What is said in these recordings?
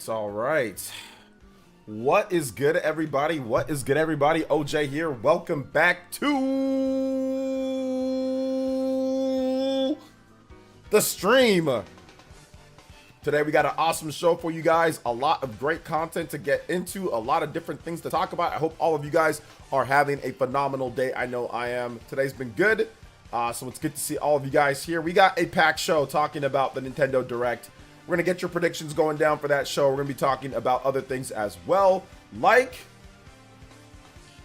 All right. What is good, everybody? What is good, everybody? OJ here. Welcome back to the stream. Today we got an awesome show for you guys. A lot of great content to get into, a lot of different things to talk about. I hope all of you guys are having a phenomenal day. I know I am. Today's been good. So it's good to see all of you guys here. We got a packed show talking about the Nintendo Direct. We're going to get your predictions going down for that show. We're going to be talking about other things as well, like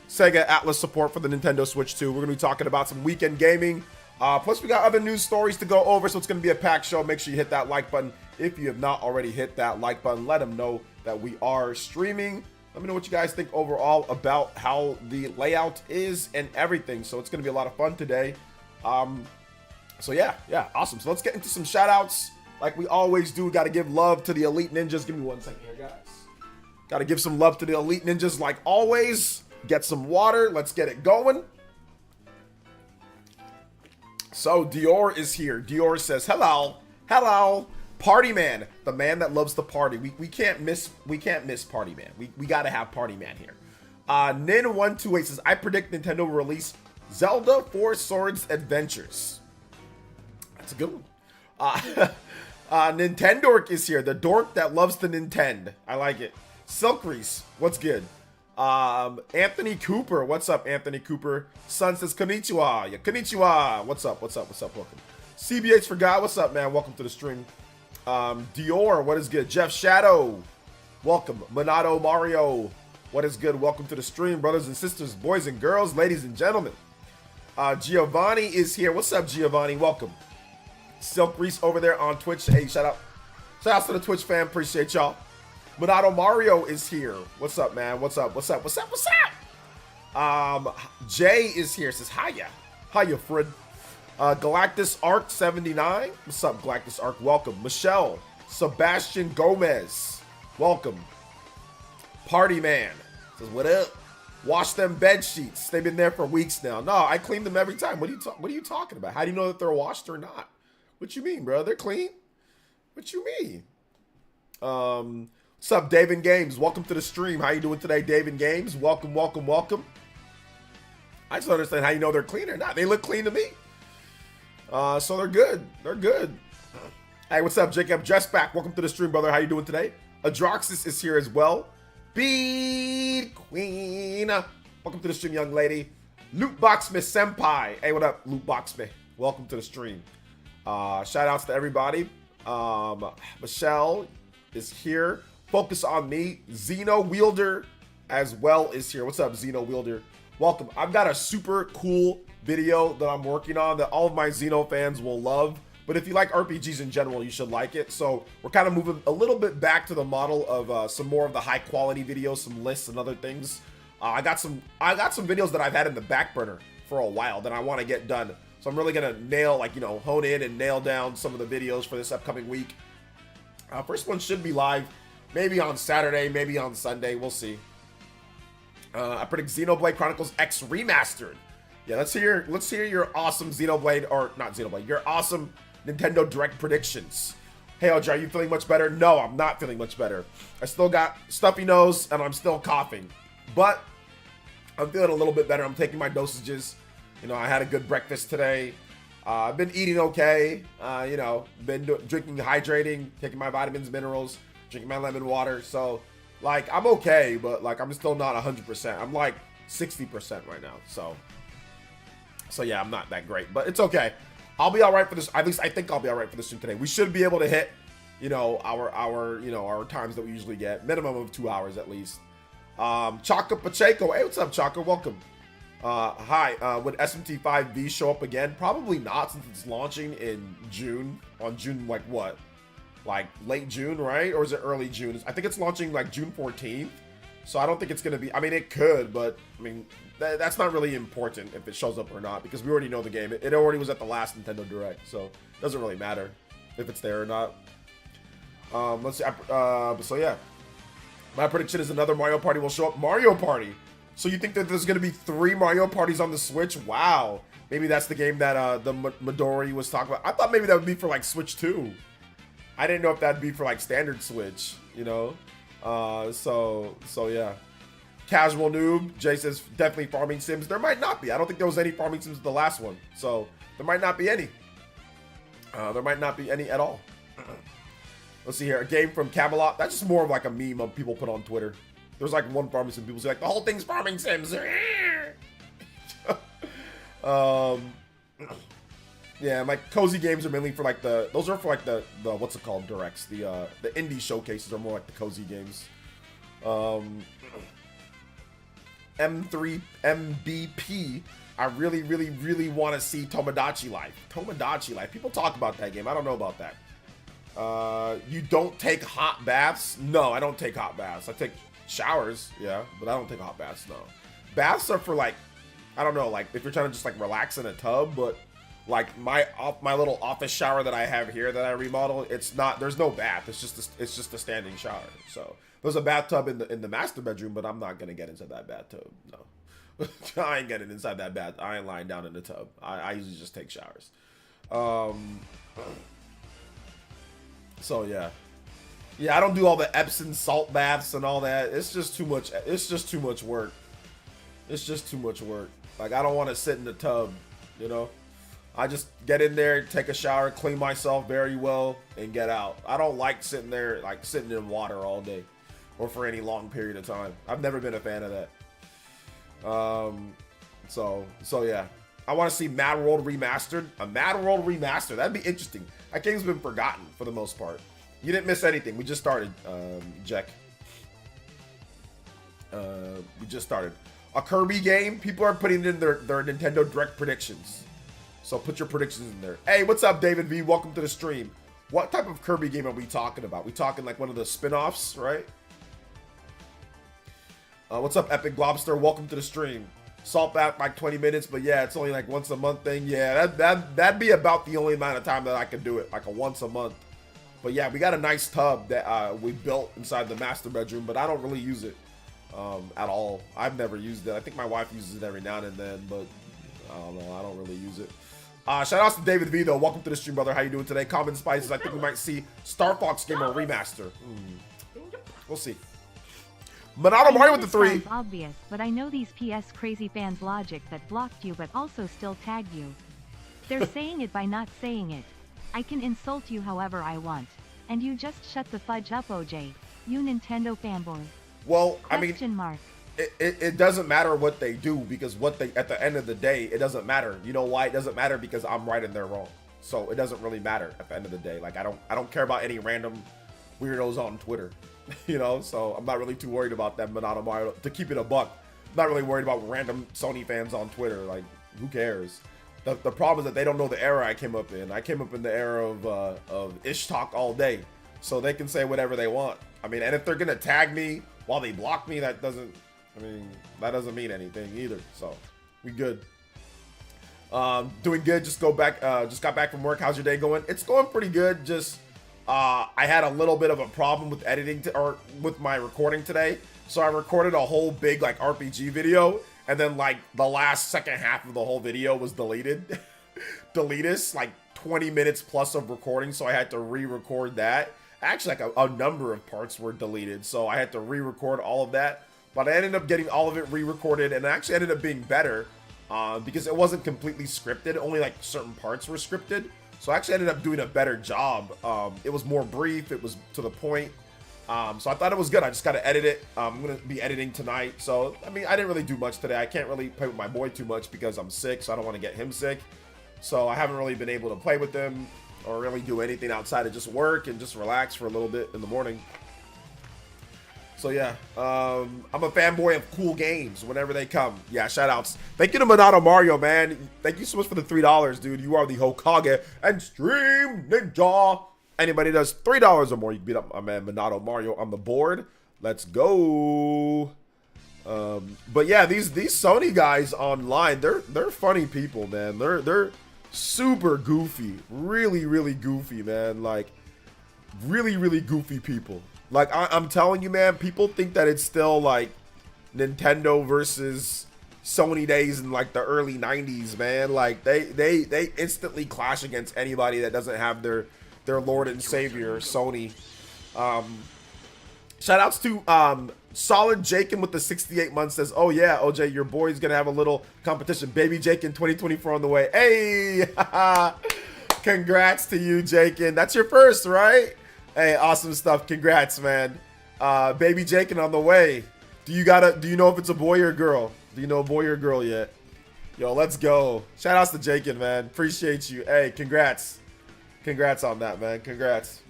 Sega Atlas support for the Nintendo Switch 2. We're going to be talking about some weekend gaming. Plus, we got other news stories to go over, so it's going to be a packed show. Make sure you hit that like button. If you have not already hit that like button, let them know that we are streaming. Let me know what you guys think overall about how the layout is and everything. So it's going to be a lot of fun today. So yeah, awesome. So let's get into some shout outs. Like we always do, got to give love to the Elite Ninjas. Give me 1 second here, guys. Got to give some love to the Elite Ninjas like always. Get some water. Let's get it going. So Dior is here. Dior says, hello. Hello. Party Man. The man that loves to party. We can't miss Party Man. We got to have Party Man here. Nin128 says, I predict Nintendo will release Zelda 4 Swords Adventures. That's a good one. Nintendork is here. The dork that loves the Nintendo. I like it. Silk Reese, what's good? Anthony Cooper, what's up, Anthony Cooper? Sun says konnichiwa. Yeah, konnichiwa. What's up? Welcome. CBH for God, what's up, man? Welcome to the stream. Dior, what is good? Jeff Shadow, welcome. Monado Mario, what is good? Welcome to the stream, brothers and sisters, boys and girls, ladies and gentlemen. Giovanni is here. What's up, Giovanni? Welcome. Silk Reese over there on Twitch. Hey, shout out to the Twitch fam. Appreciate y'all. Monado Mario is here. What's up, man? What's up? Jay is here. Says hiya. Hiya, Fred. Galactus Arc 79. What's up, Galactus Arc? Welcome. Michelle. Sebastian Gomez. Welcome. Party Man says, what up? Wash them bed sheets. They've been there for weeks now. No, I clean them every time. What are you talking about? How do you know that they're washed or not? What you mean, bro? They're clean? What you mean? What's up, David Games? Welcome to the stream. How you doing today, David Games? Welcome. I just don't understand how you know they're clean or not. They look clean to me. So they're good. Hey, what's up, Jacob? Just back. Welcome to the stream, brother. How you doing today? Adroxis is here as well. Bead Queen. Welcome to the stream, young lady. Loot Boxsmith Senpai. Hey, what up, Loot Boxsmith? Welcome to the stream. Shout outs to everybody. Michelle is here. Focus on me. Xeno Wielder as well is here. What's up, Xeno Wielder? Welcome. I've got a super cool video that I'm working on that all of my Xeno fans will love. But if you like RPGs in general, you should like it. So we're kind of moving a little bit back to the model of some more of the high quality videos, some lists and other things. I got some videos that I've had in the back burner for a while that I want to get done. So I'm really going to hone in and nail down some of the videos for this upcoming week. First one should be live maybe on Saturday, maybe on Sunday. We'll see. I predict Xenoblade Chronicles X Remastered. Yeah, let's hear your awesome Xenoblade, or not Xenoblade, your awesome Nintendo Direct predictions. Hey, OJ, are you feeling much better? No, I'm not feeling much better. I still got stuffy nose and I'm still coughing. But I'm feeling a little bit better. I'm taking my dosages. I had a good breakfast today. I've been eating okay. Been drinking, hydrating, taking my vitamins, minerals, drinking my lemon water. So, I'm okay, but, I'm still not 100%. I'm, 60% right now. So yeah, I'm not that great. But it's okay. I'll be all right for this. At least I think I'll be all right for this stream today. We should be able to hit, our times that we usually get. Minimum of 2 hours at least. Chaka Pacheco. Hey, what's up, Chaka? Welcome. Hi, would SMT5V show up again? Probably not, since it's launching in June. On June, what? Late June, right? Or is it early June? I think it's launching June 14th. So I don't think it's going to be, it could, but that's not really important if it shows up or not, because we already know the game. It already was at the last Nintendo Direct, so it doesn't really matter if it's there or not. Let's see. So yeah, my prediction is another Mario Party will show up. Mario Party. So you think that there's gonna be 3 Mario parties on the Switch? Wow. Maybe that's the game that the Midori was talking about. I thought maybe that would be for like Switch 2. I didn't know if that'd be for like standard Switch, you know? So yeah. Casual Noob, Jay says definitely farming sims. There might not be. I don't think there was any farming sims in the last one. So there might not be any. There might not be any at all. Let's see here. A game from Camelot. That's just more of like a meme of people put on Twitter. There's like one farming sim. People say like the whole thing's farming sims. Yeah, my cozy games are mainly for like those are for like the what's it called, directs. The indie showcases are more like the cozy games. M3 MBP. I really want to see Tomodachi Life. Tomodachi Life. People talk about that game. I don't know about that. You don't take hot baths? No, I don't take hot baths. I take showers, yeah, but I don't take hot baths, no. Baths are for like, I don't know, like if you're trying to just like relax in a tub, but like my little office shower that I have here that I remodel, it's not, there's no bath. It's just a standing shower. So there's a bathtub in the master bedroom, but I'm not gonna get into that bathtub. No. I ain't getting inside that bath. I ain't lying down in the tub. I usually just take showers. So yeah, I don't do all the Epsom salt baths and all that. It's just too much. It's just too much work. It's just too much work. Like I don't want to sit in the tub, you know. I just get in there, take a shower, clean myself very well, and get out. I don't like sitting there, like sitting in water all day, or for any long period of time. I've never been a fan of that. So yeah, I want to see Mad World remastered. A Mad World remaster, that'd be interesting. That game's been forgotten for the most part. You didn't miss anything. We just started, Jack. We just started. A Kirby game. People are putting in their Nintendo Direct predictions. So put your predictions in there. Hey, what's up, David V? Welcome to the stream. What type of Kirby game are we talking about? We talking like one of the spin-offs, right? What's up, Epic Globster? Welcome to the stream. Salt bath like 20 minutes, but yeah, it's only like once a month thing. Yeah, that'd be about the only amount of time that I could do it, like a once a month. But yeah, we got a nice tub that we built inside the master bedroom, but I don't really use it at all. I've never used it. I think my wife uses it every now and then, but I don't know. I don't really use it. Shout out to David V though. Welcome to the stream, brother. How you doing today? Common Spices. I think we might see Star Fox Gamer remaster. We'll see. Monado Mario with the 3. Sounds obvious, but I know these PS crazy fans' logic that blocked you but also still tagged you. They're saying it by not saying it. I can insult you however I want. And you just shut the fudge up, OJ. You Nintendo fanboy. Well, Question mark. It doesn't matter what they do, because at the end of the day, it doesn't matter. You know why it doesn't matter? Because I'm right and they're wrong. So it doesn't really matter at the end of the day. Like I don't care about any random weirdos on Twitter. You know, so I'm not really too worried about them. Monado Mario, to keep it a buck, I'm not really worried about random Sony fans on Twitter. Like, who cares? The problem is that they don't know the era I came up in. I came up in the era of ish talk all day, so they can say whatever they want. I mean, and if they're gonna tag me while they block me, that doesn't mean anything either. So we good. Doing good. Just got back from work. How's your day going? It's going pretty good. Just I had a little bit of a problem with editing or with my recording today. So I recorded a whole big like RPG video, and then like the last second half of the whole video was deleted. Deletus, like 20 minutes plus of recording, so I had to re-record that. Actually, like a number of parts were deleted, so I had to re-record all of that. But I ended up getting all of it re-recorded, and it actually ended up being better because it wasn't completely scripted. Only like certain parts were scripted. So I actually ended up doing a better job. It was more brief. It was to the point. So I thought it was good. I just got to edit it. I'm going to be editing tonight. So, I mean, I didn't really do much today. I can't really play with my boy too much because I'm sick, so I don't want to get him sick. So I haven't really been able to play with him or really do anything outside of just work and just relax for a little bit in the morning. So yeah, I'm a fanboy of cool games whenever they come. Yeah, shout outs. Thank you to Monado Mario, man. Thank you so much for the $3, dude. You are the Hokage and Stream Ninja. Anybody does $3 or more, you can beat up my man Monado Mario on the board. Let's go. But yeah, these Sony guys online, they're funny people, man. They're super goofy, really goofy, man. Like really goofy people. Like I'm telling you, man, people think that it's still like Nintendo versus Sony days in like the early 90s, man. Like they instantly clash against anybody that doesn't have their Lord and Savior, Sony. Shout outs to Solid Jakin with the 68 months says, oh yeah, OJ, your boy's gonna have a little competition. Baby Jakin 2024 on the way. Hey, congrats to you, Jakin. That's your first, right? Hey, awesome stuff. Congrats, man. Baby Jakin on the way. Do you know if it's a boy or a girl? Do you know a boy or a girl yet? Yo, let's go. Shout outs to Jakin, man. Appreciate you. Hey, congrats. Congrats on that, man. Congrats.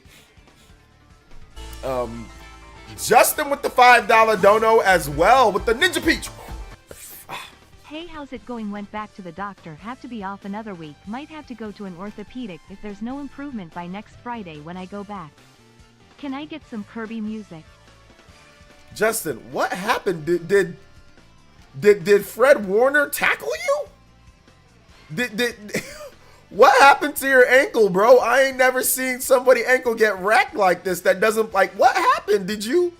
Justin with the $5 dono as well with the Ninja Peach. Hey, how's it going? Went back to the doctor. Have to be off another week. Might have to go to an orthopedic if there's no improvement by next Friday when I go back. Can I get some Kirby music? Justin, what happened? Did Fred Warner tackle you? What happened to your ankle, bro? I ain't never seen somebody ankle get wrecked like this. That doesn't like. What happened? Did you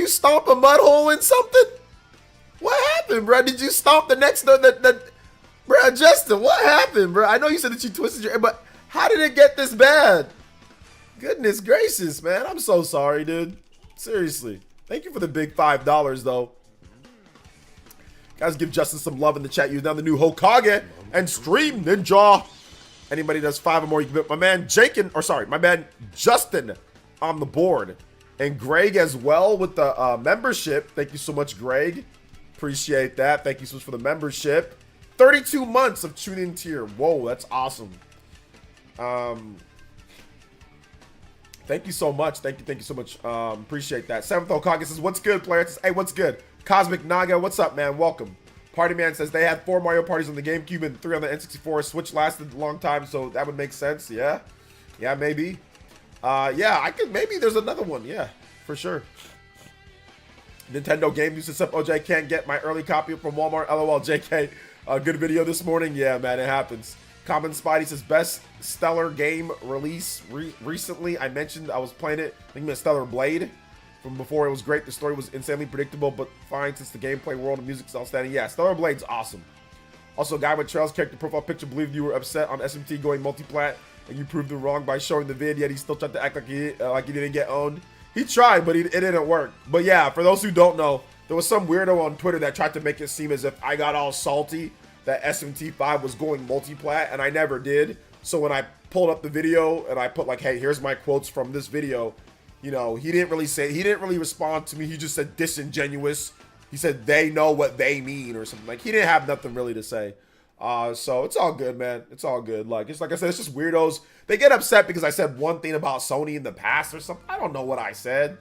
stomp a mud hole in something? What happened, bro? Did you stomp the next bro? Justin, what happened, bro? I know you said that you twisted your, but how did it get this bad? Goodness gracious, man. I'm so sorry, dude. Seriously. Thank you for the big $5 though. Guys, give Justin some love in the chat. Use now the new Hokage and Stream Ninja. Anybody does 5 or more, you can put my man my man Justin on the board. And Greg as well with the membership. Thank you so much, Greg. Appreciate that. Thank you so much for the membership. 32 months of tune in tier. Whoa, that's awesome. Thank you so much. Thank you so much. Appreciate that. 7th Hokage says, what's good, players? Hey, what's good? Cosmic Naga, what's up, man? Welcome. Party Man says they had 4 Mario parties on the GameCube and 3 on the N64. Switch lasted a long time, so that would make sense. Yeah. Yeah, maybe. Yeah, maybe there's another one. Yeah, for sure. Nintendo Game News says, up, OJ, can't get my early copy from Walmart. LOL, JK. Good video this morning. Yeah, man, it happens. Common Spidey says, best stellar game release recently. I mentioned I was playing it. I think it was Stellar Blade. From before, it was great. The story was insanely predictable, but fine since the gameplay, world, and music is outstanding. Yeah, Stellar Blade's awesome. Also, guy with Trail's character profile picture believed you were upset on SMT going multiplat, and you proved him wrong by showing the vid, yet he still tried to act like he didn't get owned. He tried, but it didn't work. But yeah, for those who don't know, there was some weirdo on Twitter that tried to make it seem as if I got all salty that SMT5 was going multiplat, and I never did. So when I pulled up the video and I put like, hey, here's my quotes from this video, you know, he didn't really respond to me. He just said disingenuous. He said they know what they mean or something. Like, he didn't have nothing really to say. So it's all good, man. It's all good. Like I said, it's just weirdos. They get upset because I said one thing about Sony in the past or something. I don't know what I said,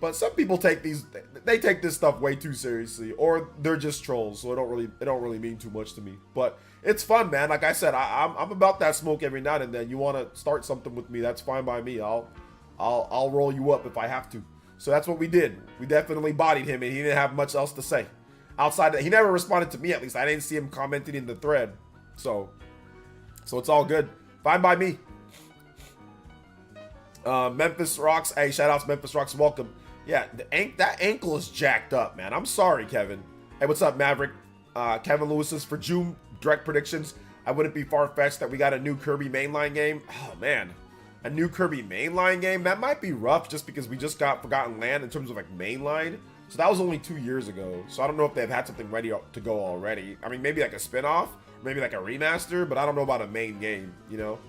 but some people take this stuff way too seriously, or they're just trolls. So it don't really mean too much to me. But it's fun, man. Like I said, I'm about that smoke every now and then. You want to start something with me? That's fine by me. I'll roll you up if I have to. So that's what we did. We definitely bodied him, and he didn't have much else to say. Outside that, he never responded to me, at least. I didn't see him commenting in the thread. So it's all good. Fine by me. Memphis Rocks. Hey, shout outs Memphis Rocks. Welcome. Yeah, that ankle is jacked up, man. I'm sorry, Kevin. Hey, what's up, Maverick? Kevin Lewis says, for June direct predictions, I wouldn't be far-fetched that we got a new Kirby mainline game. Oh, man. A new Kirby mainline game? That might be rough just because we just got Forgotten Land in terms of, like, mainline. So that was only 2 years ago. So I don't know if they've had something ready to go already. I mean, maybe like a spin-off, maybe like a remaster, but I don't know about a main game, you know?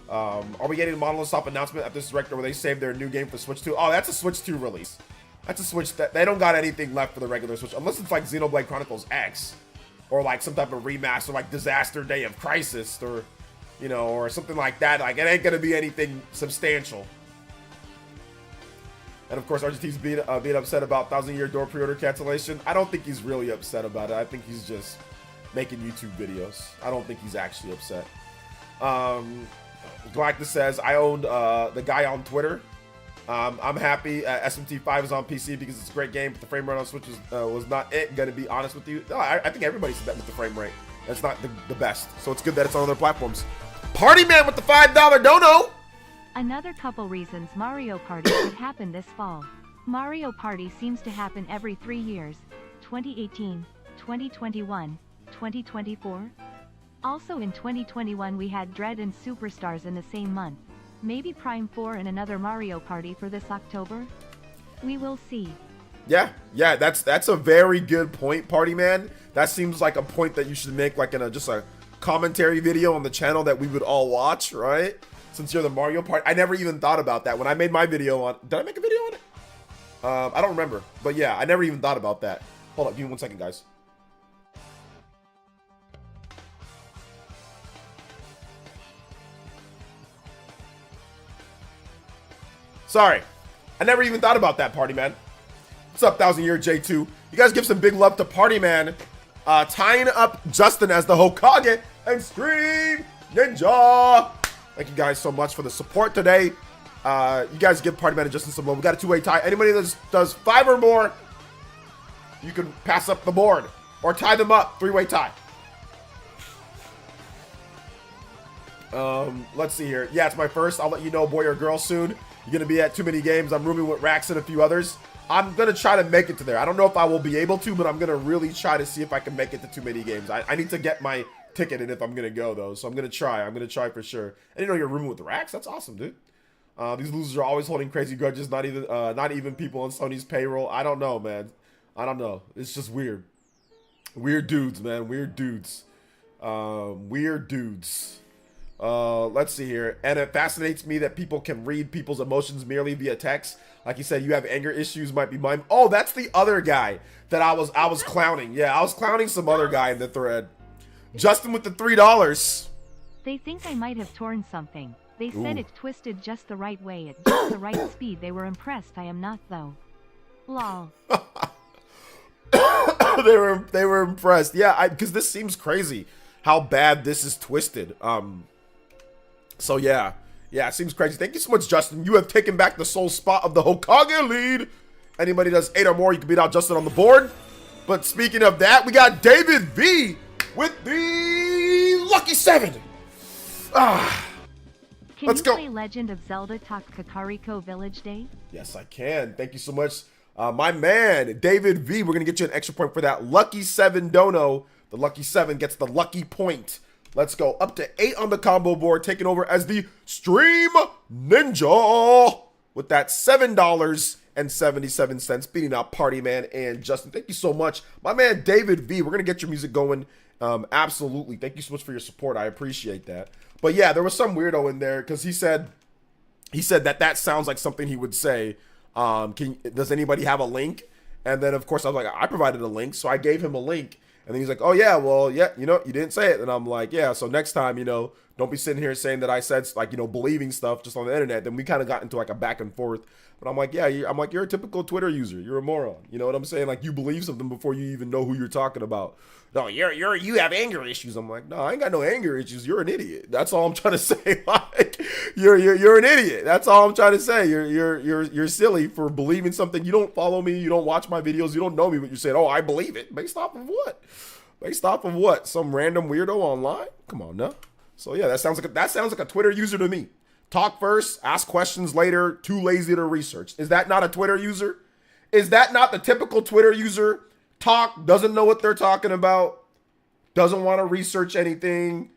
Are we getting a Monolith Stop announcement at this direct where they saved their new game for Switch 2? Oh, that's a Switch 2 release. That's a Switch that they don't got anything left for the regular Switch, unless it's like Xenoblade Chronicles X, or like some type of remaster, like Disaster Day of Crisis, or, you know, or something like that. Like, it ain't gonna be anything substantial. And of course, RGT's being upset about 1,000-year door pre-order cancellation. I don't think he's really upset about it. I think he's just making YouTube videos. I don't think he's actually upset. Galactus says, I owned the guy on Twitter. I'm happy SMT5 is on PC because it's a great game, but the frame rate on Switch was not it. Gonna be honest with you. No, I think everybody said that with the frame rate. That's not the best. So it's good that it's on other platforms. Party Man with the $5 dono. Another couple reasons Mario Party could happen this fall. Mario Party seems to happen every 3 years, 2018, 2021, 2024. Also in 2021 we had Dread and Superstars in the same month. Maybe Prime 4 and another Mario Party for this October? We will see. Yeah, that's a very good point, Party Man. That seems like a point that you should make like in just a commentary video on the channel that we would all watch, right? Since you're the Mario Party. I never even thought about that when I made my video on... Did I make a video on it? I don't remember. But yeah, I never even thought about that. Hold up, give me 1 second, guys. Sorry. I never even thought about that, Party Man. What's up, 1000-year J2? You guys give some big love to Party Man. Tying up Justin as the Hokage and Scream Ninja. Thank you guys so much for the support today. You guys give Party Man and Justin some love. We got a two-way tie. Anybody that does 5 or more, you can pass up the board or tie them up. 3-way tie. Let's see here. Yeah, it's my first. I'll let you know, boy or girl, soon. You're gonna be at too many games. I'm rooming with Rax and a few others. I'm gonna try to make it to there. I don't know if I will be able to, but I'm gonna really try to see if I can make it to too many games. I need to get my ticket in if I'm gonna go though, so I'm gonna try. I'm gonna try for sure. I didn't know you're rooming with Rax. That's awesome, dude. These losers are always holding crazy grudges. Not even people on Sony's payroll. I don't know, man. I don't know. It's just weird. Weird dudes, man. Weird dudes. Weird dudes. Let's see here. And it fascinates me that people can read people's emotions merely via text. Like you said, you have anger issues, might be mine. Oh, that's the other guy that I was clowning. Yeah, I was clowning some other guy in the thread. Justin with the $3. They think I might have torn something. They said it twisted just the right way at just the right speed. They were impressed. I am not though. Lol. they were impressed. Yeah, because this seems crazy how bad this is twisted. So yeah, it seems crazy. Thank you so much, Justin. You have taken back the sole spot of the Hokage lead. Anybody does 8 or more, you can beat out Justin on the board. But speaking of that, we got David V with the lucky 7. Let's go. Can you play Legend of Zelda Talk Kakariko Village Day? Yes, I can. Thank you so much, my man, David V. We're gonna get you an extra point for that lucky 7 dono. The lucky 7 gets the lucky point. Let's go up to 8 on the combo board, taking over as the Stream Ninja with that $7.77, beating out Party Man and Justin. Thank you so much, my man David V. We're gonna get your music going. Absolutely. Thank you so much for your support. I appreciate that. But yeah, there was some weirdo in there because he said that sounds like something he would say. Does anybody have a link? And then of course I was like, I provided a link, so I gave him a link. And then he's like, oh yeah, well, yeah, you didn't say it. And I'm like, yeah, so next time, don't be sitting here saying that I said, like, believing stuff just on the internet. Then we kind of got into like a back and forth. But I'm like, yeah, you're a typical Twitter user. You're a moron. You know what I'm saying? Like, you believe something before you even know who you're talking about. No, you have anger issues. I'm like, no, I ain't got no anger issues. You're an idiot. That's all I'm trying to say. Like, you're an idiot. That's all I'm trying to say. You're silly for believing something. You don't follow me. You don't watch my videos. You don't know me, but you're saying, oh, I believe it. Based off of what? Based off of what? Some random weirdo online? Come on, now. So yeah, that sounds like a Twitter user to me. Talk first, ask questions later, too lazy to research. Is that not a Twitter user? Is that not the typical Twitter user? Talk, doesn't know what they're talking about, doesn't want to research anything,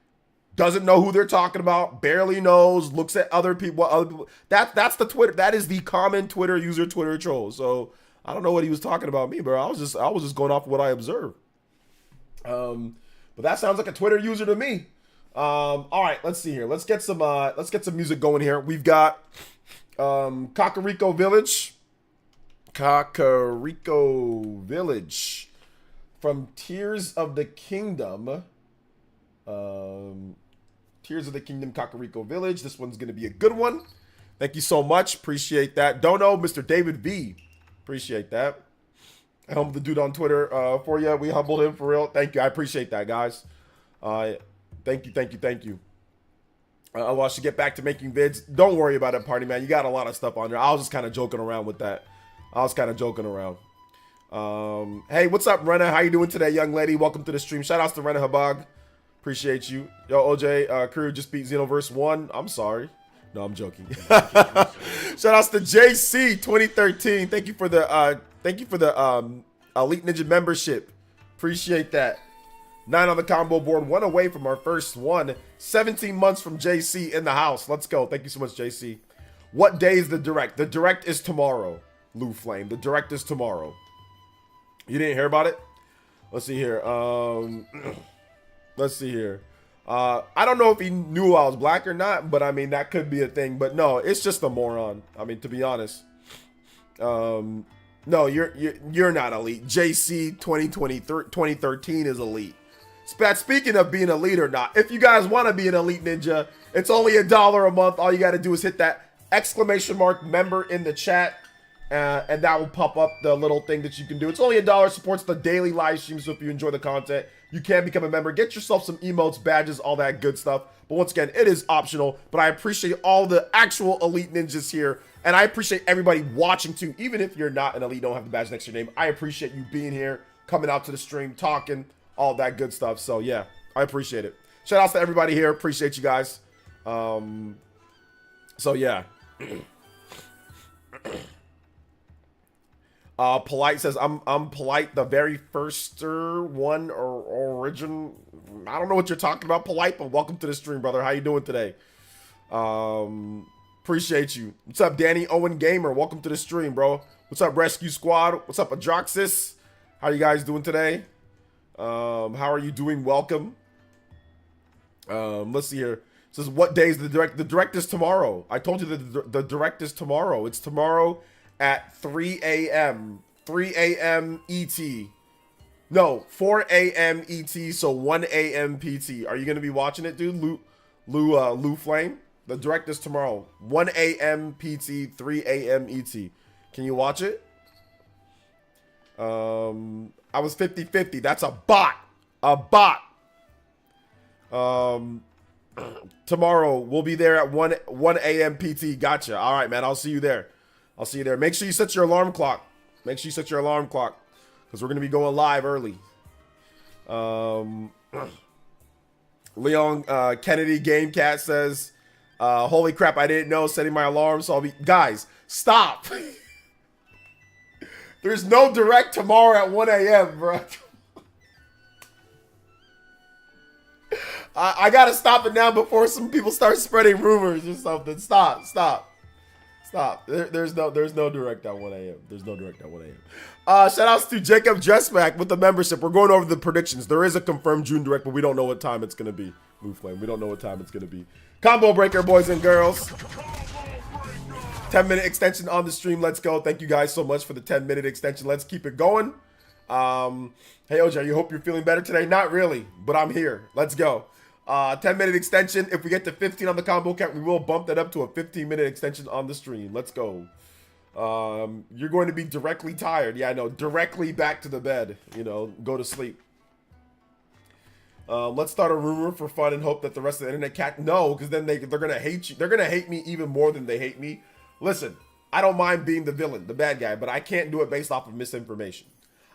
doesn't know who they're talking about, barely knows, looks at other people. That's the Twitter. That is the common Twitter user, Twitter troll. So I don't know what he was talking about me, bro. I was just going off what I observed. But that sounds like a Twitter user to me. All right, let's see here. Let's get some music going here. We've got Kakariko Village. Kakariko Village from Tears of the Kingdom. Tears of the Kingdom, Kakariko Village. This one's gonna be a good one. Thank you so much. Appreciate that. Don't know, Mr. David V. Appreciate that. I humbled the dude on Twitter for you. We humbled him for real. Thank you. I appreciate that, guys. Thank you. Well, I should get back to making vids. Don't worry about it, Party Man. You got a lot of stuff on there. I was just kind of joking around with that. Hey, what's up, Rena? How you doing today, young lady? Welcome to the stream. Shout outs to Rena Habag. Appreciate you. Yo, OJ, crew just beat Xenoverse 1. I'm sorry. No, I'm joking. Shout outs to JC 2013. Thank you for the Elite Ninja membership. Appreciate that. 9 on the combo board, 1 away from our first one. 17 months from JC in the house. Let's go. Thank you so much, JC. What day is the direct? The direct is tomorrow, Lou Flame. The direct is tomorrow. You didn't hear about it? Let's see here. Let's see here. I don't know if he knew I was black or not, but I mean, that could be a thing. But no, it's just a moron. I mean, to be honest. No, you're not elite. JC 2013 is elite. Speaking of being elite or not, if you guys want to be an elite ninja, it's only $1 a month. All you got to do is hit that exclamation mark member in the chat, and that will pop up the little thing that you can do. It's only $1. Supports the daily live stream, so if you enjoy the content, you can become a member. Get yourself some emotes, badges, all that good stuff. But once again, it is optional. But I appreciate all the actual elite ninjas here, and I appreciate everybody watching too. Even if you're not an elite, don't have the badge next to your name, I appreciate you being here, coming out to the stream, talking, all that good stuff. So yeah, I appreciate it. Shout outs to everybody here. Appreciate you guys. So yeah. Polite says I'm polite, the very first one or origin. I don't know what you're talking about, Polite, but welcome to the stream, brother. How you doing today? Appreciate you. What's up, Danny Owen Gamer? Welcome to the stream, bro. What's up, Rescue Squad? What's up, Adroxis? How you guys doing today? How are you doing? Welcome. Let's see here. It says, what day is the direct? The direct is tomorrow. I told you that the direct is tomorrow. It's tomorrow at 3 a.m. 3 a.m. ET. No, 4 a.m. ET, so 1 a.m. PT. Are you gonna be watching it, dude? Lou Flame? The direct is tomorrow. 1 a.m. PT, 3 a.m. ET. Can you watch it? I was 50-50. That's a bot. A bot. Tomorrow we'll be there at 1 a.m. PT. Gotcha. All right, man. I'll see you there. I'll see you there. Make sure you set your alarm clock. Make sure you set your alarm clock, because we're gonna be going live early. Leon Kennedy Game Cat says, holy crap, I didn't know setting my alarm, so I'll be... Guys, stop. There's no direct tomorrow at 1 a.m., bro. I gotta stop it now before some people start spreading rumors or something. Stop. There's no direct at 1 a.m. There's no direct at 1 a.m. Shout outs to Jacob Dressback with the membership. We're going over the predictions. There is a confirmed June direct, but we don't know what time it's gonna be. Blue Flame. We don't know what time it's gonna be. Combo breaker, boys and girls. 10-minute extension on the stream. Let's go. Thank you guys so much for the 10-minute extension. Let's keep it going. Hey OJ, you hope you're feeling better today? Not really, but I'm here. Let's go. 10-minute extension. If we get to 15 on the combo count, we will bump that up to a 15-minute extension on the stream. Let's go. You're going to be directly tired. Yeah, I know. Directly back to the bed. You know, go to sleep. Let's start a rumor for fun and hope that the rest of the internet can't. No, because then they're going to hate you. They're going to hate me even more than they hate me. Listen, I don't mind being the villain, the bad guy, but I can't do it based off of misinformation.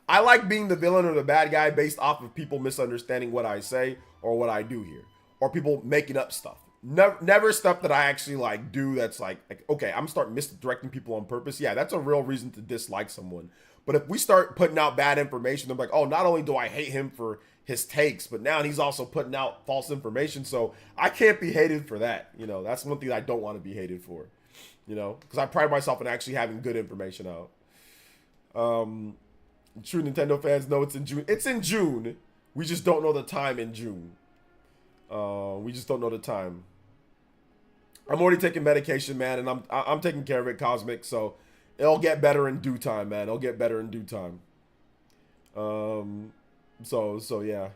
I like being the villain or the bad guy based off of people misunderstanding what I say or what I do here, or people making up stuff. Never stuff that I actually like do that's like okay, I'm starting misdirecting people on purpose. Yeah, that's a real reason to dislike someone. But if we start putting out bad information, I'm like, oh, not only do I hate him for his takes, but now he's also putting out false information. So I can't be hated for that. You know, that's one thing I don't want to be hated for. You know, because I pride myself in actually having good information out. True Nintendo fans know it's in June. It's in June. We just don't know the time in June. We just don't know the time. I'm already taking medication, man, and I'm taking care of it, Cosmic. So it'll get better in due time, man. It'll get better in due time. So yeah.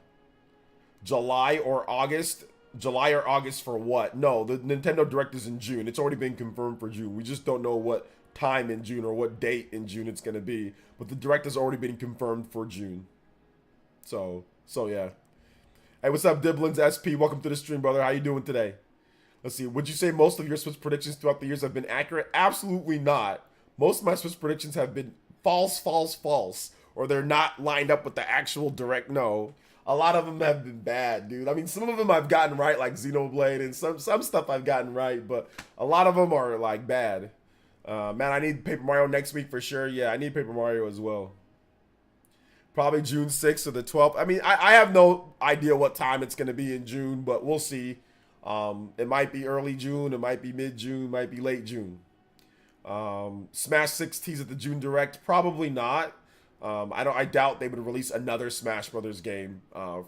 July or August for what? No, the Nintendo Direct is in June. It's already been confirmed for June. We just don't know what time in June or what date in June it's going to be. But the Direct has already been confirmed for June. So yeah. Hey, what's up, Diblins SP? Welcome to the stream, brother. How you doing today? Let's see. Would you say most of your Switch predictions throughout the years have been accurate? Absolutely not. Most of my Switch predictions have been false, or they're not lined up with the actual Direct. No. A lot of them have been bad, dude. I mean, some of them I've gotten right, like Xenoblade, and some stuff I've gotten right, but a lot of them are like bad. Man, I need Paper Mario next week for sure. Yeah, I need Paper Mario as well. Probably June 6th or the 12th. I mean, I have no idea what time it's going to be in June, but we'll see. It might be early June, it might be mid-June, it might be late June. Smash 6 tease at the June Direct, probably not. I doubt they would release another Smash Brothers game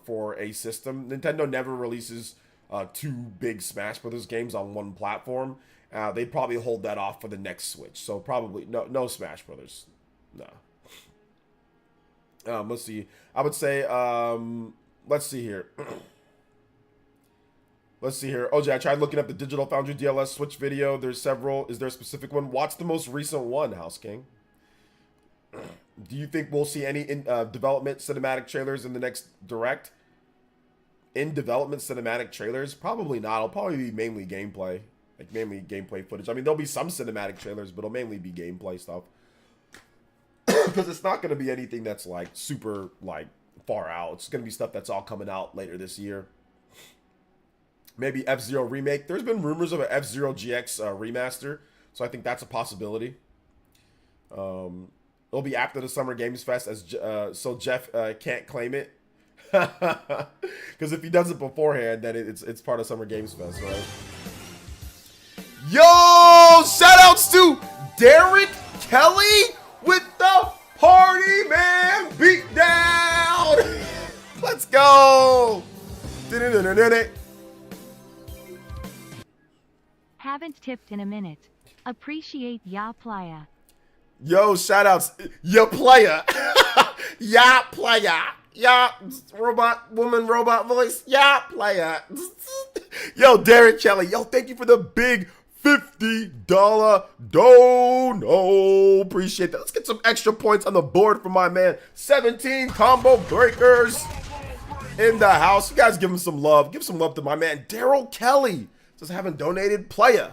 for a system. Nintendo never releases two big Smash Brothers games on one platform. They'd probably hold that off for the next Switch. So probably no Smash Brothers. No. Let's see. I would say, let's see here. Let's see here. OJ, I tried looking up the Digital Foundry DLS Switch video. There's several. Is there a specific one? Watch the most recent one, House King. Do you think we'll see any development cinematic trailers in the next Direct? In development cinematic trailers? Probably not. It'll probably be mainly gameplay. Like, mainly gameplay footage. I mean, there'll be some cinematic trailers, but it'll mainly be gameplay stuff. Because it's not going to be anything that's, like, super, like, far out. It's going to be stuff that's all coming out later this year. Maybe F-Zero remake. There's been rumors of an F-Zero GX remaster, so I think that's a possibility. It'll be after the Summer Games Fest, as so Jeff can't claim it. Because if he does it beforehand, then it's part of Summer Games Fest, right? Yo! Shoutouts to Derek Kelly with the Party Man Beatdown! Let's go! Haven't tipped in a minute. Appreciate ya playa. Yo, shoutouts. Ya playa. Ya playa. Ya robot voice. Ya playa. Yo, Derek Kelly. Yo, thank you for the big $50 dono. Appreciate that. Let's get some extra points on the board for my man. 17 combo breakers in the house. You guys give him some love. Give some love to my man, Daryl Kelly. Just haven't donated. Playa.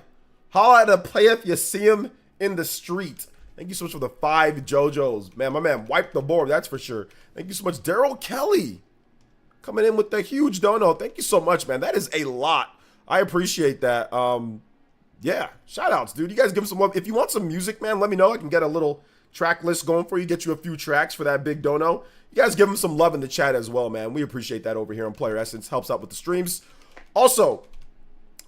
Holla at a playa if you see him in the street. Thank you so much for the 5 JoJo's. Man, my man wiped the board, that's for sure. Thank you so much. Daryl Kelly coming in with the huge dono. Thank you so much, man. That is a lot. I appreciate that. Yeah, shout outs, dude. You guys give him some love. If you want some music, man, let me know. I can get a little track list going for you, get you a few tracks for that big dono. You guys give him some love in the chat as well, man. We appreciate that over here on PlayerEssence. Helps out with the streams. Also,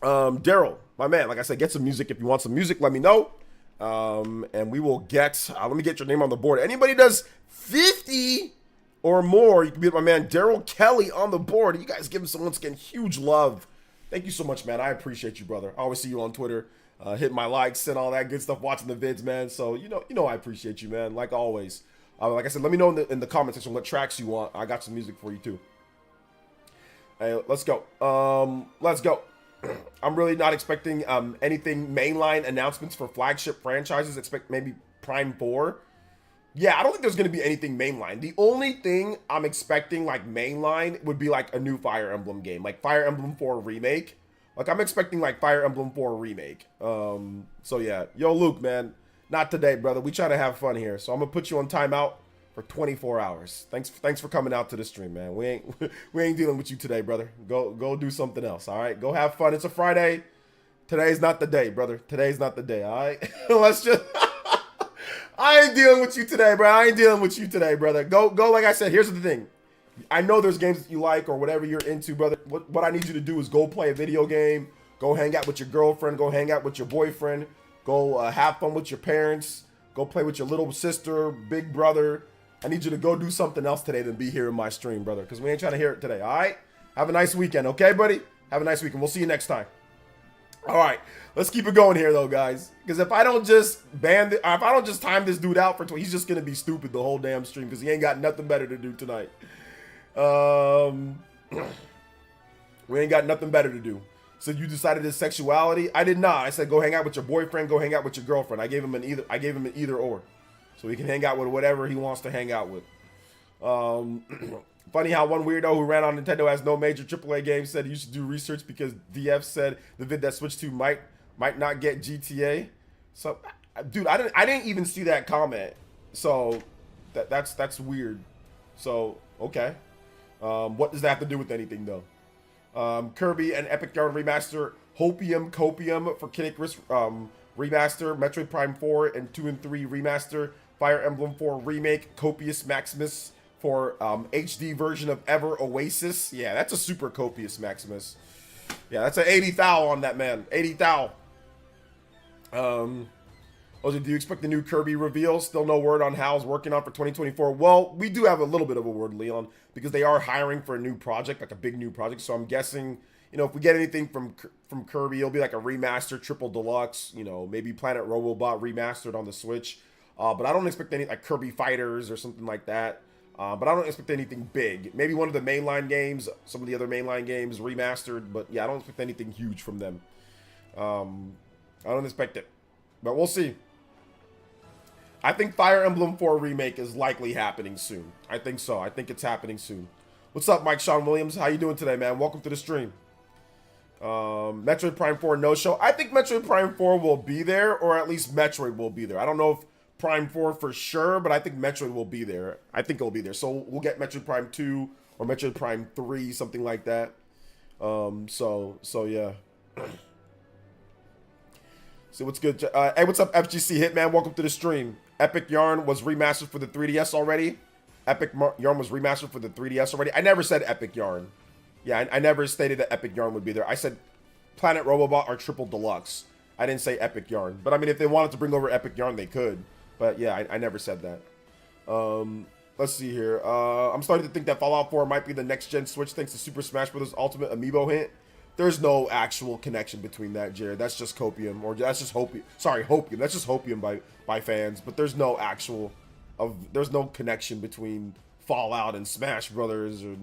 Daryl, my man, like I said, get some music. If you want some music, let me know. And we will get, let me get your name on the board. Anybody does 50 or more, you can be my man Daryl Kelly on the board. You guys give him some, once again, huge love. Thank you so much, man. I appreciate you, brother. I always see you on Twitter, hitting my likes and all that good stuff, watching the vids, man. So, you know I appreciate you, man, like always. Like I said, let me know in the comment section what tracks you want. I got some music for you, too. Hey, let's go. Let's go. I'm really not expecting anything mainline announcements for flagship franchises. Expect maybe Prime 4. Yeah, I don't think there's going to be anything mainline. The only thing I'm expecting, like, mainline would be, like, a new Fire Emblem game. Like, Fire Emblem 4 Remake. Like, I'm expecting, like, Fire Emblem 4 Remake. So, yeah. Yo, Luke, man. Not today, brother. We try to have fun here. So, I'm going to put you on timeout for 24 hours. Thanks for coming out to the stream, man. We ain't dealing with you today, brother. Go do something else, all right? Go have fun. It's a Friday. Today's not the day, brother. Today's not the day, all right? Let's just... I ain't dealing with you today, bro. I ain't dealing with you today, brother. Go. Like I said, here's the thing. I know there's games that you like or whatever you're into, brother. What I need you to do is go play a video game. Go hang out with your girlfriend. Go hang out with your boyfriend. Go have fun with your parents. Go play with your little sister, big brother. I need you to go do something else today than be here in my stream, brother, because we ain't trying to hear it today, all right? Have a nice weekend, okay, buddy? Have a nice weekend. We'll see you next time. All right, let's keep it going here, though, guys, because if I don't just time this dude out for he's just going to be stupid the whole damn stream because he ain't got nothing better to do tonight. We ain't got nothing better to do. So you decided his sexuality? I did not. I said go hang out with your boyfriend, go hang out with your girlfriend. I gave him an either or. So he can hang out with whatever he wants to hang out with. Funny how one weirdo who ran on Nintendo has no major AAA games said you should do research because DF said the vid that Switch 2 might not get GTA. So, dude, I didn't even see that comment. So that's weird. So okay, What does that have to do with anything, though? Kirby and Epic Yarn Remaster, Hopium Copium for Kid Icarus Remaster, Metroid Prime 4 and 2 and 3 Remaster, Fire Emblem 4 Remake, Copious Maximus for HD version of Ever Oasis. Yeah, that's a super Copious Maximus. Yeah, that's an 80 thou on that, man. 80 thou. Also, do you expect the new Kirby reveal? Still no word on Hal's working on for 2024. Well, we do have a little bit of a word, Leon, because they are hiring for a new project, like a big new project. So I'm guessing, you know, if we get anything from Kirby, it'll be like a remaster, triple deluxe, you know, maybe Planet Robobot remastered on the Switch. But I don't expect any, like Kirby Fighters or something like that. But I don't expect anything big. Maybe one of the mainline games, some of the other mainline games remastered. But yeah, I don't expect anything huge from them. I don't expect it. But we'll see. I think Fire Emblem 4 Remake is likely happening soon. I think so. I think it's happening soon. What's up, Mike Sean Williams? How you doing today, man? Welcome to the stream. Metroid Prime 4 no-show. I think Metroid Prime 4 will be there, or at least Metroid will be there. I don't know if Prime 4 for sure, but I think Metroid will be there. I think it'll be there. So we'll get Metroid Prime 2 or Metroid Prime 3, something like that. So yeah. See what's good. Hey, what's up, FGC Hitman? Welcome to the stream. Epic Yarn was remastered for the 3DS already. Epic Yarn was remastered for the 3DS already. I never said Epic Yarn. Yeah, I never stated that Epic Yarn would be there. I said Planet Robobot or Triple Deluxe. I didn't say Epic Yarn. But I mean, if they wanted to bring over Epic Yarn, they could. But yeah, I never said that. Let's see here. I'm starting to think that Fallout 4 might be the next-gen Switch thanks to Super Smash Bros. Ultimate Amiibo hint. There's no actual connection between that, Jared. That's just copium, or that's just hopium. Sorry, hopium. That's just hopium by fans. But there's no actual there's no connection between Fallout and Smash Brothers or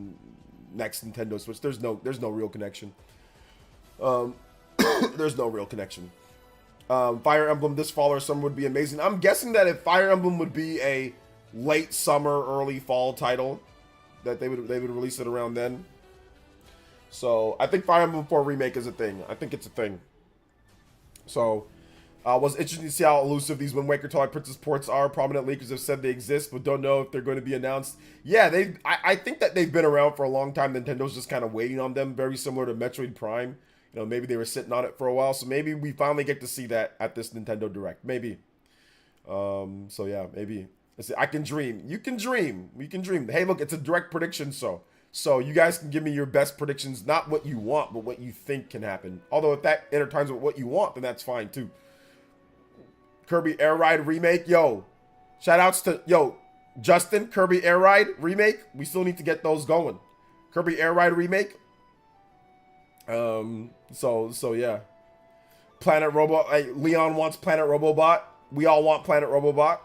next Nintendo Switch. There's no real connection. There's no real connection. Fire Emblem this fall or summer would be amazing. I'm guessing that if Fire Emblem would be a late summer, early fall title, that they would release it around then. So I think Fire Emblem 4 Remake is a thing. I think it's a thing. So was interesting to see how elusive these Wind Waker Twilight Princess ports are. Prominent leakers have said they exist, but don't know if they're going to be announced. Yeah, I think that they've been around for a long time. Nintendo's just kind of waiting on them, very similar to Metroid Prime. You know, maybe they were sitting on it for a while, so maybe we finally get to see that at this Nintendo Direct. Maybe. So yeah, maybe. Let's see. I can dream. You can dream. We can dream. Hey, look, it's a direct prediction, so you guys can give me your best predictions, not what you want, but what you think can happen. Although if that intertwines with what you want, then that's fine too. Kirby Air Ride Remake, yo. Shout outs to, yo, Justin, Kirby Air Ride Remake. We still need to get those going. Kirby Air Ride Remake. So yeah. Planet Robot, hey, Leon wants Planet Robobot. We all want Planet Robobot.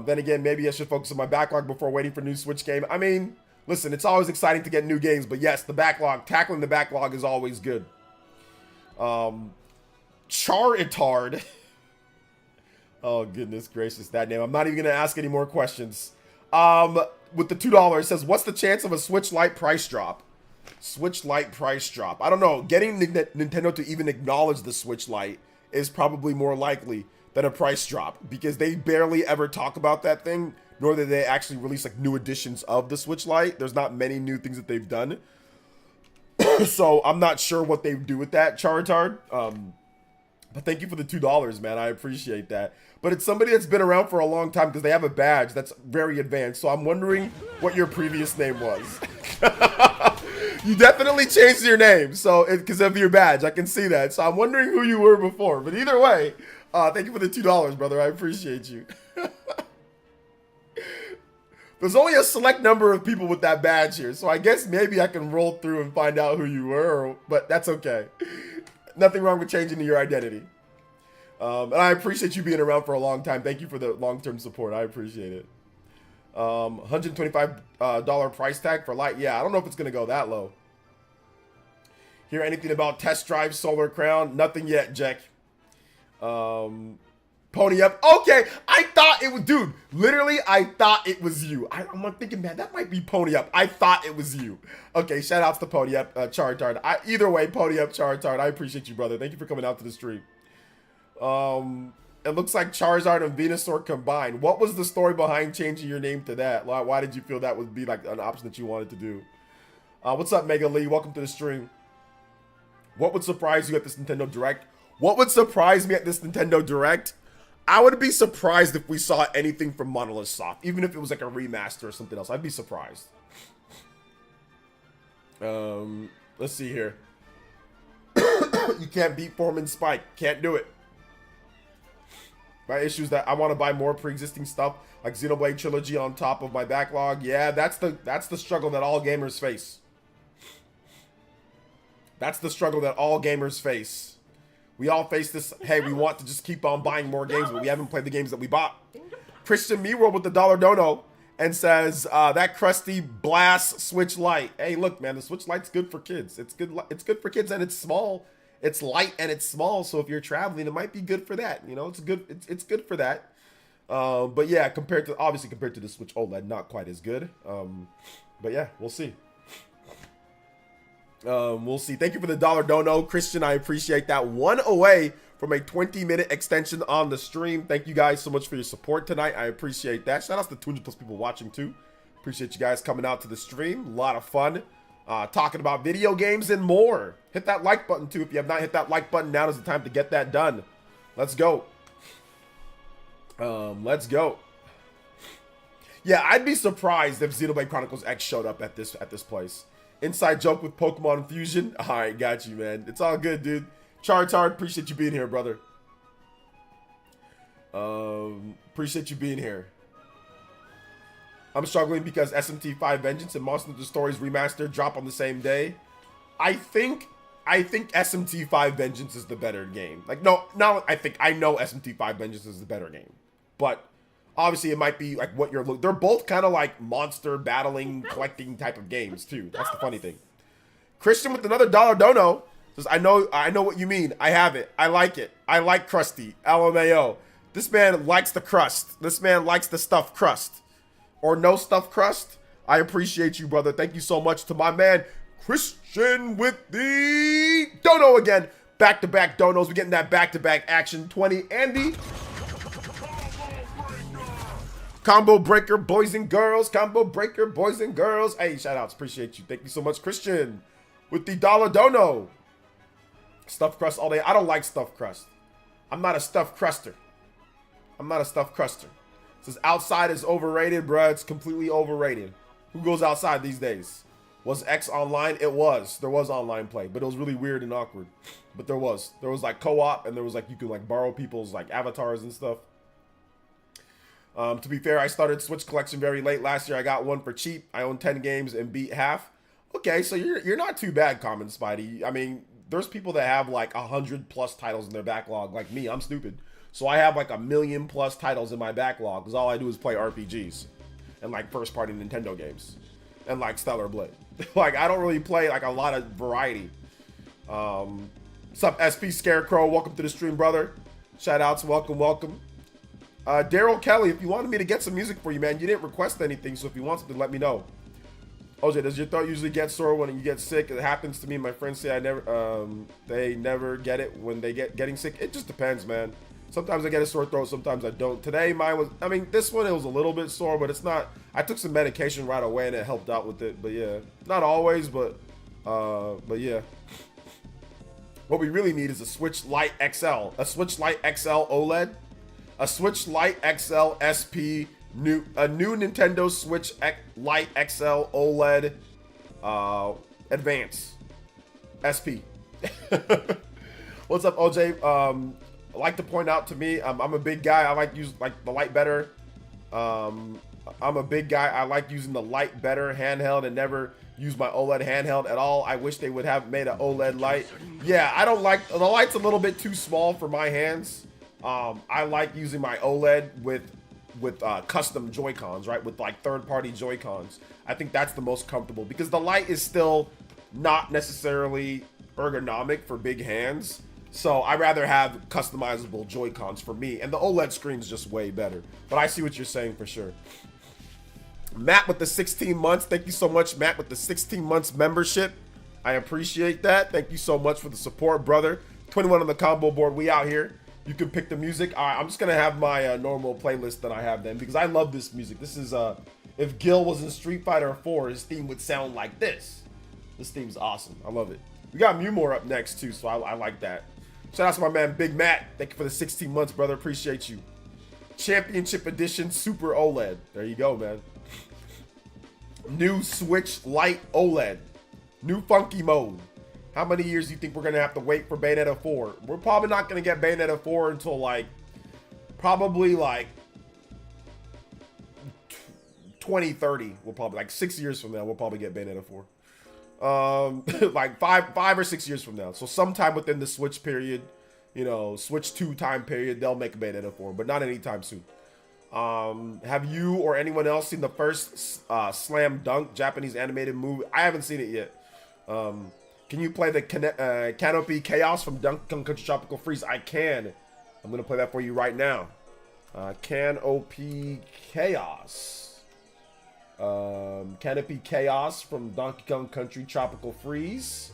Then again, maybe I should focus on my backlog before waiting for new Switch game. I mean, listen, it's always exciting to get new games, but yes, the backlog, tackling the backlog is always good. Charitard. Oh, goodness gracious, that name. I'm not even going to ask any more questions. With the $2, it says, what's the chance of a Switch Lite price drop? Switch Lite price drop. I don't know. Getting Nintendo to even acknowledge the Switch Lite is probably more likely than a price drop, because they barely ever talk about that thing, nor did they actually release like new editions of the Switch Lite. There's not many new things that they've done. So I'm not sure what they do with that, Charitard. But thank you for the $2, man. I appreciate that. But it's somebody that's been around for a long time because they have a badge that's very advanced. So I'm wondering what your previous name was. You definitely changed your name, so because of your badge. I can see that. So I'm wondering who you were before. But either way, thank you for the $2, brother. I appreciate you. There's only a select number of people with that badge here, so I guess maybe I can roll through and find out who you were, but that's okay. Nothing wrong with changing your identity. And I appreciate you being around for a long time. Thank you for the long-term support. I appreciate it. $125 price tag for Lite. Yeah, I don't know if it's going to go that low. Hear anything about Test Drive Solar Crown? Nothing yet, Jack. Pony Up. Okay, I thought it was, dude, literally, I thought it was you. I'm thinking, man, that might be Pony Up. I thought it was you. Okay, shout outs to Pony Up, Charitard. Either way, Pony Up, Charitard, I appreciate you, brother. Thank you for coming out to the stream. It looks like Charizard and Venusaur combined. What was the story behind changing your name to that? Why did you feel that would be like an option that you wanted to do? What's up, Mega Lee? Welcome to the stream. What would surprise you at this Nintendo Direct? What would surprise me at this Nintendo Direct? I would be surprised if we saw anything from Monolith Soft, even if it was like a remaster or something else. I'd be surprised. Let's see here. You can't beat Foreman Spike. Can't do it. My issue is that I want to buy more pre-existing stuff like Xenoblade Trilogy on top of my backlog. Yeah, that's the struggle that all gamers face. That's the struggle that all gamers face. We all face this, hey, we want to just keep on buying more games, but we haven't played the games that we bought. Christian Miro with the $1 dono and says, that crusty Blast Switch Lite. Hey, look, man, the Switch Lite's good for kids. It's good for kids, and it's small. It's light and it's small, so if you're traveling, it might be good for that. You know, it's good for that. But yeah, compared to the Switch OLED, not quite as good. But yeah, we'll see. We'll see. Thank you for the $1 dono, Christian. I appreciate that. One away from a 20-minute extension on the stream. Thank you guys so much for your support tonight. I appreciate that. Shout out to 200 plus people watching too. Appreciate you guys coming out to the stream. A lot of fun. Talking about video games and more. Hit that like button too. If you have not hit that like button, now is the time to get that done. Let's go. Let's go. Yeah, I'd be surprised if Xenoblade Chronicles X showed up at this place. Inside joke with Pokemon Fusion. All right, got you, man. It's all good, dude. Charizard, appreciate you being here, brother. Appreciate you being here. I'm struggling because SMT5 Vengeance and Monster Hunter Stories Remastered drop on the same day. I think SMT5 Vengeance is the better game. Like, no, I know SMT5 Vengeance is the better game. But obviously it might be like what you're looking. They're both kind of like monster battling, collecting type of games too. That's the funny thing. Christian with another $1 dono says, I know what you mean. I have it. I like it. I like crusty. LMAO. This man likes the crust. This man likes the stuffed crust. Or no stuffed crust. I appreciate you, brother. Thank you so much to my man, Christian with the dono again. Back-to-back donos. We're getting that back-to-back action. 20, Andy. Combo breaker, boys and girls. Combo breaker, boys and girls. Hey, shout outs. Appreciate you. Thank you so much, Christian, with the $1 dono. Stuffed crust all day. I don't like stuffed crust. I'm not a stuffed cruster. I'm not a stuffed cruster. It says outside is overrated, bruh. It's completely overrated. Who goes outside these days? Was X online? It was. There was online play, but it was really weird and awkward. But there was like co-op, and there was like you could like borrow people's like avatars and stuff. To be fair, I started Switch collection very late last year. I got one for cheap. I own 10 games and beat half. Okay, so you're not too bad, Common Spidey. I mean, there's people that have like 100+ titles in their backlog, like me. I'm stupid. So I have like 1,000,000+ titles in my backlog because all I do is play RPGs and like first-party Nintendo games and like Stellar Blade. Like I don't really play like a lot of variety. Sup, SP Scarecrow? Welcome to the stream, brother. Shout outs, welcome. Daryl Kelly, if you wanted me to get some music for you, man, you didn't request anything, so if you want something, let me know. OJ, does your throat usually get sore when you get sick? It happens to me. My friends say they never get it when they getting sick. It just depends, man. Sometimes I get a sore throat, sometimes I don't. Today, mine was, I mean, this one, it was a little bit sore, but it's not, I took some medication right away and it helped out with it, but yeah. Not always, but yeah. What we really need is a Switch Lite XL. A Switch Lite XL OLED. A Switch Lite XL SP. A new Nintendo Switch Lite XL OLED Advance. SP. What's up, OJ? I like to point out to me, I'm a big guy. I like use like the light better. I'm a big guy. I like using the light better handheld and never use my OLED handheld at all. I wish they would have made an OLED light. Yeah, I don't like the light's a little bit too small for my hands. I like using my OLED with custom Joy-Cons, right? With like third-party Joy-Cons. I think that's the most comfortable because the light is still not necessarily ergonomic for big hands. So I rather have customizable Joy-Cons for me, and the OLED screen is just way better. But I see what you're saying for sure. Matt with the 16 months. Thank you so much, Matt, with the 16 months membership. I appreciate that. Thank you so much for the support, brother. 21 on the combo board. We out here. You can pick the music. All right, I'm just gonna have my normal playlist that I have then because I love this music. This is if Gil was in Street Fighter 4, his theme would sound like this. This theme's awesome. I love it. We got Mewmore up next too, so I like that. Shout out to my man Big Matt. Thank you for the 16 months, brother. Appreciate you. Championship Edition Super OLED. There you go, man. New Switch Lite OLED. New funky mode. How many years do you think we're going to have to wait for Bayonetta 4? We're probably not going to get Bayonetta 4 until like, probably like 2030. We'll probably, like 6 years from now, we'll probably get Bayonetta 4. Like five or 6 years from now. So sometime within the Switch period, you know, Switch 2 time period, they'll make Bayonetta 4, but not anytime soon. Have you or anyone else seen the first Slam Dunk Japanese animated movie? I haven't seen it yet. Can you play the Canopy Chaos from Donkey Kong Country Tropical Freeze? I can. I'm going to play that for you right now. Canopy Chaos. Canopy Chaos from Donkey Kong Country Tropical Freeze.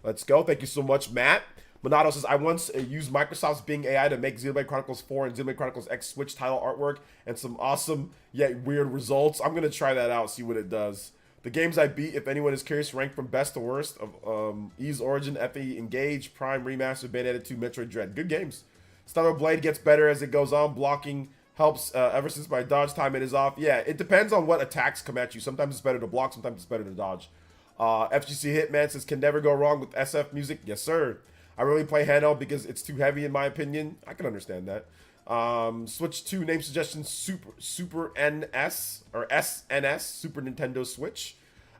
Let's go. Thank you so much, Matt. Monado says, I once used Microsoft's Bing AI to make Xenoblade Chronicles 4 and Xenoblade Chronicles X Switch title artwork and some awesome yet weird results. I'm going to try that out, see what it does. The games I beat, if anyone is curious, ranked from best to worst of Ys Origin, FE Engage, Prime, Remastered, Bayonetta 2, Metroid Dread. Good games. Stellar Blade gets better as it goes on. Blocking helps ever since my dodge time it is off. Yeah, it depends on what attacks come at you. Sometimes it's better to block, sometimes it's better to dodge. FGC Hitman says, can never go wrong with SF music. Yes, sir. I really play handheld because it's too heavy in my opinion. I can understand that. Switch 2 name suggestions, Super NS or SNS, Super Nintendo Switch.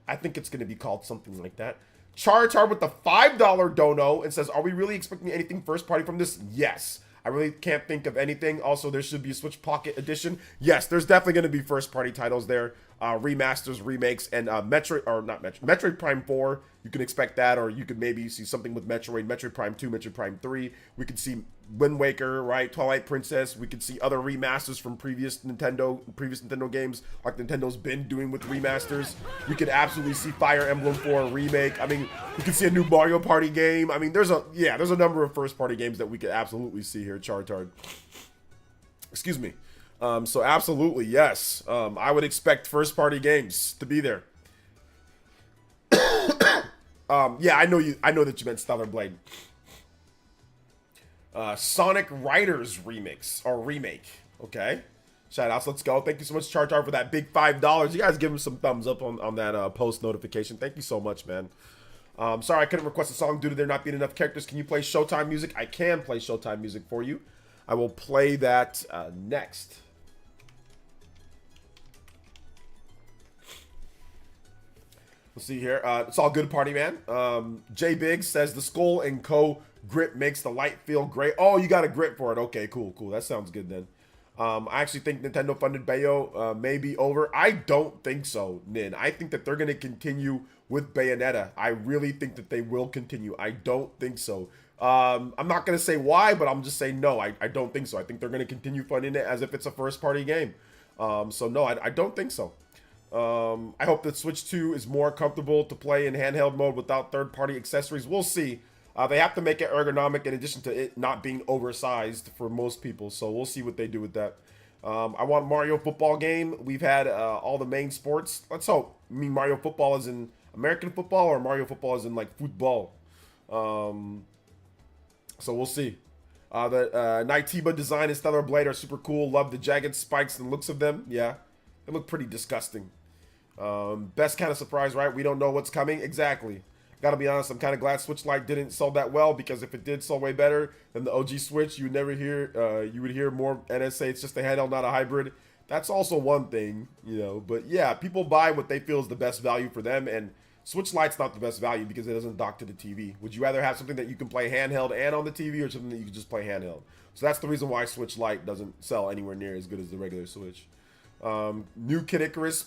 I think it's going to be called something like that. Char with the $5 dono and says, are we really expecting anything first party from this? Yes. I really can't think of anything. Also, there should be a Switch Pocket Edition. Yes, there's definitely going to be first party titles there. Remasters, remakes, and Metroid Prime 4. You can expect that, or you could maybe see something with Metroid Prime 2, Metroid Prime 3. We could see Wind Waker, right? Twilight Princess. We could see other remasters from previous Nintendo games, like Nintendo's been doing with remasters. We could absolutely see Fire Emblem 4 remake. I mean, we could see a new Mario Party game. I mean, there's a number of first party games that we could absolutely see here, Chartard. Excuse me. So absolutely, yes. I would expect first party games to be there. Yeah, I know that you meant Stellar Blade. Sonic Riders remix or remake. Okay. Shout outs, let's go. Thank you so much, Chartar, for that big $5. You guys give him some thumbs up on that post notification. Thank you so much, man. Sorry I couldn't request a song due to there not being enough characters. Can you play Showtime music? I can play Showtime music for you. I will play that next. Let's see here. It's all good, party man. J Biggs says the Skull and Co. grip makes the light feel great. Oh, you got a grip for it. Okay, cool. That sounds good then. I actually think Nintendo funded Bayo may be over. I don't think so, Nin. I think that they're going to continue with Bayonetta. I really think that they will continue. I don't think so. I'm not going to say why, but I'm just saying no. I don't think so. I think they're going to continue funding it as if it's a first-party game. So no, I don't think so. I hope that Switch 2 is more comfortable to play in handheld mode without third-party accessories. We'll see. They have to make it ergonomic in addition to it not being oversized for most people. So we'll see what they do with that. I want Mario football game. We've had all the main sports. Let's hope. I mean, Mario football is in American football or Mario football is in like football. So we'll see. The Nighttiba design and Stellar Blade are super cool. Love the jagged spikes and looks of them. Yeah, they look pretty disgusting. Best kind of surprise, right? We don't know what's coming. Exactly. Gotta be honest, I'm kind of glad Switch Lite didn't sell that well, because if it did sell way better than the OG Switch, you would never hear, you would hear more NSA, it's just a handheld, not a hybrid. That's also one thing, you know, but yeah, people buy what they feel is the best value for them, and Switch Lite's not the best value because it doesn't dock to the TV. Would you rather have something that you can play handheld and on the TV, or something that you can just play handheld? So that's the reason why Switch Lite doesn't sell anywhere near as good as the regular Switch. New Kid Icarus,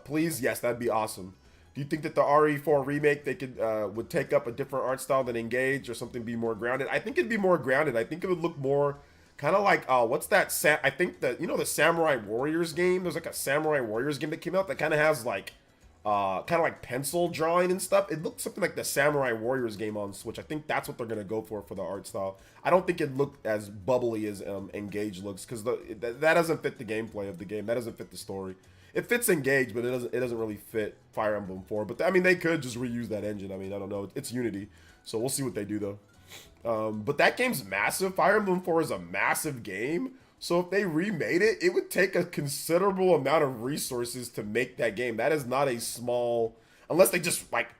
please, yes, that'd be awesome. Do you think that the RE4 remake they could would take up a different art style than Engage, or something be more grounded? I think it'd be more grounded. I think it would look more kind of like what's that? I think that, you know, the Samurai Warriors game. There's like a Samurai Warriors game that came out that kind of has like kind of like pencil drawing and stuff. It looked something like the Samurai Warriors game on Switch. I think that's what they're gonna go for the art style. I don't think it looked as bubbly as Engage looks, because that doesn't fit the gameplay of the game. That doesn't fit the story. It fits Engage, but it doesn't really fit Fire Emblem 4. But I mean, they could just reuse that engine. I mean, I don't know. It's Unity, so we'll see what they do though. But that game's massive. Fire Emblem 4 is a massive game. So if they remade it, it would take a considerable amount of resources to make that game. That is not a small, unless they just like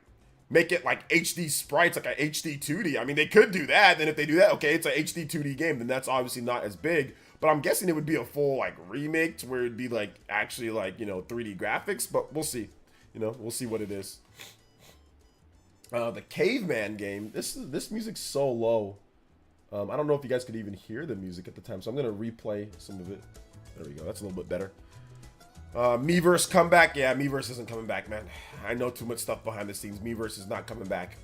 make it like HD sprites, like a HD 2D. I mean, they could do that. Then if they do that, okay, it's a HD 2D game. Then that's obviously not as big. But I'm guessing it would be a full like remake to where it'd be like actually like, 3D graphics. But we'll see. We'll see what it is. The Caveman game. This music's so low. I don't know if you guys could even hear the music at the time, so I'm going to replay some of it. There we go. That's a little bit better. Miiverse comeback. Yeah, Miiverse isn't coming back, man. I know too much stuff behind the scenes. Miiverse is not coming back.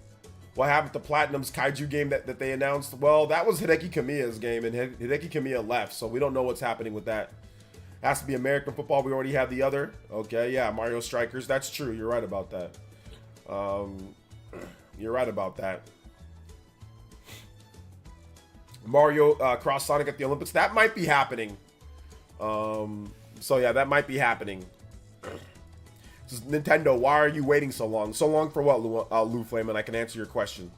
What happened to Platinum's Kaiju game that they announced? Well, that was Hideki Kamiya's game, and Hideki Kamiya left, so we don't know what's happening with that. Has to be American football. We already have the other. Okay, yeah, Mario Strikers. That's true. You're right about that. You're right about that. Mario cross Sonic at the Olympics. That might be happening. So yeah, that might be happening. This is Nintendo. Why are you waiting so long? So long for what, Lou Flame? And I can answer your question.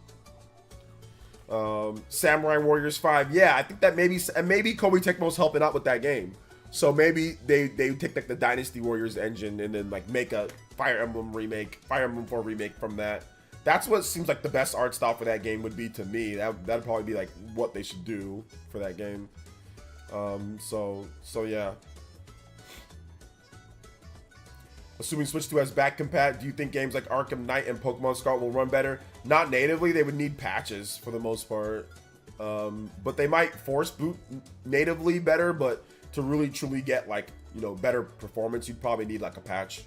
Samurai Warriors 5. Yeah, I think that maybe Koei Tecmo's helping out with that game. So maybe they take like the Dynasty Warriors engine and then like make a Fire Emblem 4 remake from that. That's what seems like the best art style for that game would be to me. That'd probably be like what they should do for that game. So yeah. Assuming Switch 2 has back compat, do you think games like Arkham Knight and Pokemon Scarlet will run better? Not natively. They would need patches for the most part. But they might force boot natively better, but to really truly get like, better performance, you'd probably need like a patch.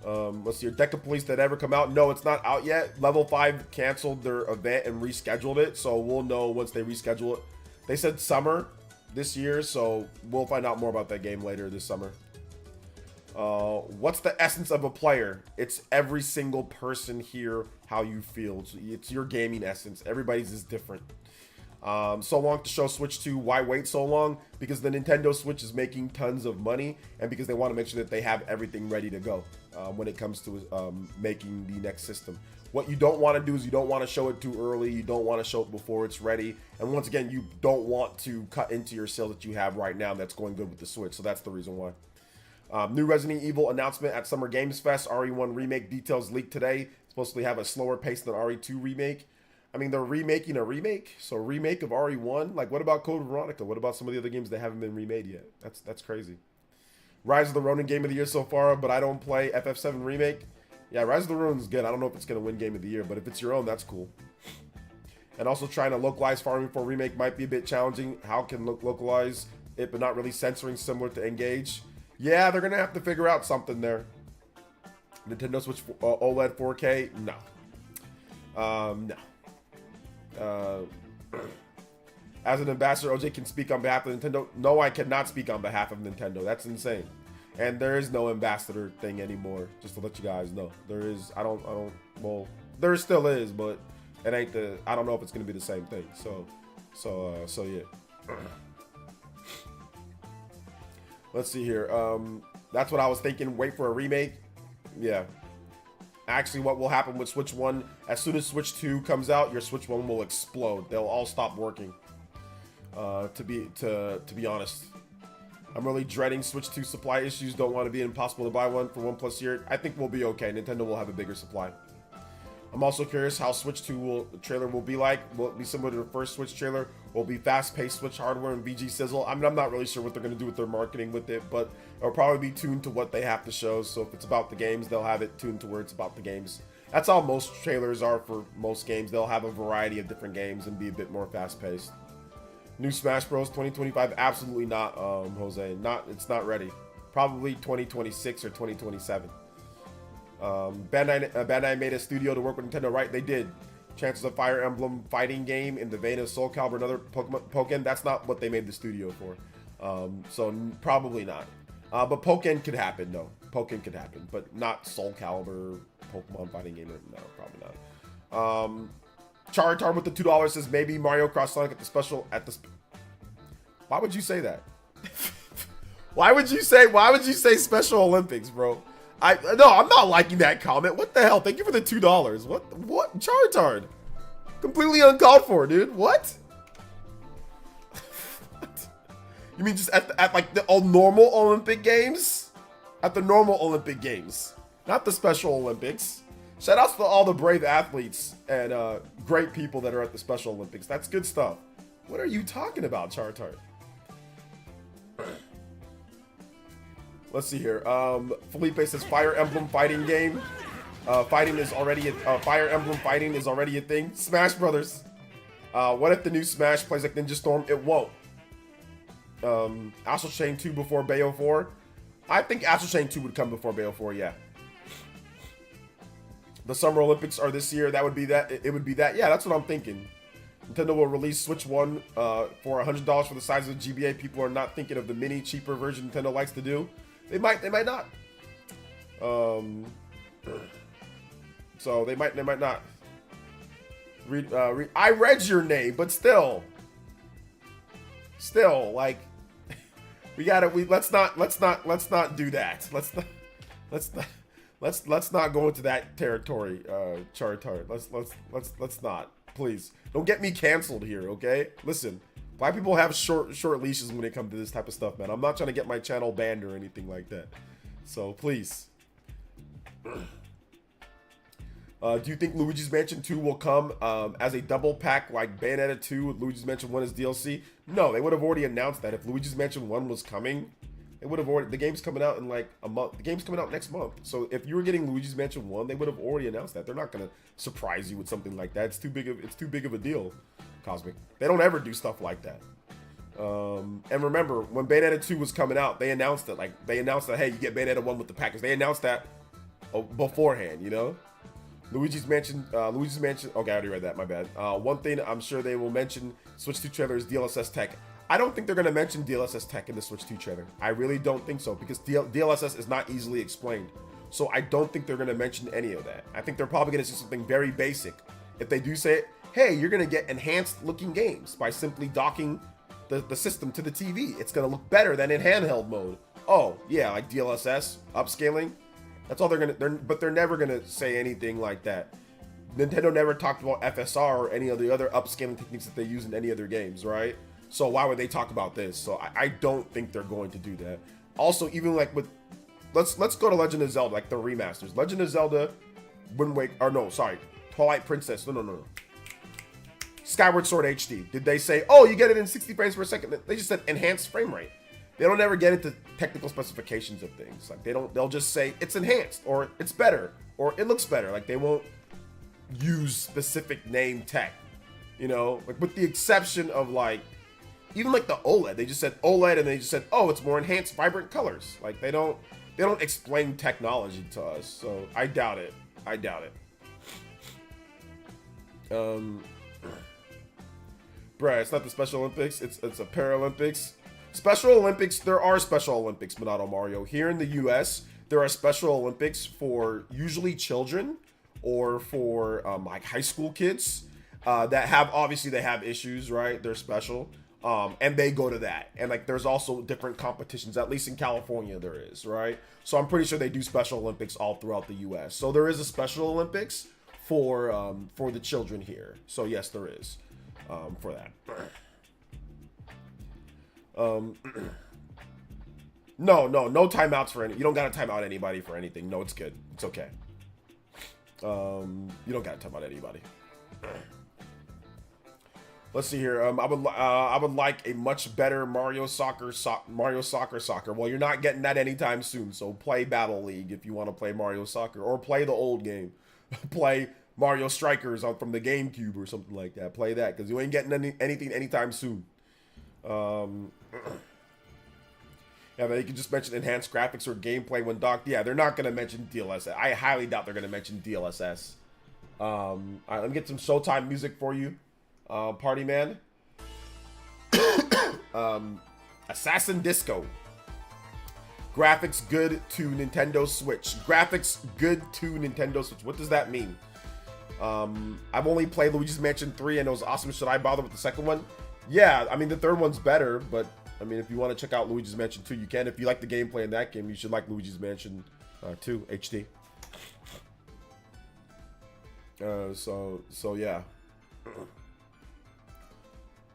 Let's see, Deca Police that ever come out? No, it's not out yet. Level 5 canceled their event and rescheduled it, so we'll know once they reschedule it. They said summer this year, so we'll find out more about that game later this summer. What's the essence of a player? It's every single person here, how you feel. It's your gaming essence. Everybody's is different. So long to show Switch 2. Why wait so long? Because the Nintendo Switch is making tons of money, and because they want to make sure that they have everything ready to go when it comes to making the next system. What you don't want to do is you don't want to show it too early. You don't want to show it before it's ready. And once again, you don't want to cut into your sales that you have right now that's going good with the Switch. So that's the reason why. New Resident Evil announcement at Summer Games Fest. RE1 remake details leaked today. It's supposed to have a slower pace than RE2 remake. I mean, they're remaking a remake, so a remake of RE1. Like, what about Code Veronica? What about some of the other games that haven't been remade yet? That's crazy. Rise of the Ronin game of the year so far, but I don't play FF7 remake. Yeah, Rise of the Ronin's good. I don't know if it's gonna win game of the year, but if it's your own, that's cool. And also trying to localize Farming 4 remake might be a bit challenging. How can localize it, but not really censoring similar to Engage? Yeah, they're gonna have to figure out something there. Nintendo Switch OLED 4K? No. No. As an ambassador, OJ can speak on behalf of Nintendo. No, I cannot speak on behalf of Nintendo. That's insane. And there is no ambassador thing anymore. Just to let you guys know, there is. Well, there still is, but it ain't the. I don't know if it's gonna be the same thing. So yeah. Let's see here. That's what I was thinking. Wait for a remake. Yeah. Actually, what will happen with Switch 1, as soon as Switch 2 comes out, your Switch 1 will explode. They'll all stop working. To be honest. I'm really dreading Switch 2 supply issues. Don't want to be impossible to buy one for $1+ year. I think we'll be okay. Nintendo will have a bigger supply. I'm also curious how Switch 2 trailer will be like. Will it be similar to the first Switch trailer? Will it be fast-paced Switch hardware and VG sizzle? I'm not really sure what they're going to do with their marketing with it, but it'll probably be tuned to what they have to show. So if it's about the games, they'll have it tuned to where it's about the games. That's how most trailers are for most games. They'll have a variety of different games and be a bit more fast-paced. New Smash Bros. 2025? Absolutely not, Jose. It's not ready. Probably 2026 or 2027. Bandai made a studio to work with Nintendo, right? They did. Chances of Fire Emblem fighting game in the vein of Soul Calibur and other Pokken. That's not what they made the studio for. So probably not. But Pokken could happen though. Pokemon could happen, but not Soul Calibur, Pokemon fighting game. No, probably not. Charitar with the $2 says maybe Mario Cross Sonic at the special Why would you say that? Why would you say Special Olympics, bro? No, I'm not liking that comment. What the hell? Thank you for the $2. What? Charitard. Completely uncalled for, dude. What? What? You mean just at like the normal Olympic Games? At the normal Olympic Games, not the Special Olympics. Shout outs to all the brave athletes and great people that are at the Special Olympics. That's good stuff. What are you talking about, Charitard? Let's see here. Felipe says Fire Emblem fighting game. Fire Emblem fighting is already a thing. Smash Brothers. What if the new Smash plays like Ninja Storm? It won't. Astral Chain 2 before Bayo 4. I think Astral Chain 2 would come before Bayo 4, yeah. The Summer Olympics are this year. That would be that. It would be that. Yeah, that's what I'm thinking. Nintendo will release Switch 1 for $100 for the size of the GBA. People are not thinking of the mini, cheaper version Nintendo likes to do. They might not. So they might not. I read your name, but still, like, let's not do that. Let's not go into that territory, Charitard. Let's not. Please don't get me canceled here, okay? Listen, black people have short leashes when it comes to this type of stuff, man. I'm not trying to get my channel banned or anything like that. So please. Do you think Luigi's Mansion 2 will come as a double pack like Bayonetta 2 with Luigi's Mansion 1 as DLC? No, they would have already announced that. If Luigi's Mansion 1 was coming, they would have already. The game's coming out in like a month. The game's coming out next month. So if you were getting Luigi's Mansion 1, they would have already announced that. They're not gonna surprise you with something like that. It's too big of a deal, Cosmic. They don't ever do stuff like that. And remember, when Bayonetta 2 was coming out, they announced it. Like they announced that, hey, you get Bayonetta 1 with the package. They announced that beforehand, you know. Luigi's Mansion. Okay, I already read that. My bad. One thing I'm sure they will mention Switch 2 trailer is DLSS tech. I don't think they're going to mention DLSS tech in the Switch 2 trailer. I really don't think so, because DLSS is not easily explained. So I don't think they're going to mention any of that. I think they're probably going to say something very basic. If they do say it, hey, you're going to get enhanced looking games by simply docking the system to the TV. It's going to look better than in handheld mode. Oh, yeah, like DLSS, upscaling. That's all but they're never going to say anything like that. Nintendo never talked about FSR or any of the other upscaling techniques that they use in any other games, right? So why would they talk about this? So I don't think they're going to do that. Also, even like with, let's go to Legend of Zelda, like the remasters. Legend of Zelda, Twilight Princess. No. Skyward Sword HD. Did they say, oh, you get it in 60 frames per second? They just said enhanced frame rate. They don't ever get into technical specifications of things. Like they'll just say it's enhanced, or it's better, or it looks better. Like they won't use specific name tech, you know, like with the exception of like, even like the OLED, they just said OLED and they just said, oh, it's more enhanced, vibrant colors. Like they don't explain technology to us. So I doubt it. Bruh, it's not the Special Olympics. It's a Paralympics. Special Olympics, there are Special Olympics, Minato Mario. Here in the US, there are Special Olympics for usually children or for like high school kids that have issues, right? They're special. And they go to that. And like there's also different competitions, at least in California there is, right? So I'm pretty sure they do Special Olympics all throughout the US. So there is a Special Olympics for the children here. So yes, there is for that. No timeouts for any. You don't gotta time out anybody for anything. No, it's good. It's okay. You don't gotta time out anybody. Let's see here. I would like a much better Mario Soccer. Well, you're not getting that anytime soon. So play Battle League if you want to play Mario Soccer, or play the old game. Play Mario Strikers from the GameCube or something like that. Play that, because you ain't getting anything anytime soon. Yeah, but you can just mention enhanced graphics or gameplay when docked. Yeah, they're not going to mention DLSS. I highly doubt they're going to mention DLSS. All right, let me get some Showtime music for you, party man. Assassin Disco. Graphics good to Nintendo Switch. Graphics good to Nintendo Switch. What does that mean? I've only played Luigi's Mansion 3 and it was awesome. Should I bother with the second one? Yeah, I mean, the third one's better, but I mean, if you want to check out Luigi's Mansion 2, you can. If you like the gameplay in that game, you should like Luigi's Mansion 2 HD. So yeah.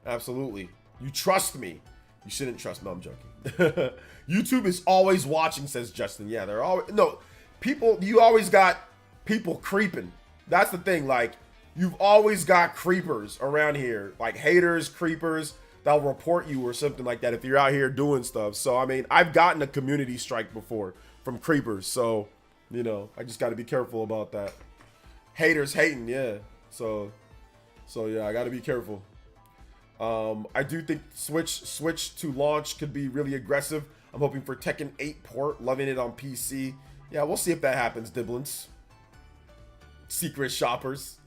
Absolutely. You trust me. You shouldn't trust. No, I'm joking. YouTube is always watching, says Justin. Yeah, they're always, no, people, you always got people creeping. That's the thing. Like, you've always got creepers around here, like haters, creepers, that'll report you or something like that if you're out here doing stuff. So, I mean, I've gotten a community strike before from creepers. So, you know, I just got to be careful about that. Haters hating, yeah. So yeah, I got to be careful. I do think Switch to launch could be really aggressive. I'm hoping for Tekken 8 port, loving it on PC. Yeah, we'll see if that happens, Diblins. Secret shoppers.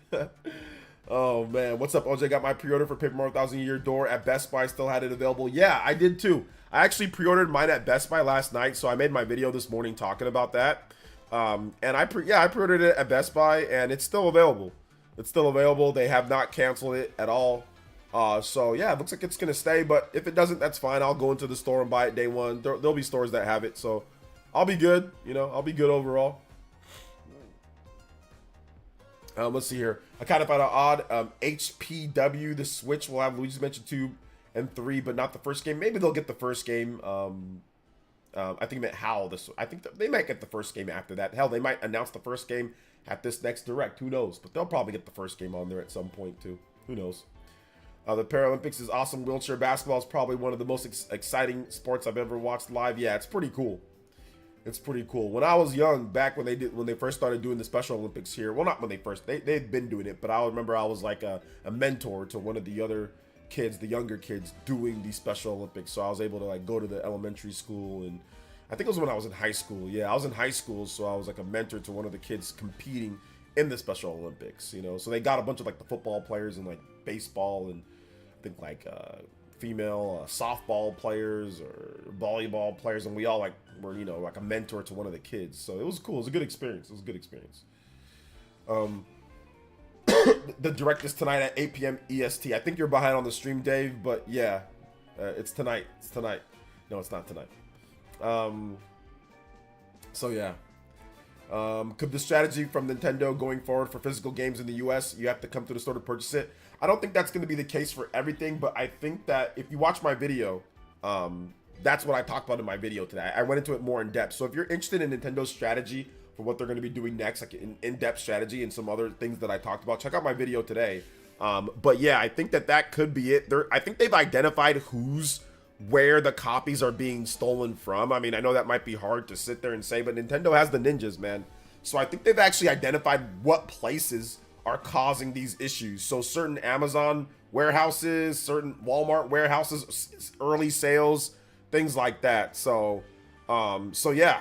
Oh man, what's up, OJ? Got my pre-order for Paper Mario 1000 Year Door at Best Buy. Still had it available. Yeah, I did too. I actually pre-ordered mine at Best Buy last night, so I made my video this morning talking about that. And I pre-ordered it at Best Buy, and it's still available. It's still available. They have not canceled it at all. So yeah, it looks like it's gonna stay, but if it doesn't, that's fine. I'll go into the store and buy it day one. There'll be stores that have it, so I'll be good. You know, I'll be good overall. Let's see here. I kind of found it odd. HPW, the Switch will have Luigi's Mansion 2 and 3, but not the first game. Maybe they'll get the first game. I think that how this. I think they might get the first game after that. Hell, they might announce the first game at this next Direct. Who knows? But they'll probably get the first game on there at some point too. Who knows? The Paralympics is awesome. Wheelchair basketball is probably one of the most exciting sports I've ever watched live. Yeah, it's pretty cool. It's pretty cool. When I was young, back when they first started doing the Special Olympics here. Well, not when they'd been doing it, but I remember I was like a mentor to one of the other kids, the younger kids, doing the Special Olympics. So I was able to like go to the elementary school, and I think it was when I was in high school. Yeah, I was in high school, so I was like a mentor to one of the kids competing in the Special Olympics. You know, so they got a bunch of like the football players and like baseball and I think like female softball players or volleyball players, and we all like were, you know, like a mentor to one of the kids. So it was cool. It was a good experience. It was a good experience. The Direct is tonight at 8 p.m. EST. I think you're behind on the stream, Dave, but yeah, it's tonight. It's tonight. No, it's not tonight. So yeah. Could the strategy from Nintendo going forward for physical games in the US, you have to come to the store to purchase it? I don't think that's going to be the case for everything, but I think that if you watch my video, that's what I talked about in my video today. I went into it more in depth. So if you're interested in Nintendo's strategy for what they're going to be doing next, like in-depth strategy and some other things that I talked about, check out my video today. But yeah, I think that could be it. I think they've identified where the copies are being stolen from. I mean, I know that might be hard to sit there and say, but Nintendo has the ninjas, man. So I think they've actually identified what places are causing these issues. So certain Amazon warehouses, certain Walmart warehouses, early sales, things like that. So yeah,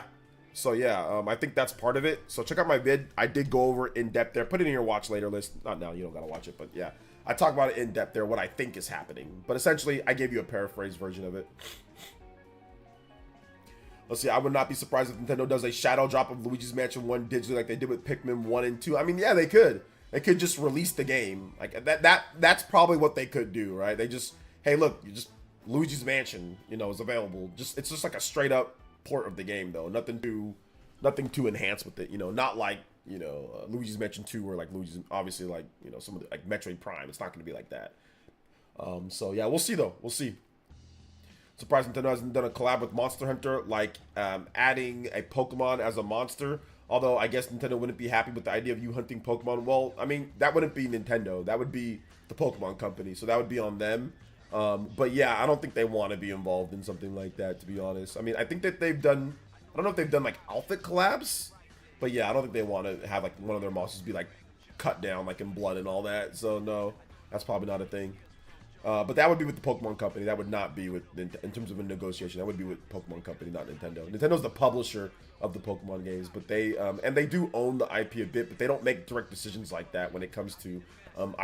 I think that's part of it. So check out my vid. I did go over in depth there. Put it in your watch later list. Not now, you don't gotta watch it, but yeah. I talk about it in depth there, what I think is happening. But essentially, I gave you a paraphrase version of it. Let's see, I would not be surprised if Nintendo does a shadow drop of Luigi's Mansion 1 digitally like they did with Pikmin 1 and 2. I mean, yeah, they could. They could just release the game. Like that's probably what they could do, right? They just, hey, look, you just Luigi's Mansion, you know, is available. It's just like a straight up port of the game though. Nothing to enhance with it, you know, not like, you know, Luigi's Mansion 2 or like Luigi's, obviously, like, you know, some of the, like Metroid Prime. It's not going to be like that. So yeah, we'll see though. We'll see. Surprised Nintendo hasn't done a collab with Monster Hunter, like adding a Pokemon as a monster. Although I guess Nintendo wouldn't be happy with the idea of you hunting Pokemon. Well, I mean, that wouldn't be Nintendo. That would be the Pokemon company. So that would be on them. But yeah, I don't think they want to be involved in something like that, to be honest. I mean, I think that they've done, I don't know if they've done like outfit collabs. But yeah, I don't think they want to have like one of their monsters be like cut down like in blood and all that. So no, that's probably not a thing. But that would be with the Pokemon company. That would not be with, in terms of a negotiation, that would be with Pokemon company, not Nintendo. Nintendo's the publisher of the Pokemon games, but they, and they do own the IP a bit, but they don't make direct decisions like that when it comes to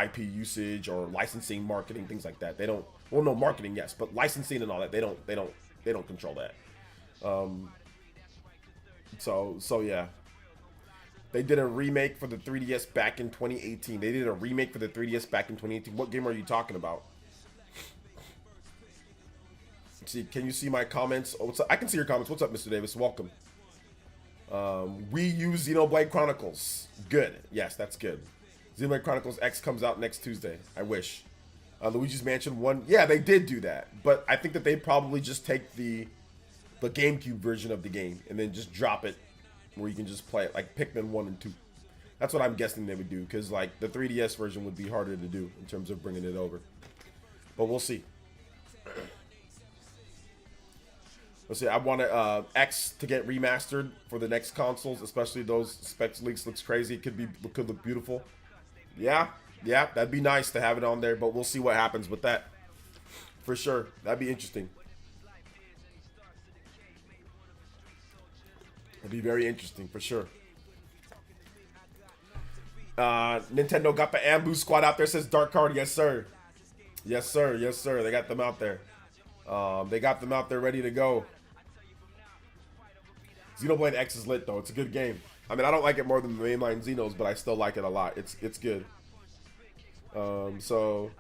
IP usage or licensing, marketing, things like that. They don't, well, no, marketing, yes, but licensing and all that, they don't control that. So yeah. They did a remake for the 3DS back in 2018. They did a remake for the 3DS back in 2018. What game are you talking about? See, can you see my comments? Oh, what's up? I can see your comments. What's up, Mr. Davis? Welcome. We use Xenoblade Chronicles. Good. Yes, that's good. Xenoblade Chronicles X comes out next Tuesday. I wish. Luigi's Mansion 1. Yeah, they did do that. But I think that they probably just take the GameCube version of the game and then just drop it where you can just play it like Pikmin 1 and 2. That's what I'm guessing they would do, because like the 3DS version would be harder to do in terms of bringing it over. But we'll see. Let's see. I want X to get remastered for the next consoles, especially those specs leaks. Looks crazy. It could look beautiful. Yeah, that'd be nice to have it on there, but we'll see what happens with that. For sure, that'd be interesting. It'd be very interesting, for sure. Nintendo got the Ambu squad out there, says Dark Card. Yes, sir. Yes, sir. Yes, sir. They got them out there. They got them out there ready to go. Xenoblade X is lit, though. It's a good game. I mean, I don't like it more than the mainline Xenos, but I still like it a lot. It's good. So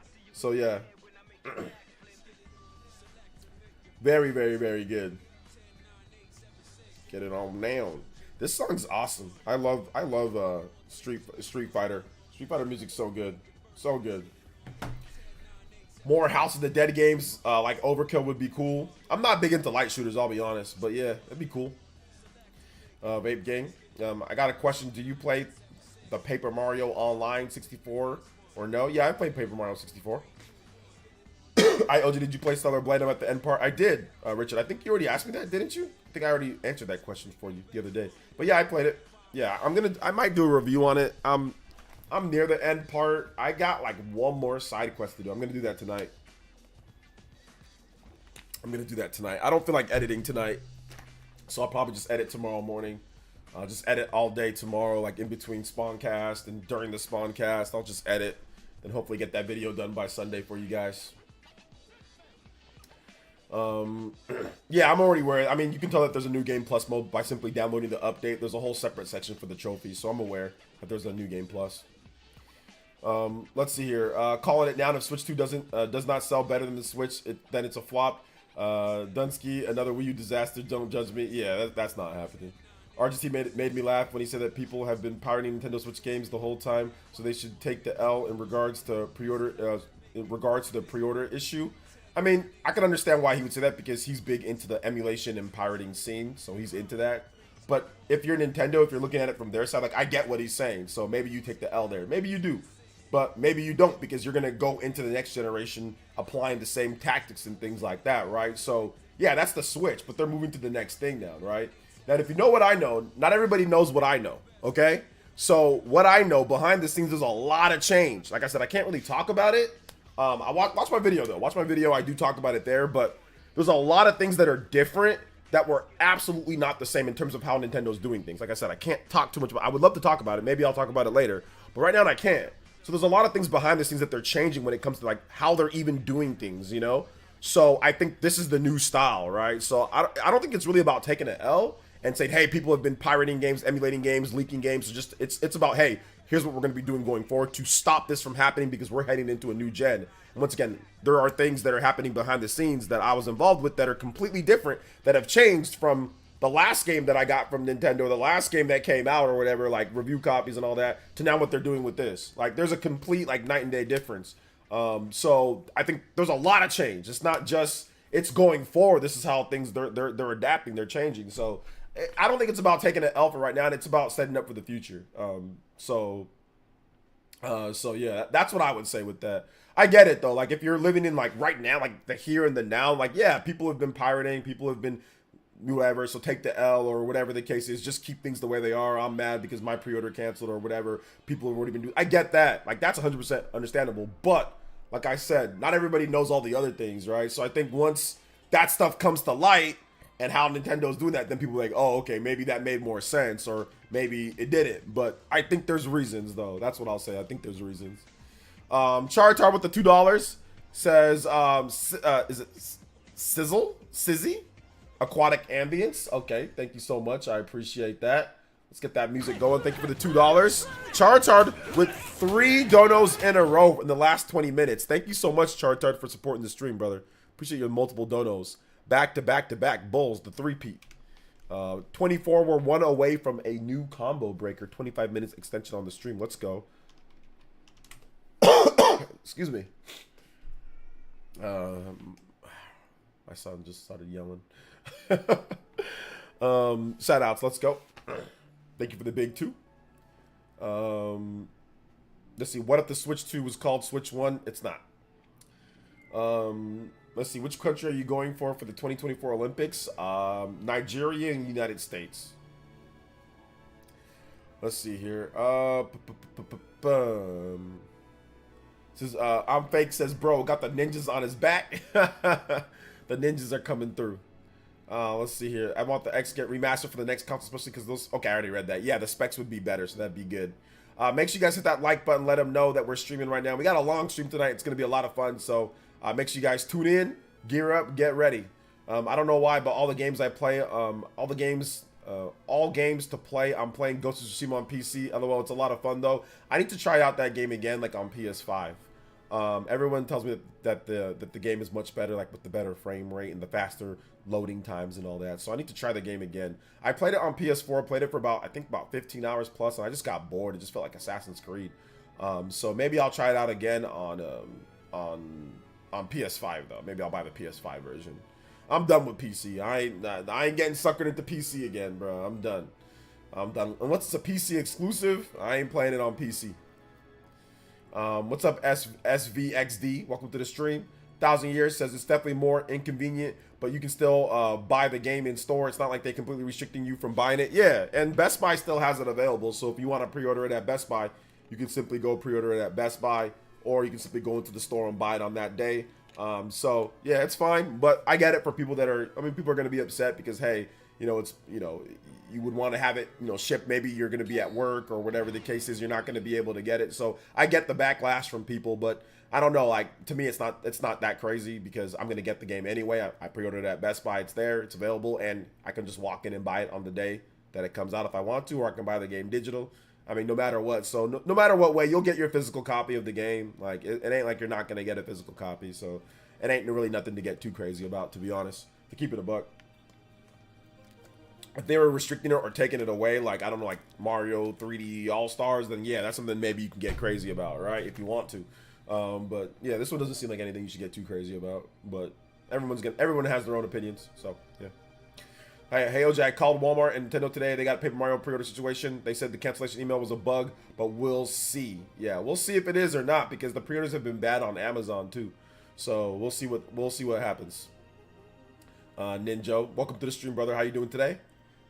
yeah. Very, very, very good. Get it on down. This song's awesome. I love Street Fighter. Street Fighter music's so good. So good. More House of the Dead games, like Overkill would be cool. I'm not big into light shooters, I'll be honest, but yeah, that'd be cool. Vape Gang. I got a question. Do you play the Paper Mario Online 64 or no? Yeah, I played Paper Mario 64. Did you play Stellar Blade? I'm at the end part. I did, Richard. I think you already asked me that, didn't you? I think I already answered that question for you the other day. But yeah, I played it. Yeah, I might do a review on it. I'm near the end part. I got like one more side quest to do. I'm gonna do that tonight. I don't feel like editing tonight, so I'll probably just edit tomorrow morning. I'll just edit all day tomorrow, like in between Spawncast and during the Spawncast. I'll just edit and hopefully get that video done by Sunday for you guys. Yeah, I'm already aware. I mean, you can tell that there's a new Game Plus mode by simply downloading the update. There's a whole separate section for the trophies, so I'm aware that there's a new Game Plus. Let's see here. Calling it down if Switch 2 does not sell better than the Switch, then it's a flop. Dunsky, another Wii U disaster. Don't judge me. Yeah, that's not happening. RGT made me laugh when he said that people have been pirating Nintendo Switch games the whole time, so they should take the L in regards to the pre-order issue. I mean, I can understand why he would say that because he's big into the emulation and pirating scene, so he's into that. But if you're Nintendo, if you're looking at it from their side, like, I get what he's saying, so maybe you take the L there. Maybe you do, but maybe you don't, because you're going to go into the next generation applying the same tactics and things like that, right? So, yeah, that's the Switch, but they're moving to the next thing now, right? Now, if you know what I know, not everybody knows what I know, okay? So, what I know, behind the scenes, there's a lot of change. Like I said, I can't really talk about it. I watch my video, though. Watch my video. I do talk about it there, but there's a lot of things that are different that were absolutely not the same in terms of how Nintendo's doing things. Like I said, I can't talk too much about it. I would love to talk about it. Maybe I'll talk about it later, but right now I can't. So there's a lot of things behind the scenes that they're changing when it comes to like how they're even doing things, you know? So I think this is the new style, right? So I don't think it's really about taking an L and saying, hey, people have been pirating games, emulating games, leaking games. So just it's about, hey, here's what we're going to be doing going forward to stop this from happening because we're heading into a new gen. And once again, there are things that are happening behind the scenes that I was involved with that are completely different, that have changed from the last game that I got from Nintendo, the last game that came out or whatever, like review copies and all that, to now what they're doing with this. Like, there's a complete like night and day difference. So I think there's a lot of change. It's not just it's going forward. This is how things they're adapting, they're changing. So I don't think it's about taking an L for right now. It's about setting up for the future. So yeah, that's what I would say with that. I get it though. Like if you're living in like right now, like the here and the now, like yeah, people have been pirating, people have been whatever. So take the L or whatever the case is. Just keep things the way they are. I'm mad because my pre-order canceled or whatever. People have already been doing. I get that. Like that's 100% understandable. But like I said, not everybody knows all the other things, right? So I think once that stuff comes to light and how Nintendo's doing that, then people are like, oh, okay, maybe that made more sense or maybe it didn't. But I think there's reasons though. That's what I'll say. I think there's reasons. Chartar with the $2 says, is it Sizzle? Sizzy? Aquatic ambience. Okay, thank you so much. I appreciate that. Let's get that music going. Thank you for the $2. Chartard with 3 donos in a row in the last 20 minutes. Thank you so much, Chartard, for supporting the stream, brother. Appreciate your multiple donos. Back to back to back Bulls, the three-peat. 24 were 1 away from a new combo breaker. 25 minutes extension on the stream. Let's go. Excuse me. My son just started yelling. Shout outs. Let's go. Thank you for the big 2. Let's see. What if the Switch 2 was called Switch 1? It's not. Let's see. Which country are you going for the 2024 Olympics? Nigeria and United States. Let's see here. Says, I'm fake, says, bro, got the ninjas on his back. The ninjas are coming through. Let's see here. I want the X get remastered for the next console, especially because those... Okay, I already read that. Yeah, the specs would be better, so that'd be good. Make sure you guys hit that like button. Let them know that we're streaming right now. We got a long stream tonight. It's going to be a lot of fun, so make sure you guys tune in, gear up, get ready. I don't know why, but all the games I play, all games to play, I'm playing Ghost of Tsushima on PC. LOL, it's a lot of fun, though. I need to try out that game again, like on PS5. Everyone tells me that the game is much better, like with the better frame rate and the faster loading times and all that. So I need to try the game again. I played it on PS4, played it for I think about 15 hours plus, and I just got bored. It just felt like Assassin's Creed. So maybe I'll try it out again on PS5 though. Maybe I'll buy the PS5 version. I'm done with PC. I ain't getting suckered into PC again, bro. I'm done. Unless it's a PC exclusive, I ain't playing it on PC. What's up, SVXD? Welcome to the stream. 1,000 Years says it's definitely more inconvenient, but you can still buy the game in store. It's not like they're completely restricting you from buying it. Yeah, and Best Buy still has it available. So if you want to pre-order it at Best Buy, you can simply go pre-order it at Best Buy, or you can simply go into the store and buy it on that day. So yeah, it's fine, but I get it for people that are, I mean, people are going to be upset because, hey, it's, you would want to have it, shipped. Maybe you're going to be at work or whatever the case is. You're not going to be able to get it. So I get the backlash from people, but I don't know. Like, to me, it's not that crazy because I'm going to get the game anyway. I pre-ordered it at Best Buy. It's there. It's available. And I can just walk in and buy it on the day that it comes out if I want to, or I can buy the game digital. I mean, no matter what. So no matter what way, you'll get your physical copy of the game. Like, it ain't like you're not going to get a physical copy. So it ain't really nothing to get too crazy about, to be honest, to keep it a buck. If they were restricting it or taking it away, like, I don't know, like Mario 3D All-Stars, then yeah, that's something maybe you can get crazy about, right? If you want to. But yeah, this one doesn't seem like anything you should get too crazy about. But everyone has their own opinions, so yeah. Hey OJ, I called Walmart and Nintendo today. They got a Paper Mario pre-order situation. They said the cancellation email was a bug, but we'll see. Yeah, we'll see if it is or not, because the pre-orders have been bad on Amazon too. So we'll see what happens. Ninjo, welcome to the stream, brother. How you doing today?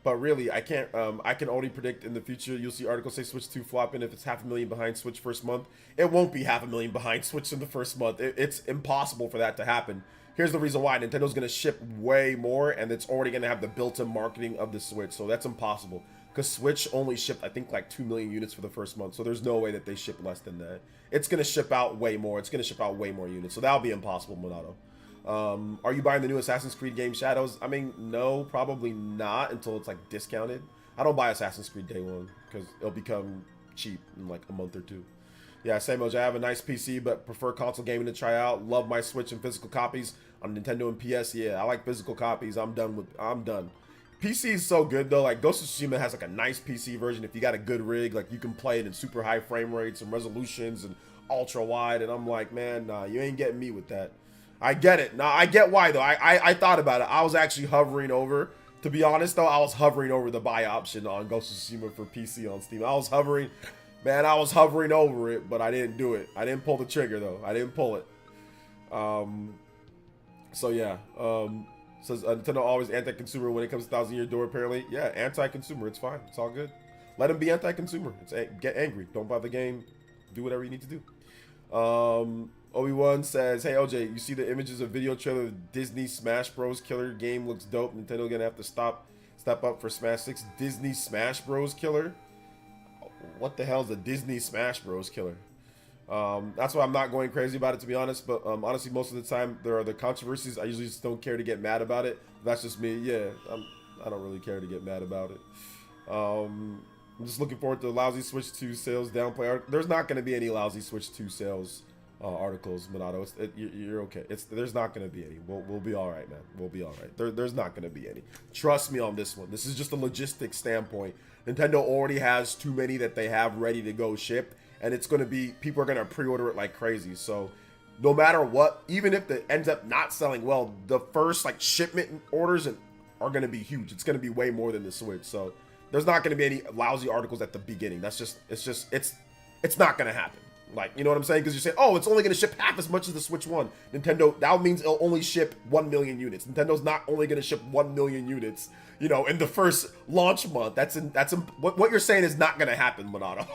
But really, I can't. I can only predict in the future. You'll see articles say Switch 2 flopping if it's 500,000 behind Switch first month. It won't be 500,000 behind Switch in the first month. It's impossible for that to happen. Here's the reason why. Nintendo's going to ship way more, and it's already going to have the built-in marketing of the Switch. So that's impossible. Because Switch only shipped, I think, like 2 million units for the first month. So there's no way that they ship less than that. It's going to ship out way more. It's going to ship out way more units. So that'll be impossible, Monato. Are you buying the new Assassin's Creed game, Shadows? I mean, no, probably not until it's like discounted. I don't buy Assassin's Creed day one because it'll become cheap in like a month or two. Yeah, same OJ. I have a nice PC, but prefer console gaming to try out. Love my Switch and physical copies on Nintendo and PS. Yeah, I like physical copies. I'm done. PC is so good though. Like Ghost of Tsushima has like a nice PC version. If you got a good rig, like you can play it in super high frame rates and resolutions and ultra wide. And I'm like, man, nah, you ain't getting me with that. I get it. Now, I get why, though. I thought about it. I was actually hovering over, to be honest, though, I was hovering over the buy option on Ghost of Tsushima for PC on Steam. I was hovering over it, but I didn't do it. I didn't pull the trigger, though. I didn't pull it. So, yeah. Says Nintendo always anti-consumer when it comes to 1,000-year door, apparently. Yeah, anti-consumer. It's fine. It's all good. Let them be anti-consumer. Get angry. Don't buy the game. Do whatever you need to do. Obi-Wan says, hey OJ, you see the images of video trailer of Disney Smash Bros. Killer game looks dope. Nintendo gonna have to step up for Smash 6. Disney Smash Bros. Killer? What the hell is a Disney Smash Bros. Killer? That's why I'm not going crazy about it, to be honest. But honestly, most of the time there are the controversies. I usually just don't care to get mad about it. That's just me. Yeah, I don't really care to get mad about it. I'm just looking forward to lousy Switch 2 sales downplay. There's not going to be any lousy Switch 2 sales articles, Minato. You're okay. There's not going to be any. We'll be all right, man. We'll be all right. There's not going to be any. Trust me on this one. This is just a logistics standpoint. Nintendo already has too many that they have ready to go ship, and it's going to be, people are going to pre-order it like crazy. So no matter what, even if it ends up not selling well, the first like shipment orders are going to be huge. It's going to be way more than the Switch. So there's not going to be any lousy articles at the beginning. That's just, it's not going to happen. Like, you know what I'm saying? Because you're saying, oh, it's only going to ship half as much as the Switch 1. Nintendo, that means it'll only ship 1 million units. Nintendo's not only going to ship 1 million units, you know, in the first launch month. What you're saying is not going to happen, Minato.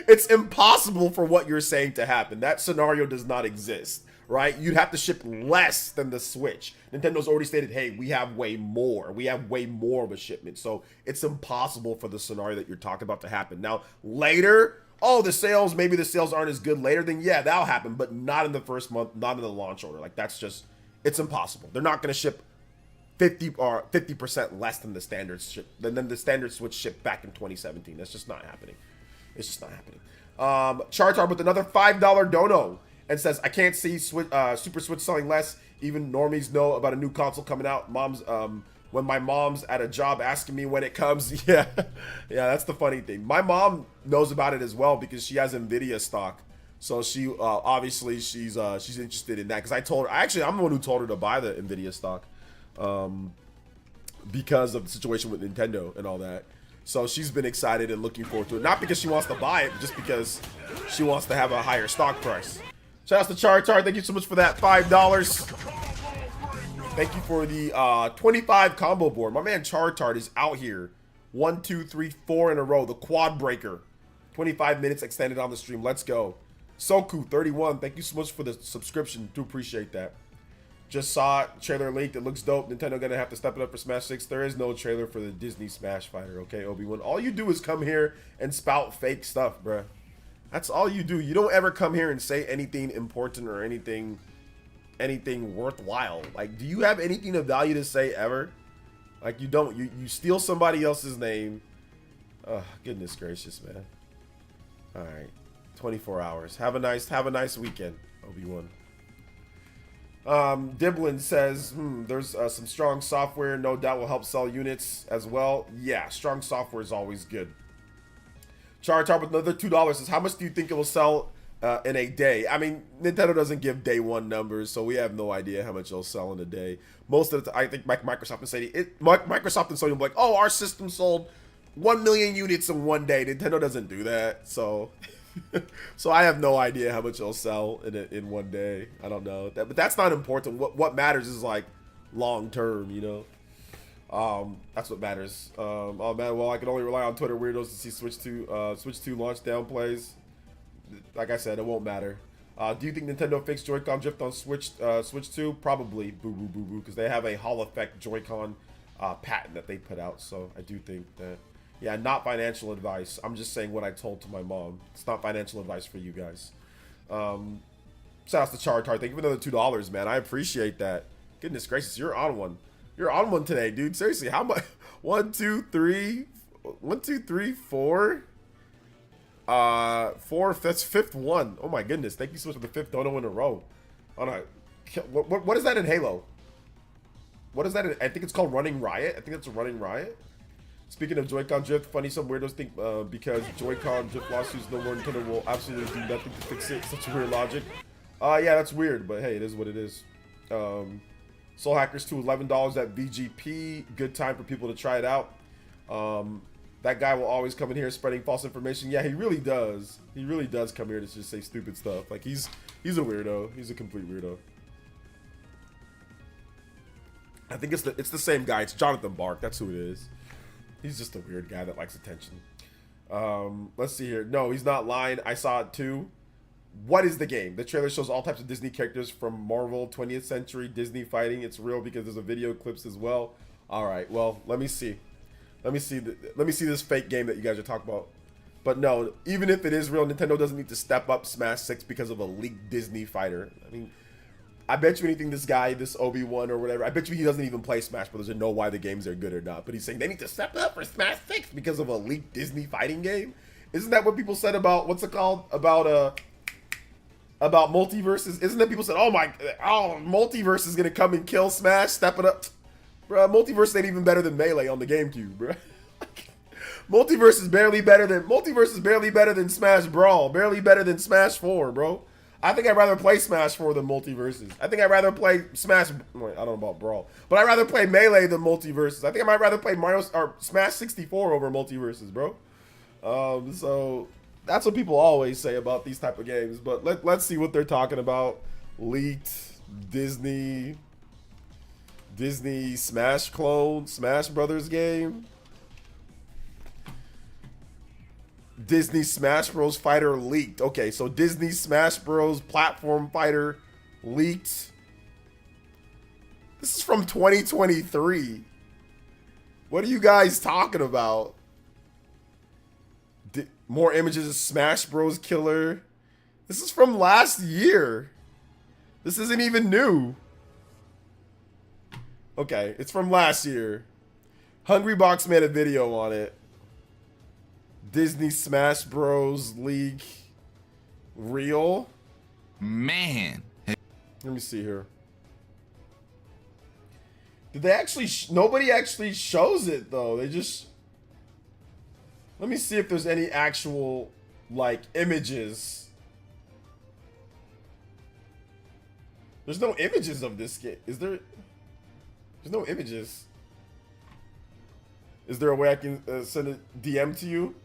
It's impossible for what you're saying to happen. That scenario does not exist, right? You'd have to ship less than the Switch. Nintendo's already stated, hey, we have way more. We have way more of a shipment. So it's impossible for the scenario that you're talking about to happen. Now, later, oh, maybe the sales aren't as good later, then yeah, that'll happen, but not in the first month, not in the launch order. Like, that's just, it's impossible. They're not going to ship 50% less than the standard than the standard Switch shipped back in 2017. That's just not happening. It's just not happening. Chartar with another $5 dono and says, I can't see Super Switch selling less. Even normies know about a new console coming out. When my mom's at a job asking me when it comes. Yeah, that's the funny thing. My mom knows about it as well because she has Nvidia stock. So she obviously she's interested in that, because I told her, actually I'm the one who told her to buy the Nvidia stock because of the situation with Nintendo and all that. So she's been excited and looking forward to it. Not because she wants to buy it, but just because she wants to have a higher stock price. Shout out to Chartar. Thank you so much for that $5. Thank you for the 25 combo board. My man Chartard is out here. 1, 2, 3, 4 in a row. The quad breaker. 25 minutes extended on the stream. Let's go. Soku 31. Thank you so much for the subscription. Do appreciate that. Just saw it. Trailer leaked. It looks dope. Nintendo gonna have to step it up for Smash 6. There is no trailer for the Disney Smash Fighter. Okay, Obi-Wan. All you do is come here and spout fake stuff, bruh. That's all you do. You don't ever come here and say anything important or anything worthwhile. Like, do you have anything of value to say ever? Like, you don't. You steal somebody else's name. Oh, goodness gracious, man. All right, 24 hours. Have a nice weekend, Obi-Wan. Diblin says, there's some strong software, no doubt will help sell units as well. Yeah, strong software is always good. Chartar with another $2 says, how much do you think it will sell in a day? I mean, Nintendo doesn't give day one numbers, so we have no idea how much it'll sell in a day. Most of the time, I think Microsoft and Sony will be like, oh, our system sold 1 million units in one day. Nintendo doesn't do that, so so I have no idea how much it'll sell in one day. I don't know that, but that's not important. What matters is like long term, you know. That's what matters. Oh man, well, I can only rely on Twitter weirdos to see Switch 2 launch downplays. Like I said, it won't matter. Do you think Nintendo fixed Joy-Con drift on Switch 2? Probably. Boo boo boo boo, because they have a Hall effect Joy-Con patent that they put out. So I do think that. Yeah, not financial advice. I'm just saying what I told to my mom. It's not financial advice for you guys. Shout out to Chartar. Thank you for another $2, man. I appreciate that. Goodness gracious, you're on one. You're on one today, dude. Seriously, how much? 1, 2, 3, 4. 4. That's fifth one. Oh my goodness. Thank you so much for the fifth dono in a row. On a, what is that in Halo? What is that? I think it's called Running Riot. I think that's a Running Riot. Speaking of Joy-Con drift, funny some weirdos think because Joy-Con drift lawsuits, no more Nintendo will absolutely do nothing to fix it. Such weird logic. Yeah, that's weird, but hey, it is what it is. Soul Hackers 2, $11 at VGP. Good time for people to try it out. That guy will always come in here spreading false information. Yeah, he really does. He really does come here to just say stupid stuff. Like he's a weirdo. He's a complete weirdo. I think it's the same guy. It's Jonathan Bark. That's who it is. He's just a weird guy that likes attention. Let's see here. No, he's not lying. I saw it too. What is the game? The trailer shows all types of Disney characters from Marvel, 20th century Disney fighting. It's real because there's a video clips as well. All right. Well, let me see. Let me see this fake game that you guys are talking about. But no, even if it is real, Nintendo doesn't need to step up Smash 6 because of a leaked Disney fighter. I mean, I bet you anything this guy, this Obi-Wan or whatever, I bet you he doesn't even play Smash Brothers and know why the games are good or not. But he's saying they need to step it up for Smash 6 because of a leaked Disney fighting game. Isn't that what people said about, what's it called? About multiverses? Isn't that people said, oh, multiverse is going to come and kill Smash, step it up. Bro, multiverse ain't even better than Melee on the GameCube, bro. Multiverse is barely better than Smash Brawl, barely better than Smash 4, bro. I think I'd rather play Smash 4 than Multiverses. I think I'd rather play Smash. Wait, I don't know about Brawl, but I'd rather play Melee than Multiverses. I think I might rather play Mario or Smash 64 over Multiverses, bro. So that's what people always say about these type of games. But let's see what they're talking about. Leaked Disney Smash clone, Smash Brothers game. Disney Smash Bros. Fighter leaked. Okay, so Disney Smash Bros. Platform Fighter leaked. This is from 2023. What are you guys talking about? More images of Smash Bros. Killer. This is from last year. This isn't even new. Okay, it's from last year. Hungrybox made a video on it. Disney Smash Bros. League real? Man. Let me see here. Did they actually... Nobody actually shows it, though. They just... Let me see if there's any actual, like, images. There's no images of this game. Is there... There's no images. Is there a way I can send a DM to you?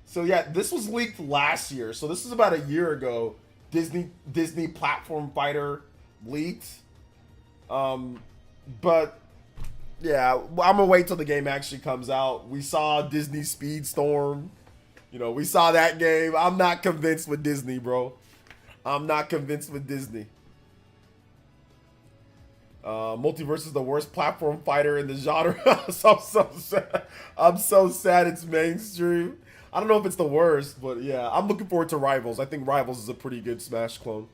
So yeah, this was leaked last year. So this is about a year ago. Disney Platform Fighter leaked. But yeah, I'm gonna wait till the game actually comes out. We saw Disney Speedstorm. You know, we saw that game. I'm not convinced with Disney, bro. I'm not convinced with Disney. Multiverse is the worst platform fighter in the genre. I'm so sad it's mainstream. I don't know if it's the worst, but yeah, I'm looking forward to Rivals. I think Rivals is a pretty good Smash clone.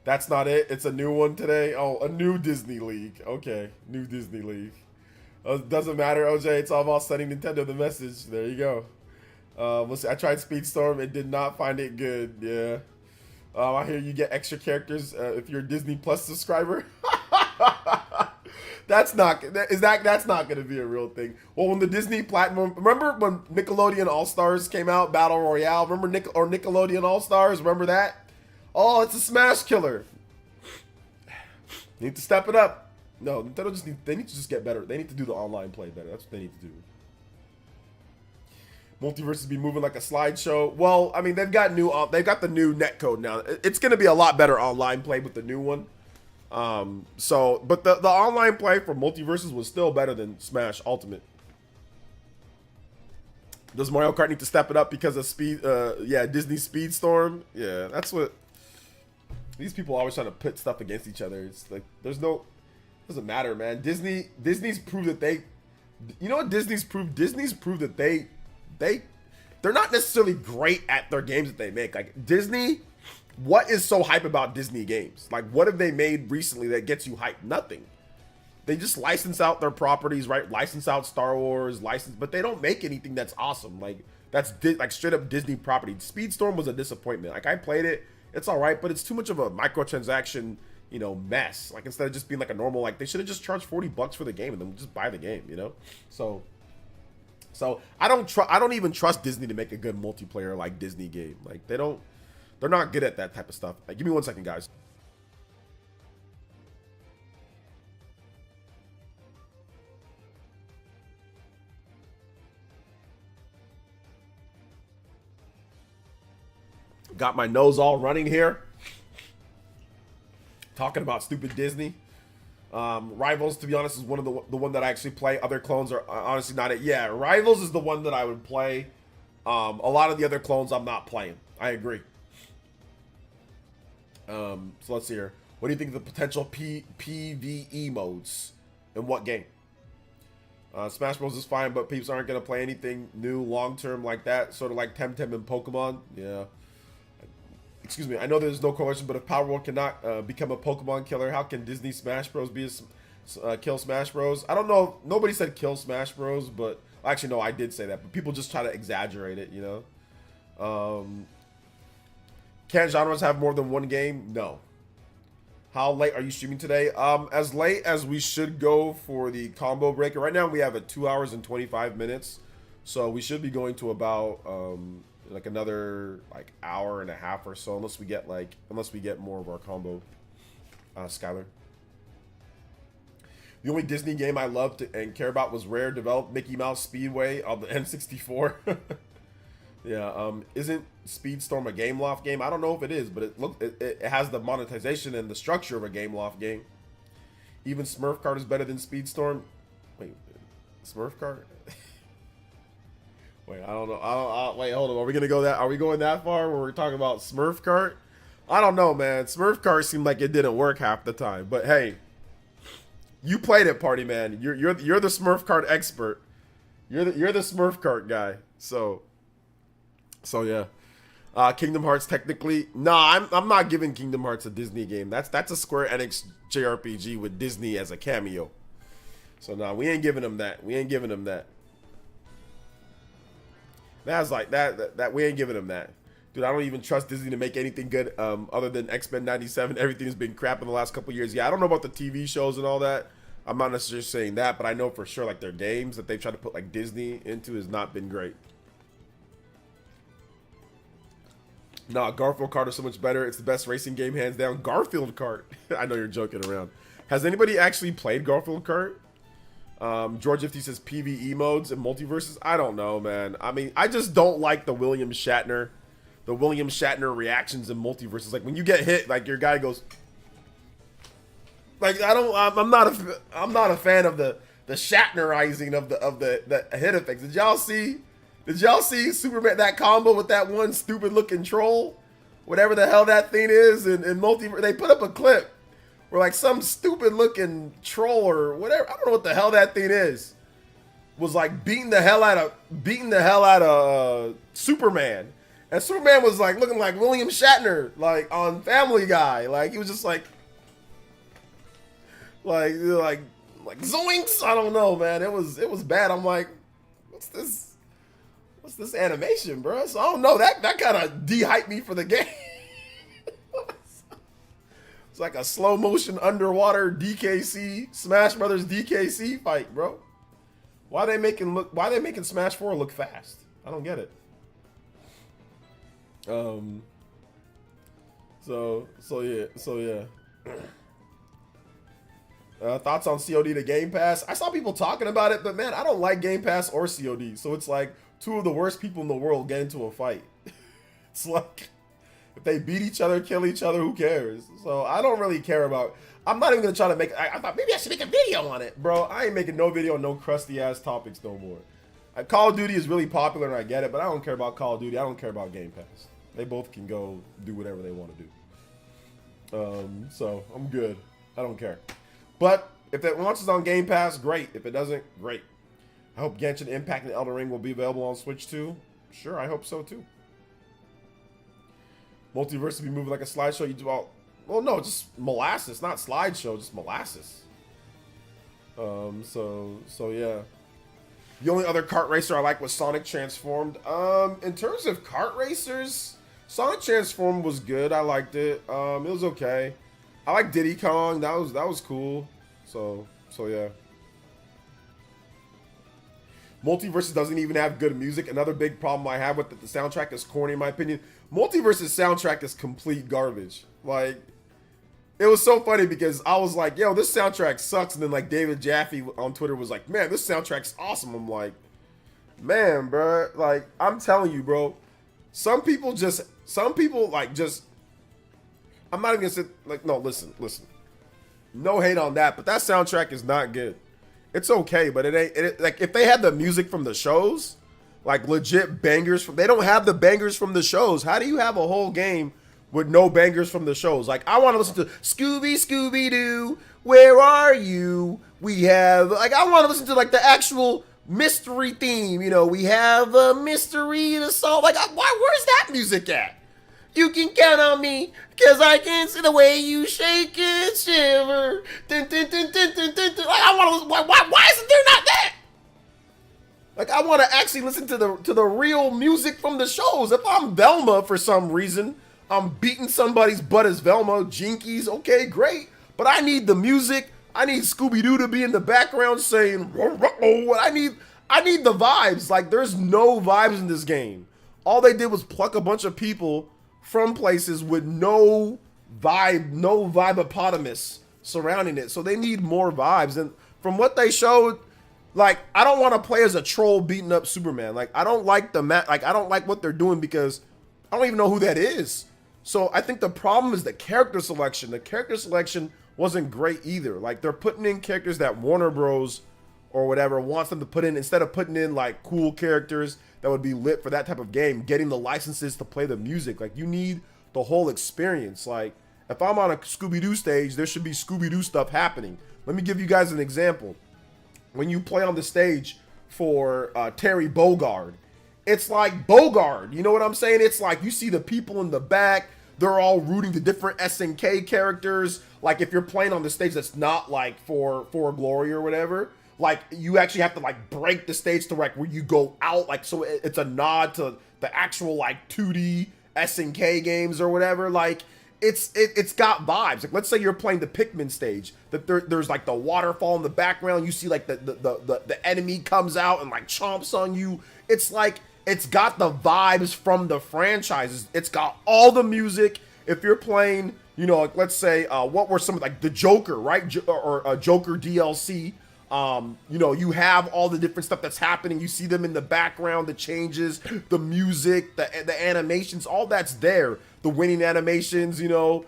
That's not it. It's a new one today. Oh, a new Disney League. Okay, new Disney League. Doesn't matter, OJ. It's all about sending Nintendo the message. There you go. Let's see. I tried Speedstorm and did not find it good. Yeah. I hear you get extra characters if you're a Disney Plus subscriber. That's not going to be a real thing. Well, when the Disney platform, remember when Nickelodeon All Stars came out, Battle Royale? Remember Nickelodeon All Stars? Remember that? Oh, it's a Smash killer. Need to step it up. No, Nintendo they need to just get better. They need to do the online play better. That's what they need to do. Multiverses be moving like a slideshow. Well, I mean, they've got the new netcode now. It's going to be a lot better online play with the new one. But the online play for Multiverses was still better than Smash Ultimate. Does Mario Kart need to step it up because of Disney Speedstorm? Yeah, that's what these people always trying to pit stuff against each other. It's like doesn't matter, man. Disney's proved that you know what Disney's proved? Disney's proved that they're not necessarily great at their games that they make. Like Disney, what is so hype about Disney games? Like what have they made recently that gets you hyped? Nothing. They just license out their properties, right? License out Star Wars, but they don't make anything that's awesome. Like that's like straight up Disney property. Speedstorm was a disappointment. Like I played it, it's all right, but it's too much of a microtransaction, mess. Like instead of just being like a normal, like they should have just charged $40 for the game and then just buy the game, So I don't even trust Disney to make a good multiplayer like Disney game. Like they're not good at that type of stuff. Like, give me 1 second, guys. Got my nose all running here. Talking about stupid Disney. Rivals, to be honest, is one of the one that I actually play. Other clones are honestly not it. Yeah, Rivals is the one that I would play. A lot of the other clones I'm not playing. I agree. So let's see here. What do you think of the potential PvE modes? In what game? Smash Bros is fine, but peeps aren't gonna play anything new long term like that. Sort of like Temtem and Pokemon. Yeah. Excuse me. I know there's no correlation, but if Power World cannot become a Pokemon killer, how can Disney Smash Bros be a kill Smash Bros? I don't know. Nobody said kill Smash Bros, but actually no, I did say that. But people just try to exaggerate it, you know. Can genres have more than one game? No. How late are you streaming today? As late as we should go for the combo breaker. Right now we have a 2 hours and 25 minutes. So we should be going to about like another like hour and a half or so, unless we get more of our combo. Skylar. The only Disney game I loved and care about was Rare developed Mickey Mouse Speedway on the N64. Yeah, isn't Speedstorm a Gameloft game? I don't know if it is, but it has the monetization and the structure of a Gameloft game. Even Smurf Kart is better than Speedstorm. Wait, Smurf Kart? Wait, I don't know. Wait, hold on. Are we gonna go that? Are we going that far where we're talking about Smurf Kart? I don't know, man. Smurf Kart seemed like it didn't work half the time. But hey, you played it, party man. You're the Smurf Kart expert. You're the Smurf Kart guy. So yeah. Kingdom Hearts technically. Nah, I'm not giving Kingdom Hearts a Disney game. That's a Square Enix JRPG with Disney as a cameo. So nah, we ain't giving them that. We ain't giving them that. That's like that we ain't giving them that. Dude, I don't even trust Disney to make anything good other than X-Men 97. Everything has been crap in the last couple years. Yeah, I don't know about the TV shows and all that. I'm not necessarily saying that, but I know for sure like their games that they've tried to put like Disney into has not been great. Nah, Garfield Kart is so much better. It's the best racing game, hands down. Garfield Kart. I know you're joking around. Has anybody actually played Garfield Kart? George Ifty says PvE modes and multiverses. I don't know, man. I mean, I just don't like the William Shatner reactions in multiverses. Like when you get hit, like your guy goes. Like I'm not a fan of the Shatnerizing of the hit effects. Did y'all see Superman, that combo with that one stupid looking troll? Whatever the hell that thing is in multiverse. They put up a clip where like some stupid looking troll or whatever, I don't know what the hell that thing is, was like beating the hell out of Superman. And Superman was like looking like William Shatner, like on Family Guy. Like he was just like zoinks. I don't know, man. It was bad. I'm like, what's this animation, bro? So I don't know. That kind of de-hyped me for the game. It's like a slow motion underwater DKC Smash Brothers DKC fight, bro. Why they making Smash 4 look fast? I don't get it. So yeah. Thoughts on COD to Game Pass? I saw people talking about it, but man, I don't like Game Pass or COD. So it's like two of the worst people in the world get into a fight. It's like if they beat each other, kill each other, who cares? So I don't really care about. I'm not even gonna try to make. I thought maybe I should make a video on it, bro. I ain't making no video on no crusty ass topics no more. Call of Duty is really popular and I get it, but I don't care about Call of Duty. I don't care about Game Pass. They both can go do whatever they want to do. So I'm good. I don't care. But if it launches on Game Pass, great. If it doesn't, great. I hope Genshin Impact and Elden Ring will be available on Switch too. Sure, I hope so too. Multiverse will be moving like a slideshow. You do all. Well, no, just molasses, not slideshow, just molasses. So yeah. The only other kart racer I like was Sonic Transformed. In terms of kart racers, Sonic Transformed was good. I liked it. It was okay. I like Diddy Kong. That was cool. So yeah. Multiverses doesn't even have good music. Another big problem I have with it, the soundtrack is corny in my opinion. Multiverses soundtrack is complete garbage. Like, it was so funny because I was like, yo, this soundtrack sucks. And then like David Jaffe on Twitter was like, man, this soundtrack's awesome. I'm like, man, bro, like I'm telling you, bro, some people like just, I'm not even gonna sit like, no, listen, no hate on that, but that soundtrack is not good. It's okay, but it ain't like if they had the music from the shows, like legit bangers from, they don't have the bangers from the shows. How do you have a whole game with no bangers from the shows. Like, I want to listen to Scooby-Doo, where are you? We have, like, I want to listen to, like, the actual mystery theme. You know, we have a mystery to solve. Like, where's that music at? You can count on me, cause I can see the way you shake and shiver. Dun, dun, dun, dun, dun, dun, dun. Like, I want to. Why isn't there not that? Like, I want to actually listen to the real music from the shows. If I'm Velma for some reason, I'm beating somebody's butt as Velma, Jinkies. Okay, great. But I need the music. I need Scooby-Doo to be in the background saying, I need the vibes. Like, there's no vibes in this game. All they did was pluck a bunch of people from places with no vibe-opotamus surrounding it. So they need more vibes. And from what they showed, like, I don't want to play as a troll beating up Superman. Like, I don't like I don't like what they're doing because I don't even know who that is. So I think the problem is the character selection. The character selection wasn't great either. Like, they're putting in characters that Warner Bros. Or whatever wants them to put in, instead of putting in like cool characters that would be lit for that type of game, getting the licenses to play the music. Like, you need the whole experience. Like, if I'm on a Scooby-Doo stage, there should be Scooby-Doo stuff happening. Let me give you guys an example. When you play on the stage for Terry Bogard, it's like Bogard. You know what I'm saying? It's like you see the people in the back. They're all rooting the different SNK characters. Like, if you're playing on the stage that's not like for Glory or whatever, like, you actually have to like break the stage to like where you go out, like, so it's a nod to the actual like 2D SNK games or whatever. Like, it's got vibes. Like, let's say you're playing the Pikmin stage, that there's like the waterfall in the background. You see like the enemy comes out and like chomps on you. It's like, it's got the vibes from the franchises. It's got all the music. If you're playing, you know, like, let's say what were some, like the Joker, right? Or Joker DLC. You know, you have all the different stuff that's happening. You see them in the background, the changes, the music, the animations, all that's there. The winning animations, you know,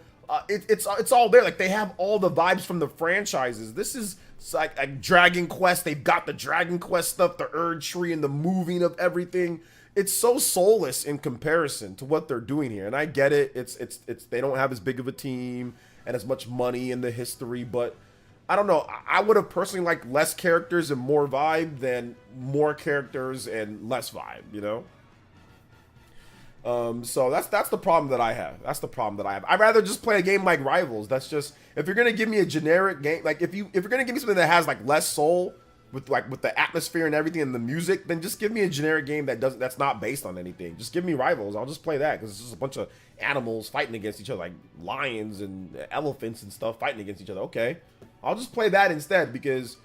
it's all there. Like, they have all the vibes from the franchises. This is like Dragon Quest. They've got the Dragon Quest stuff, the Erd Tree, and the moving of everything. It's so soulless in comparison to what they're doing here. And I get it. It's they don't have as big of a team and as much money in the history, but I don't know. I would have personally liked less characters and more vibe than more characters and less vibe, you know? So that's the problem that I have. That's the problem that I have. I'd rather just play a game like Rivals. That's just, if you're gonna give me a generic game, like if you're gonna give me something that has like less soul with the atmosphere and everything and the music, then just give me a generic game that's not based on anything. Just give me Rivals. I'll just play that because it's just a bunch of animals fighting against each other, like lions and elephants and stuff fighting against each other. Okay, I'll just play that instead, because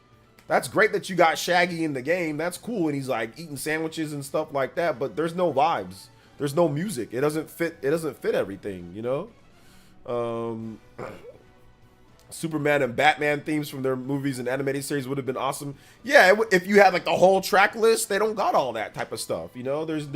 that's great that you got Shaggy in the game. That's cool, and he's like eating sandwiches and stuff like that. But there's no vibes. There's no music. It doesn't fit. It doesn't fit everything, you know. Superman and Batman themes from their movies and animated series would have been awesome. Yeah, if you had like the whole track list, they don't got all that type of stuff. You know, there's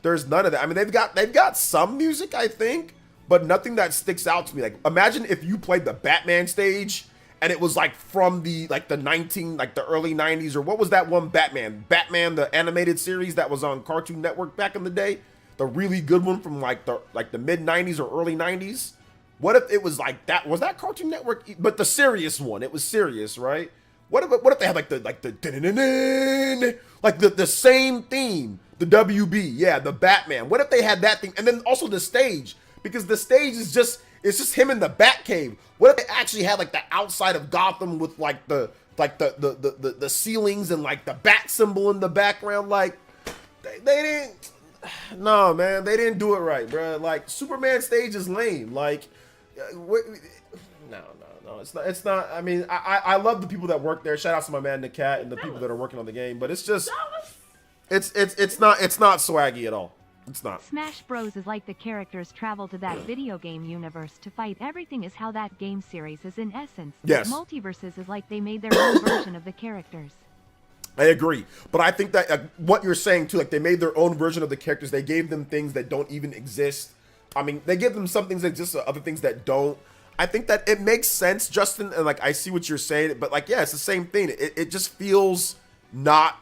none of that. I mean, they've got some music, I think, but nothing that sticks out to me. Like, imagine if you played the Batman stage and it was like from the early 90s, or what was that one Batman, the animated series that was on Cartoon Network back in the day, the really good one from like the mid 90s or early 90s. What if it was like that? Was that Cartoon Network? But the serious one, it was serious, right? What if they had like the same theme, the WB, yeah, the Batman. What if they had that thing, and then also the stage, because the stage is just, it's just him in the Batcave. What if they actually had like the outside of Gotham with like the ceilings and like the bat symbol in the background? Like, they didn't. No, man, they didn't do it right, bro. Like, Superman stage is lame. Like, no, it's not. I mean, I love the people that work there. Shout out to my man the cat and the people that are working on the game. But it's just, it's not swaggy at all. It's not. Smash Bros is like the characters travel to that video game universe to fight. Everything is how that game series is in essence. Yes. Multiverses is like they made their own version of the characters. I agree, but I think that what you're saying too, like they made their own version of the characters. They gave them things that don't even exist. I mean, they give them some things that exist, other things that don't. I think that it makes sense, Justin, and like I see what you're saying, but like, yeah, it's the same thing. It just feels not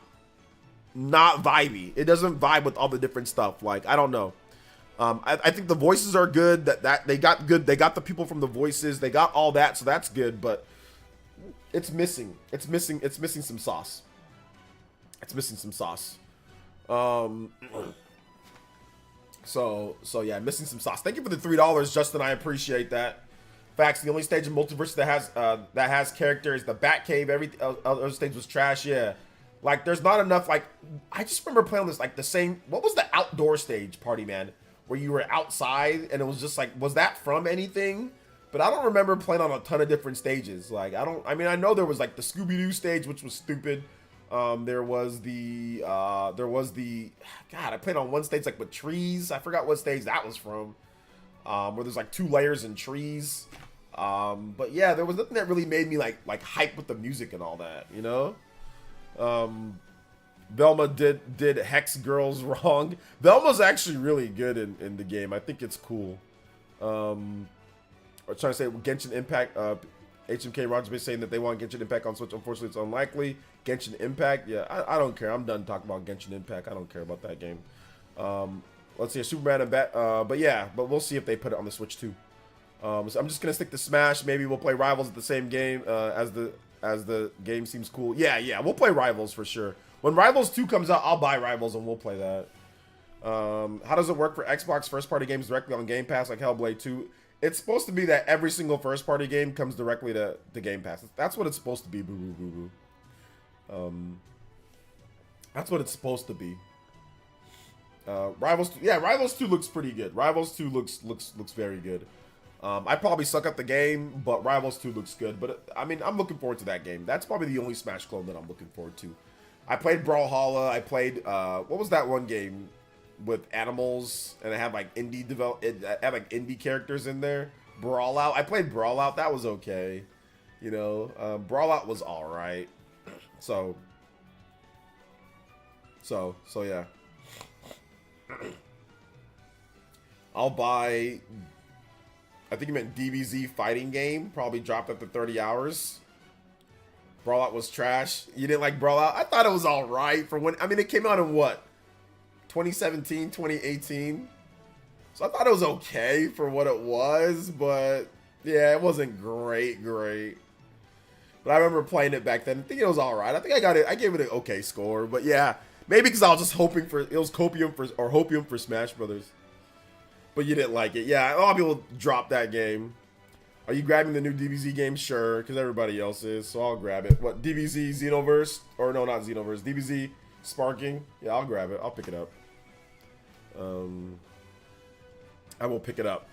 vibey. It doesn't vibe with all the different stuff. Like, I don't know. I think the voices are good. That they got good. They got the people from the voices. They got all that, so that's good. But it's missing. It's missing some sauce. It's missing some sauce. So yeah, missing some sauce. Thank you for the $3, Justin. I appreciate that. Facts. The only stage in Multiverse that has character is the Batcave. Every other stage was trash. Yeah, like there's not enough. Like I just remember playing this like the same. What was the outdoor stage, Party Man, where you were outside and it was just like, was that from anything? But I don't remember playing on a ton of different stages. Like I mean I know there was like the Scooby-Doo stage, which was stupid. There was the God, I played on one stage like with trees. I forgot what stage that was from. Where there's like 2 layers and trees. But yeah, there was nothing that really made me like hype with the music and all that, you know? Velma did Hex Girls wrong. Velma's actually really good in the game. I think it's cool. I'm trying to say Genshin Impact, HMK Rogers been saying that they want Genshin Impact on Switch. Unfortunately, it's unlikely. Genshin Impact, yeah, I don't care. I'm done talking about Genshin Impact. I don't care about that game. Let's see, Superman and Bat, but we'll see if they put it on the Switch too. So I'm just gonna stick to Smash. Maybe we'll play Rivals at the same game as the game seems cool. Yeah, we'll play Rivals for sure. When Rivals 2 comes out, I'll buy Rivals and we'll play that. How does it work for Xbox first-party games directly on Game Pass like Hellblade 2? It's supposed to be that every single first-party game comes directly to Game Pass. That's what it's supposed to be. Boo. That's what it's supposed to be. Rivals 2, yeah, Rivals 2 looks pretty good. Rivals 2 looks very good. I probably suck at the game, but Rivals 2 looks good. But I mean, I'm looking forward to that game. That's probably the only Smash clone that I'm looking forward to. I played Brawlhalla. I played what was that one game with animals and it had like indie characters in there? Brawlout. I played Brawlout. That was okay. You know, Brawlout was all right. So yeah. I'll buy, I think you meant DBZ fighting game. Probably dropped after 30 hours. Brawlout was trash. You didn't like Brawlout? I thought it was all right for when, I mean, it came out in what? 2017, 2018. So I thought it was okay for what it was, but yeah, it wasn't great. But I remember playing it back then. I think it was all right. I think I gave it an okay score, but yeah, maybe because I was just hoping for, it was Hopium for Smash Brothers. But you didn't like it. Yeah, a lot of people dropped that game. Are you grabbing the new DBZ game? Sure, because everybody else is, so I'll grab it. What, DBZ Xenoverse? Or no, not Xenoverse. DBZ Sparking? Yeah, I'll grab it. I'll pick it up. I will pick it up.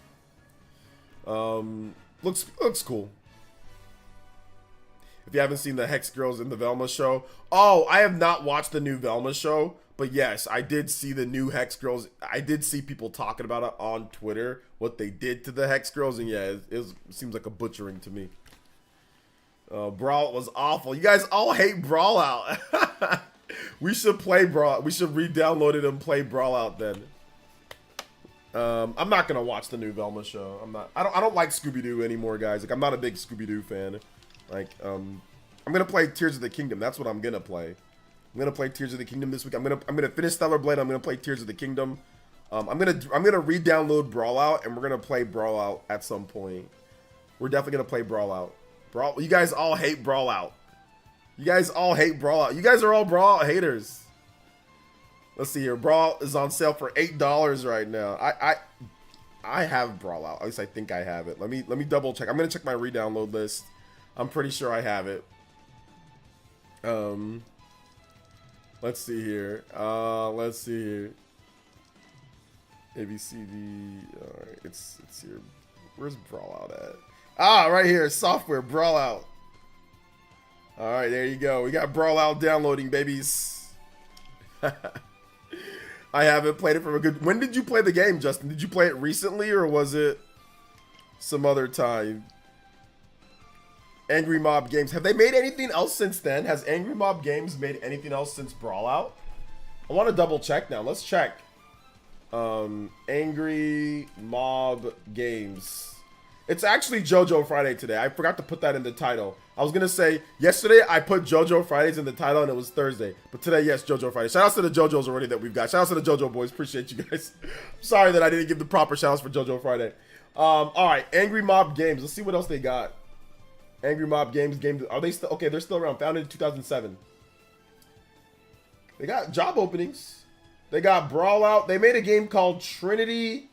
Looks cool. If you haven't seen the Hex Girls in the Velma show. Oh, I have not watched the new Velma show. But yes, I did see the new Hex Girls. I did see people talking about it on Twitter, what they did to the Hex Girls. And yeah, it seems like a butchering to me. Brawlout was awful. You guys all hate Brawlout. We should play Brawlout. We should re-download it and play Brawlout then. I'm not going to watch the new Velma show. I don't like Scooby-Doo anymore, guys. Like, I'm not a big Scooby-Doo fan. Like, I'm going to play Tears of the Kingdom. That's what I'm going to play. I'm gonna play Tears of the Kingdom this week. I'm gonna finish Stellar Blade. I'm gonna play Tears of the Kingdom. I'm gonna re-download Brawlout, and we're gonna play Brawlout at some point. We're definitely gonna play Brawlout. You guys all hate Brawlout. You guys all hate Brawlout. You guys are all Brawlout haters. Let's see here. Brawlout is on sale for $8 right now. I have Brawlout. At least I think I have it. Let me double check. I'm gonna check my re-download list. I'm pretty sure I have it. Let's see here. Let's see here. ABCD. Alright, it's here. Where's Brawlout at? Ah, right here. Software, Brawlout. Alright, there you go. We got Brawlout downloading, babies. I haven't played it for a good... When did you play the game, Justin? Did you play it recently, or was it some other time? Angry Mob Games. Have they made anything else since then? Has Angry Mob Games made anything else since Brawlout? I want to double check now. Let's check. Angry Mob Games. It's actually JoJo Friday today. I forgot to put that in the title. I was gonna say yesterday I put JoJo Fridays in the title and it was Thursday, but today, yes, JoJo Friday. Shout outs to the JoJos already that we've got. Shout outs to the JoJo boys. Appreciate you guys. Sorry that I didn't give the proper shout outs for JoJo Friday. All right, Angry Mob Games. Let's see what else they got. Angry Mob Games. Are they still okay? They're still around. Founded in 2007. They got job openings. They got Brawlout. They made a game called Trinity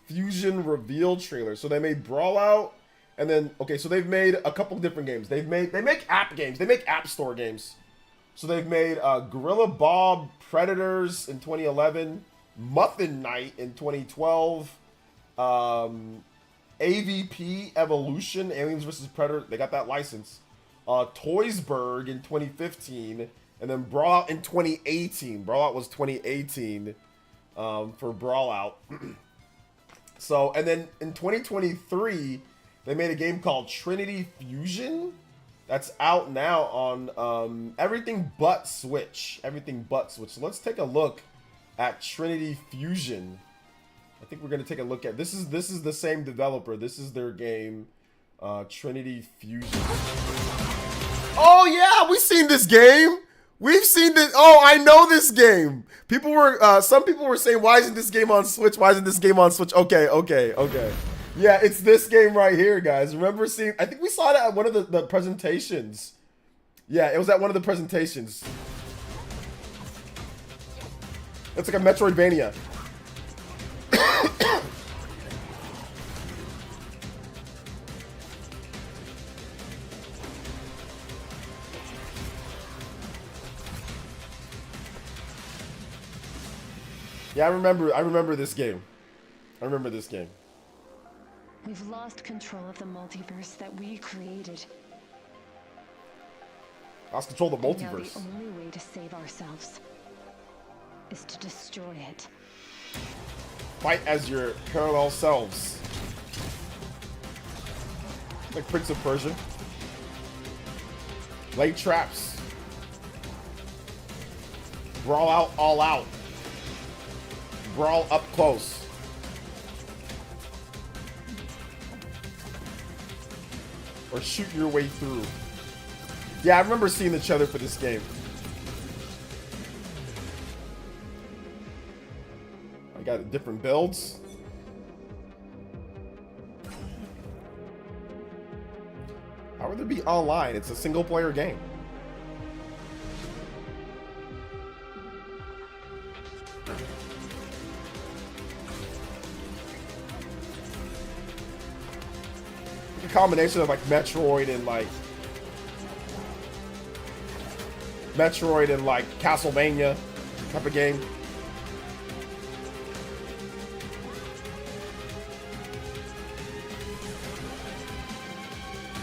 Fusion Reveal Trailer. So they made Brawlout, and then okay, so they've made a couple different games. They make app games. They make app store games. So they've made Gorilla Bob Predators in 2011, Muffin Night in 2012, AVP Evolution Aliens vs Predator. They got that license. Toysburg in 2015, and then Brawlout in 2018. Brawlout was 2018 for Brawlout. So, and then in 2023, they made a game called Trinity Fusion that's out now on everything but Switch. Everything but Switch. So let's take a look at Trinity Fusion. I think we're going to take a look at this. Is the same developer. This is their game, Trinity Fusion. Oh yeah, we've seen this game. We've seen this. Oh, I know this game. People were, some people were saying, why isn't this game on Switch? Why isn't this game on Switch? Okay. Yeah, it's this game right here, guys. Remember seeing, I think we saw it at one of the presentations. Yeah, it was at one of the presentations. It's like a Metroidvania. Yeah, I remember this game. I remember this game. We've lost control of the multiverse that we created. Lost control of the multiverse. And now the only way to save ourselves is to destroy it. Fight as your parallel selves. Like Prince of Persia. Lay traps. Brawl out, all out. Brawl up close. Or shoot your way through. Yeah, I remember seeing the trailer for this game. I got different builds. How would it be online? It's a single player game. Combination of like Metroid and like Castlevania type of game.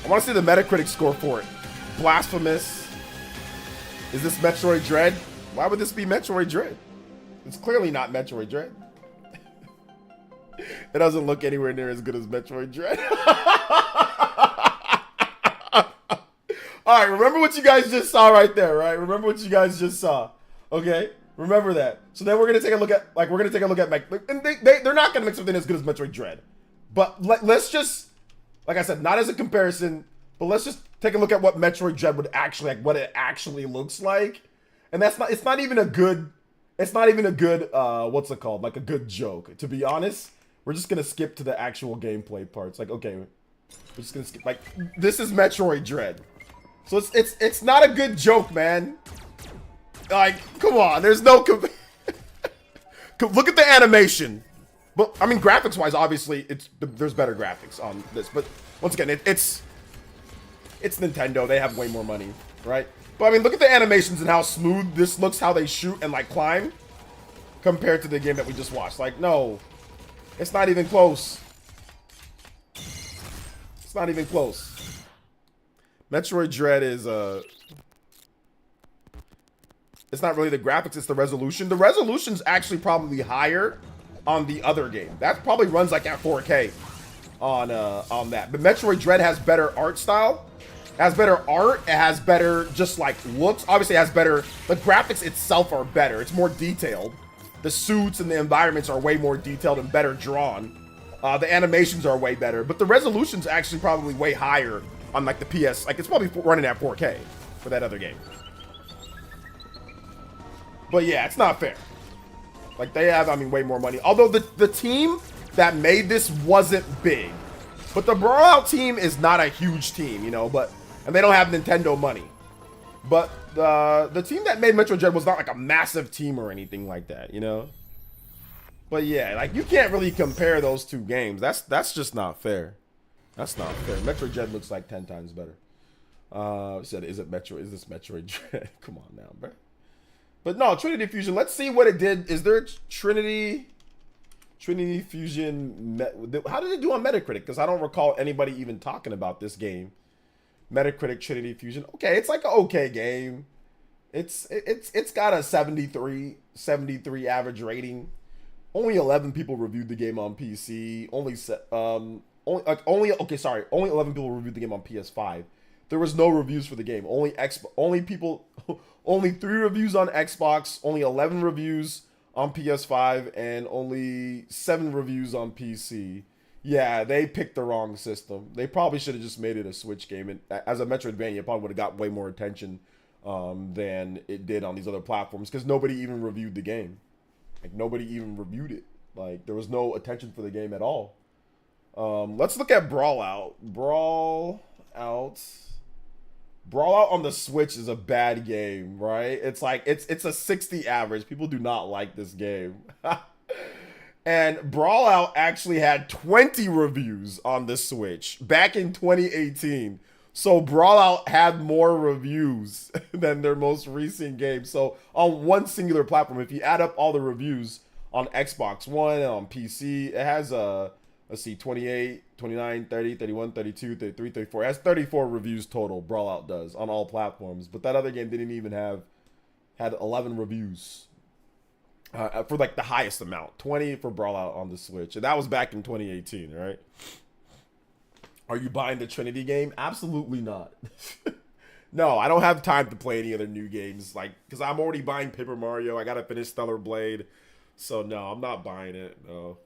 I want to see the Metacritic score for it. Blasphemous. Is this Metroid Dread? Why would this be Metroid Dread? It's clearly not Metroid Dread. It doesn't look anywhere near as good as Metroid Dread. Alright, remember what you guys just saw right there, right? Remember what you guys just saw. Okay? Remember that. So then we're gonna take a look at, and they're not gonna make something as good as Metroid Dread. But let's just, like I said, not as a comparison, but let's just take a look at what Metroid Dread would actually, like, what it actually looks like. And it's not even a good, what's it called? Like a good joke. To be honest, we're just gonna skip to the actual gameplay parts. Like, okay, we're just gonna skip, like, this is Metroid Dread. So it's not a good joke, man. Like, come on, there's no look at the animation. But I mean, graphics wise, obviously there's better graphics on this, but once again, it's Nintendo. They have way more money, right? But I mean, look at the animations and how smooth this looks, how they shoot and like climb compared to the game that we just watched. Like, no, it's not even close. It's not even close. Metroid Dread is it's not really the graphics, it's the resolution. The resolution's actually probably higher on the other game. That probably runs like at 4K on that. But Metroid Dread has better art style. It has better art. It has better just like looks. Obviously it has better, the graphics itself are better. It's more detailed. The suits and the environments are way more detailed and better drawn. The animations are way better, but the resolution's actually probably way higher on like the PS. Like it's probably running at 4K for that other game. But yeah, it's not fair. Like they have, I mean, way more money. Although the team that made this wasn't big, but the Brawlout team is not a huge team, you know. And they don't have Nintendo money. But the team that made Metroid Dread was not like a massive team or anything like that, you know. But yeah, like you can't really compare those two games. That's just not fair. That's not fair. Metroid Dread looks like 10 times better. Said, is this Metroid Dread? Come on now, bro. But no, Trinity Fusion. Let's see what it did. Is there a Trinity Fusion? How did it do on Metacritic? Because I don't recall anybody even talking about this game. Metacritic Trinity Fusion. Okay, it's like an okay game. It's got a 73 average rating. Only 11 people reviewed the game on PC. Only 11 people reviewed the game on PS5. There was no reviews for the game. Only 3 reviews on Xbox, only 11 reviews on PS5, and only 7 reviews on PC. Yeah, they picked the wrong system. They probably should have just made it a Switch game. And as a Metroidvania, it probably would have got way more attention than it did on these other platforms because nobody even reviewed the game. Like, nobody even reviewed it. Like, there was no attention for the game at all. Let's look at Brawlout. Brawlout on the Switch is a bad game, right? It's like, it's a 60 average. People do not like this game. And Brawlout actually had 20 reviews on the Switch back in 2018. So Brawlout had more reviews than their most recent game. So on one singular platform, if you add up all the reviews on Xbox One and on PC, it has let's see, 28, 29, 30, 31, 32, 33, 34. It has 34 reviews total, Brawlout does, on all platforms. But that other game didn't even had 11 reviews for like the highest amount. 20 for Brawlout on the Switch. And that was back in 2018, right? Are you buying the Trinity game? Absolutely not. No, I don't have time to play any other new games, like, because I'm already buying Paper Mario. I gotta finish Stellar Blade. So no, I'm not buying it. No.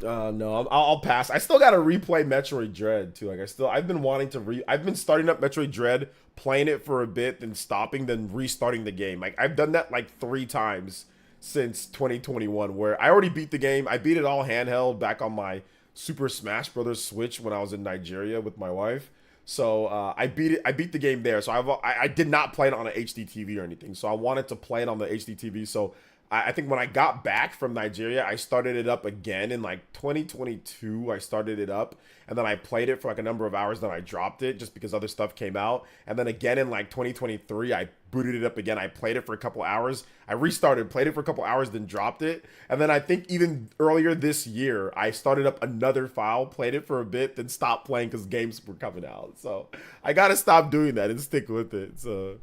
No, I'll pass. I still gotta replay Metroid Dread too. Like I've been wanting to I've been starting up Metroid Dread, playing it for a bit, then stopping, then restarting the game. Like I've done that like 3 times since 2021, where I already beat the game. I beat it all handheld back on my Super Smash Brothers Switch when I was in Nigeria with my wife. So I beat the game there. So I did not play it on an HD TV or anything. So I wanted to play it on the HD TV. So I think when I got back from Nigeria, I started it up again in like 2022. I started it up and then I played it for like a number of hours. Then I dropped it just because other stuff came out. And then again in like 2023, I booted it up again. I played it for a couple hours. I restarted, played it for a couple hours, then dropped it. And then I think even earlier this year, I started up another file, played it for a bit, then stopped playing because games were coming out. So I got to stop doing that and stick with it. So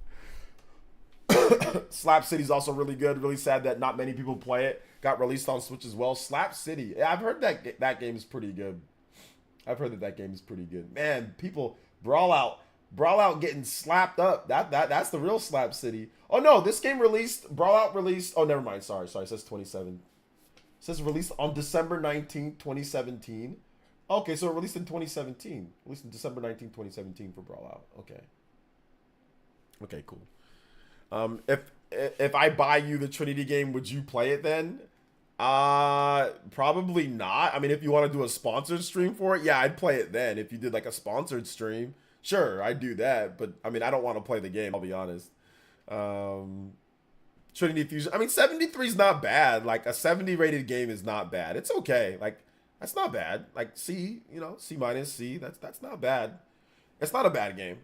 Slap City's also really good. Really sad that not many people play it. Got released on Switch as well. Slap City. Yeah, I've heard that game's pretty good. I've heard that game is pretty good. Man, people, Brawlout getting slapped up. That's the real Slap City. Oh no, this game Brawlout released. Oh, never mind. Sorry. It says 27. It says released on December 19th, 2017. Okay, so it released in 2017. Released in December 19th, 2017 for Brawlout. Okay. Okay, cool. If I buy you the Trinity game, would you play it then? Probably not. I mean, if you want to do a sponsored stream for it, yeah, I'd play it then. If you did like a sponsored stream, sure, I'd do that. But I mean, I don't want to play the game, I'll be honest. Trinity Fusion, I mean, 73 is not bad. Like a 70 rated game is not bad. It's okay. Like that's not bad. Like C, C minus, C. That's not bad. It's not a bad game.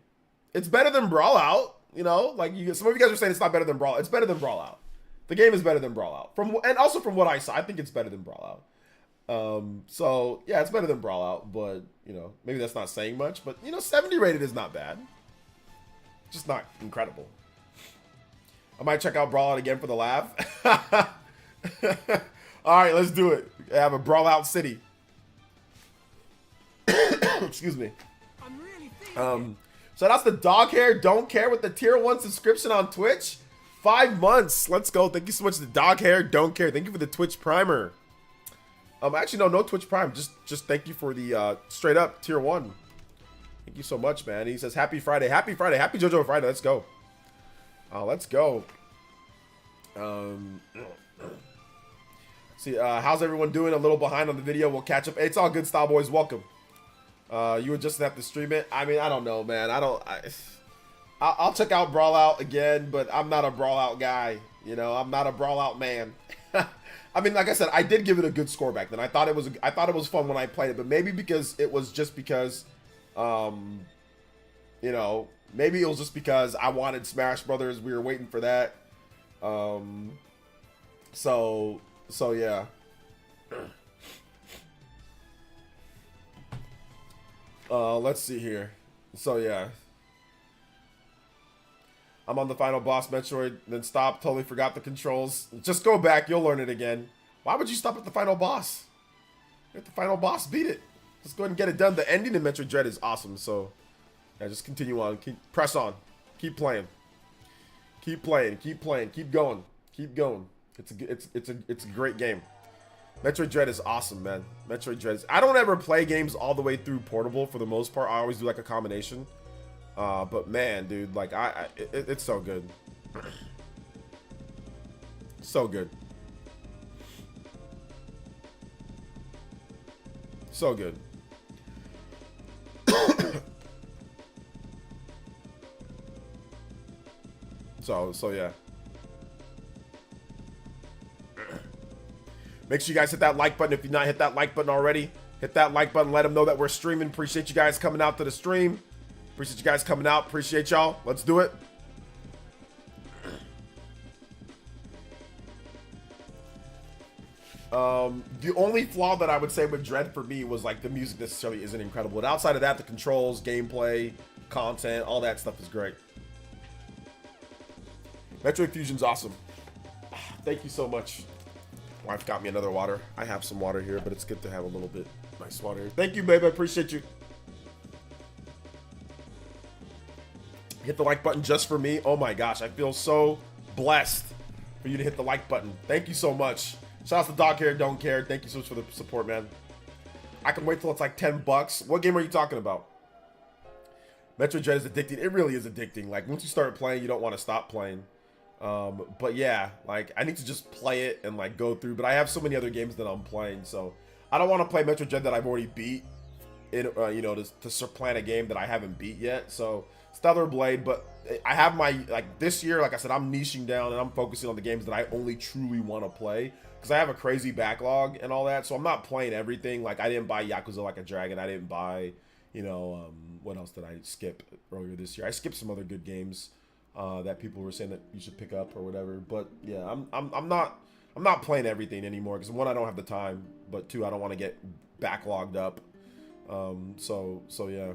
It's better than Brawlout. Like some of you guys are saying it's not better than Brawlout. It's better than Brawlout. The game is better than Brawlout. And also from what I saw, I think it's better than Brawlout. So yeah, it's better than Brawlout, but maybe that's not saying much. But 70 rated is not bad. Just not incredible. I might check out Brawlout again for the laugh. All right, let's do it. I have a Brawlout City. Excuse me. So that's the Dog Hair Don't Care with the tier 1 subscription on Twitch. 5 months. Let's go. Thank you so much to Dog Hair Don't Care. Thank you for the Twitch primer. Actually, no Twitch Prime. Just thank you for the straight up tier 1. Thank you so much, man. He says happy Friday, happy Friday, happy JoJo Friday. Let's go. Let's go. See, how's everyone doing? A little behind on the video. We'll catch up. It's all good, Style Boys. Welcome. You would just have to stream it. I mean, I don't know, man. I'll check out Brawlout again, but I'm not a Brawlout guy. You know, I'm not a Brawlout man. I mean, like I said, I did give it a good score back then. I thought it was fun when I played it, but maybe because it was just because, you know, maybe it was just because I wanted Smash Brothers. We were waiting for that. So yeah. Let's see here. So yeah. I'm on the final boss, Metroid, then stop, totally forgot the controls. Just go back, you'll learn it again. Why would you stop at the final boss? At the final boss, beat it. Just go ahead and get it done. The ending in Metroid Dread is awesome, so yeah, just continue on. Press on. Keep playing. Keep playing. Keep playing. Keep going. Keep going. It's a great game. Metroid Dread is awesome, man. Metroid Dread is... I don't ever play games all the way through portable for the most part. I always do like a combination. But man, dude, like it's so good. So good. So good. So yeah. Make sure you guys hit that like button if you've not hit that like button already. Hit that like button, let them know that we're streaming. Appreciate you guys coming out to the stream. Appreciate you guys coming out. Appreciate y'all. Let's do it. The only flaw that I would say with Dread for me was like the music necessarily isn't incredible. But outside of that, the controls, gameplay, content, all that stuff is great. Metroid Fusion's awesome. Thank you so much. Wife got me another water. I have some water here, but it's good to have a little bit nice water here. Thank you, babe. I appreciate you. Hit the like button just for me. Oh my gosh, I feel so blessed for you to hit the like button. Thank you so much. Shout out to Dog Hair Don't Care. Thank you so much for the support, man. I can wait till it's like 10 bucks. What game are you talking about? Metroid Dread is addicting. It really is addicting. Like once you start playing, you don't want to stop playing. But yeah, like I need to just play it and like go through. But I have so many other games that I'm playing, so I don't want to play Metroid Dread that I've already beat. You know, to supplant a game that I haven't beat yet. So Stellar Blade, but I have my, like this year, like I said, I'm niching down and I'm focusing on the games that I only truly want to play because I have a crazy backlog and all that. So I'm not playing everything. Like I didn't buy Yakuza Like a Dragon. I didn't buy, you know, what else did I skip earlier this year? I skipped some other good games that people were saying that you should pick up or whatever. But yeah, I'm not playing everything anymore because one, I don't have the time, but two, I don't want to get backlogged up. So yeah.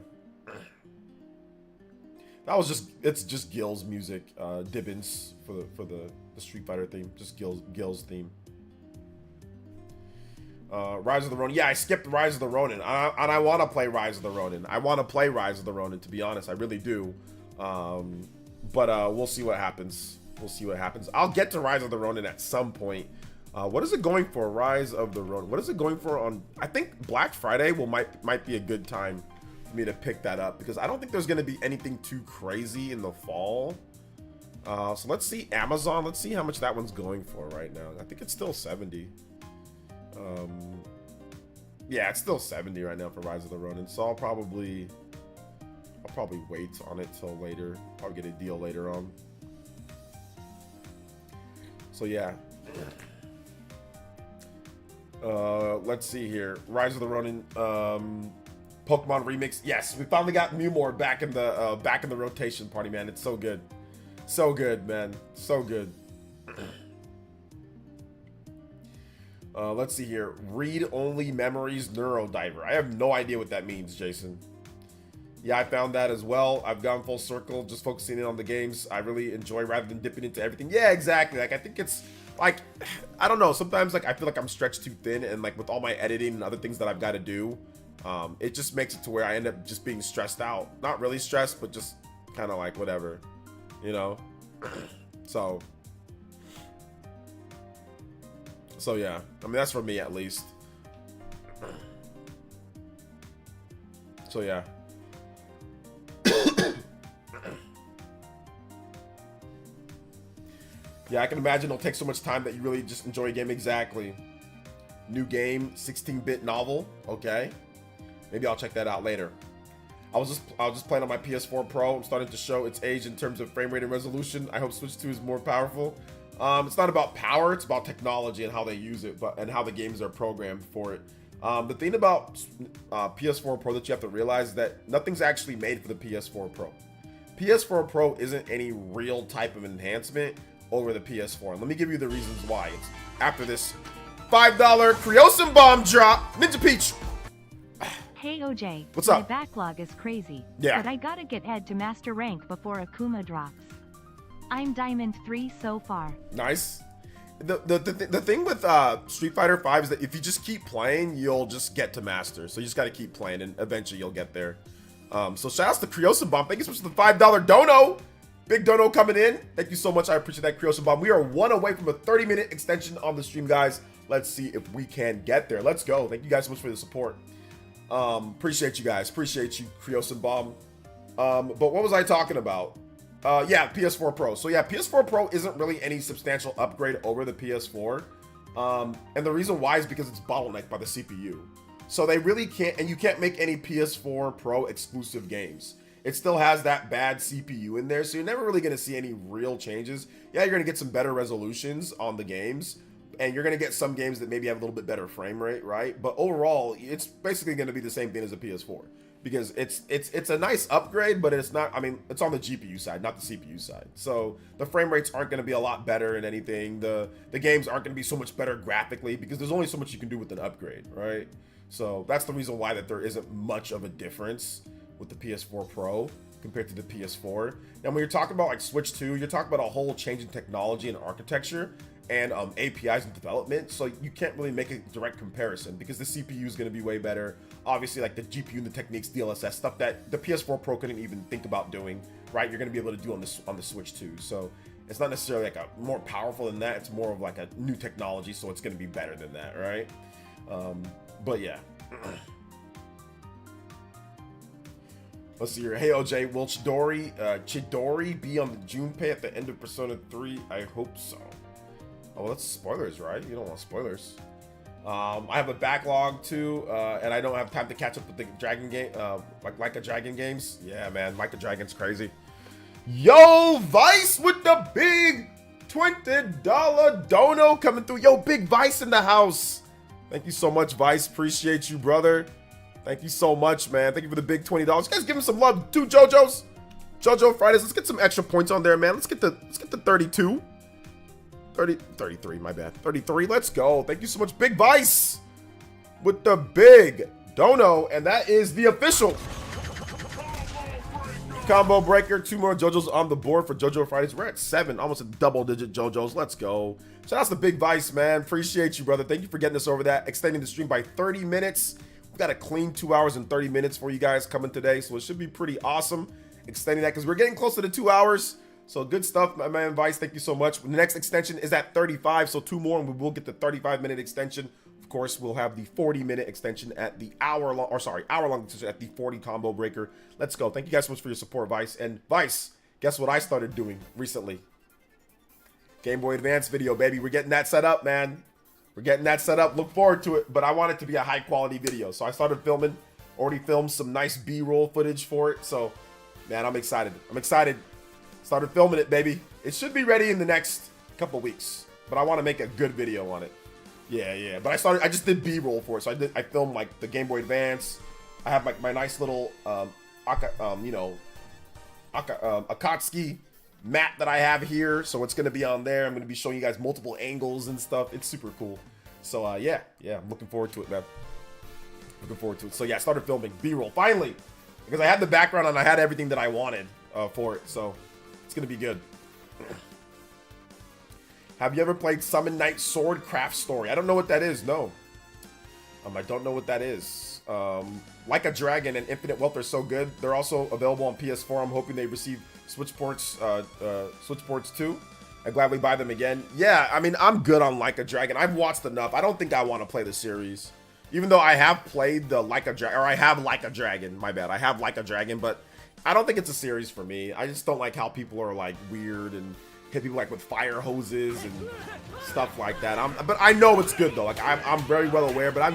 That was it's just Gil's music, Dibbins for the Street Fighter theme, just Gil's theme. Rise of the Ronin. Yeah, I skipped Rise of the Ronin, and I want to play Rise of the Ronin. I want to play Rise of the Ronin, to be honest. I really do. But we'll see what happens. We'll see what happens. I'll get to Rise of the Ronin at some point. What is it going for? Rise of the Ronin. What is it going for on? I think Black Friday might be a good time for me to pick that up because I don't think there's going to be anything too crazy in the fall. So let's see Amazon. Let's see how much that one's going for right now. I think it's still 70. Yeah, it's still 70 right now for Rise of the Ronin. So I'll probably wait on it till later. Probably get a deal later on. So yeah. Let's see here. Rise of the Ronin, Pokemon Remix. Yes, we finally got Mewmore back in the rotation party, man. It's so good. So good, man. So good. Let's see here. Read-only memories Neurodiver. I have no idea what that means, Jason. Yeah, I found that as well. I've gone full circle, just focusing in on the games I really enjoy rather than dipping into everything. Yeah, exactly. Like, I think it's, like, I don't know. Sometimes, like, I feel like I'm stretched too thin, and, like, with all my editing and other things that I've got to do, it just makes it to where I end up just being stressed out. Not really stressed, but just kind of, like, whatever. You know? So, yeah. I mean, that's for me, at least. So yeah. Yeah, I can imagine it'll take so much time that you really just enjoy a game. Exactly. New game, 16-bit novel. Okay. Maybe I'll check that out later. I was just playing on my PS4 Pro. I'm starting to show its age in terms of frame rate and resolution. I hope Switch 2 is more powerful. It's not about power, it's about technology and how they use it, and how the games are programmed for it. The thing about PS4 Pro that you have to realize is that nothing's actually made for the PS4 Pro. PS4 Pro isn't any real type of enhancement over the PS4. And let me give you the reasons why. It's after this $5 Creosin Bomb drop. Ninja Peach. Hey OJ, what's my up? backlog is crazy. Yeah. But I gotta get Ed to master rank before Akuma drops. I'm Diamond 3 so far. Nice. The thing with Street Fighter 5 is that if you just keep playing, you'll just get to master. So you just got to keep playing, and eventually you'll get there. So shout outs to Creosin Bomb. Thank you so much for the $5 dono. Big dono coming in. Thank you so much. I appreciate that, Creosin Bomb. We are one away from a 30-minute extension on the stream, guys. Let's see if we can get there. Let's go. Thank you guys so much for the support. Appreciate you guys. Appreciate you, Creosin Bomb. But what was I talking about? Yeah, PS4 Pro. So yeah, PS4 Pro isn't really any substantial upgrade over the PS4. And the reason why is because it's bottlenecked by the CPU. So they really can't, and you can't make any PS4 Pro exclusive games. It still has that bad CPU in there, so you're never really going to see any real changes. Yeah, you're going to get some better resolutions on the games, and you're going to get some games that maybe have a little bit better frame rate, right? But overall, it's basically going to be the same thing as a PS4. Because it's a nice upgrade, but it's not, I mean, it's on the GPU side, not the CPU side. So the frame rates aren't going to be a lot better in anything. The games aren't going to be so much better graphically because there's only so much you can do with an upgrade, right? So that's the reason why that there isn't much of a difference with the PS4 Pro compared to the PS4. Now, when you're talking about like Switch 2, you're talking about a whole change in technology and architecture and APIs and development, so you can't really make a direct comparison because the CPU is going to be way better. Obviously, like the GPU and the techniques, DLSS, stuff that the PS4 Pro couldn't even think about doing, right? You're going to be able to do on the Switch too. So it's not necessarily like a more powerful than that. It's more of like a new technology, so it's going to be better than that, right? But yeah. Let's see here. Hey OJ, will Chidori be on the Junpei at the end of Persona 3? I hope so. Oh, that's spoilers, right? You don't want spoilers. I have a backlog too, and I don't have time to catch up with the Dragon game, like a Dragon games. Yeah, man, Like a Dragon's crazy. Yo, Vice with the big $20 dono coming through. Yo, Big Vice in the house. Thank you so much, Vice. Appreciate you, brother. Thank you so much, man. Thank you for the big $20. You guys give him some love too, JoJo's. JoJo Fridays. Let's get some extra points on there, man. Let's get the 32. 33, my bad. 33, let's go. Thank you so much, Big Vice, with the big dono, and that is the official combo breaker. 2 more JoJo's on the board for JoJo Fridays. We're at 7, almost a double-digit JoJo's. Let's go. Shout out to Big Vice, man. Appreciate you, brother. Thank you for getting us over that, extending the stream by 30 minutes. We've got a clean 2 hours and 30 minutes for you guys coming today, so it should be pretty awesome extending that because we're getting close to the 2 hours. So good stuff, my man Vice. Thank you so much. The next extension is at 35, so 2 more, and we will get the 35-minute extension. Of course, we'll have the 40-minute extension at the hour-long extension at the 40 combo breaker. Let's go. Thank you guys so much for your support, Vice. And Vice, guess what I started doing recently? Game Boy Advance video, baby. We're getting that set up, man. We're getting that set up. Look forward to it, but I want it to be a high-quality video. So I started filming. Already filmed some nice B-roll footage for it. So, man, I'm excited. I'm excited. Started filming it, baby. It should be ready in the next couple weeks, but I want to make a good video on it. Yeah. But I just did B-roll for it. So I filmed like the Game Boy Advance. I have like my nice little Akatsuki mat that I have here. So it's gonna be on there. I'm gonna be showing you guys multiple angles and stuff. It's super cool. So yeah, I'm looking forward to it, man. Looking forward to it. So yeah, I started filming B-roll finally because I had the background and I had everything that I wanted for it. So it's gonna be good. Have you ever played Summon Knight Sword Craft Story? I don't know what that is. No. I don't know what that is. Like a Dragon and Infinite Wealth are so good. They're also available on PS4. I'm hoping they receive Switch ports too. I gladly buy them again. Yeah, I mean, I'm good on Like a Dragon. I've watched enough. I don't think I want to play the series. Even though I have played the Like a Dragon, or I have Like a Dragon, my bad. I have Like a Dragon, but I don't think it's a series for me. I just don't like how people are like weird and hit people like with fire hoses and stuff like that. But I know it's good though. Like I'm very well aware, but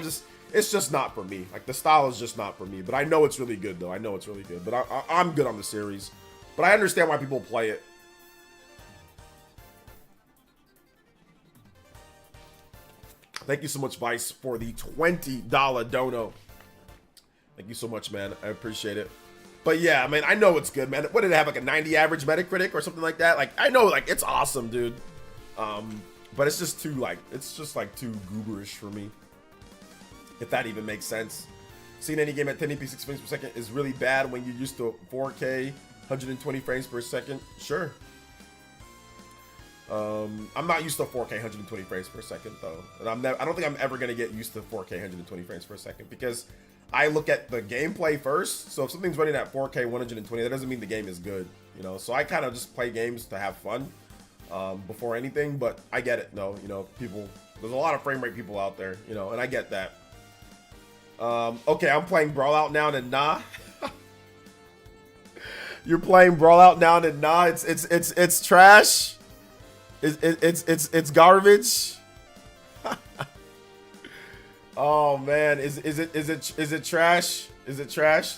it's just not for me. Like the style is just not for me. But I know it's really good though. I know it's really good. But I'm good on the series. But I understand why people play it. Thank you so much, Vice, for the $20 dono. Thank you so much, man. I appreciate it. But yeah, man, I know it's good, man. What did it have, like a 90 average Metacritic or something like that? Like, I know, like, it's awesome, dude. But it's just too, like, too gooberish for me. If that even makes sense. Seeing any game at 1080p 60 frames per second is really bad when you're used to 4K 120 frames per second. Sure. I'm not used to 4K 120 frames per second though, and I don't think I'm ever gonna get used to 4K 120 frames per second because I look at the gameplay first. So if something's running at 4K 120, that doesn't mean the game is good, you know. So I kind of just play games to have fun before anything. But I get it, no, you know, there's a lot of frame rate people out there, you know, and I get that. Okay, I'm playing Brawlout now and nah. You're playing Brawlout now and nah. It's trash. It's garbage. Oh man, is it trash? Is it trash?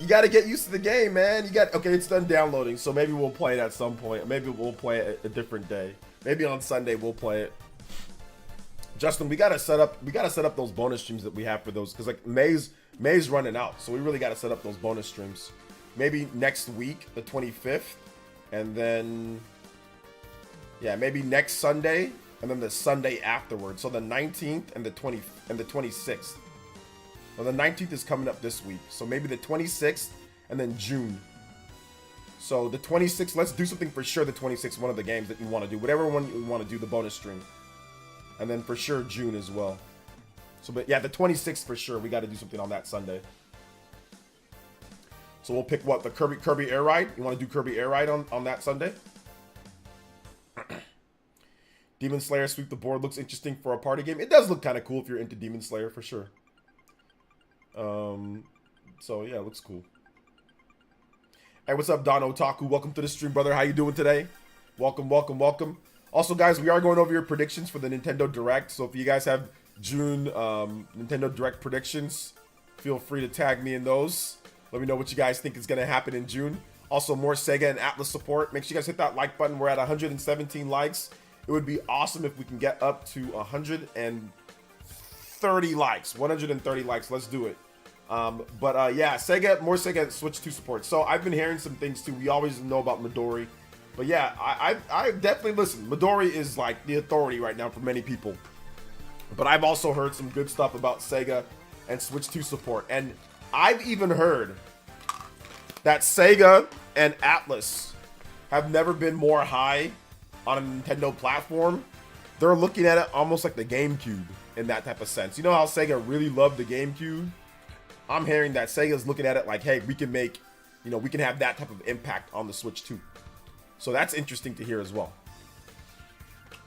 You got to get used to the game, man. Okay, it's done downloading, so maybe we'll play it at some point. Maybe we'll play it a different day. Maybe on Sunday we'll play it. Justin, we gotta set up those bonus streams that we have for those, because like May's running out, so we really gotta set up those bonus streams. Maybe next week, the 25th, and then yeah, maybe next Sunday, and then the Sunday afterwards. So the 19th and the 26th. Well, the 19th is coming up this week, so maybe the 26th and then June. So the 26th, let's do something for sure. The 26th, one of the games that you want to do, whatever one you want to do, the bonus stream, and then for sure June as well. So, but yeah, the 26th for sure. We got to do something on that Sunday. So we'll pick what, the Kirby Air Ride. You want to do Kirby Air Ride on that Sunday? Demon Slayer Sweep the Board looks interesting for a party game. It does look kind of cool if you're into Demon Slayer for sure. So yeah, it looks cool. Hey, what's up, Don Otaku? Welcome to the stream, brother. How you doing today? Welcome, welcome, welcome. Also, guys, we are going over your predictions for the Nintendo Direct. So if you guys have June Nintendo Direct predictions, feel free to tag me in those. Let me know what you guys think is going to happen in June. Also, more Sega and Atlas support. Make sure you guys hit that like button. We're at 117 likes. It would be awesome if we can get up to 130 likes. 130 likes. Let's do it. Yeah, more Sega Switch 2 support. So I've been hearing some things too. We always know about Midori. But yeah, I definitely listen. Midori is like the authority right now for many people. But I've also heard some good stuff about Sega and Switch 2 support. And I've even heard that Sega and Atlas have never been more high on a Nintendo platform. They're looking at it almost like the GameCube in that type of sense. You know how Sega really loved the GameCube? I'm hearing that Sega's looking at it like, hey, we can make, you know, we can have that type of impact on the Switch 2. So that's interesting to hear as well.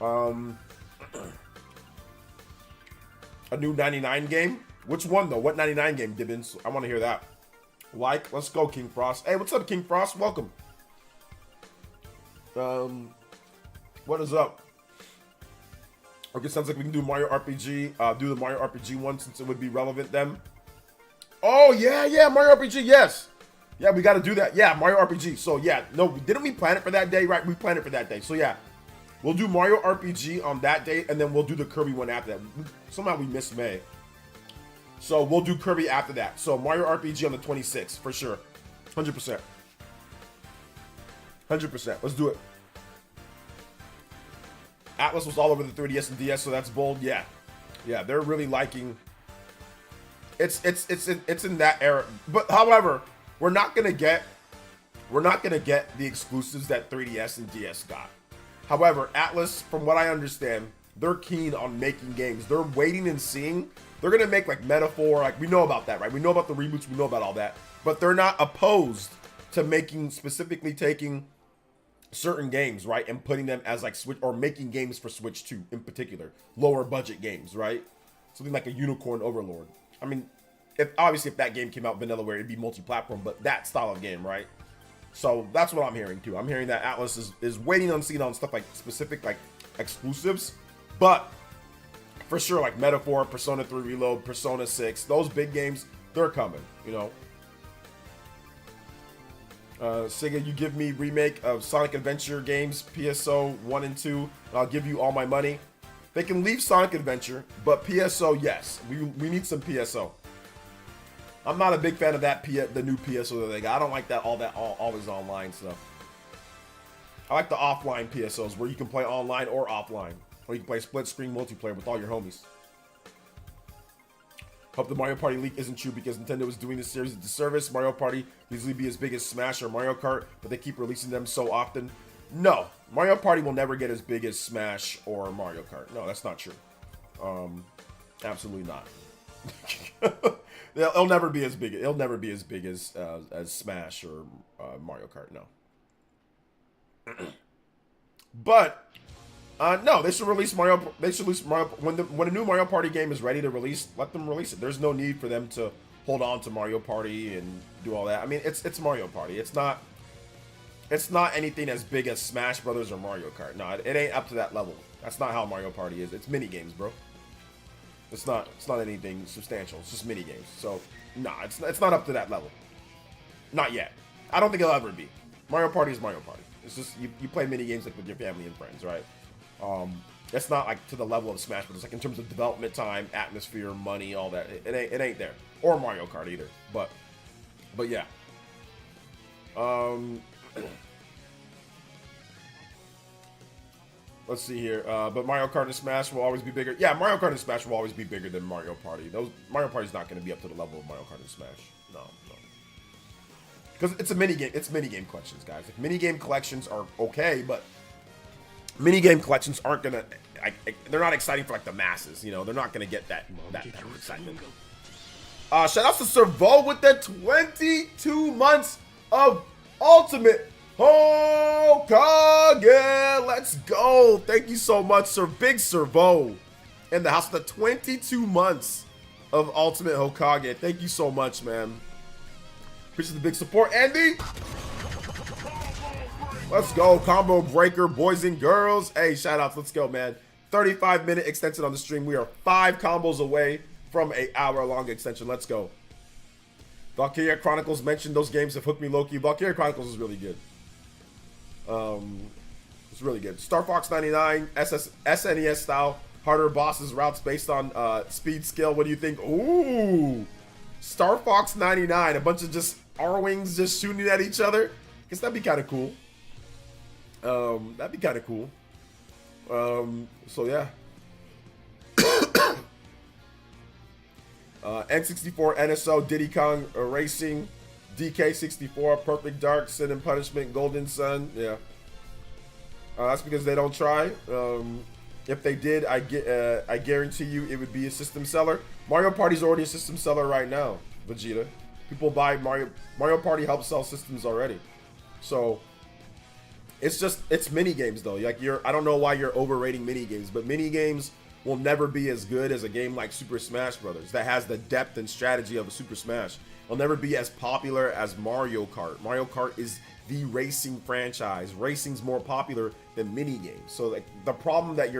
A new 99 game? Which one though? What 99 game, Dibbins? I want to hear that. Like, let's go, King Frost. Hey, what's up, King Frost? Welcome. What is up? Okay, sounds like we can do Mario RPG. Do the Mario RPG one since it would be relevant then. Oh yeah, Mario RPG. Yes. Yeah, we got to do that. Yeah, Mario RPG. So yeah, no, didn't we plan it for that day? Right, we planned it for that day. So yeah, we'll do Mario RPG on that day, and then we'll do the Kirby one after that. Somehow we missed May. So we'll do Kirby after that. So Mario RPG on the 26th, for sure. 100%. 100%. Let's do it. Atlas was all over the 3DS and DS, so that's bold. Yeah. Yeah, they're really liking... It's in that era. But however, we're not gonna get the exclusives that 3DS and DS got. However, Atlas, from what I understand, they're keen on making games. They're waiting and seeing. They're gonna make like Metaphor, like we know about that, right? We know about the reboots, we know about all that. But they're not opposed to making, specifically taking certain games, right, and putting them as like Switch, or making games for Switch 2 in particular, lower budget games, right? something like a Unicorn Overlord. I mean, obviously if that game came out vanillaware, it'd be multi-platform, but that style of game, right? So that's what I'm hearing too. I'm hearing that Atlus is waiting on seeing on stuff like specific like exclusives, but for sure like Metaphor, Persona 3 Reload, Persona 6, those big games, they're coming, you know. Sega, you give me remake of Sonic Adventure games, PSO 1 and 2, and I'll give you all my money. They can leave Sonic Adventure, but PSO, yes. We need some PSO. I'm not a big fan of the new PSO that they got. I don't like that always online stuff. I like the offline PSOs where you can play online or offline. Or you can play split screen multiplayer with all your homies. Hope the Mario Party leak isn't true because Nintendo is doing this series a disservice. Mario Party can easily be as big as Smash or Mario Kart, but they keep releasing them so often. No, Mario Party will never get as big as Smash or Mario Kart. No, that's not true. Absolutely not. It'll never be as big. It'll never be as big as Smash or Mario Kart. No. But no, they should release Mario. They should release Mario when a new Mario Party game is ready to release. Let them release it. There's no need for them to hold on to Mario Party and do all that. I mean, it's Mario Party. It's not anything as big as Smash Brothers or Mario Kart. No, it ain't up to that level. That's not how Mario Party is. It's mini games, bro. It's not anything substantial. It's just mini games. So, nah, it's not up to that level. Not yet. I don't think it'll ever be. Mario Party is Mario Party. It's just you play mini games like with your family and friends, right? It's not like to the level of Smash, but it's like in terms of development time, atmosphere, money, all that. It ain't there. Or Mario Kart either. But yeah. Let's see here. But Mario Kart and Smash will always be bigger. Yeah, Mario Kart and Smash will always be bigger than Mario Party. Mario Party's not going to be up to the level of Mario Kart and Smash. No. Because it's a minigame. It's minigame collections, guys. Like, minigame collections are okay, but minigame collections aren't going to... they're not exciting for, like, the masses, you know? They're not going to get that excitement. Shout out to Servo with the 22 months of Ultimate Hokage. Let's go. Thank you so much, Sir Big Servo in the house with the 22 months of Ultimate Hokage. Thank you so much, man. Appreciate the big support, Andy. Let's go. Combo breaker, boys and girls. Hey, shout outs. Let's go, man. 35-minute extension on the stream. We are 5 combos away from an hour-long extension. Let's go. Valkyria Chronicles mentioned those games have hooked me low-key. Valkyria Chronicles is really good. It's really good. Star Fox 99, SNES style, harder bosses, routes based on speed skill. What do you think? Ooh, Star Fox 99, a bunch of just R-wings just shooting at each other. Guess that'd be kind of cool. That'd be kind of cool. So yeah. N64, NSO, Diddy Kong Racing, DK64, Perfect Dark, Sin and Punishment, Golden Sun. Yeah. That's because they don't try. If they did, I guarantee you it would be a system seller. Mario Party's already a system seller right now, Vegeta. People buy Mario Party helps sell systems already. So it's mini games though. Like I don't know why you're overrating mini games, but mini games will never be as good as a game like Super Smash Brothers that has the depth and strategy of a Super Smash. It'll never be as popular as Mario Kart. Mario Kart is the racing franchise. Racing's more popular than mini games. So like the problem that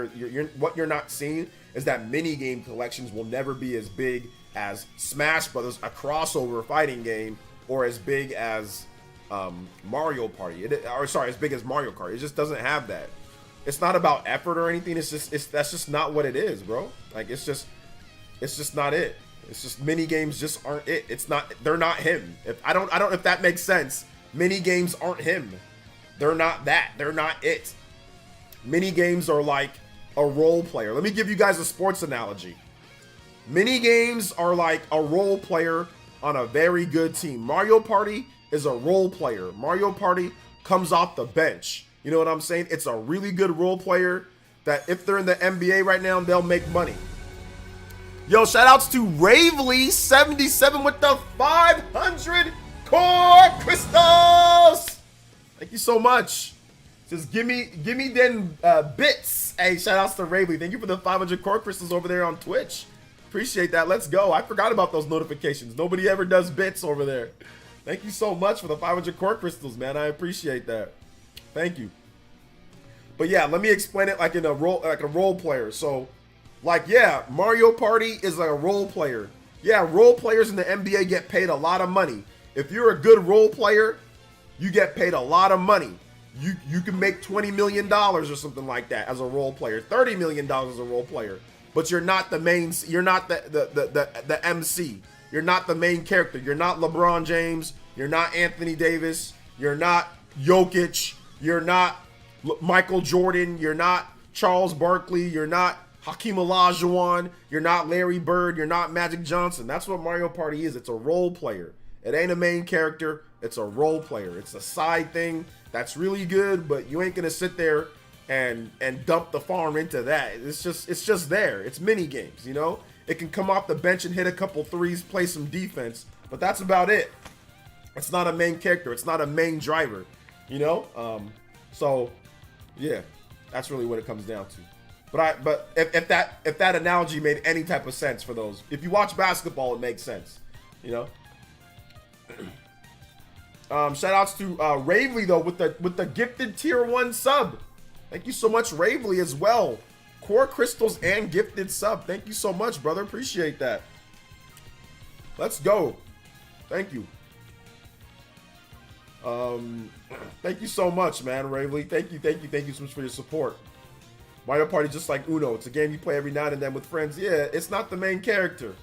what you're not seeing is that mini game collections will never be as big as Smash Brothers, a crossover fighting game, or as big as Mario Party. As big as Mario Kart. It just doesn't have that. It's not about effort or anything. That's just not what it is, bro. Like it's just not it. It's just mini games just aren't it. They're not him. If that makes sense. Mini games aren't him. They're not that. They're not it. Mini games are like a role player. Let me give you guys a sports analogy. Mini games are like a role player on a very good team. Mario Party is a role player. Mario Party comes off the bench. You know what I'm saying? It's a really good role player that if they're in the NBA right now, they'll make money. Yo, shout outs to Ravely77 with the 500 core crystals. Thank you so much. Just give me them bits. Hey, shout outs to Ravely. Thank you for the 500 core crystals over there on Twitch. Appreciate that. Let's go. I forgot about those notifications. Nobody ever does bits over there. Thank you so much for the 500 core crystals, man. I appreciate that. Thank you. But yeah, let me explain it like in a role player. So, like, yeah, Mario Party is like a role player. Yeah, role players in the NBA get paid a lot of money. If you're a good role player, you get paid a lot of money. You can make $20 million or something like that as a role player, $30 million as a role player. But you're not the main. You're not the MC. You're not the main character. You're not LeBron James. You're not Anthony Davis. You're not Jokic. You're not Michael Jordan. You're not Charles Barkley. You're not Hakeem Olajuwon. You're not Larry Bird. You're not Magic Johnson. That's what Mario Party is. It's a role player. It ain't a main character. It's a role player. It's a side thing that's really good, but you ain't gonna sit there and dump the farm into that. It's just there. It's mini games, you know? It can come off the bench and hit a couple threes, play some defense, but that's about it. It's not a main character. It's not a main driver, you know? So yeah, that's really what it comes down to. But if that analogy made any type of sense for those, if you watch basketball, it makes sense, you know? Shout outs to Ravely though with the gifted tier 1 sub. Thank you so much, Ravely, as well. Core crystals and gifted sub. Thank you so much, brother. Appreciate that. Let's go. Thank you. Thank you so much, man, Ravely. Thank you so much for your support. Mario Party just like Uno. It's a game you play every now and then with friends. Yeah, it's not the main character.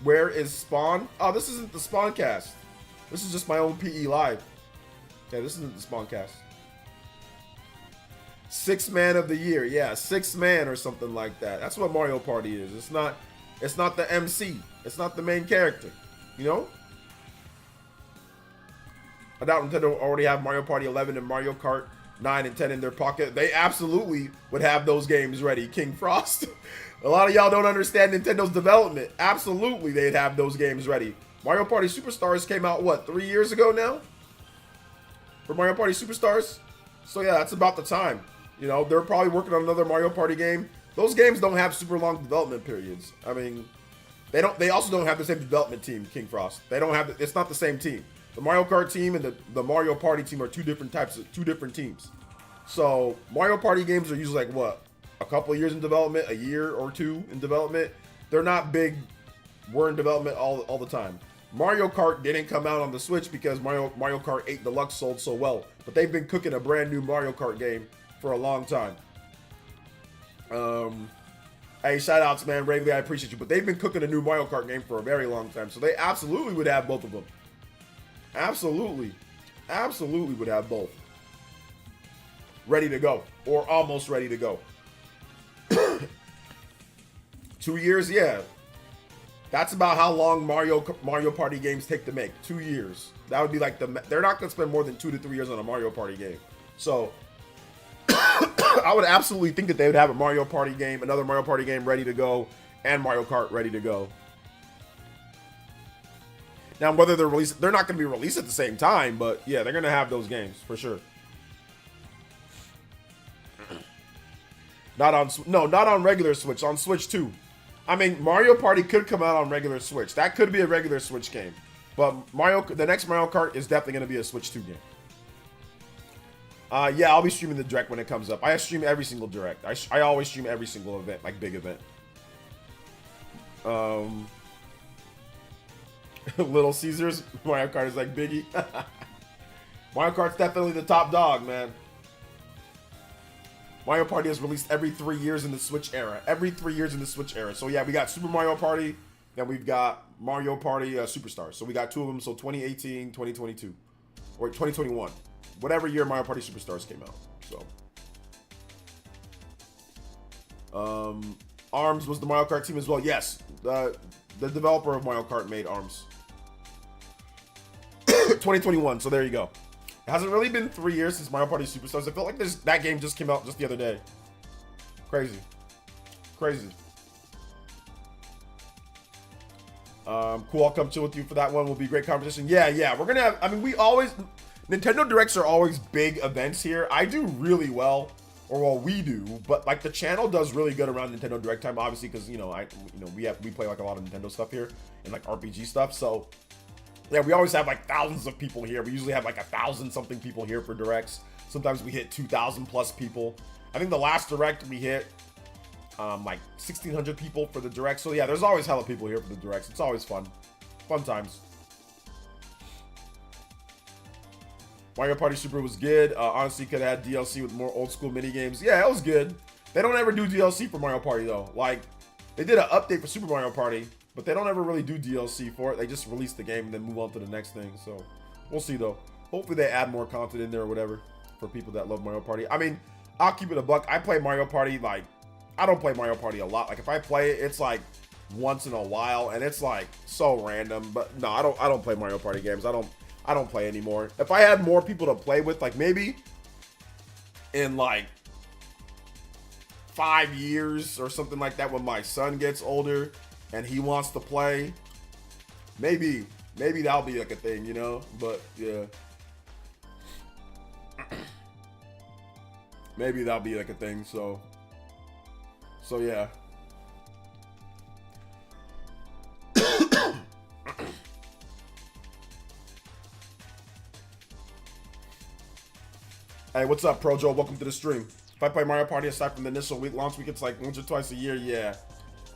Where is Spawn? Oh, this isn't the Spawn cast. This is just my own PE Live. Yeah, this isn't the Spawn cast. 6th man of the year. Yeah, 6th man or something like that. That's what Mario Party is. It's not the MC. It's not the main character. You know? I doubt Nintendo already have Mario Party 11 and Mario Kart 9 and 10 in their pocket. They absolutely would have those games ready. King Frost. A lot of y'all don't understand Nintendo's development. Absolutely, they'd have those games ready. Mario Party Superstars came out, what, 3 years ago now? For Mario Party Superstars? So yeah, that's about the time. You know, they're probably working on another Mario Party game. Those games don't have super long development periods. I mean, they also don't have the same development team, King Frost. They don't have, it's not the same team. The Mario Kart team and the Mario Party team are two different teams. So Mario Party games are usually like what? A couple of years in development, a year or two in development. They're not big, we're in development all the time. Mario Kart didn't come out on the Switch because Mario Kart 8 Deluxe sold so well. But they've been cooking a brand new Mario Kart game for a long time. Hey, shout outs, man. Ravely, I appreciate you. But they've been cooking a new Mario Kart game for a very long time. So they absolutely would have both of them. Absolutely. Absolutely would have both. Ready to go. Or almost ready to go. 2 years, yeah. That's about how long Mario Party games take to make. 2 years. That would be like they're not going to spend more than 2 to 3 years on a Mario Party game. So I would absolutely think that they would have a Mario Party game, another Mario Party game ready to go, and Mario Kart ready to go. Now, whether they're not going to be released at the same time, but yeah, they're going to have those games for sure. Not on regular Switch, on Switch 2. I mean, Mario Party could come out on regular Switch. That could be a regular Switch game. But the next Mario Kart is definitely going to be a Switch 2 game. Yeah, I'll be streaming the Direct when it comes up. I stream every single Direct. I always stream every single event, like big event. Little Caesars, Mario Kart is like Biggie. Mario Kart's definitely the top dog, man. Mario Party is released every 3 years in the Switch era. Every 3 years in the Switch era. So yeah, we got Super Mario Party, then we've got Mario Party Superstars. So we got 2 of them, so 2018, 2022. Or 2021. Whatever year Mario Party Superstars came out. So ARMS was the Mario Kart team as well. Yes, the developer of Mario Kart made ARMS. 2021, so there you go. It hasn't really been 3 years since Mario Party Superstars. I felt like that game just came out just the other day. Crazy. Crazy. Cool, I'll come chill with you for that one. Will be a great competition. Yeah. We're gonna have, I mean, Nintendo Directs are always big events here. I do really well or well, we do, but like the channel does really good around Nintendo Direct time, obviously, because we play like a lot of Nintendo stuff here and like RPG stuff. So yeah, we always have like thousands of people here. We usually have like 1,000 something people here for directs. Sometimes we hit 2,000 plus people. I think the last direct we hit like 1,600 people for the direct. So yeah, there's always hella people here for the directs. It's always fun times. Mario Party Super was good. Honestly, could have had DLC with more old school mini games. Yeah, it was good. They don't ever do DLC for Mario Party though. Like, they did an update for Super Mario Party, but they don't ever really do DLC for it. They just release the game and then move on to the next thing. So we'll see though. Hopefully they add more content in there or whatever for people that love Mario Party. I mean, I'll keep it a buck. I play Mario Party, like, I don't play Mario Party a lot. Like, if I play it, it's like once in a while, and it's like so random. But no, I don't play Mario Party games. I don't play anymore. If I had more people to play with, like maybe in like 5 years or something like that, when my son gets older and he wants to play, maybe that'll be like a thing, you know? But yeah. Maybe that'll be like a thing, so yeah. Hey, what's up, Pro Joe? Welcome to the stream. If I play Mario Party aside from the initial week launch week, it's like once or twice a year. Yeah,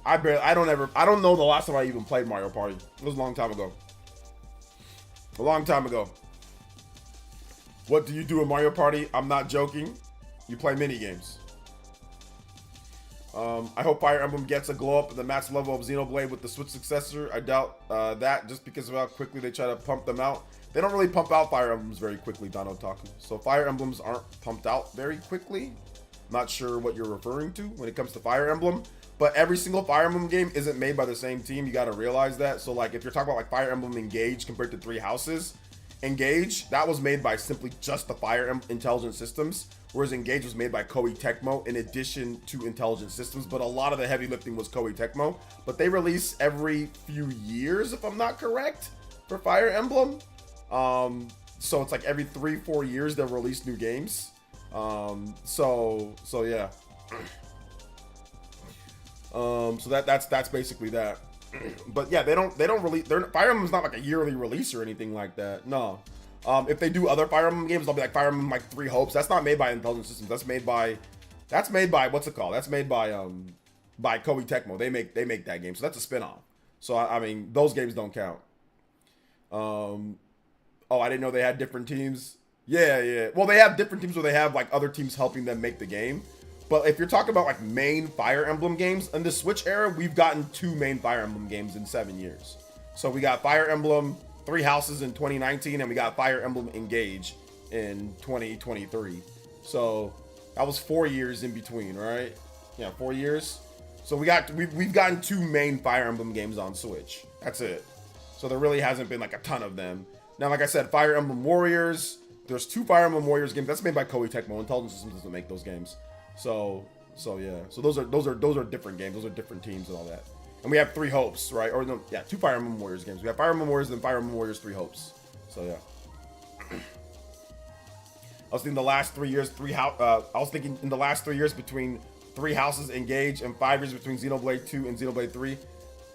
I don't know the last time I even played Mario Party. It was a long time ago. A long time ago. What do you do in Mario Party? I'm not joking. You play mini games. I hope Fire Emblem gets a glow up at the max level of Xenoblade with the Switch successor. I doubt that, just because of how quickly they try to pump them out. They don't really pump out Fire Emblems very quickly, Don Otaku. So Fire Emblems aren't pumped out very quickly. Not sure what you're referring to when it comes to Fire Emblem. But every single Fire Emblem game isn't made by the same team. You got to realize that. So like if you're talking about like Fire Emblem Engage compared to Three Houses, Engage, that was made by simply just the Fire Intelligent Systems. Whereas Engage was made by Koei Tecmo in addition to Intelligent Systems. But a lot of the heavy lifting was Koei Tecmo. But they release every few years, if I'm not correct, for Fire Emblem. So it's like every 3-4 years they'll release new games. So yeah. So that's basically that. But yeah, they don't release. Fire Emblem's not like a yearly release or anything like that. No. If they do other Fire Emblem games, they'll be like Fire Emblem like Three Hopes. That's not made by Intelligent Systems. That's made by what's it called? That's made by Koei Tecmo. They make that game. So that's a spin-off. So I mean, those games don't count. Oh, I didn't know they had different teams. Yeah. Well, they have different teams where they have like other teams helping them make the game. But if you're talking about like main Fire Emblem games, in the Switch era, we've gotten 2 main Fire Emblem games in 7 years. So we got Fire Emblem Three Houses in 2019, and we got Fire Emblem Engage in 2023. So that was 4 years in between, right? Yeah, 4 years. So we've gotten 2 main Fire Emblem games on Switch. That's it. So there really hasn't been like a ton of them. Now, like I said, Fire Emblem Warriors. There's 2 Fire Emblem Warriors games. That's made by Koei Tecmo. Intelligent Systems doesn't make those games. So yeah. So those are different games. Those are different teams and all that. And we have Three Hopes, right? Or no, yeah, 2 Fire Emblem Warriors games. We have Fire Emblem Warriors and then Fire Emblem Warriors Three Hopes. So yeah. I was thinking the last 3 years, in the last 3 years between Three Houses Engage and 5 years between Xenoblade 2 and Xenoblade 3.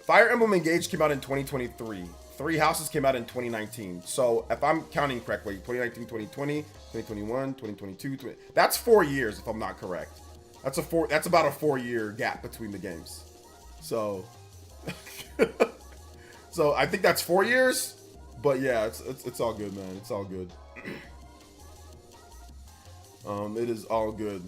Fire Emblem Engage came out in 2023. Three Houses came out in 2019. So if I'm counting correctly, 2019, 2020, 2021, 2022, that's 4 years if I'm not correct. That's about a 4-year gap between the games. So so I think that's 4 years, but yeah, it's all good, man. It's all good. It is all good.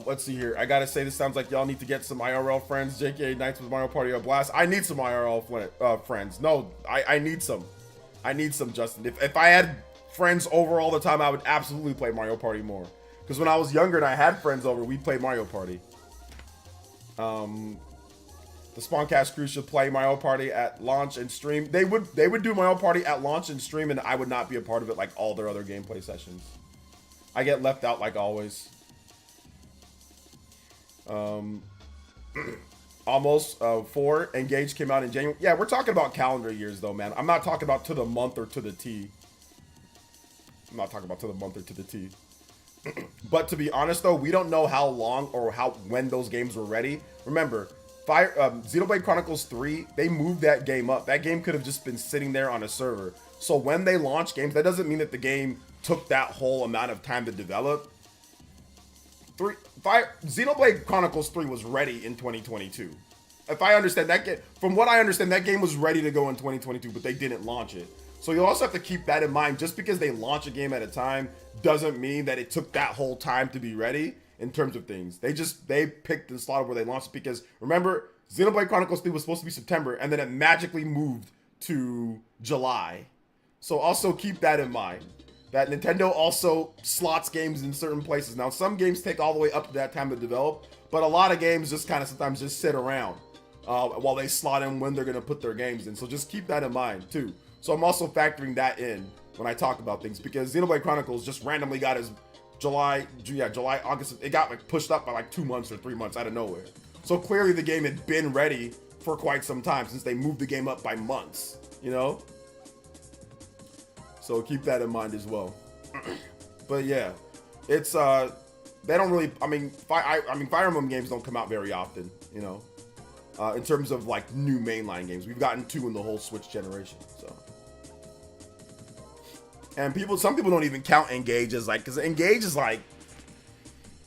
Let's see here. I gotta say, this sounds like y'all need to get some IRL friends. JK Nights with Mario Party or Blast. I need some IRL friends. No, I need some. I need some, Justin. If I had friends over all the time, I would absolutely play Mario Party more. Because when I was younger and I had friends over, we'd play Mario Party. The Spawncast crew should play Mario Party at launch and stream. They would do Mario Party at launch and stream, and I would not be a part of it like all their other gameplay sessions. I get left out like always. Almost 4. Engage came out in January. Yeah, we're talking about calendar years though, man. I'm not talking about to the month or to the T. I'm not talking about to the month or to the T. But to be honest though, we don't know how long or when those games were ready. Remember, Xenoblade Chronicles 3, they moved that game up. That game could have just been sitting there on a server. So when they launch games, that doesn't mean that the game took that whole amount of time to develop. Xenoblade Chronicles 3 was ready in 2022. If I understand that game, from what I understand, that game was ready to go in 2022, but they didn't launch it. So you also have to keep that in mind. Just because they launch a game at a time doesn't mean that it took that whole time to be ready in terms of things. They picked the slot where they launched it because remember, Xenoblade Chronicles 3 was supposed to be September and then it magically moved to July. So also keep that in mind. That Nintendo also slots games in certain places. Now, some games take all the way up to that time to develop, but a lot of games just kind of sometimes just sit around while they slot in when they're going to put their games in. So just keep that in mind too. So I'm also factoring that in when I talk about things because Xenoblade Chronicles just randomly got his July, August. It got like pushed up by like 2 months or 3 months out of nowhere. So clearly the game had been ready for quite some time since they moved the game up by months, you know? So keep that in mind as well. But yeah, it's they don't really. I mean, Fire Emblem games don't come out very often, you know. In terms of like new mainline games, we've gotten 2 in the whole Switch generation. So, and some people don't even count Engage as like, because Engage is like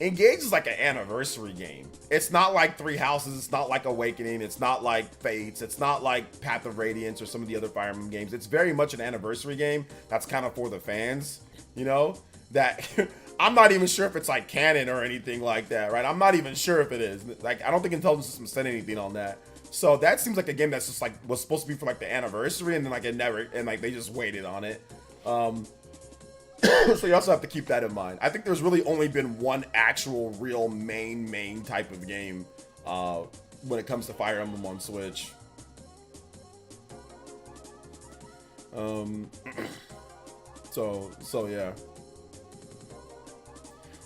an anniversary game. It's not like Three Houses. It's not like Awakening. It's not like Fates. It's not like Path of Radiance or some of the other Fire Emblem games. It's very much an anniversary game. That's kind of for the fans, you know. That I'm not even sure if it's like canon or anything like that, right? I'm not even sure if it is. Like, I don't think Intelligent System said anything on that. So that seems like a game that's just like was supposed to be for like the anniversary, and then like it never, and like they just waited on it. So you also have to keep that in mind. I think there's really only been one actual real main type of game when it comes to Fire Emblem on Switch. So yeah.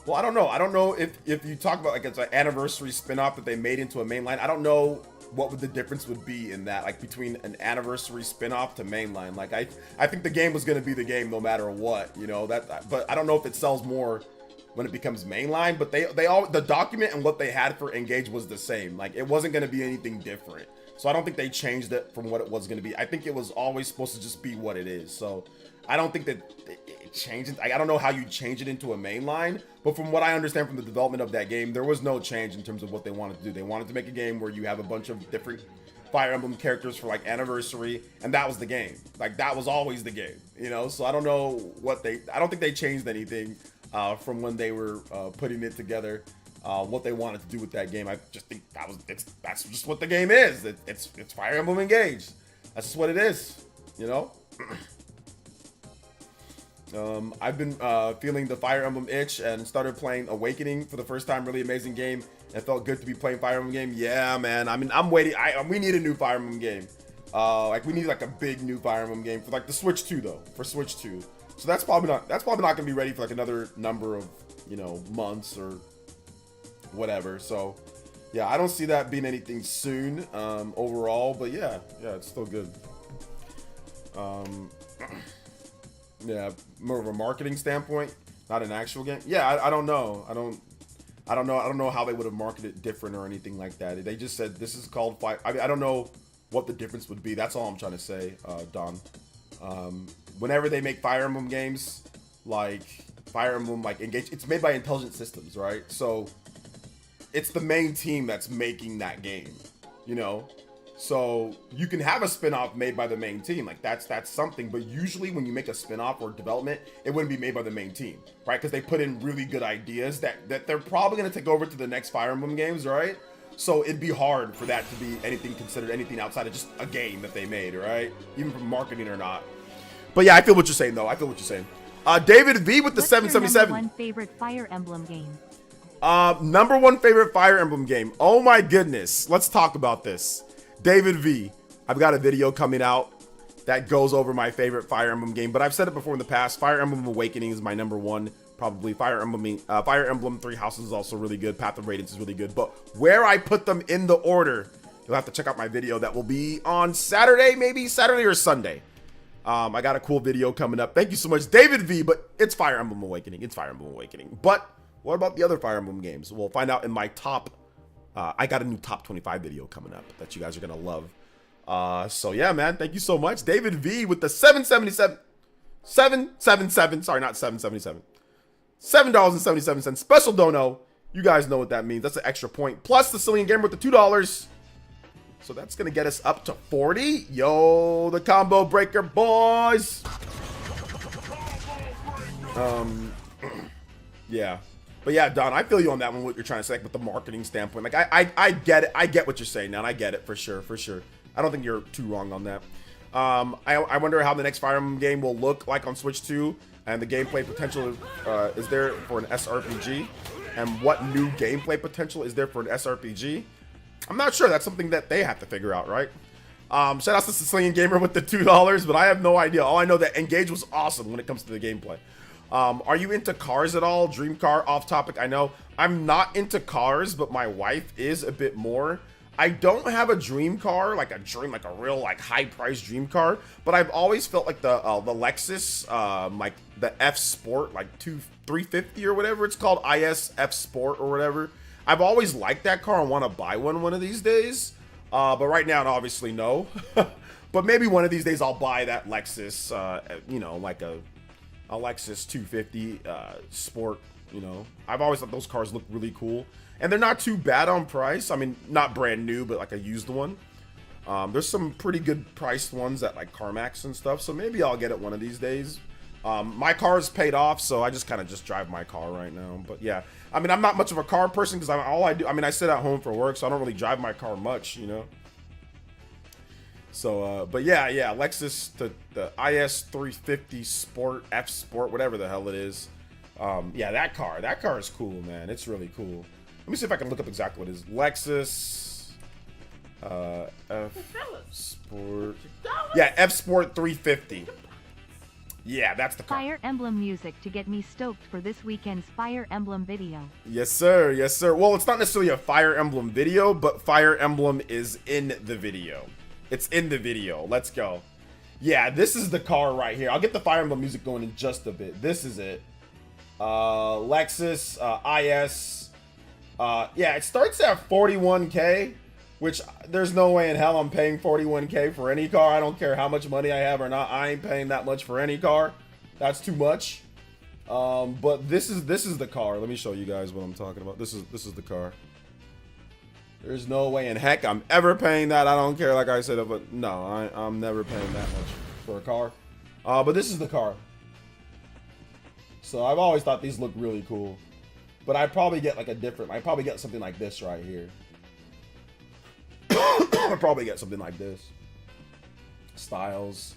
Well, I don't know. I don't know if you talk about like it's an anniversary spin-off that they made into a mainline. I don't know what the difference would be in that, like between an anniversary spin-off to mainline. Like I think the game was going to be the game no matter what, you know, that, but I don't know if it sells more when it becomes mainline, but the document and what they had for Engage was the same. Like it wasn't going to be anything different. So I don't think they changed it from what it was going to be. I think it was always supposed to just be what it is. So I don't think that it changed it. I don't know how you change it into a mainline, but from what I understand from the development of that game, there was no change in terms of what they wanted to do. They wanted to make a game where you have a bunch of different Fire Emblem characters for like anniversary, and that was the game. Like that was always the game, you know? So I don't know I don't think they changed anything from when they were putting it together, what they wanted to do with that game. I just think that's just what the game is. It's Fire Emblem Engage. That's just what it is, you know? I've been feeling the Fire Emblem itch and started playing Awakening for the first time. Really amazing game. It felt good to be playing Fire Emblem game. Yeah, man. I mean, I'm waiting. We need a new Fire Emblem game. Like we need like a big new Fire Emblem game for like the Switch 2 though. For Switch 2. So that's probably not gonna be ready for like another number of, you know, months or whatever. So yeah, I don't see that being anything soon overall. But yeah, it's still good. Yeah, more of a marketing standpoint, not an actual game. Yeah, I don't know. I don't know how they would have marketed it different or anything like that. They just said this is called Fire. I mean, I don't know what the difference would be. That's all I'm trying to say, Don. Whenever they make Fire Emblem games, like Fire Emblem, like Engage, it's made by Intelligent Systems, right? So it's the main team that's making that game, you know? So you can have a spin-off made by the main team, like that's something, but usually when you make a spin-off or development, it wouldn't be made by the main team, right? Because they put in really good ideas that they're probably going to take over to the next Fire Emblem games, right? So it'd be hard for that to be considered anything outside of just a game that they made, right? Even from marketing or not. But yeah, I feel what you're saying though. I feel what you're saying. David V with the What's 777. Your number one favorite Fire Emblem game? Number one favorite Fire Emblem game. Oh my goodness. Let's talk about this. David V, I've got a video coming out that goes over my favorite Fire Emblem game, but I've said it before in the past. Fire Emblem Awakening is my number one, probably. Fire Emblem Three Houses is also really good. Path of Radiance is really good, but where I put them in the order, you'll have to check out my video that will be on Saturday, maybe Saturday or Sunday. I got a cool video coming up. Thank you so much, David V. But it's Fire Emblem Awakening. It's Fire Emblem Awakening. But what about the other Fire Emblem games? We'll find out in my top. I got a new top 25 video coming up that you guys are gonna love. So yeah, man. Thank you so much, David V. with the 777. Sorry, not 777. $7.77 special dono. You guys know what that means. That's an extra point. Plus the Cillian Gamer with the $2. So that's going to get us up to 40. Yo, the combo breaker, boys. Yeah. But yeah, Don, I feel you on that one, what you're trying to say, like, with the marketing standpoint. Like, I get it. I get what you're saying now, and I get it for sure, for sure. I don't think you're too wrong on that. I wonder how the next Fire Emblem game will look like on Switch 2, and the gameplay potential is there for an SRPG, and what new gameplay potential is there for an SRPG. I'm not sure. That's something that they have to figure out, right? Shout out to Sicilian Gamer with the $2, but I have no idea. All I know that Engage was awesome when it comes to the gameplay. Are you into cars at all? Dream car, off topic, I know. I'm not into cars, but my wife is a bit more. I don't have a dream car, like a real like high price dream car, but I've always felt like the Lexus, like the F Sport, like 350 or whatever it's called, IS F Sport or whatever. I've always liked that car and want to buy one of these days. But right now, obviously no. But maybe one of these days I'll buy that Lexus, you know, like a Lexus 250 Sport. You know, I've always thought those cars look really cool, and they're not too bad on price. I mean, not brand new, but like a used one. There's some pretty good priced ones at like CarMax and stuff. So maybe I'll get it one of these days. My car is paid off, so I just kind of drive my car right now. But yeah, I mean, I'm not much of a car person because I sit at home for work, so I don't really drive my car much, you know. So, but yeah, Lexus, the IS 350 Sport, F Sport, whatever the hell it is. Yeah, that car is cool, man. It's really cool. Let me see if I can look up exactly what it is. Lexus, F Sport. Yeah, F Sport 350. Yeah, that's the car. Fire Emblem music to get me stoked for this weekend's Fire Emblem video. Yes, sir. Yes, sir. Well, it's not necessarily a Fire Emblem video, but Fire Emblem is in the video. It's in the video. Let's go. Yeah, this is the car right here. I'll get the Fire Emblem music going in just a bit. This is it. Lexus, IS. Yeah, it starts at 41K. Which, there's no way in hell I'm paying 41K for any car. I don't care how much money I have or not. I ain't paying that much for any car. That's too much. But this is the car. Let me show you guys what I'm talking about. This is the car. There's no way in heck I'm ever paying that. I don't care, like I said, but no, I'm never paying that much for a car. But this is the car. So I've always thought these look really cool. But I'd probably get like I'd probably get something like this right here. I'll probably get something like this. Styles.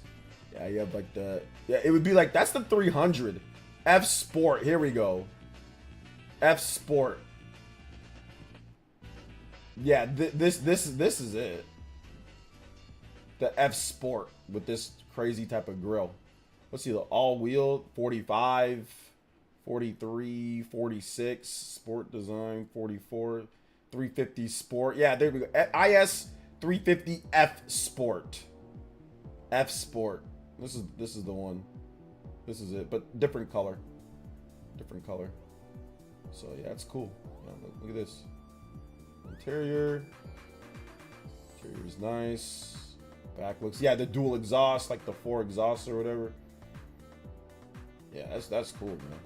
Yeah, you have like yeah, it would be like, that's the 300. F Sport, here we go. F Sport. Yeah, this is it. The F Sport with this crazy type of grill. Let's see, the all-wheel, 45, 43, 46, sport design, 44. 350 Sport. Yeah, there we go. IS 350 F Sport. F Sport. This is the one. This is it, but different color. Different color. So yeah, it's cool. Look at this. Interior. Interior is nice. Back looks, yeah, the dual exhaust, like the 4 exhausts or whatever. Yeah, that's cool, man.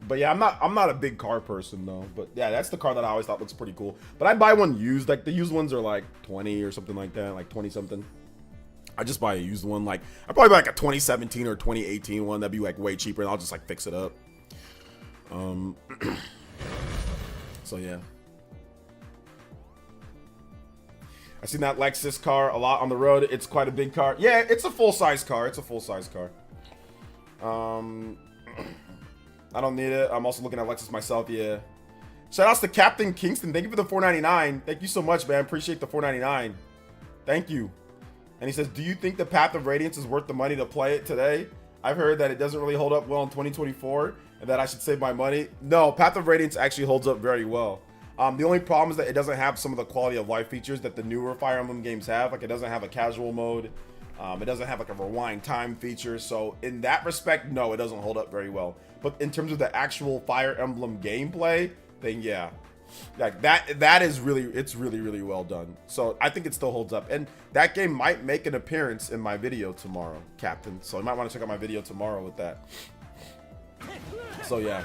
But yeah, I'm not a big car person though. But yeah, that's the car that I always thought looks pretty cool. But I buy one used. Like the used ones are like 20 or something like that, like 20 something. I just buy a used one. Like I probably buy like a 2017 or 2018 one that'd be like way cheaper, and I'll just like fix it up. So yeah. I seen that Lexus car a lot on the road. It's quite a big car. Yeah, it's a full-size car. It's a full-size car. I don't need it. I'm also looking at Lexus myself, yeah. Shout outs to Captain Kingston. Thank you for the $4.99. Thank you so much, man. Appreciate the $4.99. Thank you. And he says, do you think the Path of Radiance is worth the money to play it today? I've heard that it doesn't really hold up well in 2024 and that I should save my money. No, Path of Radiance actually holds up very well. The only problem is that it doesn't have some of the quality of life features that the newer Fire Emblem games have. Like, it doesn't have a casual mode. It doesn't have like a rewind time feature, so in that respect, no, it doesn't hold up very well. But in terms of the actual Fire Emblem gameplay, then yeah, like that is really, it's really well done. So I think it still holds up, and that game might make an appearance in my video tomorrow, Captain. So you might want to check out my video tomorrow with that. So yeah.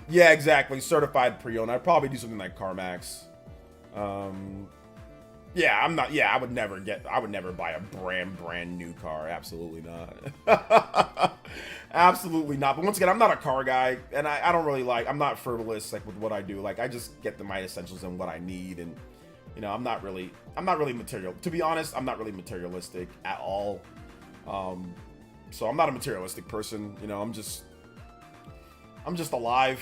Yeah, exactly. Certified pre-owned. I'd probably do something like CarMax. Yeah, I'm not. Yeah, I would never buy a brand new car. Absolutely not. Absolutely not. But once again, I'm not a car guy, and I don't really like. I'm not frivolous like with what I do. Like I just get my essentials and what I need, and you know, I'm not really material. To be honest, I'm not really materialistic at all. So I'm not a materialistic person. You know, I'm just alive.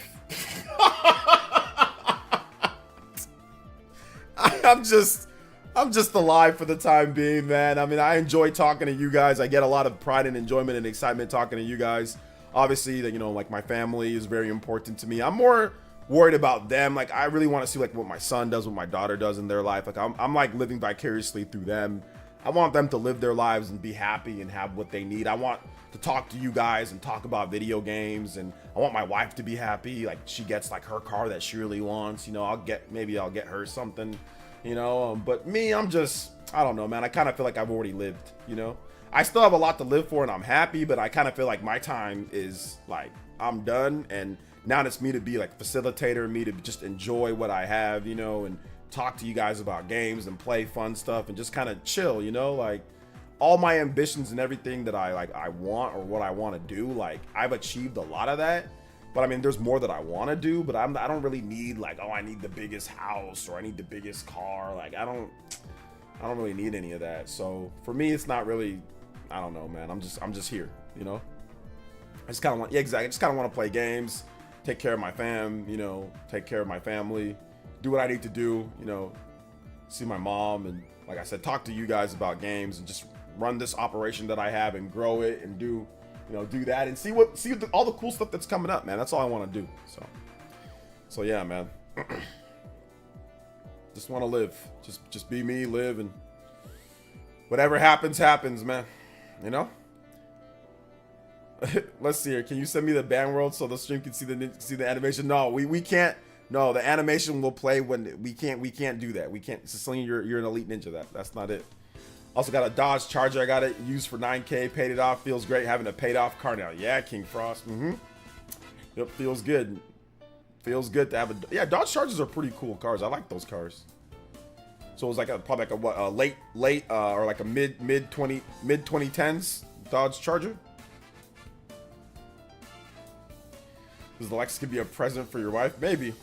I'm just alive for the time being, man. I mean, I enjoy talking to you guys. I get a lot of pride and enjoyment and excitement talking to you guys. Obviously, that, you know, like my family is very important to me. I'm more worried about them. Like I really want to see like what my son does, what my daughter does in their life. Like I'm like living vicariously through them. I want them to live their lives and be happy and have what they need. I want to talk to you guys and talk about video games, and I want my wife to be happy. Like she gets like her car that she really wants. You know, maybe I'll get her something. You know, but me, I don't know, man. I kind of feel like I've already lived. You know, I still have a lot to live for, and I'm happy. But I kind of feel like my time is like I'm done, and now it's me to be like facilitator, me to just enjoy what I have. You know, and talk to you guys about games and play fun stuff and just kind of chill, you know, like all my ambitions and everything that I want or what I want to do, like I've achieved a lot of that, but I mean, there's more that I want to do, but I don't really need like, oh, I need the biggest house or I need the biggest car. Like I don't really need any of that. So for me, it's not really, I don't know, man. I'm just here, you know, I just kind of want, yeah, exactly. I just kind of want to play games, take care of my fam, you know, take care of my family, do what I need to do, you know, see my mom, and like I said, talk to you guys about games and just run this operation that I have and grow it and do, you know, do that and see all the cool stuff that's coming up, man. That's all I want to do. So yeah, man. Just want to live. Just be me, live, and whatever happens, man. You know? Let's see here. Can you send me the band world so the stream can see the animation? No, we can't. No, the animation will play when we can't do that. We can't. Cecilia, you're an elite ninja. That's not it. Also got a Dodge Charger. I got it used for 9K. Paid it off. Feels great having a paid off car now. Yeah, King Frost. Yep, feels good. Feels good to have yeah. Dodge Chargers are pretty cool cars. I like those cars. So it was like probably like a late or like a mid 2010s Dodge Charger. Does the Lexus could be a present for your wife? Maybe.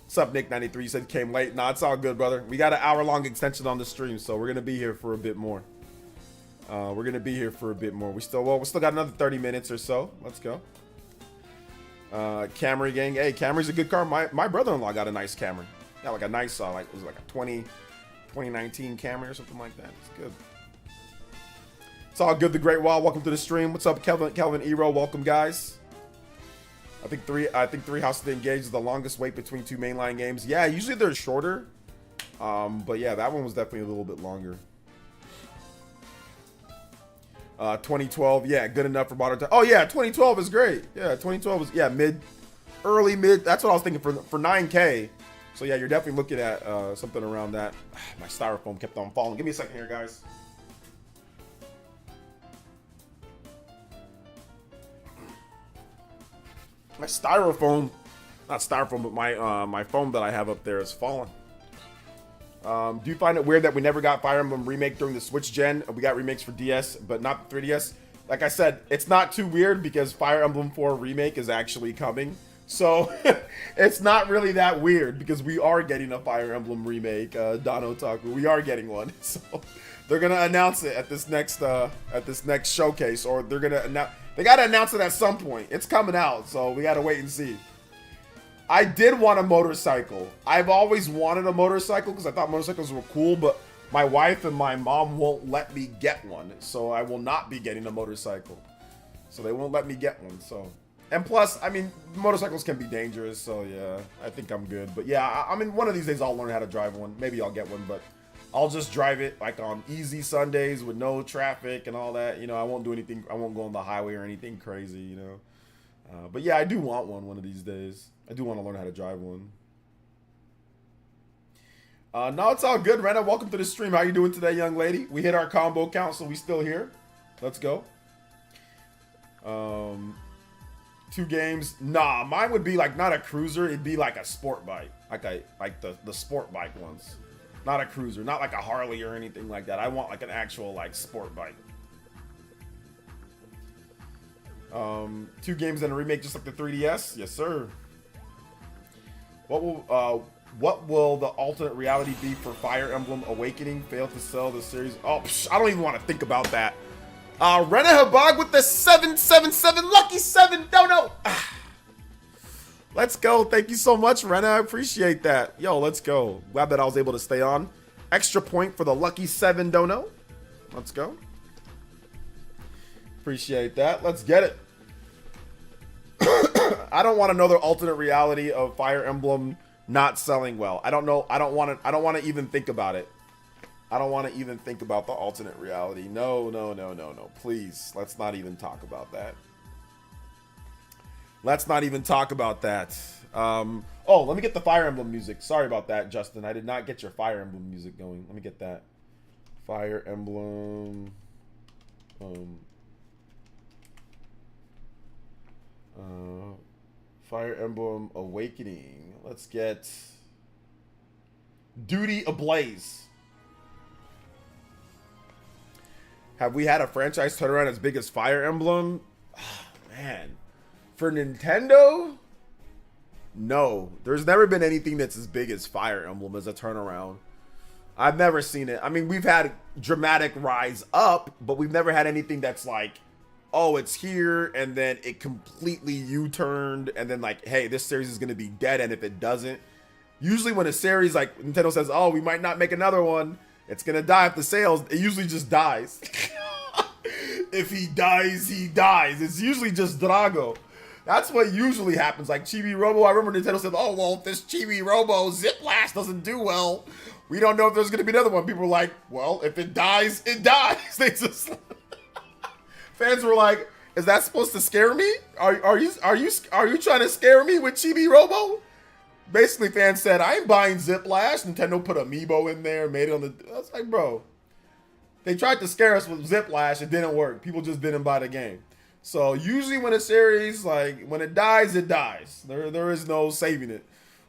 What's up, Nick93? You said came late. Nah, it's all good, brother. We got an hour-long extension on the stream, so we're gonna be here for a bit more. We still got another 30 minutes or so. Let's go. Camry gang. Hey, Camry's a good car. My brother-in-law got a nice Camry. Yeah, like a nice was it like a 2019 Camry or something like that. It's good. It's all good. The Great Wall. Welcome to the stream. What's up, Kelvin Ero? Welcome, guys. I think three House of the Engage is the longest wait between two mainline games. Yeah, usually they're shorter. But yeah, that one was definitely a little bit longer. 2012, yeah, good enough for modern time. Oh yeah, 2012 is great. Yeah, 2012 was early mid. That's what I was thinking for 9K. So yeah, you're definitely looking at something around that. My styrofoam kept on falling. Give me a second here, guys. My styrofoam, not styrofoam, but my foam that I have up there is falling. Do you find it weird that we never got Fire Emblem Remake during the Switch gen? We got remakes for DS, but not 3DS. Like I said, it's not too weird because Fire Emblem 4 Remake is actually coming. So it's not really that weird because we are getting a Fire Emblem Remake, Don Otaku. We are getting one. So they're gonna announce it at this next showcase, or they're gonna announce. They gotta announce it at some point. It's coming out, so we gotta wait and see. I did want a motorcycle. I've always wanted a motorcycle because I thought motorcycles were cool, but my wife and my mom won't let me get one, so I will not be getting a motorcycle. So they won't let me get one. So, and plus, I mean, motorcycles can be dangerous. So yeah, I think I'm good. But yeah, I mean, one of these days I'll learn how to drive one. Maybe I'll get one, but I'll just drive it like on easy Sundays with no traffic and all that. You know, I won't do anything. I won't go on the highway or anything crazy, you know. But yeah, I do want one of these days. I do want to learn how to drive one. No, it's all good, Rena. Welcome to the stream. How you doing today, young lady? We hit our combo count, so we still here. Let's go. 2 games. Nah, mine would be like not a cruiser. It'd be like a sport bike, like the sport bike ones. Not a cruiser, not like a Harley or anything like that. I want like an actual like sport bike. 2 games and a remake, just like the 3DS. Yes, sir. What will the alternate reality be for Fire Emblem Awakening? Failed to sell the series. Oh, I don't even want to think about that. Rena Habag with the 777 lucky 7 dono. Let's go. Thank you so much, Rena. I appreciate that. Yo, let's go. Glad that I was able to stay on. Extra point for the lucky 7 dono. Let's go. Appreciate that. Let's get it. I don't want another alternate reality of Fire Emblem not selling well. I don't know. I don't want to even think about it. I don't want to even think about the alternate reality. No. Please, let's not even talk about that. Let's not even talk about that. Oh, let me get the Fire Emblem music. Sorry about that, Justin. I did not get your Fire Emblem music going. Let me get that. Fire Emblem. Fire Emblem Awakening. Let's get Duty Ablaze. Have we had a franchise turnaround as big as Fire Emblem? Oh, man. For Nintendo? No. There's never been anything that's as big as Fire Emblem as a turnaround. I've never seen it. I mean, we've had dramatic rise up, but we've never had anything that's like, oh, it's here, and then it completely U-turned, and then like, hey, this series is going to be dead, and if it doesn't. Usually when a series, like Nintendo says, oh, we might not make another one, it's going to die if the sales, it usually just dies. If he dies, he dies. It's usually just Drago. That's what usually happens. Like Chibi Robo, I remember Nintendo said, oh, well, if this Chibi Robo Zip Blast doesn't do well, we don't know if there's going to be another one. People were like, well, if it dies, it dies. They just... Fans were like, is that supposed to scare me? Are you trying to scare me with Chibi Robo? Basically, fans said, I ain't buying Ziplash. Nintendo put Amiibo in there, made it on the... I was like, bro. They tried to scare us with Ziplash. It didn't work. People just didn't buy the game. So usually when a series, like, when it dies, it dies. There is no saving it.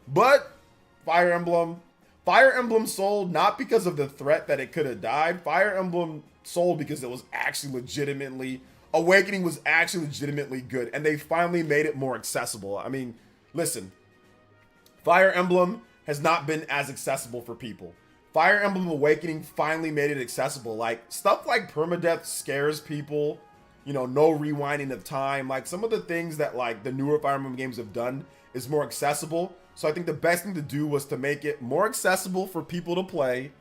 But Fire Emblem sold not because of the threat that it could have died. Fire Emblem sold because it was actually legitimately... Awakening was actually legitimately good. And they finally made it more accessible. I mean, listen... Fire Emblem has not been as accessible for people. Fire Emblem Awakening finally made it accessible. Like, stuff like permadeath scares people. You know, no rewinding of time. Like, some of the things that, like, the newer Fire Emblem games have done is more accessible. So I think the best thing to do was to make it more accessible for people to play,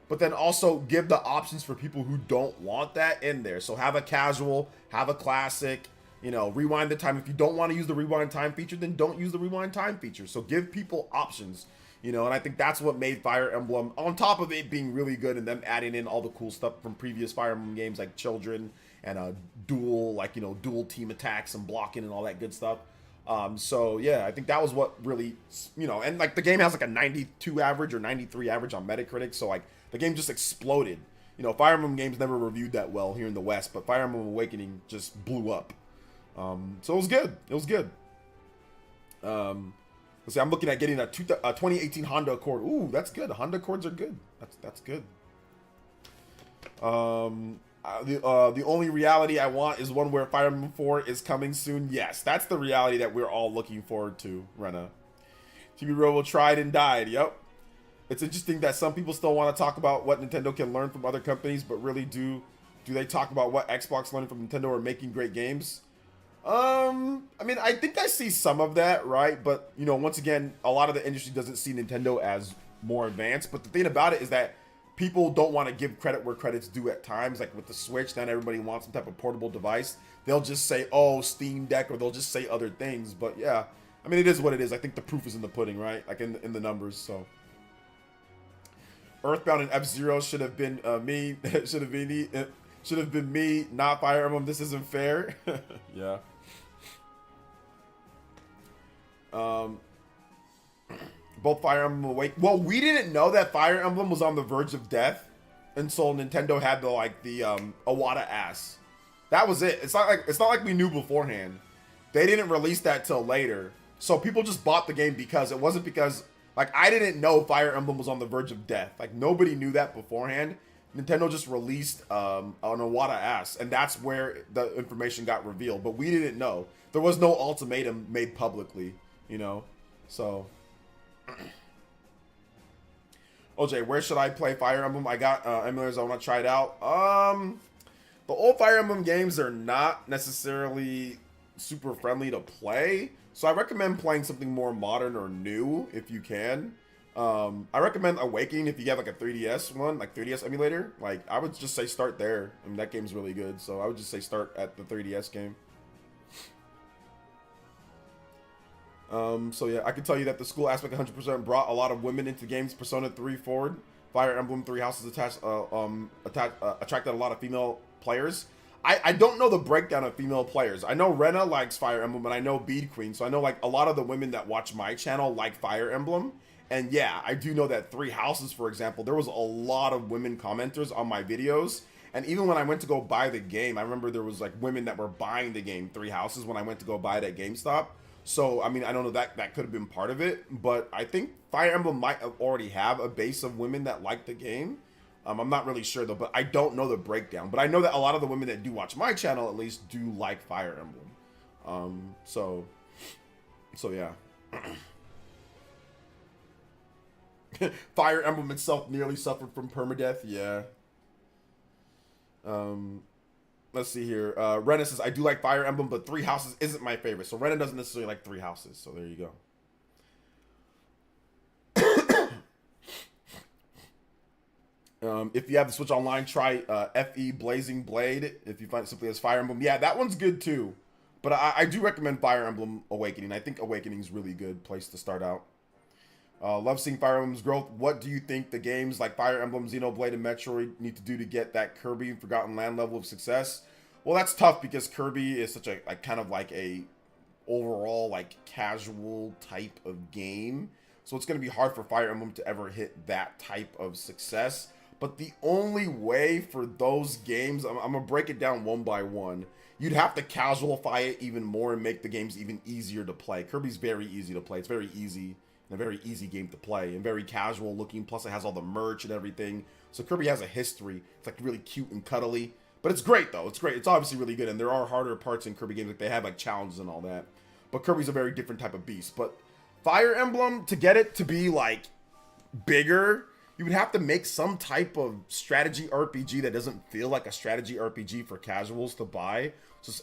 but then also give the options for people who don't want that in there. So have a casual, have a classic, you know, rewind the time. If you don't want to use the rewind time feature, then don't use the rewind time feature. So give people options, you know, and I think that's what made Fire Emblem, on top of it being really good and them adding in all the cool stuff from previous Fire Emblem games like Children and dual, like, you know, dual team attacks and blocking and all that good stuff. So yeah, I think that was what really, you know, and like the game has like a 92 average or 93 average on Metacritic. So like the game just exploded. You know, Fire Emblem games never reviewed that well here in the West, but Fire Emblem Awakening just blew up. So it was good. It was good. Let's see. I'm looking at getting a 2018 Honda Accord. Ooh, that's good. Honda Accords are good. That's good. The only reality I want is one where Fire Emblem 4 is coming soon. Yes, that's the reality that we're all looking forward to, Rena. TV Robo tried and died. Yep. It's interesting that some people still want to talk about what Nintendo can learn from other companies, but really do they talk about what Xbox learned from Nintendo or making great games? I mean, I think I see some of that, right? But, you know, once again, a lot of the industry doesn't see Nintendo as more advanced. But the thing about it is that people don't want to give credit where credit's due at times. Like with the Switch, then everybody wants some type of portable device. They'll just say, oh, Steam Deck, or they'll just say other things. But yeah, I mean, it is what it is. I think the proof is in the pudding, right? Like in the numbers, so. Earthbound and F-Zero should have been me. Should have been me, not Fire Emblem. This isn't fair. Yeah. Both Fire Emblem Awake. Well, we didn't know that Fire Emblem was on the verge of death until Nintendo had the Iwata ass. That was it. It's not like we knew beforehand. They didn't release that till later. So people just bought the game because it wasn't because like I didn't know Fire Emblem was on the verge of death. Like nobody knew that beforehand. Nintendo just released an Iwata ass, and that's where the information got revealed. But we didn't know. There was no ultimatum made publicly, you know. So, OJ, where should I play Fire Emblem? I got emulators. I want to try it out. The old Fire Emblem games are not necessarily super friendly to play, so I recommend playing something more modern or new if you can. I recommend Awakening if you have like a 3DS one, like 3DS emulator. Like I would just say start there. I mean that game's really good, so I would just say start at the 3DS game. So yeah, I can tell you that the school aspect 100% brought a lot of women into games. Persona 3 forward, Fire Emblem 3 Houses attracted a lot of female players. I don't know the breakdown of female players. I know Rena likes Fire Emblem, and I know Bead Queen, so I know like a lot of the women that watch my channel like Fire Emblem. And yeah, I do know that 3 Houses, for example, there was a lot of women commenters on my videos. And even when I went to go buy the game, I remember there was like women that were buying the game 3 Houses when I went to go buy it at GameStop. So, I mean, I don't know, that could have been part of it. But I think Fire Emblem might already have a base of women that like the game. I'm not really sure, though, but I don't know the breakdown. But I know that a lot of the women that do watch my channel, at least, do like Fire Emblem. So yeah. Fire Emblem itself nearly suffered from permadeath. Yeah. Let's see here. Rena says, I do like Fire Emblem, but 3 Houses isn't my favorite. So Rena doesn't necessarily like 3 Houses. So there you go. If you have the Switch Online, try FE Blazing Blade. If you find it simply as Fire Emblem. Yeah, that one's good too. But I do recommend Fire Emblem Awakening. I think Awakening is really good place to start out. Love seeing Fire Emblem's growth. What do you think the games like Fire Emblem, Xenoblade, and Metroid need to do to get that Kirby Forgotten Land level of success? Well, that's tough because Kirby is such a kind of like a overall like casual type of game. So it's going to be hard for Fire Emblem to ever hit that type of success. But the only way for those games, I'm going to break it down one by one. You'd have to casualify it even more and make the games even easier to play. Kirby's very easy to play. It's very easy. A very easy game to play and very casual looking, plus it has all the merch and everything. So Kirby has a history. It's like really cute and cuddly, but it's great though. It's great. It's obviously really good, and there are harder parts in Kirby games, like they have like challenges and all that, but Kirby's a very different type of beast. But Fire Emblem, to get it to be like bigger, you would have to make some type of strategy RPG that doesn't feel like a strategy RPG for casuals to buy.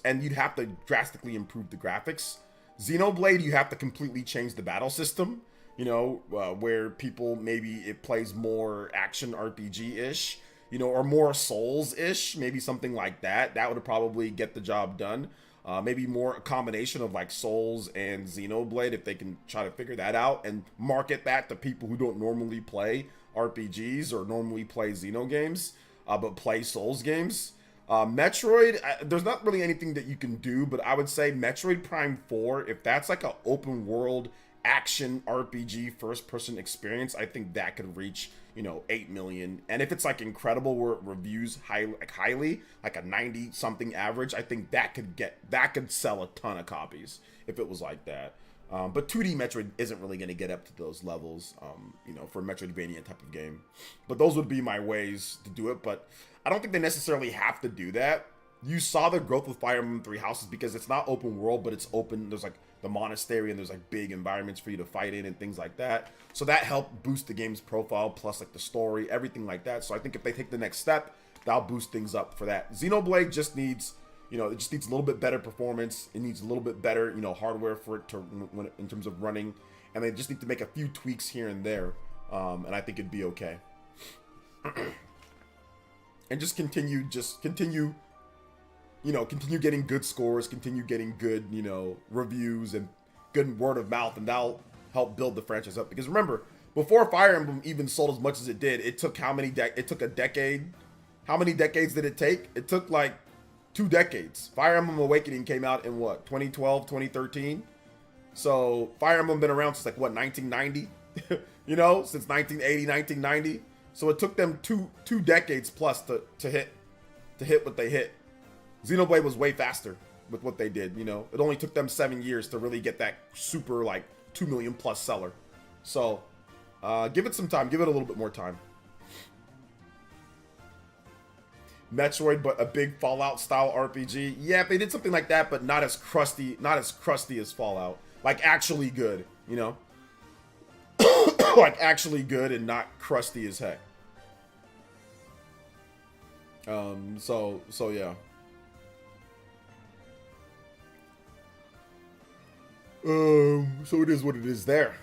And you'd have to drastically improve the graphics. Xenoblade, you have to completely change the battle system. You know, where people, maybe it plays more action RPG-ish, you know, or more Souls-ish, maybe something like that. That would probably get the job done. Maybe more a combination of like Souls and Xenoblade, if they can try to figure that out and market that to people who don't normally play RPGs or normally play Xeno games, but play Souls games. Metroid, there's not really anything that you can do, but I would say Metroid Prime 4, if that's like an open world action RPG first person experience, I think that could reach, you know, 8 million. And if it's like incredible where it reviews highly, like a 90 something average, I think that could sell a ton of copies if it was like that. But 2D Metroid isn't really going to get up to those levels, you know, for a Metroidvania type of game. But those would be my ways to do it. But I don't think they necessarily have to do that. You saw the growth with Fire Emblem 3 Houses because it's not open world, but it's open. There's like the monastery and there's like big environments for you to fight in and things like that. So that helped boost the game's profile, plus like the story, everything like that. So I think if they take the next step, that'll boost things up for that. Xenoblade just needs, you know, it just needs a little bit better performance. It needs a little bit better, you know, hardware for it to, in terms of running. And they just need to make a few tweaks here and there. And I think it'd be okay. And just continue, you know, continue getting good scores, continue getting good, you know, reviews and good word of mouth, and that'll help build the franchise up. Because remember, before Fire Emblem even sold as much as it did, it took how many? It took a decade. How many decades did it take? It took like 2 decades. Fire Emblem Awakening came out in what, 2012, 2013. So Fire Emblem been around since like what, 1990? You know, since 1980, 1990. So it took them two decades plus to hit what they hit. Xenoblade was way faster with what they did. You know, it only took them 7 years to really get that super like 2 million plus seller. So give it some time. Give it a little bit more time. Metroid, but a big Fallout style RPG. Yeah, they did something like that, but not as crusty as Fallout. Like actually good, you know? Like actually good and not crusty as heck. So yeah. So it is what it is there.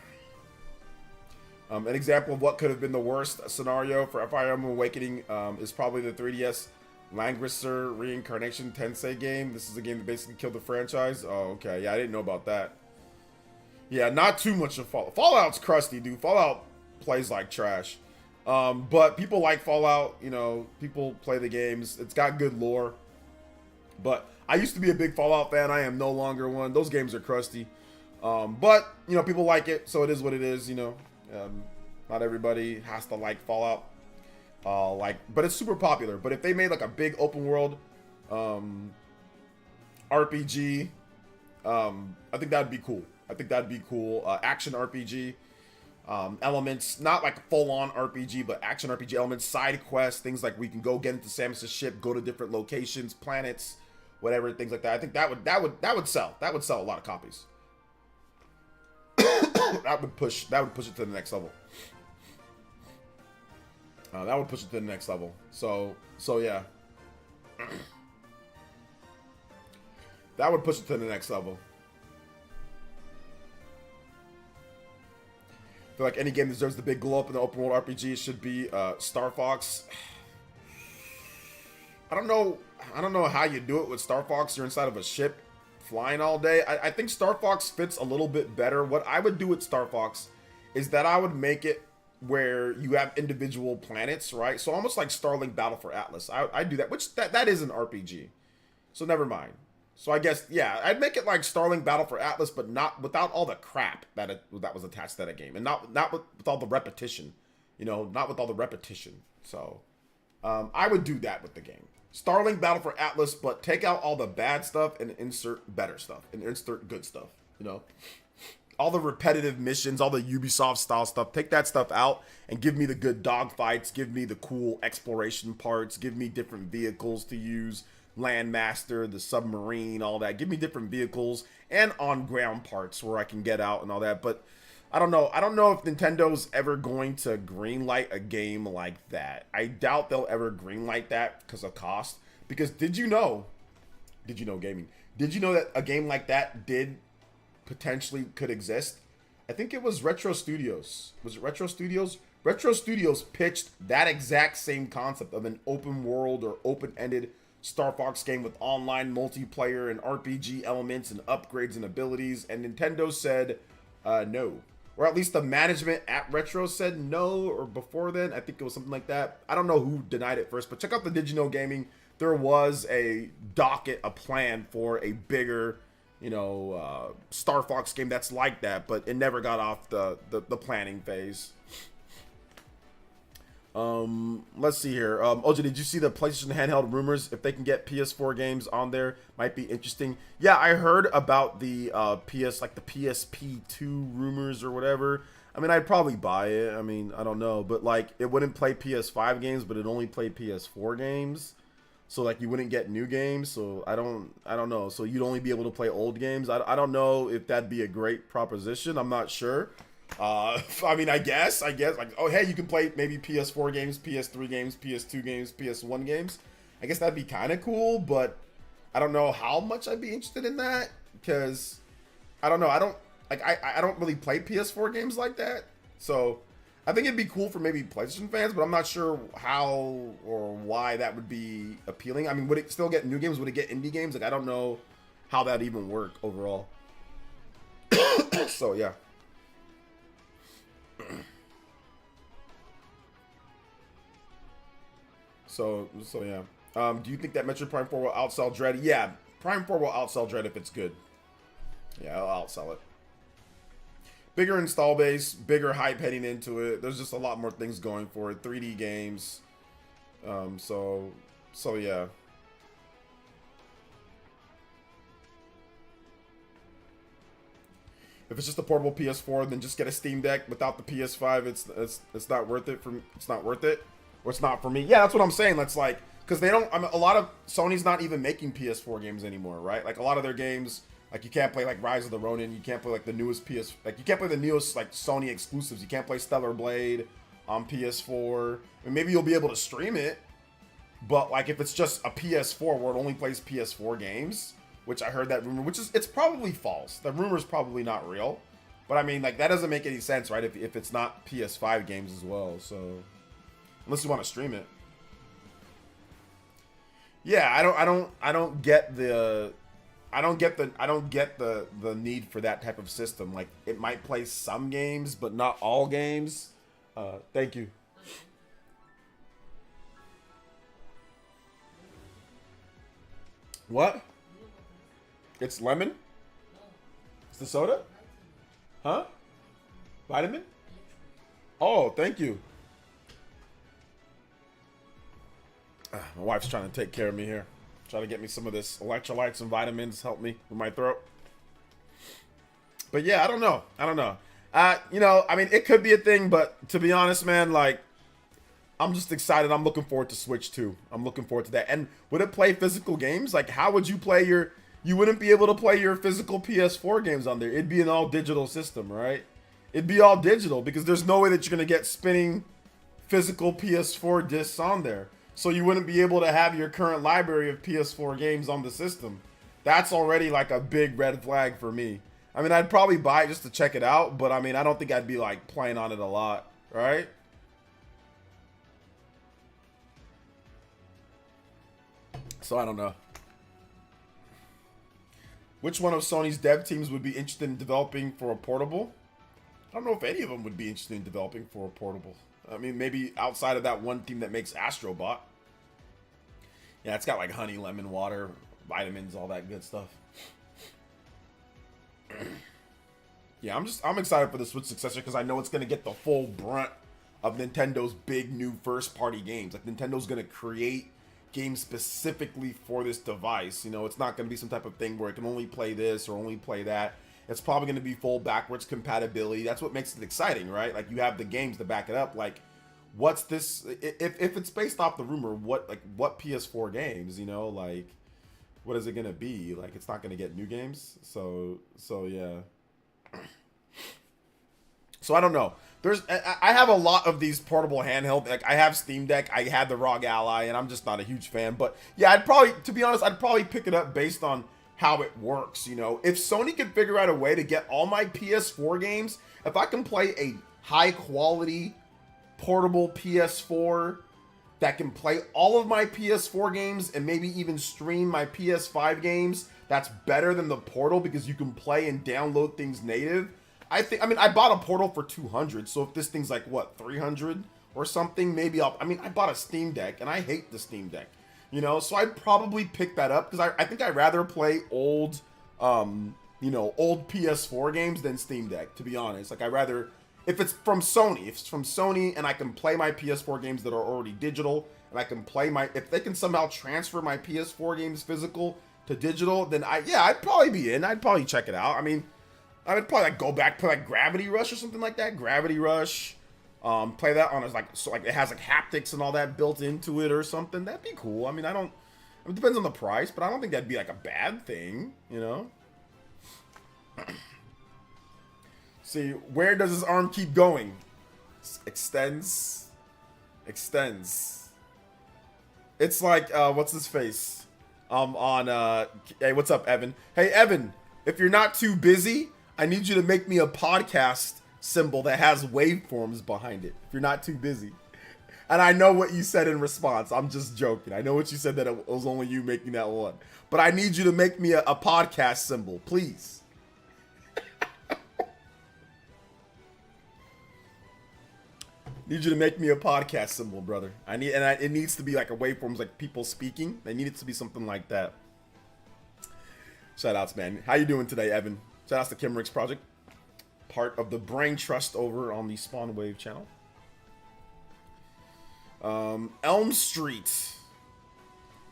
An example of what could have been the worst scenario for Fire Emblem Awakening is probably the 3DS Langrisser Reincarnation Tensei game. This is a game that basically killed the franchise. Oh, okay. Yeah, I didn't know about that. Yeah, not too much of Fallout. Fallout's crusty, dude. Fallout plays like trash. But people like Fallout. You know, people play the games. It's got good lore. But I used to be a big Fallout fan. I am no longer one. Those games are crusty. But, you know, people like it. So it is what it is, you know. Not everybody has to like Fallout. But it's super popular. But if they made like a big open world RPG, I think that'd be cool. Action RPG elements, not like full-on RPG, but action RPG elements, side quests, things like we can go get into Samus's ship, go to different locations, planets, whatever, things like that. I think that would sell. That would sell a lot of copies. that would push it to the next level. That would push it to the next level. So yeah. That would push it to the next level. I feel like any game deserves the big glow up in the open world RPG. It should be Star Fox. I don't know how you do it with Star Fox. You're inside of a ship flying all day. I think Star Fox fits a little bit better. What I would do with Star Fox is that I would make it where you have individual planets, right? So almost like Starlink Battle for Atlas. I do that, which that is an RPG. So never mind. So I guess, yeah, I'd make it like Starlink Battle for Atlas, but not without all the crap that was attached to that game. And not with all the repetition. You know, not with all the repetition. So I would do that with the game. Starlink Battle for Atlas, but take out all the bad stuff and insert better stuff. And insert good stuff, you know? All the repetitive missions, all the Ubisoft style stuff, take that stuff out and give me the good dogfights, give me the cool exploration parts, give me different vehicles to use, Landmaster, the submarine, all that. Give me different vehicles and on-ground parts where I can get out and all that. But I don't know. I don't know if Nintendo's ever going to greenlight a game like that. I doubt they'll ever greenlight that because of cost. Because did you know gaming? Did you know that a game like that potentially could exist? I think it was Retro Studios. Was it Retro Studios? Retro Studios pitched that exact same concept of an open world or open-ended Star Fox game with online multiplayer and RPG elements and upgrades and abilities, and Nintendo said no. Or at least the management at Retro said no, or before then, I think it was something like that. I don't know who denied it first, but check out the Did You Know Gaming. There was a plan for a bigger, you know, Star Fox game that's like that, but it never got off the planning phase. Let's see here. OJ, did you see the PlayStation handheld rumors? If they can get PS4 games on there, might be interesting. Yeah, I heard about the the PSP2 rumors or whatever. I mean, I'd probably buy it. I mean, I don't know, but like it wouldn't play PS5 games, but it only played PS4 games. So like you wouldn't get new games. So I don't know. So you'd only be able to play old games. I don't know if that'd be a great proposition. I'm not sure. I mean, I guess like, oh, hey, you can play maybe PS4 games, PS3 games, PS2 games, PS1 games. I guess that'd be kind of cool, but I don't know how much I'd be interested in that because I don't know. I don't really play PS4 games like that. So I think it'd be cool for maybe PlayStation fans, but I'm not sure how or why that would be appealing. I mean, would it still get new games? Would it get indie games? Like, I don't know how that'd even work overall. So, yeah. So yeah. Do you think that Metroid Prime 4 will outsell Dread? Yeah, Prime 4 will outsell Dread if it's good. Yeah, I'll outsell it. Bigger install base, bigger hype heading into it. There's just a lot more things going for it. 3D games. So yeah. If it's just a portable PS4, then just get a Steam Deck. Without the PS5, it's not worth it for me. It's not worth it, or it's not for me. Yeah, that's what I'm saying. That's like, because they don't. I mean, a lot of Sony's not even making PS4 games anymore, right? Like a lot of their games, like you can't play like Rise of the Ronin. You can't play like the newest like you can't play the newest like Sony exclusives. You can't play Stellar Blade on PS4. And maybe you'll be able to stream it, but like if it's just a PS4 where it only plays PS4 games. Which I heard that rumor, it's probably false. The rumor's probably not real. But I mean, like, that doesn't make any sense, right? If it's not PS5 games as well, so unless you want to stream it. Yeah, I don't get the need for that type of system. Like, it might play some games, but not all games. Thank you. What? It's lemon? It's the soda? Huh? Vitamin? Oh, thank you. My wife's trying to take care of me here. Trying to get me some of this electrolytes and vitamins. Help me with my throat. But yeah, I don't know. You know, I mean, it could be a thing, but to be honest, man, like, I'm just excited. I'm looking forward to Switch 2. I'm looking forward to that. And would it play physical games? Like, how would you play your... You wouldn't be able to play your physical PS4 games on there. It'd be an all-digital system, right? It'd be all digital because there's no way that you're going to get spinning physical PS4 discs on there. So you wouldn't be able to have your current library of PS4 games on the system. That's already like a big red flag for me. I mean, I'd probably buy it just to check it out, but I mean, I don't think I'd be like playing on it a lot, right? So I don't know. Which one of Sony's dev teams would be interested in developing for a portable? I don't know if any of them would be interested in developing for a portable. I mean, maybe outside of that one team that makes Astrobot. Yeah, it's got like honey, lemon, water, vitamins, all that good stuff. Yeah, I'm excited for the Switch successor because I know it's going to get the full brunt of Nintendo's big new first-party games. Like, Nintendo's going to create games specifically for this device. You know, it's not going to be some type of thing where it can only play this or only play that. It's probably going to be full backwards compatibility. That's what makes it exciting, right? Like, you have the games to back it up. Like, what's this? If it's based off the rumor, what PS4 games? You know, like, what is it going to be? Like, it's not going to get new games. So yeah. So I don't know. I have a lot of these portable handheld. Like, I have Steam Deck. I had the ROG Ally, and I'm just not a huge fan. But yeah, to be honest, I'd probably pick it up based on how it works. You know, if Sony could figure out a way to get all my PS4 games, if I can play a high quality portable PS4 that can play all of my PS4 games and maybe even stream my PS5 games, that's better than the Portal because you can play and download things native. I mean, I bought a Portal for $200, so if this thing's like, what, $300 or something, maybe I bought a Steam Deck, and I hate the Steam Deck, you know, so I'd probably pick that up, because I think I'd rather play old PS4 games than Steam Deck, to be honest. Like, I'd rather, if it's from Sony, and I can play my PS4 games that are already digital, and I can play if they can somehow transfer my PS4 games physical to digital, then I'd probably be in. I'd probably check it out. I mean, I would probably like go back, play like Gravity Rush or something like that. Gravity Rush, play that on it has like haptics and all that built into it or something. That'd be cool. I mean, it depends on the price, but I don't think that'd be like a bad thing, you know. See, where does his arm keep going? Extends. It's like what's his face? Hey, what's up, Evan? Hey, Evan, if you're not too busy, I need you to make me a podcast symbol that has waveforms behind it. If you're not too busy. And I know what you said in response. I'm just joking. I know what you said, that it was only you making that one. But I need you to make me a podcast symbol, please. Need you to make me a podcast symbol, brother. It needs to be like a waveforms, like people speaking. They need it to be something like that. Shout outs, man. How you doing today, Evan? Shout outs to Kimrick's project. Part of the Brain Trust over on the Spawn Wave channel. Elm Street.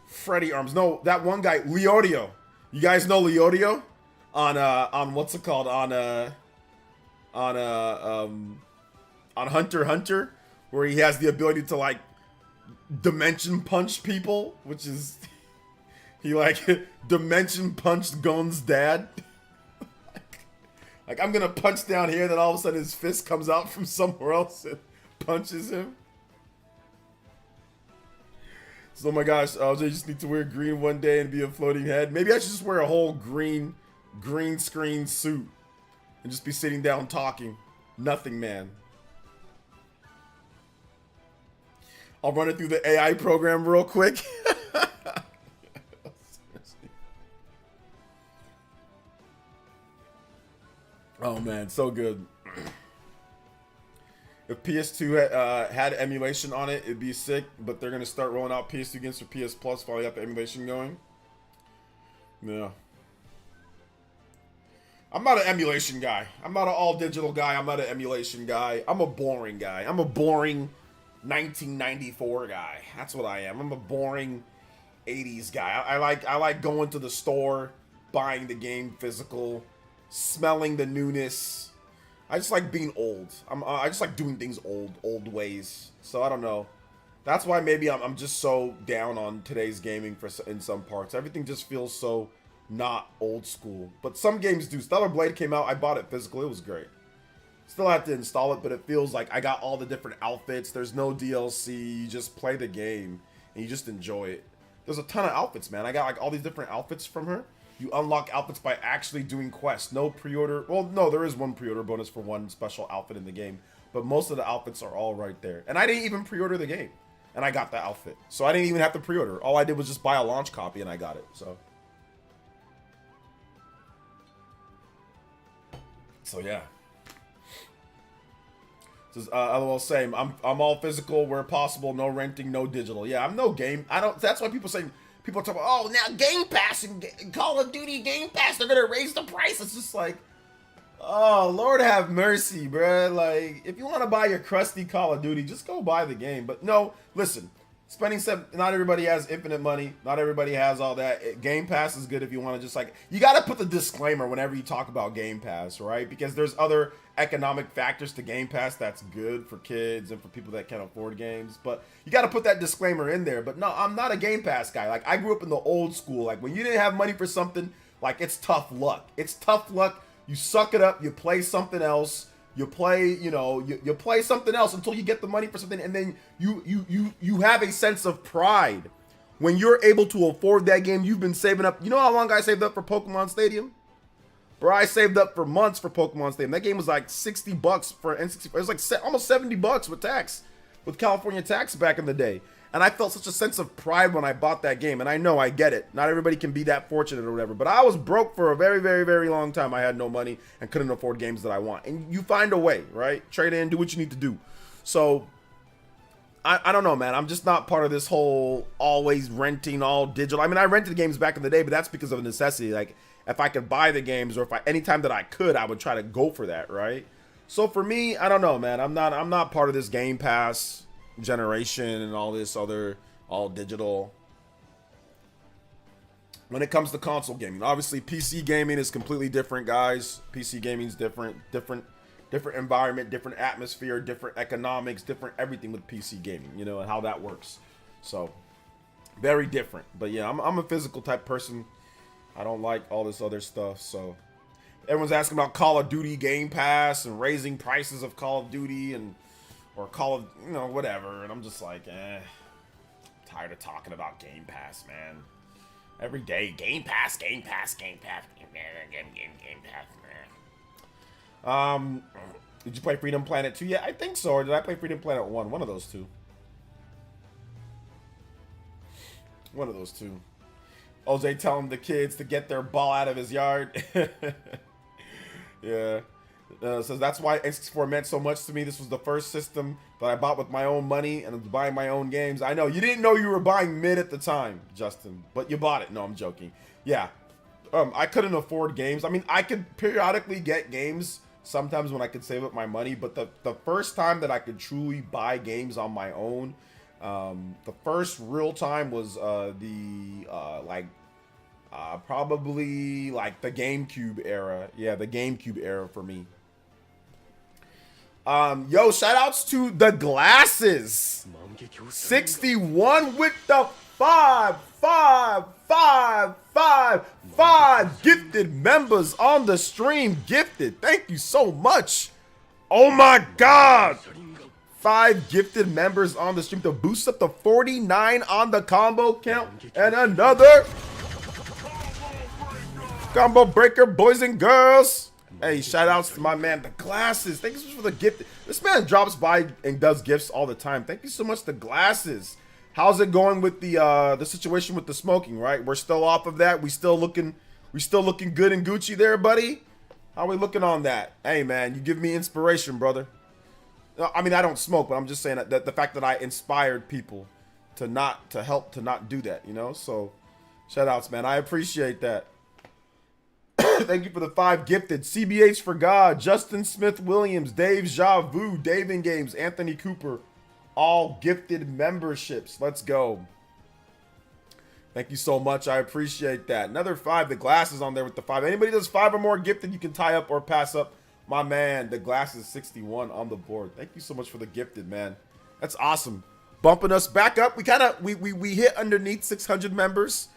Freddy Arms. No, that one guy, Leodio. You guys know Leodio? On what's it called? On Hunter x Hunter, where he has the ability to like dimension punch people, which is he like dimension punched Gon's dad. Like I'm gonna punch down here, then all of a sudden his fist comes out from somewhere else and punches him. So, oh my gosh, I just need to wear green one day and be a floating head. Maybe I should just wear a whole green screen suit and just be sitting down talking. Nothing, man. I'll run it through the AI program real quick. Oh man, so good. If PS2 had emulation on it, it'd be sick, but they're gonna start rolling out PS2 games for PS Plus while they got the emulation going. Yeah. I'm not an emulation guy. I'm not an all-digital guy. I'm not an emulation guy. I'm a boring guy. I'm a boring 1994 guy. That's what I am. I'm a boring 80s guy. I like going to the store, buying the game physical, smelling the newness. I just like being old. I just like doing things old ways. So I don't know. That's why maybe I'm just so down on today's gaming in some parts. Everything just feels so not old school. But some games do. Stellar Blade came out. I bought it physical. It was great. Still have to install it, but it feels like I got all the different outfits. There's no DLC. You just play the game and you just enjoy it. There's a ton of outfits, man. I got like all these different outfits from her. You unlock outfits by actually doing quests. No pre-order. Well, no, there is one pre-order bonus for one special outfit in the game. But most of the outfits are all right there. And I didn't even pre-order the game. And I got the outfit. So I didn't even have to pre-order. All I did was just buy a launch copy and I got it. So yeah. Says LOL same. I'm all physical where possible, no renting, no digital. Yeah, I'm no game. That's why people say people talk about, oh, now Game Pass and Call of Duty Game Pass, they're gonna raise the price. It's just like, oh, Lord have mercy, bruh. Like, if you want to buy your crusty Call of Duty, just go buy the game. But no, listen, not everybody has infinite money. Not everybody has all that. Game Pass is good if you want to just like, you got to put the disclaimer whenever you talk about Game Pass, right? Because there's other economic factors to Game Pass that's good for kids and for people that can't afford games. But you got to put that disclaimer in there. But no, I'm not a Game Pass guy. Like, I grew up in the old school. Like, when you didn't have money for something, like, it's tough luck. It's tough luck. You suck it up. You play something else. You play, you play something else until you get the money for something, and then you have a sense of pride when you're able to afford that game you've been saving up. You know how long I saved up for Pokemon Stadium? Bro, I saved up for months for Pokemon Stadium. That game was like $60 for N64. It was like almost $70 with tax, with California tax back in the day. And I felt such a sense of pride when I bought that game. And I know, I get it. Not everybody can be that fortunate or whatever. But I was broke for a very, very, very long time. I had no money and couldn't afford games that I want. And you find a way, right? Trade in, do what you need to do. So, I don't know, man. I'm just not part of this whole always renting all digital. I mean, I rented games back in the day, but that's because of necessity. Like, if I could buy the games, or anytime that I could, I would try to go for that, right? So for me, I don't know, man. I'm not part of this Game Pass generation and all this other all digital. When it comes to console gaming, obviously PC gaming is completely different, guys. PC gaming is different environment, different atmosphere, different economics, different everything with PC gaming, and how that works. So very different. But yeah, I'm a physical type person. I don't like all this other stuff. So everyone's asking about Call of Duty Game Pass and raising prices of Call of Duty or Call of, whatever. And I'm just like, I'm tired of talking about Game Pass, man. Every day, Game Pass, Game Pass, Game Pass, Game Pass, man. Did you play Freedom Planet 2? Yeah, I think so. Or did I play Freedom Planet 1? One of those two. One of those two. OJ telling the kids to get their ball out of his yard. Yeah. Says that's why N64 meant so much to me. This was the first system that I bought with my own money and I was buying my own games. I know you didn't know you were buying mid at the time, Justin, but you bought it. No, I'm joking. Yeah, I couldn't afford games. I mean, I could periodically get games sometimes when I could save up my money, but the first time that I could truly buy games on my own, the first real time was probably like the GameCube era. Yeah, the GameCube era for me. Yo, shout outs to the glasses. 61 with the five gifted members on the stream. Gifted. Thank you so much. Oh my God. 5 gifted members on the stream to boost up to 49 on the combo count. And another combo breaker, boys and girls. Hey, shout outs to my man, the glasses. Thank you so much for the gift. This man drops by and does gifts all the time. Thank you so much, the glasses. How's it going with the situation with the smoking, right? We're still off of that. We still looking good and Gucci there, buddy. How we looking on that? Hey man, you give me inspiration, brother. I mean, I don't smoke, but I'm just saying that the fact that I inspired people to not do that, you know? So shout outs, man. I appreciate that. Thank you for the 5 gifted. CBH for God, Justin Smith Williams, Dave Javu, Dave in Games, Anthony Cooper, all gifted memberships. Let's go. Thank you so much. I appreciate that. Another 5. The glasses on there with the 5. Anybody does 5 or more gifted, you can tie up or pass up. My man, the glasses 61 on the board. Thank you so much for the gifted, man. That's awesome. Bumping us back up. We hit underneath 600 members.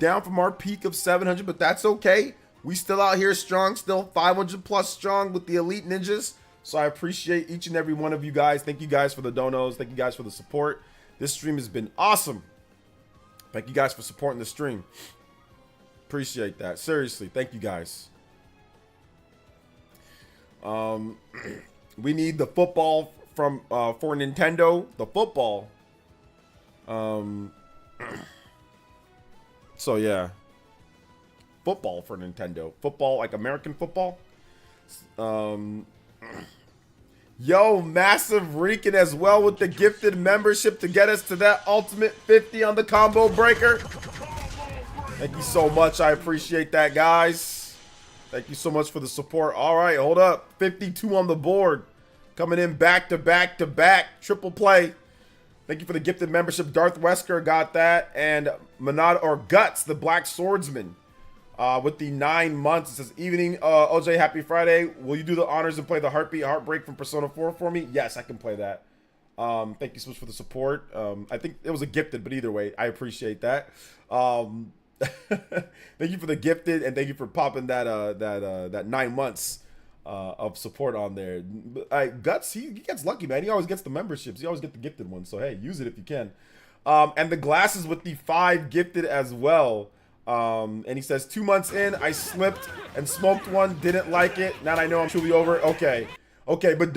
Down from our peak of 700, but that's okay. We still out here strong, still 500 plus strong with the Elite Ninjas. So I appreciate each and every one of you guys. Thank you guys for the donos. Thank you guys for the support. This stream has been awesome. Thank you guys for supporting the stream. Appreciate that. Seriously, thank you guys. We need the football from for Nintendo. The football. So yeah. Football for Nintendo. Football, like American football. Yo, Massive Rican as well with the gifted membership to get us to that ultimate 50 on the combo breaker. Thank you so much. I appreciate that, guys. Thank you so much for the support. All right, hold up. 52 on the board. Coming in back to back to back. Triple play. Thank you for the gifted membership. Darth Wesker got that. And Manad or Guts, the Black Swordsman. With the 9 months. It says, evening, OJ, happy Friday. Will you do the honors and play the Heartbreak from Persona 4 for me? Yes, I can play that. Thank you so much for the support. I think it was a gifted, but either way, I appreciate that. Thank you for the gifted, and thank you for popping that 9 months of support on there. Guts, he gets lucky, man. He always gets the memberships. He always gets the gifted ones. So hey, use it if you can. And the glasses with the 5 gifted as well. And he says 2 months in, I slipped and smoked one, didn't like it. Now I know I'm truly over. Okay, but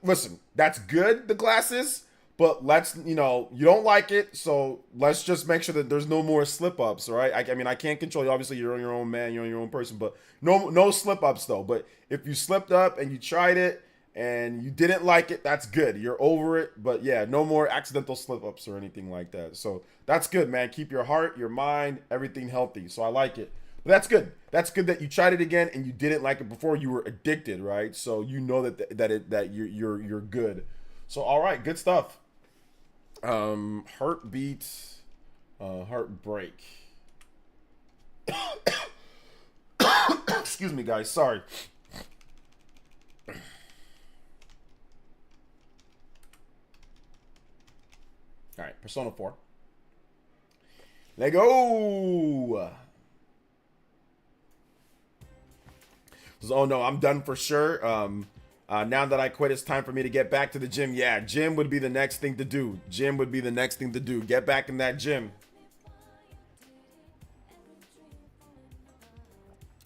listen, that's good, the glasses, but let's, you don't like it, so let's just make sure that there's no more slip-ups, all right? I mean, I can't control you. Obviously, you're your own man, you're your own person, but no slip-ups, though. But if you slipped up and you tried it and you didn't like it, that's good. You're over it, but yeah, no more accidental slip-ups or anything like that. So that's good, man. Keep your heart, your mind, everything healthy. So I like it. But that's good. That's good that you tried it again and you didn't like it before. You were addicted, right? So you know that you're good. So all right, good stuff. Heartbeat, heartbreak. Excuse me, guys. Sorry. All right, Persona 4. Let go. Oh no, I'm done for sure. Now that I quit, it's time for me to get back to the gym. Yeah, gym would be the next thing to do. Gym would be the next thing to do. Get back in that gym.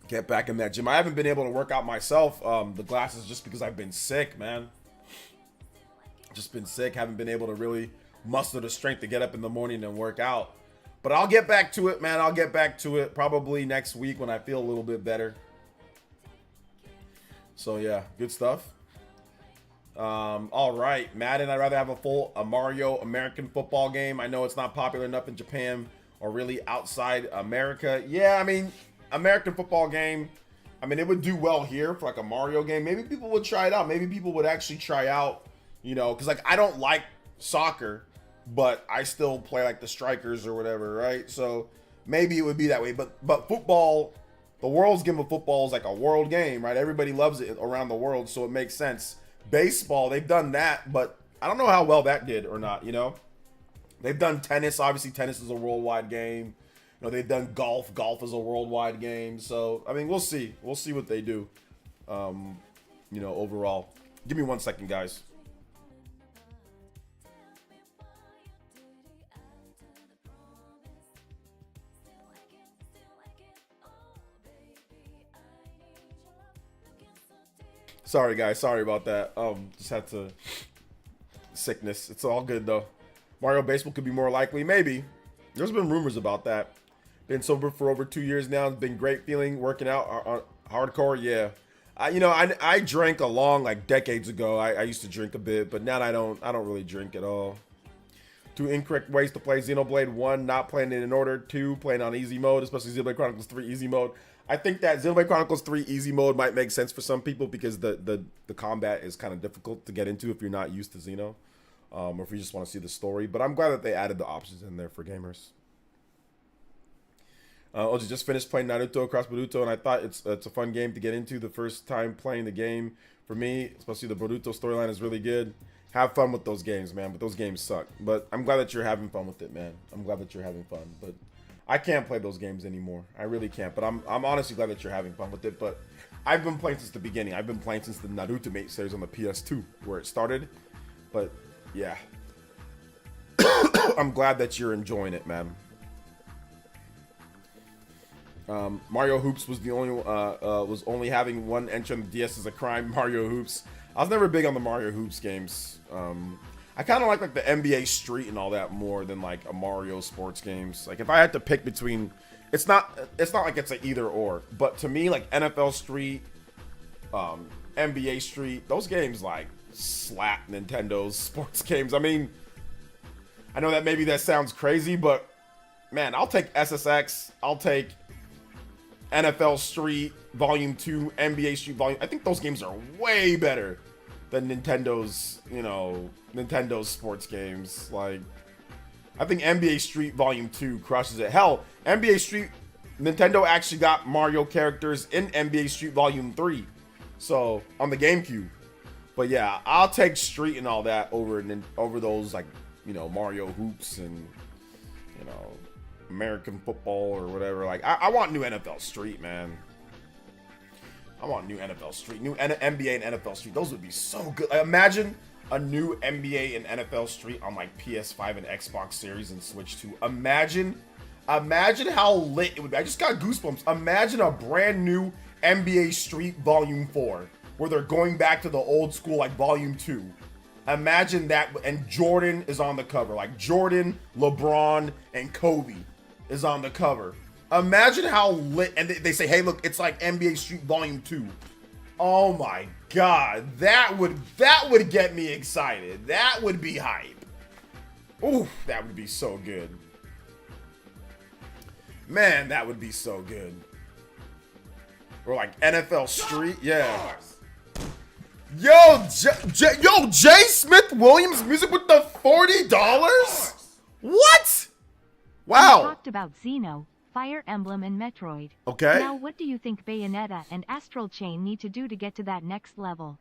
Get back in that gym. I haven't been able to work out myself. The glasses just because I've been sick, man. Just been sick. Haven't been able to really muster the strength to get up in the morning and work out. But I'll get back to it, man. I'll get back to it probably next week when I feel a little bit better. So yeah, good stuff. All right, Madden. I'd rather have a Mario American football game. I know it's not popular enough in Japan or really outside America. Yeah, I mean, American football game. I mean, it would do well here for like a Mario game. Maybe people would try it out. Maybe people would actually try out, you know, because like I don't like soccer, but I still play like the strikers or whatever, right? So maybe it would be that way. But football, the world's game of football is like a world game, right? Everybody loves it around the world, so it makes sense. Baseball, they've done that, but I don't know how well that did or not, you know? They've done tennis. Obviously, tennis is a worldwide game. You know, they've done golf. Golf is a worldwide game. So, I mean, we'll see. We'll see what they do, you know, overall. Give me 1 second, guys. Sorry, guys. Sorry about that. Just had to... Sickness. It's all good, though. Mario Baseball could be more likely. Maybe. There's been rumors about that. Been sober for over 2 years now. It's been great feeling working out on hardcore. Yeah. You know, I drank a long, like, decades ago. I used to drink a bit, but now I don't really drink at all. 2 incorrect ways to play Xenoblade. 1, not playing it in order. 2, playing on easy mode, especially Xenoblade Chronicles 3 easy mode. I think that Xenoblade Chronicles 3 easy mode might make sense for some people because the combat is kind of difficult to get into if you're not used to Xeno, or if you just want to see the story. But I'm glad that they added the options in there for gamers. Oji just finished playing Naruto Cross Boruto, and I thought it's a fun game to get into the first time playing the game. For me, especially the Boruto storyline is really good. Have fun with those games, man, but those games suck. But I'm glad that you're having fun with it, man. I'm glad that you're having fun, but I can't play those games anymore. I really can't, but I'm honestly glad that you're having fun with it. But I've been playing since the beginning. I've been playing since the Naruto Mate series on the PS2, where it started. But yeah, I'm glad that you're enjoying it, man. Mario Hoops was the only was only having one entry on the DS as a crime. Mario Hoops. I was never big on the Mario Hoops games. I kind of like the NBA Street and all that more than like a Mario sports games. Like if I had to pick between, it's not like it's an either or. But to me, like NFL Street, NBA Street, those games like slap Nintendo's sports games. I mean, I know that maybe that sounds crazy, but man, I'll take SSX. I'll take NFL Street Volume 2, NBA Street Volume. I think those games are way better than Nintendo's, you know, Nintendo's sports games. Like, I think NBA Street Volume 2 crushes it. Hell, NBA Street, Nintendo actually got Mario characters in NBA Street Volume 3. So, on the GameCube. But yeah, I'll take Street and all that over those, like, you know, Mario Hoops and, you know, American football or whatever. Like, I want new NFL Street, man. I want new NFL Street, new NBA and NFL Street. Those would be so good. Like, imagine a new NBA and NFL Street on like PS5 and Xbox Series and Switch 2. Imagine how lit it would be. I just got goosebumps. Imagine a brand new NBA Street Volume 4 where they're going back to the old school, like Volume 2. Imagine that, and Jordan is on the cover. Like Jordan, LeBron, and Kobe is on the cover. Imagine how lit, and they say, hey, look, it's like NBA Street Volume 2. Oh my God, that would get me excited. That would be hype. Ooh, that would be so good. Man, that would be so good. Or like NFL Street, yeah. Yo, Jay Smith Williams music with the $40? What? Wow. We talked about Xeno, Fire Emblem, and Metroid. Okay. Now, what do you think Bayonetta and Astral Chain need to do to get to that next level?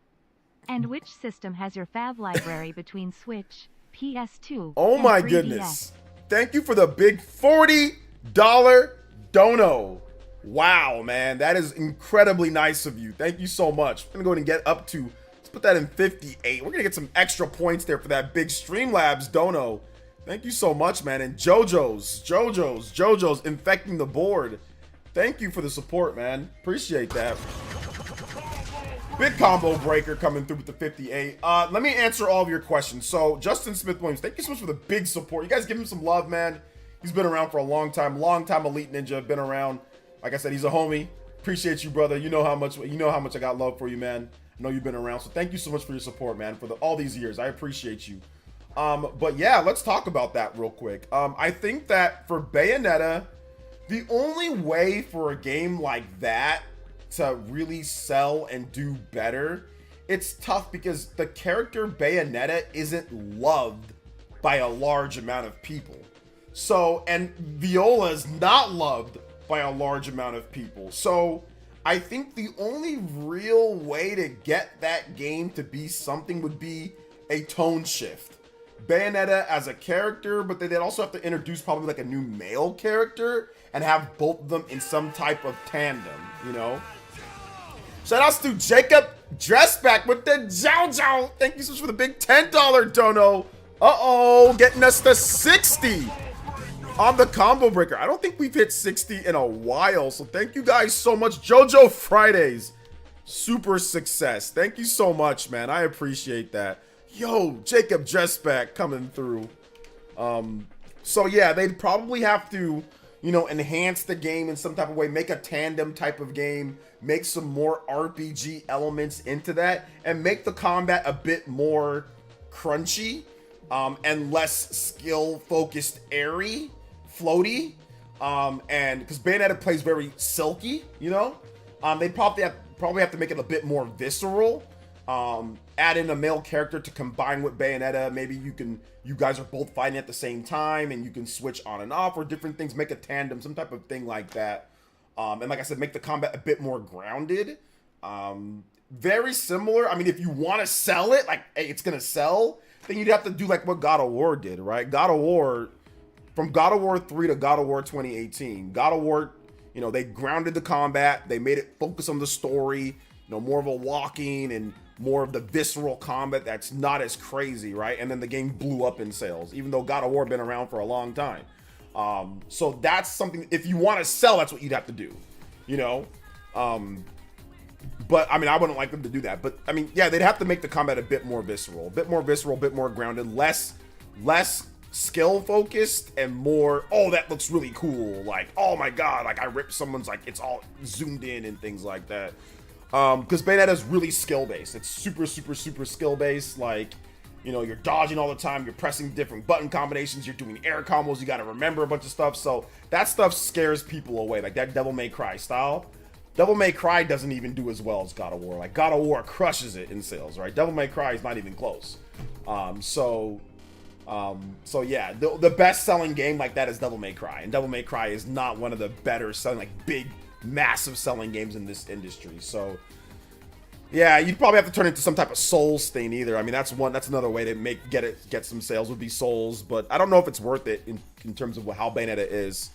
And which system has your fab library between Switch, PS2, oh and my 3DS? goodness. Thank you for the big $40 dono. Wow, man. That is incredibly nice of you. Thank you so much. I'm going to go ahead and get up to, let's put that in 58. We're going to get some extra points there for that big Streamlabs dono. Thank you so much, man. And JoJo's infecting the board. Thank you for the support, man. Appreciate that. Big combo breaker coming through with the 58. Let me answer all of your questions. So, Justin Smith Williams, thank you so much for the big support. You guys give him some love, man. He's been around for a long time. Long time Elite Ninja. Been around. Like I said, he's a homie. Appreciate you, brother. You know how much I got love for you, man. I know you've been around, so thank you so much for your support, man, for all these years. I appreciate you. But yeah, let's talk about that real quick. I think that for Bayonetta, the only way for a game like that to really sell and do better, it's tough because the character Bayonetta isn't loved by a large amount of people. So, and Viola is not loved by a large amount of people. So, I think the only real way to get that game to be something would be a tone shift. Bayonetta as a character, but they'd also have to introduce probably like a new male character and have both of them in some type of tandem, you know? Shout outs to Jacob Dressback with the Jojo. Thank you so much for the big $10 dono. Uh-oh, getting us to 60 on the combo breaker. I don't think we've hit 60 in a while, so thank you guys so much. Jojo Fridays, super success. Thank you so much, man. I appreciate that. Yo, Jacob Dressback coming through. So yeah, they'd probably have to, you know, enhance the game in some type of way, make a tandem type of game, make some more RPG elements into that, and make the combat a bit more crunchy, and less skill-focused, airy, floaty, and because Bayonetta plays very silky, you know, they'd probably have to make it a bit more visceral, add in a male character to combine with Bayonetta. Maybe you guys are both fighting at the same time and you can switch on and off or different things, make a tandem, some type of thing like that. And like I said, make the combat a bit more grounded. Very similar. I mean, if you want to sell it, like, hey, it's going to sell, then you'd have to do like what God of War did, right? God of War, from God of War 3 to God of War 2018, God of War, you know, they grounded the combat, they made it focus on the story, you know, more of a walking and more of the visceral combat that's not as crazy, right? And then the game blew up in sales, even though God of War been around for a long time. So that's something, if you want to sell, that's what you'd have to do, you know? But I mean, I wouldn't like them to do that. But I mean, yeah, they'd have to make the combat a bit more visceral, a bit more grounded, less skill focused and more, oh, that looks really cool. Like, oh my God, like I ripped someone's, like it's all zoomed in and things like that. Because Bayonetta is really skill based. It's super skill based. Like, you know, you're dodging all the time. You're pressing different button combinations. You're doing air combos. You got to remember a bunch of stuff. So that stuff scares people away. Like that Devil May Cry style. Devil May Cry doesn't even do as well as God of War. Like God of War crushes it in sales, right? Devil May Cry is not even close. So yeah, the best selling game like that is Devil May Cry, and Devil May Cry is not one of the better selling, like big, massive selling games in this industry. So yeah, you'd probably have to turn it into some type of Souls thing either. I mean, that's another way to get some sales would be Souls, but I don't know if it's worth it in terms of how Bayonetta is.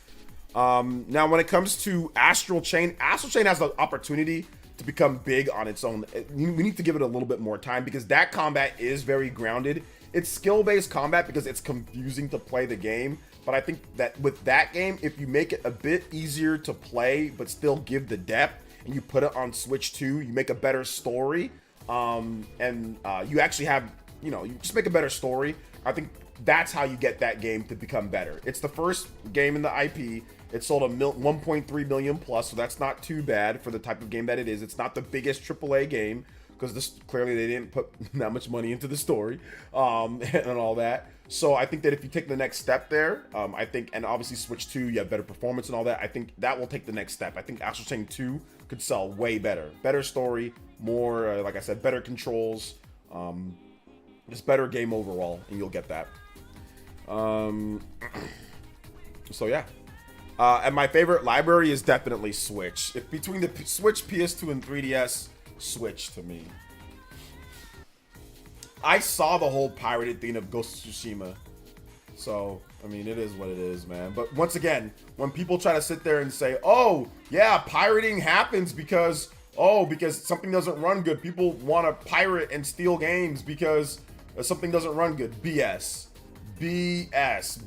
Now when it comes to Astral Chain has the opportunity to become big on its own. We need to give it a little bit more time because that combat is very grounded. It's skill-based combat because it's confusing to play the game, but I think that with that game, if you make it a bit easier to play but still give the depth, and you put it on Switch 2, you make a better story, and you actually have, you know, you just make a better story. I think that's how you get that game to become better. It's the first game in the IP. It sold 1.3 million plus, so that's not too bad for the type of game that it is. It's not the biggest AAA game, because clearly they didn't put that much money into the story, and all that. So I think that if you take the next step there, I think, and obviously Switch 2, you have better performance and all that, I think that will take the next step. I think Astral Chain 2 could sell way better. Better story, more, like I said, better controls, just better game overall, and you'll get that. So yeah. And my favorite library is definitely Switch. If between the Switch, PS2, and 3DS, Switch to me. I saw the whole pirated thing of Ghost of Tsushima. So, I mean, it is what it is, man. But once again, when people try to sit there and say, oh, yeah, pirating happens because something doesn't run good. People want to pirate and steal games because something doesn't run good. BS. Because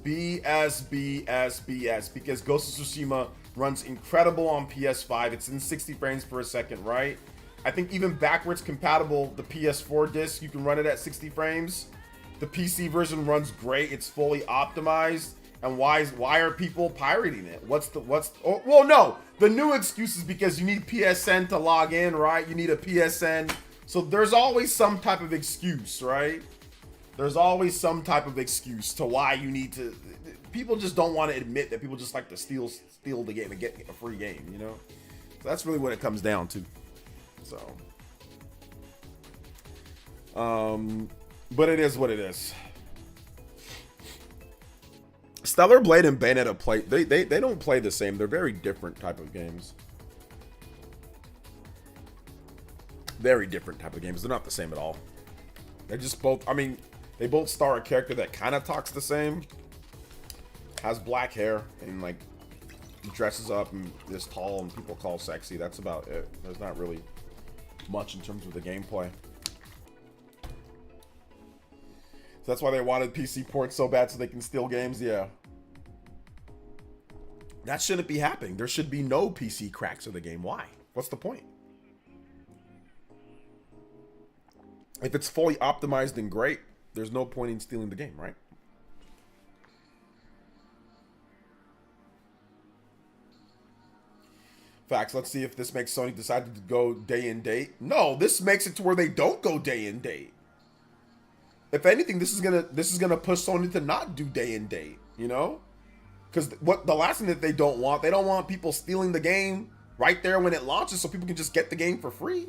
Ghost of Tsushima runs incredible on PS5. It's in 60 frames per second, right? I think even backwards compatible, the PS4 disc, you can run it at 60 frames. The PC version runs great. It's fully optimized. And why are people pirating it? Well, no. The new excuse is because you need PSN to log in, right? You need a PSN. So there's always some type of excuse, right? There's always some type of excuse to why you need to. People just don't want to admit that people just like to steal the game and get a free game, you know? So that's really what it comes down to. So, but it is what it is. Stellar Blade and Bayonetta play they don't play the same. They're very different type of games. Very different type of games. They're not the same at all. They're just both, I mean, they both star a character that kind of talks the same. Has black hair and like dresses up and is tall and people call sexy. That's about it. There's not really much in terms of the gameplay. So that's why they wanted PC ports so bad so they can steal games. Yeah. That shouldn't be happening. There should be no PC cracks of the game. Why? What's the point? If it's fully optimized and great, there's no point in stealing the game, right? Facts. Let's see if this makes Sony decide to go day and date. No, this makes it to where they don't go day and date. If anything, this is gonna push Sony to not do day and date, you know? Because what the last thing that they don't want people stealing the game right there when it launches so people can just get the game for free.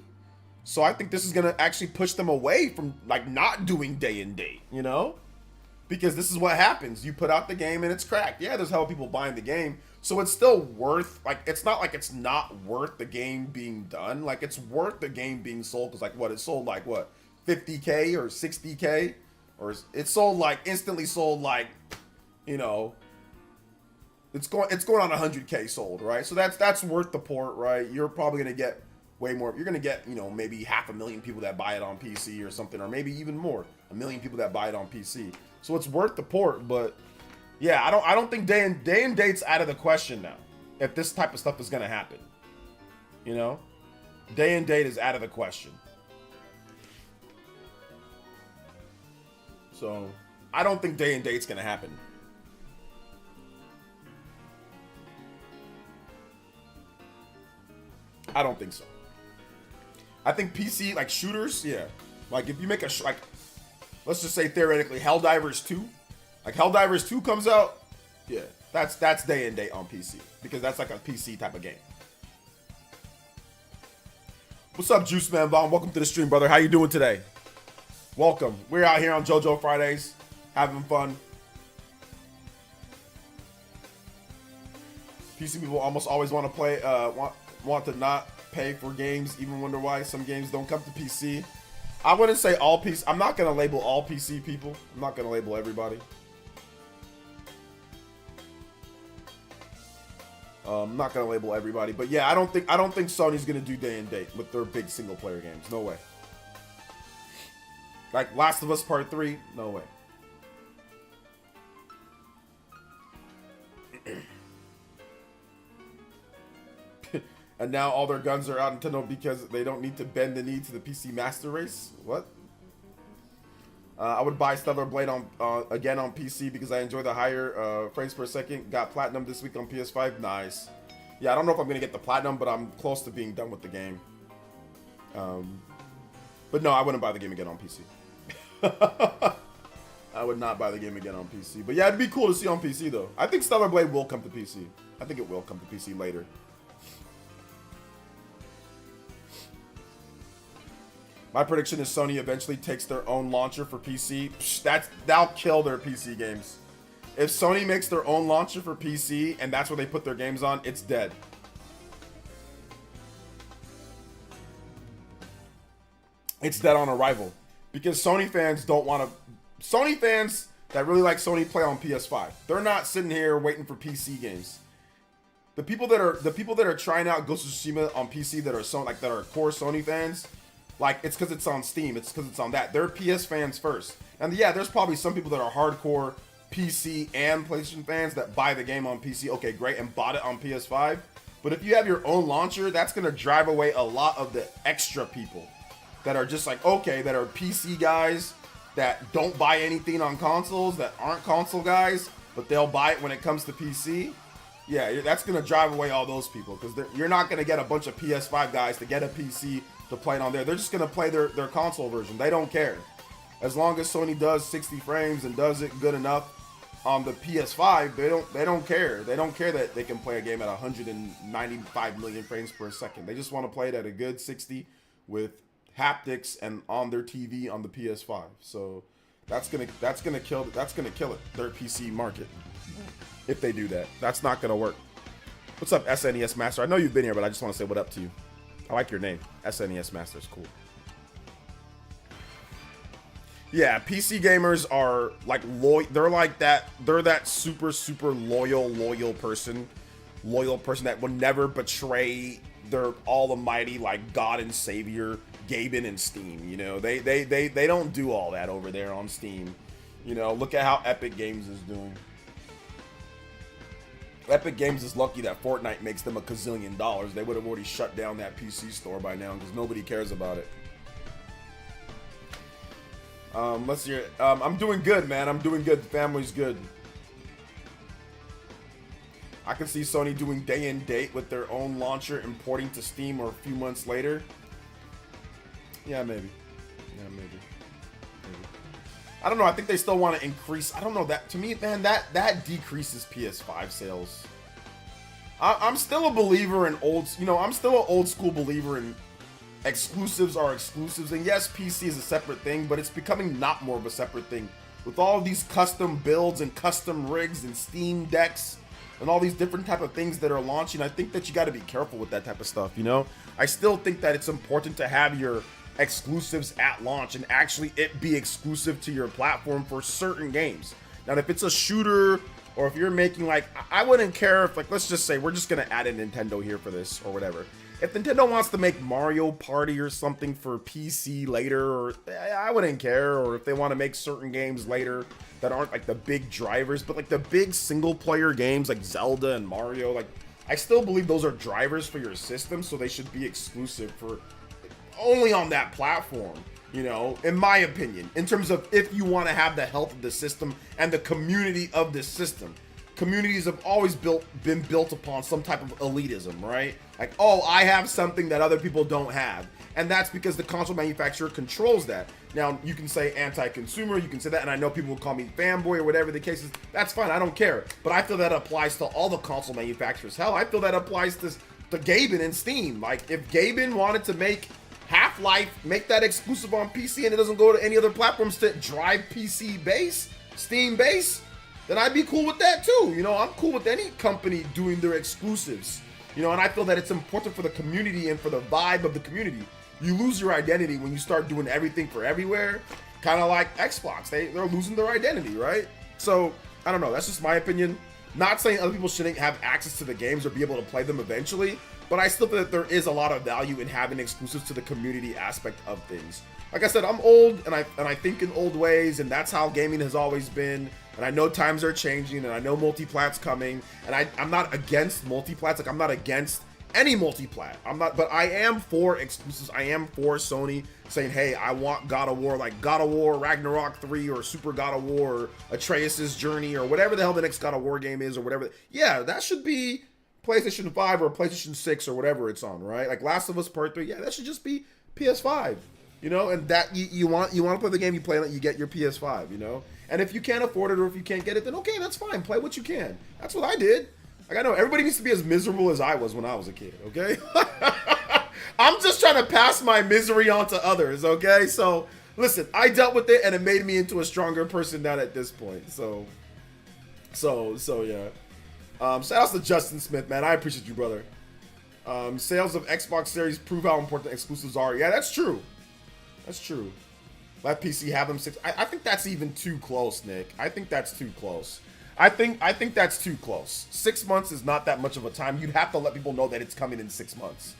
So I think this is gonna actually push them away from like not doing day and date, you know? Because this is what happens. You put out the game and it's cracked. Yeah, there's hella people buying the game. So it's still worth, like, it's not like it's not worth the game being done. Like, it's worth the game being sold. Because, like, what? It sold, like, what? 50K or 60K? Or it sold, like, instantly sold, like, you know, it's going on 100K sold, right? So that's worth the port, right? You're probably going to get way more. You're going to get, you know, maybe 500,000 people that buy it on PC or something. Or maybe even more. 1 million people that buy it on PC. So it's worth the port, but... yeah, I don't think day and date's out of the question now. If this type of stuff is gonna happen, you know, day and date is out of the question. So I don't think day and date's gonna happen. I don't think so. I think PC like shooters, yeah. Like if you make like, let's just say theoretically, Helldivers 2. Like Helldivers 2 comes out, yeah, that's day and date on PC because that's like a PC type of game. What's up, Juice Man Bomb? Welcome to the stream, brother. How you doing today? Welcome. We're out here on JoJo Fridays, having fun. PC people almost always want to play, want to not pay for games, even wonder why some games don't come to PC. I wouldn't say all PC. I'm not gonna label all PC people. I'm not gonna label everybody. I'm not gonna label everybody, but yeah, I don't think Sony's gonna do day and date with their big single player games. No way. Like Last of Us Part 3, no way. And now all their guns are out Nintendo because they don't need to bend the knee to the PC Master Race. What? I would buy Stellar Blade on again on PC because I enjoy the higher frames per second. Got Platinum this week on PS5. Nice. Yeah, I don't know if I'm going to get the Platinum, but I'm close to being done with the game. But no, I wouldn't buy the game again on PC. I would not buy the game again on PC. But yeah, it'd be cool to see on PC, though. I think Stellar Blade will come to PC. I think it will come to PC later. My prediction is Sony eventually takes their own launcher for PC. That'll kill their PC games. If Sony makes their own launcher for PC and that's where they put their games on, it's dead. It's dead on arrival. Because Sony fans don't want to... Sony fans that really like Sony play on PS5. They're not sitting here waiting for PC games. The people that are trying out Ghost of Tsushima on PC that are core Sony fans... like, it's because it's on Steam. It's because it's on that. They're PS fans first. And yeah, there's probably some people that are hardcore PC and PlayStation fans that buy the game on PC. Okay, great. And bought it on PS5. But if you have your own launcher, that's going to drive away a lot of the extra people that are just like, okay, that are PC guys that don't buy anything on consoles, that aren't console guys, but they'll buy it when it comes to PC. Yeah, that's gonna drive away all those people because you're not gonna get a bunch of PS5 guys to get a PC to play it on there. They're just gonna play their console version. They don't care. As long as Sony does 60 frames and does it good enough on the PS5, they don't care. They don't care that they can play a game at 195 million frames per second. They just want to play it at a good 60 with haptics and on their TV on the PS5. So that's gonna kill it. Their PC market. If they do that, that's not gonna work. What's up, SNES Master? I know you've been here, but I just want to say what up to you. I like your name, SNES Master. It's cool. Yeah, PC gamers are like loyal. They're like that. They're that super loyal person that will never betray their almighty like God and Savior, Gaben and Steam. You know, they don't do all that over there on Steam. You know, look at how Epic Games is doing. Epic Games is lucky that Fortnite makes them $1 gazillion. They would have already shut down that PC store by now because nobody cares about it. Let's hear it. I'm doing good, man. I'm doing good. The family's good. I can see Sony doing day and date with their own launcher, importing to Steam or a few months later. Yeah, maybe. Yeah, maybe. I don't know. I think they still want to increase. I don't know. That to me, man, that decreases PS5 sales. I'm still a believer in I'm still an old school believer in exclusives are exclusives. And yes, PC is a separate thing, but it's becoming not more of a separate thing. With all these custom builds and custom rigs and Steam decks and all these different type of things that are launching, I think that you got to be careful with that type of stuff, you know? I still think that it's important to have your exclusives at launch and actually it be exclusive to your platform for certain games. Now, if it's a shooter or if you're making like, I wouldn't care if like, let's just say we're just going to add in Nintendo here for this or whatever. If Nintendo wants to make Mario Party or something for PC later, or I wouldn't care, or if they want to make certain games later that aren't like the big drivers, but like the big single player games like Zelda and Mario, like I still believe those are drivers for your system, so they should be exclusive for only on that platform, you know, in my opinion, in terms of if you want to have the health of the system and the community of the system. Communities have always been built upon some type of elitism, right? Like, oh, I have something that other people don't have. And that's because the console manufacturer controls that. Now, you can say anti-consumer, you can say that, and I know people will call me fanboy or whatever the case is. That's fine, I don't care. But I feel that applies to all the console manufacturers. Hell, I feel that applies to Gaben and Steam. Like, if Gaben wanted to make Half-Life, make that exclusive on PC and it doesn't go to any other platforms to drive PC base, Steam base, then I'd be cool with that too. You know, I'm cool with any company doing their exclusives. You know, and I feel that it's important for the community and for the vibe of the community. You lose your identity when you start doing everything for everywhere. Kind of like Xbox. They're losing their identity, right? So, I don't know. That's just my opinion. Not saying other people shouldn't have access to the games or be able to play them eventually, but I still think that there is a lot of value in having exclusives to the community aspect of things. Like I said, I'm old and I think in old ways, and that's how gaming has always been. And I know times are changing, and I know multiplat's coming, and I'm not against multiplats. Like, I'm not against any multiplat. But I am for exclusives. I am for Sony saying, hey, I want God of War, like God of War Ragnarok 3 or Super God of War or Atreus' Journey or whatever the hell the next God of War game is or whatever. Yeah, that should be PlayStation 5 or PlayStation 6 or whatever it's on, right? Like Last of Us Part 3, yeah, that should just be PS5, you know? And that you want to play the game, you play it, you get your PS5, you know? And if you can't afford it or if you can't get it, then okay, that's fine. Play what you can. That's what I did. Like, I know everybody needs to be as miserable as I was when I was a kid, okay? I'm just trying to pass my misery on to others, okay? So, listen, I dealt with it and it made me into a stronger person down at this point. So yeah. Shout out to Justin Smith, man. I appreciate you, brother. Sales of Xbox Series prove how important exclusives are. Yeah, that's true. That's true. Let PC have them 6. I think that's even too close, Nick. I think that's too close. I think that's too close. 6 months is not that much of a time. You'd have to let people know that it's coming in 6 months.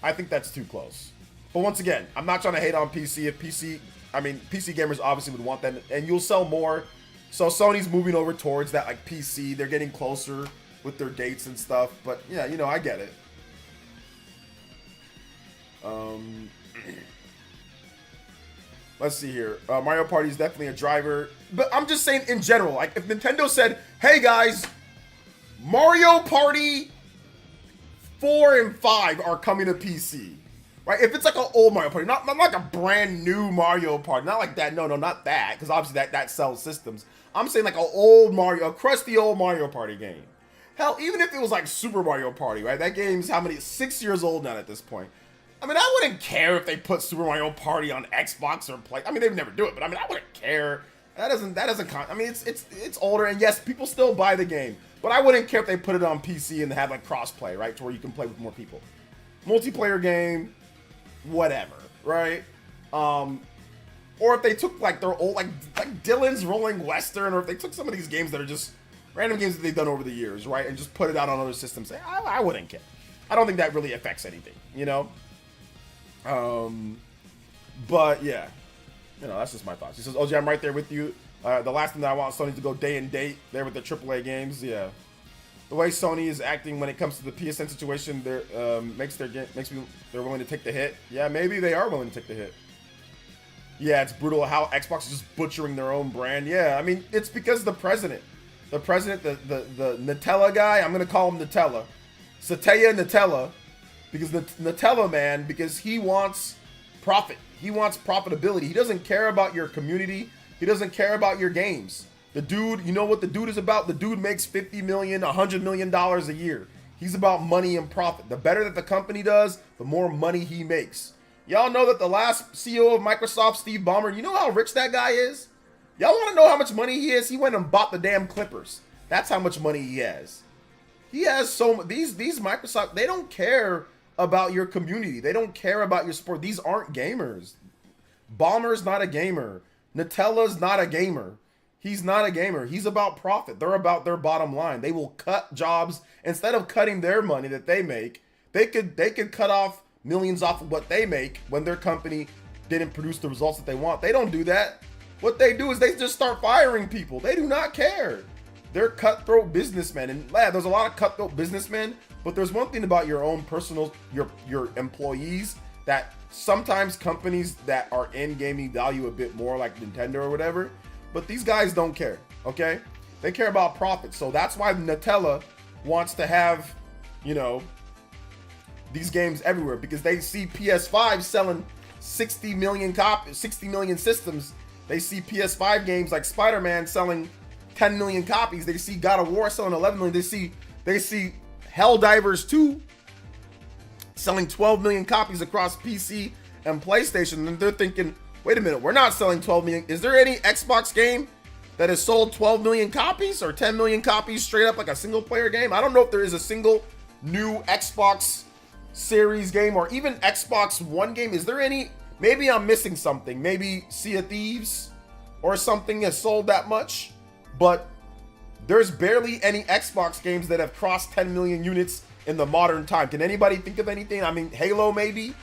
I think that's too close. But once again, I'm not trying to hate on PC. If PC gamers obviously would want that, and you'll sell more. So Sony's moving over towards that, like PC. They're getting closer with their dates and stuff. But yeah, you know, I get it. Let's see here. Mario Party is definitely a driver. But I'm just saying in general, like if Nintendo said, hey guys, Mario Party 4 and 5 are coming to PC. Right? If it's like an old Mario Party, not like a brand new Mario Party, not like that. No, not that, because obviously that sells systems. I'm saying like a crusty old Mario Party game. Hell, even if it was like Super Mario Party, right? That game's how many? 6 years old now at this point. I mean, I wouldn't care if they put Super Mario Party on Xbox or Play. I mean, they'd never do it, but I mean, I wouldn't care. I mean, it's older, and yes, people still buy the game, but I wouldn't care if they put it on PC and have like cross-play, right? To where you can play with more people. Multiplayer game, whatever, right? Or if they took like their old, like Dylan's Rolling Western, or if they took some of these games that are just random games that they've done over the years, right? And just put it out on other systems. I wouldn't care. I don't think that really affects anything, you know? But yeah, you know, that's just my thoughts. He says, OG, I'm right there with you. The last thing that I want Sony to go day and date there with the AAA games. Yeah. The way Sony is acting when it comes to the PSN situation, makes me they're willing to take the hit. Yeah, maybe they are willing to take the hit. Yeah, it's brutal how Xbox is just butchering their own brand. Yeah, I mean, it's because the president, the Nutella guy, I'm gonna call him Nutella, Satya Nutella, because the Nutella man, because he wants profit, he wants profitability. He doesn't care about your community. He doesn't care about your games. The dude, you know what the dude is about? The dude makes $50 million, $100 million a year. He's about money and profit. The better that the company does, the more money he makes. Y'all know that the last CEO of Microsoft, Steve Ballmer, you know how rich that guy is? Y'all want to know how much money he is? He went and bought the damn Clippers. That's how much money he has. He has so much. These Microsoft, they don't care about your community. They don't care about your sport. These aren't gamers. Ballmer's not a gamer. Nutella's not a gamer. He's not a gamer. He's about profit. They're about their bottom line. They will cut jobs. Instead of cutting their money that they make, they could cut off millions off of what they make when their company didn't produce the results that they want. They don't do that. What they do is they just start firing people. They do not care. They're cutthroat businessmen. And there's a lot of cutthroat businessmen, but there's one thing about your own personal, your employees, that sometimes companies that are in gaming value a bit more, like Nintendo or whatever, but these guys don't care, okay? They care about profit. So that's why Nutella wants to have, you know, these games everywhere, because they see PS5 selling 60 million systems. They see PS5 games like Spider-Man selling 10 million copies. They see God of War selling 11 million. They see Helldivers 2 selling 12 million copies across PC and PlayStation. And they're thinking, wait a minute, we're not selling 12 million. Is there any Xbox game that has sold 12 million copies or 10 million copies straight up, like a single player game? I don't know if there is a single new Xbox Series game or even Xbox One game. Is there any? Maybe I'm missing something. Maybe Sea of Thieves or something has sold that much, but there's barely any Xbox games that have crossed 10 million units in the modern time. Can anybody think of anything? I mean, Halo maybe,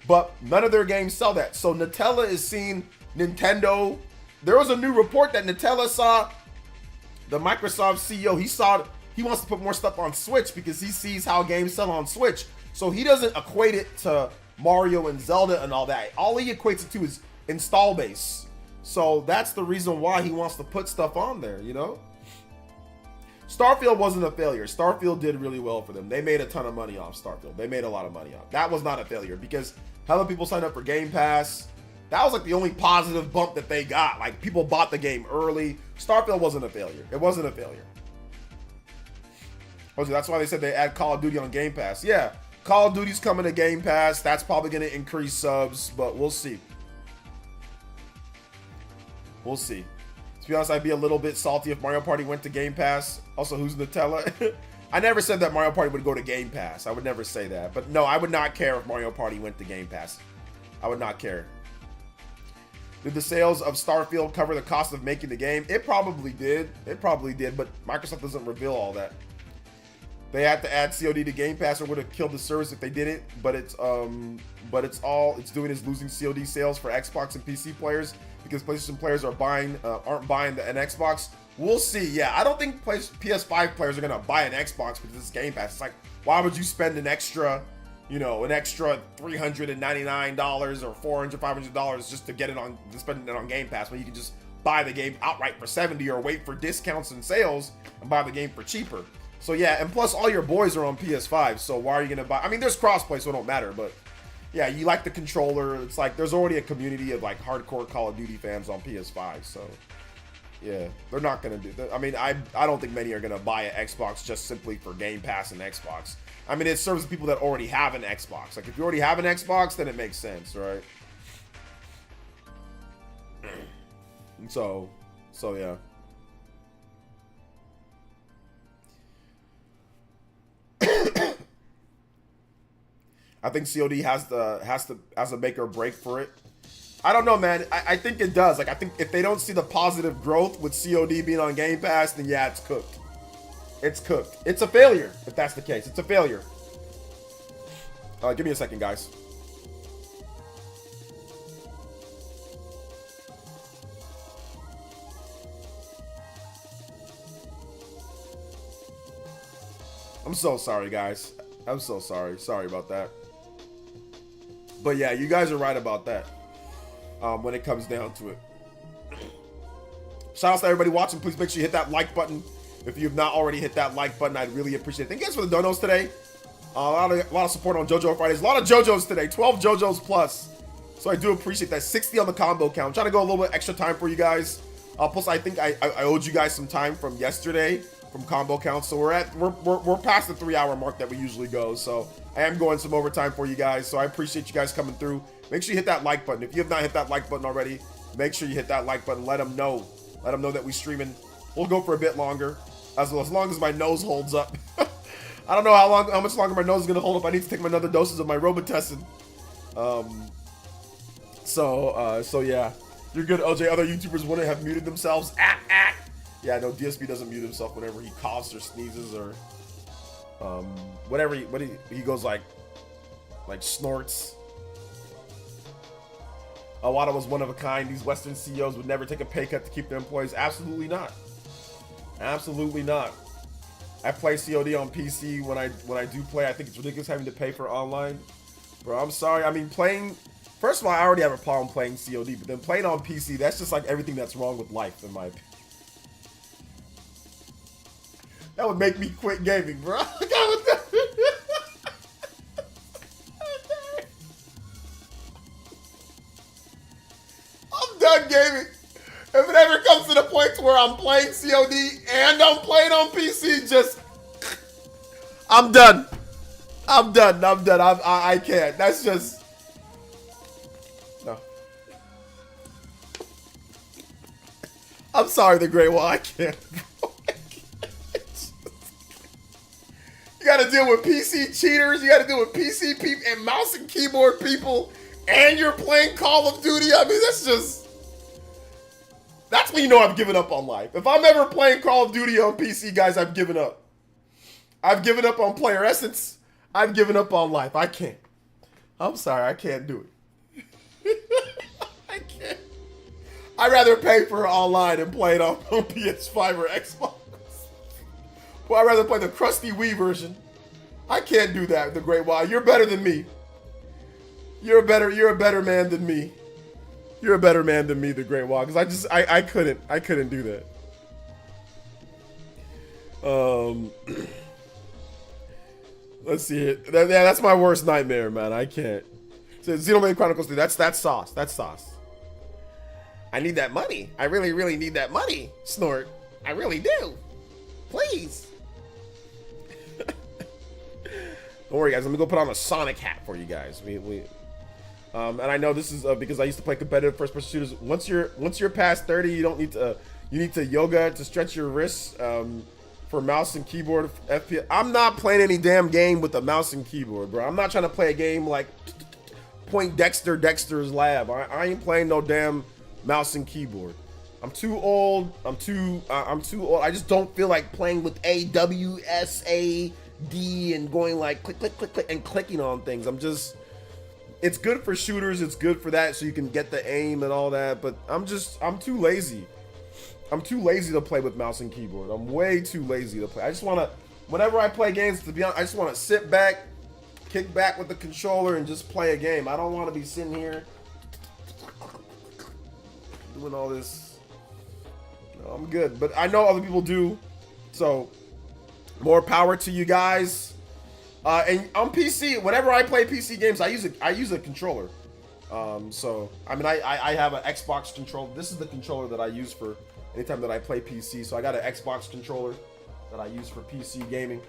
but none of their games sell that. So Nutella is seeing Nintendo. There was a new report that Nutella saw the Microsoft CEO. He wants to put more stuff on Switch because he sees how games sell on Switch. So he doesn't equate it to Mario and Zelda and all that. All he equates it to is install base. So that's the reason why he wants to put stuff on there, you know? Starfield wasn't a failure. Starfield did really well for them. They made a ton of money off Starfield. They made a lot of money off. That was not a failure because hella people signed up for Game Pass. That was like the only positive bump that they got. Like, people bought the game early. Starfield wasn't a failure. It wasn't a failure. That's why they said they add Call of Duty on Game Pass. Yeah, Call of Duty's coming to Game Pass. That's probably going to increase subs, but we'll see. We'll see. To be honest, I'd be a little bit salty if Mario Party went to Game Pass. Also, who's Nutella? I never said that Mario Party would go to Game Pass. I would never say that. But no, I would not care if Mario Party went to Game Pass. I would not care. Did the sales of Starfield cover the cost of making the game? It probably did. It probably did, but Microsoft doesn't reveal all that. They had to add COD to Game Pass or would have killed the service if they didn't. But it's all it's doing is losing COD sales for Xbox and PC players because PlayStation players aren't buying an Xbox. We'll see. Yeah, I don't think PS5 players are gonna buy an Xbox because it's Game Pass. It's like, why would you spend an extra $399 or $400, $500 just to get it on, to spend it on Game Pass when you can just buy the game outright for $70 or wait for discounts and sales and buy the game for cheaper. So yeah, and plus all your boys are on PS5, so why are you gonna buy? I mean, there's crossplay, so it don't matter. But yeah, you like the controller. It's like there's already a community of like hardcore Call of Duty fans on PS5. So yeah, they're not gonna do that. I mean, I don't think many are gonna buy an Xbox just simply for Game Pass and Xbox. I mean, it serves the people that already have an Xbox. Like if you already have an Xbox, then it makes sense, right? So yeah. I think COD has a make or break for it. I don't know, man. I think it does. Like, I think if they don't see the positive growth with COD being on Game Pass, then yeah, it's cooked. It's cooked. It's a failure, if that's the case. It's a failure. Give me a second, guys. I'm so sorry, guys. I'm so sorry. Sorry about that. But yeah, you guys are right about that. When it comes down to it. Shout out to everybody watching. Please make sure you hit that like button. If you have not already hit that like button, I'd really appreciate it. Thank you guys for the donos today. A lot of support on JoJo Fridays. A lot of JoJos today. 12 JoJos plus. So I do appreciate that. 60 on the combo count. I'm trying to go a little bit extra time for you guys. Plus, I think I owed you guys some time from yesterday from combo count. So we're past the 3-hour mark that we usually go. So I am going some overtime for you guys. So I appreciate you guys coming through. Make sure you hit that like button. If you have not hit that like button already, make sure you hit that like button. Let them know. Let them know that we streaming. We'll go for a bit longer, as long as my nose holds up. I don't know how much longer my nose is gonna hold up. I need to take my another doses of my Robitussin. So yeah, you're good, OJ. Other YouTubers wouldn't have muted themselves. Yeah, no, DSP doesn't mute himself whenever he coughs or sneezes or whatever. He goes like snorts. Awada was one of a kind. These Western CEOs would never take a pay cut to keep their employees. Absolutely not. Absolutely not. I play COD on PC when I do play. I think it's ridiculous having to pay for online. Bro, I'm sorry. I mean, first of all, I already have a problem playing COD, but then playing on PC, that's just like everything that's wrong with life, in my opinion. That would make me quit gaming, bro. I'm done gaming. If it ever comes to the point where I'm playing COD and I'm playing on PC, I'm done. I'm done. I can't. That's just, no. I'm sorry, the Great Wall. I can't. You gotta deal with PC cheaters. You gotta deal with PC people and mouse and keyboard people. And you're playing Call of Duty. I mean, that's when you know I've given up on life. If I'm ever playing Call of Duty on PC, guys, I've given up. I've given up on PlayerEssence. I've given up on life. I can't. I'm sorry, I can't do it. I can't. I'd rather pay for it online and play it on PS5 or Xbox. Well, I'd rather play the crusty Wii version. I can't do that, the Great Wall. You're better than me. You're a better man than me. You're a better man than me, the Great Wall, because I couldn't do that. Let's see it. Yeah, that's my worst nightmare, man. I can't. So Xenoblade Chronicles 3. That's sauce. That's sauce. I need that money. I really, really need that money. Snort. I really do. Please. Don't worry, guys. Let me go put on a Sonic hat for you guys. And I know this is because I used to play competitive first-person shooters. Once you're past 30, you don't need to. You need to yoga to stretch your wrists for mouse and keyboard FPS. I'm not playing any damn game with a mouse and keyboard, bro. I'm not trying to play a game like Point Dexter's Lab. I ain't playing no damn mouse and keyboard. I'm too old. I'm too old. I just don't feel like playing with AWSAD and going like click, click, click, click, and clicking on things. It's good for shooters. It's good for that, so you can get the aim and all that. But I'm too lazy. I'm too lazy to play with mouse and keyboard. I'm way too lazy to play. I just want to, whenever I play games, to be honest, I just want to sit back, kick back with the controller, and just play a game. I don't want to be sitting here doing all this. No, I'm good. But I know other people do. So More power to you guys. And on PC, whenever I play PC games, I use a controller. So I mean, I have an Xbox controller. This is the controller that I use for anytime that I play PC. So I got an Xbox controller that I use for PC gaming.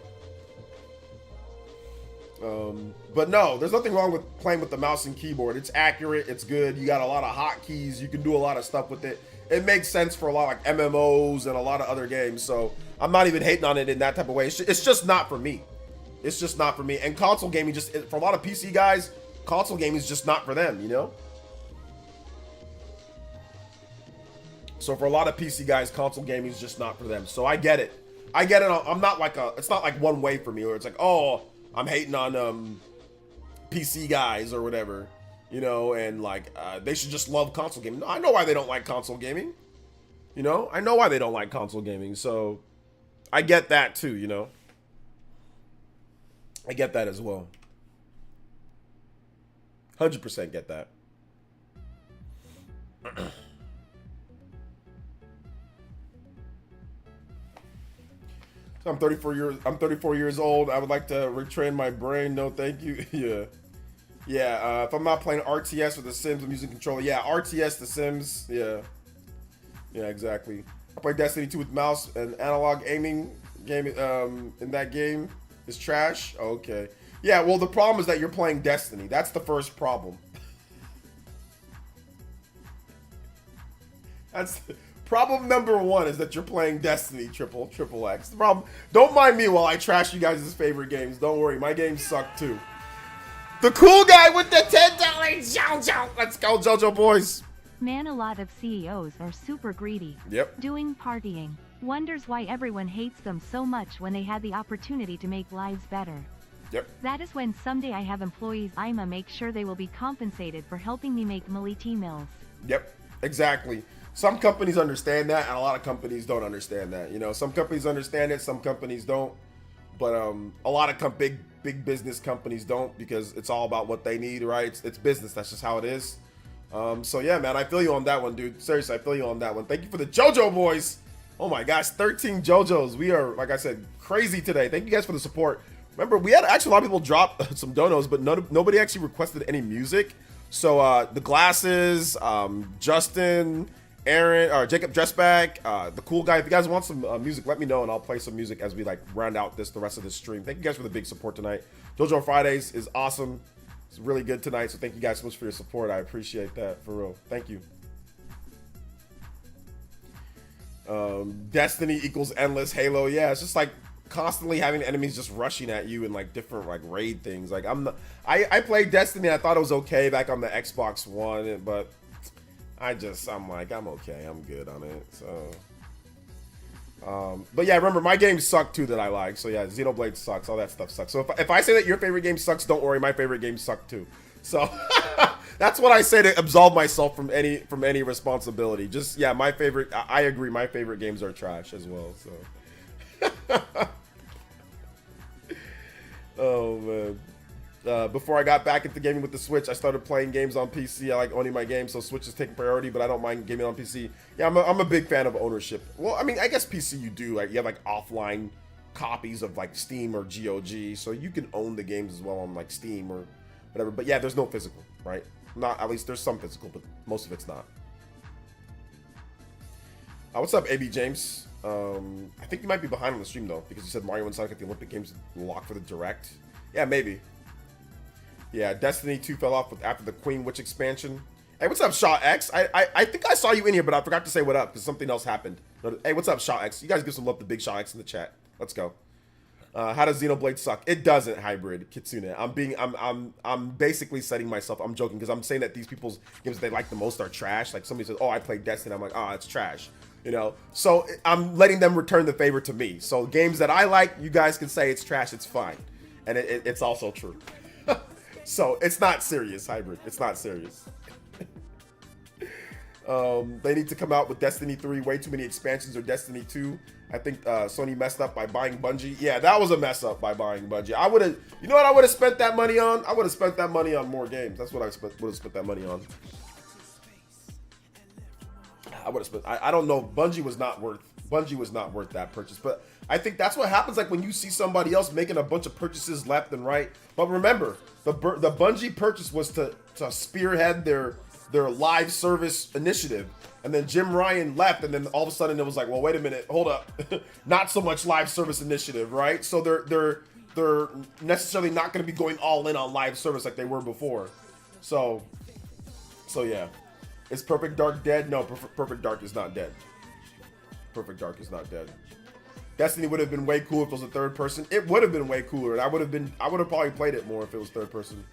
But no, there's nothing wrong with playing with the mouse and keyboard. It's accurate, it's good. You got a lot of hotkeys. You can do a lot of stuff with it. It makes sense for a lot of like MMOs and a lot of other games. So I'm not even hating on it in that type of way. It's just not for me. It's just not for me. And console gaming, just for a lot of PC guys, console gaming is just not for them, you know? So for a lot of PC guys, console gaming is just not for them. So I get it. I get it. I'm not like it's not like one way for me, or it's like, oh, I'm hating on PC guys or whatever, you know, and like they should just love console gaming. No, I know why they don't like console gaming. You know, I know why they don't like console gaming. So I get that too, you know. I get that as well. 100% get that. So I'm 34 years old. I would like to retrain my brain. No, thank you. Yeah. If I'm not playing RTS or The Sims, I'm using controller. Yeah, RTS, The Sims. Yeah, exactly. I play Destiny 2 with mouse and analog aiming. Game in that game is trash. Okay. Yeah. Well, the problem is that you're playing Destiny. That's the first problem. That's problem number one, is that you're playing Destiny triple X. The problem. Don't mind me while I trash you guys' favorite games. Don't worry, my games suck too. The cool guy with the $10 JoJo. Let's go, JoJo boys. Man, a lot of CEOs are super greedy. Yep. Doing partying. Wonders why everyone hates them so much when they had the opportunity to make lives better. Yep. That is when someday I have employees, I'ma make sure they will be compensated for helping me make multi meals. Yep. Exactly. Some companies understand that, and a lot of companies don't understand that. You know, some companies understand it, some companies don't. But a lot of big business companies don't, because it's all about what they need, right? It's business. That's just how it is. So yeah, man, I feel you on that one, dude. Seriously, I feel you on that one. Thank you for the JoJo boys. Oh my gosh, 13 JoJos. We are, like I said, crazy today. Thank you guys for the support. Remember, we had actually a lot of people drop some donos, but nobody actually requested any music. So the Glasses, Justin, Aaron, or Jacob Dressback, the cool guy. If you guys want some music, let me know, and I'll play some music as we like round out the rest of this stream. Thank you guys for the big support tonight. JoJo Fridays is awesome. It's really good tonight, so thank you guys so much for your support. I appreciate that, for real. Thank you. Destiny equals endless Halo. Yeah, it's just like constantly having enemies just rushing at you in like different like raid things. Like I played Destiny, and I thought it was okay back on the Xbox One, but I'm like, I'm okay. I'm good on it. So, but yeah, remember, my games suck too that I like. So yeah, Zenoblade sucks. All that stuff sucks. So if I say that your favorite game sucks, don't worry, my favorite games suck too. So that's what I say to absolve myself from any responsibility. Just, yeah, my favorite, I agree, my favorite games are trash as well. So, oh man. Before I got back into gaming with the Switch, I started playing games on PC. I like owning my games, so Switch is taking priority, but I don't mind gaming on PC. Yeah, I'm a big fan of ownership. Well, I mean, I guess PC you do. Like, you have like offline copies of like Steam or GOG, so you can own the games as well on like Steam or whatever. But yeah, there's no physical, right? Not, at least there's some physical, but most of it's not. What's up, AB James? I think you might be behind on the stream though, because you said Mario and Sonic at the Olympic Games locked for the Direct. Yeah, maybe. Yeah, Destiny 2 fell off after the Queen Witch expansion. Hey, what's up, Shaw X? I think I saw you in here, but I forgot to say what up because something else happened. Hey, what's up, Shaw X? You guys give some love to Big Shaw X in the chat. Let's go. How does Xenoblade suck? It doesn't, Hybrid Kitsune. I'm basically setting myself. I'm joking because I'm saying that these people's games they like the most are trash. Like somebody says, "Oh, I played Destiny." I'm like, "Oh, it's trash." You know. So I'm letting them return the favor to me. So games that I like, you guys can say it's trash. It's fine, and it's also true. So it's not serious, Hybrid. It's not serious. They need to come out with Destiny 3. Way too many expansions, or Destiny 2. I think Sony messed up by buying Bungie. Yeah, that was a mess up by buying Bungie. I would have, you know what I would have spent that money on? I would have spent that money on more games. That's what I would have spent that money on. I would have spent, I don't know. Bungie was not worth Bungie was not worth that purchase. But I think that's what happens like when you see somebody else making a bunch of purchases left and right. But remember, the Bungie purchase was to spearhead their live service initiative. And then Jim Ryan left, and then all of a sudden it was like, well, wait a minute, hold up. Not so much live service initiative, right? So they're necessarily not going to be going all in on live service like they were before. So yeah. Is Perfect Dark dead? No, Perfect Dark is not dead. Perfect Dark is not dead. Destiny would have been way cool if it was a third person. It would have been way cooler, and I would have probably played it more if it was third person.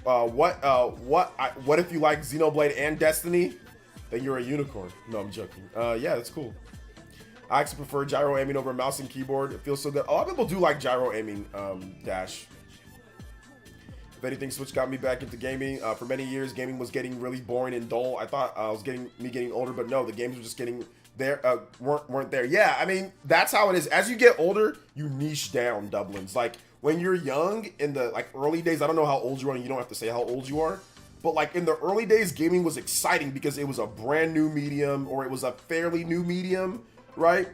What if you like Xenoblade and Destiny? Then you're a unicorn. No, I'm joking. Yeah, that's cool. I actually prefer gyro aiming over mouse and keyboard. It feels so good. A lot of people do like gyro aiming, Dash. If anything, Switch got me back into gaming. For many years, gaming was getting really boring and dull. I thought I was getting older, but no, the games were just getting there, weren't there. Yeah, I mean, that's how it is. As you get older, you niche down, Dublins. Like, when you're young, in the like early days, I don't know how old you are, and you don't have to say how old you are, but like in the early days, gaming was exciting because it was a brand new medium, or it was a fairly new medium, right?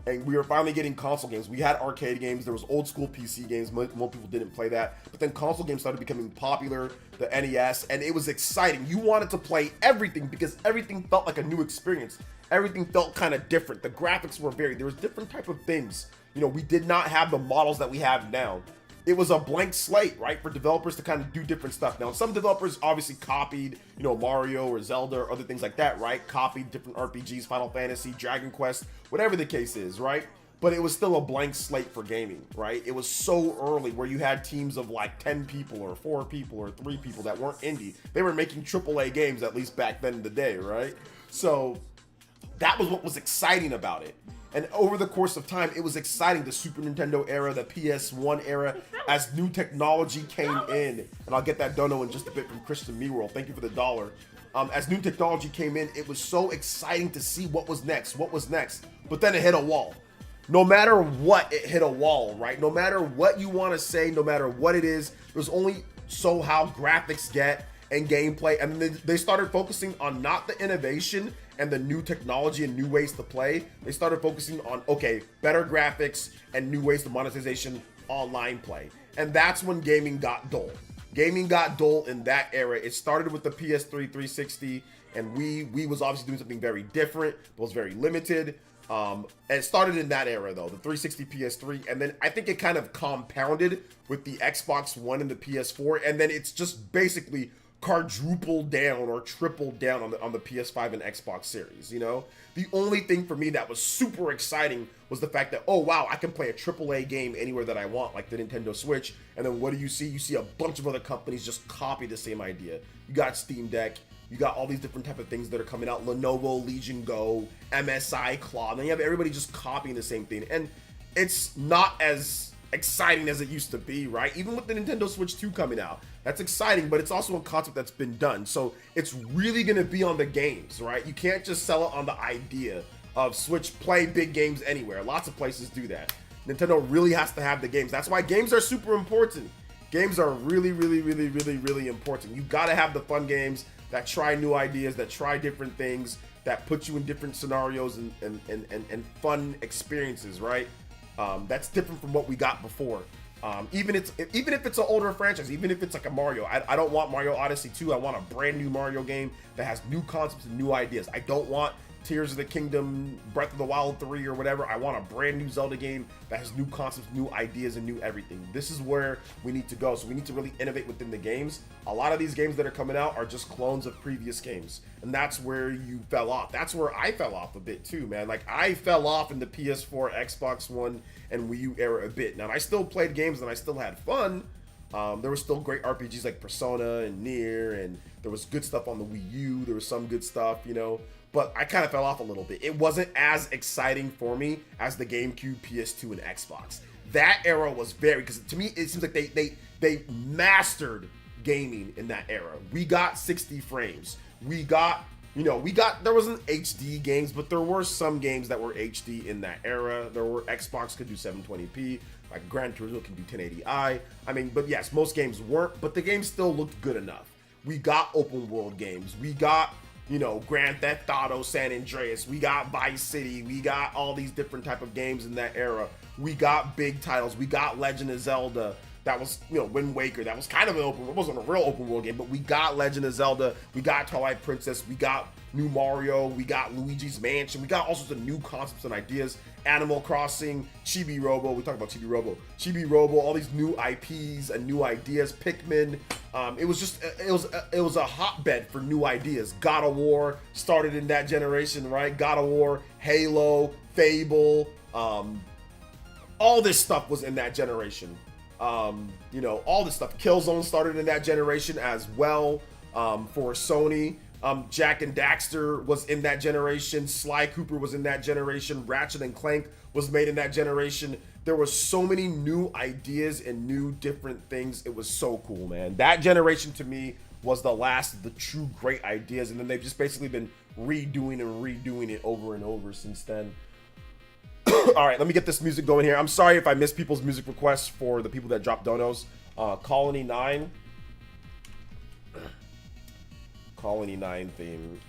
And we were finally getting console games. We had arcade games. There was old school PC games. Most people didn't play that. But then console games started becoming popular, the NES, and it was exciting. You wanted to play everything because everything felt like a new experience. Everything felt kind of different. The graphics were varied. There was different type of things. You know, we did not have the models that we have now. It was a blank slate, right, for developers to kind of do different stuff. Now, some developers obviously copied, you know, Mario or Zelda or other things like that, right? Copied different RPGs, Final Fantasy, Dragon Quest, whatever the case is, right? But it was still a blank slate for gaming, right? It was so early where you had teams of like 10 people or 4 people or 3 people that weren't indie. They were making AAA games, at least back then in the day, right? So that was what was exciting about it. And over the course of time, it was exciting, the Super Nintendo era, the PS1 era, as new technology came in. And I'll get that dono in just a bit from Christian Meworld. Thank you for the $1. As new technology came in, it was so exciting to see what was next. But then it hit a wall. No matter what, it hit a wall, right? No matter what you want to say, no matter what it is, there's only so how graphics get and gameplay. And they started focusing on not the innovation and the new technology and new ways to play. They started focusing on, okay, better graphics and new ways to monetization, online play. And that's when gaming got dull. Gaming got dull in that era. It started with the PS3 360, and we was obviously doing something very different, but was very limited. And it started in that era though, the 360 PS3, and then I think it kind of compounded with the Xbox One and the PS4, and then it's just basically quadrupled down or tripled down on the PS5 and Xbox series. You know, the only thing for me that was super exciting was the fact that, oh wow, I can play a AAA game anywhere that I want, like the Nintendo Switch. And then what do? You see a bunch of other companies just copy the same idea. You got Steam Deck, you got all these different type of things that are coming out, Lenovo Legion Go, MSI Claw, and then you have everybody just copying the same thing, and it's not as exciting as it used to be, right? Even with the Nintendo Switch 2 coming out, that's exciting, but it's also a concept that's been done. So it's really gonna be on the games, right? You can't just sell it on the idea of Switch play big games anywhere. Lots of places do that. Nintendo really has to have the games. That's why games are super important. Games are really, really, really, really, really important. You gotta have the fun games that try new ideas, that try different things, that put you in different scenarios and fun experiences, right? That's different from what we got before. Even if it's an older franchise, even if it's like a Mario, I don't want Mario Odyssey 2. I want a brand new Mario game that has new concepts and new ideas. I don't want Tears of the Kingdom, Breath of the Wild 3 or whatever. I want a brand new Zelda game that has new concepts, new ideas, and new everything. This is where we need to go. So we need to really innovate within the games. A lot of these games that are coming out are just clones of previous games. And that's where you fell off. That's where I fell off a bit too, man. Like, I fell off in the PS4, Xbox One, and Wii U era a bit. Now, I still played games and I still had fun. There were still great RPGs like Persona and Nier, and there was good stuff on the Wii U. There was some good stuff, you know. But I kind of fell off a little bit. It wasn't as exciting for me as the GameCube, PS2, and Xbox. That era was very, because to me, it seems like they mastered gaming in that era. We got 60 frames. We got, there wasn't HD games, but there were some games that were HD in that era. There were, Xbox could do 720p, like Gran Turismo can do 1080i. I mean, but yes, most games weren't, but the games still looked good enough. We got open world games. We got you know, Grand Theft Auto San Andreas. We got Vice City. We got all these different type of games in that era. We got big titles. We got Legend of Zelda. That was, you know, Wind Waker. That was kind of an open world. It wasn't a real open world game, but we got Legend of Zelda. We got Twilight Princess. We got new Mario. We got Luigi's Mansion. We got all sorts of new concepts and ideas. Animal Crossing, Chibi Robo. We talked about Chibi Robo. Chibi Robo. All these new IPs and new ideas. Pikmin. It was a hotbed for new ideas. God of War started in that generation, right? God of War, Halo, Fable. All this stuff was in that generation. You know, all this stuff. Killzone started in that generation as well, for Sony. Jack and Daxter was in that generation. Sly Cooper was in that generation. Ratchet and Clank was made in that generation. There were so many new ideas and new different things. It was so cool, man. That generation to me was the last of the true great ideas, and then they've just basically been redoing it over and over since then. All right, let me get this music going here. I'm sorry if I missed people's music requests for the people that dropped donos. Colony 9 theme.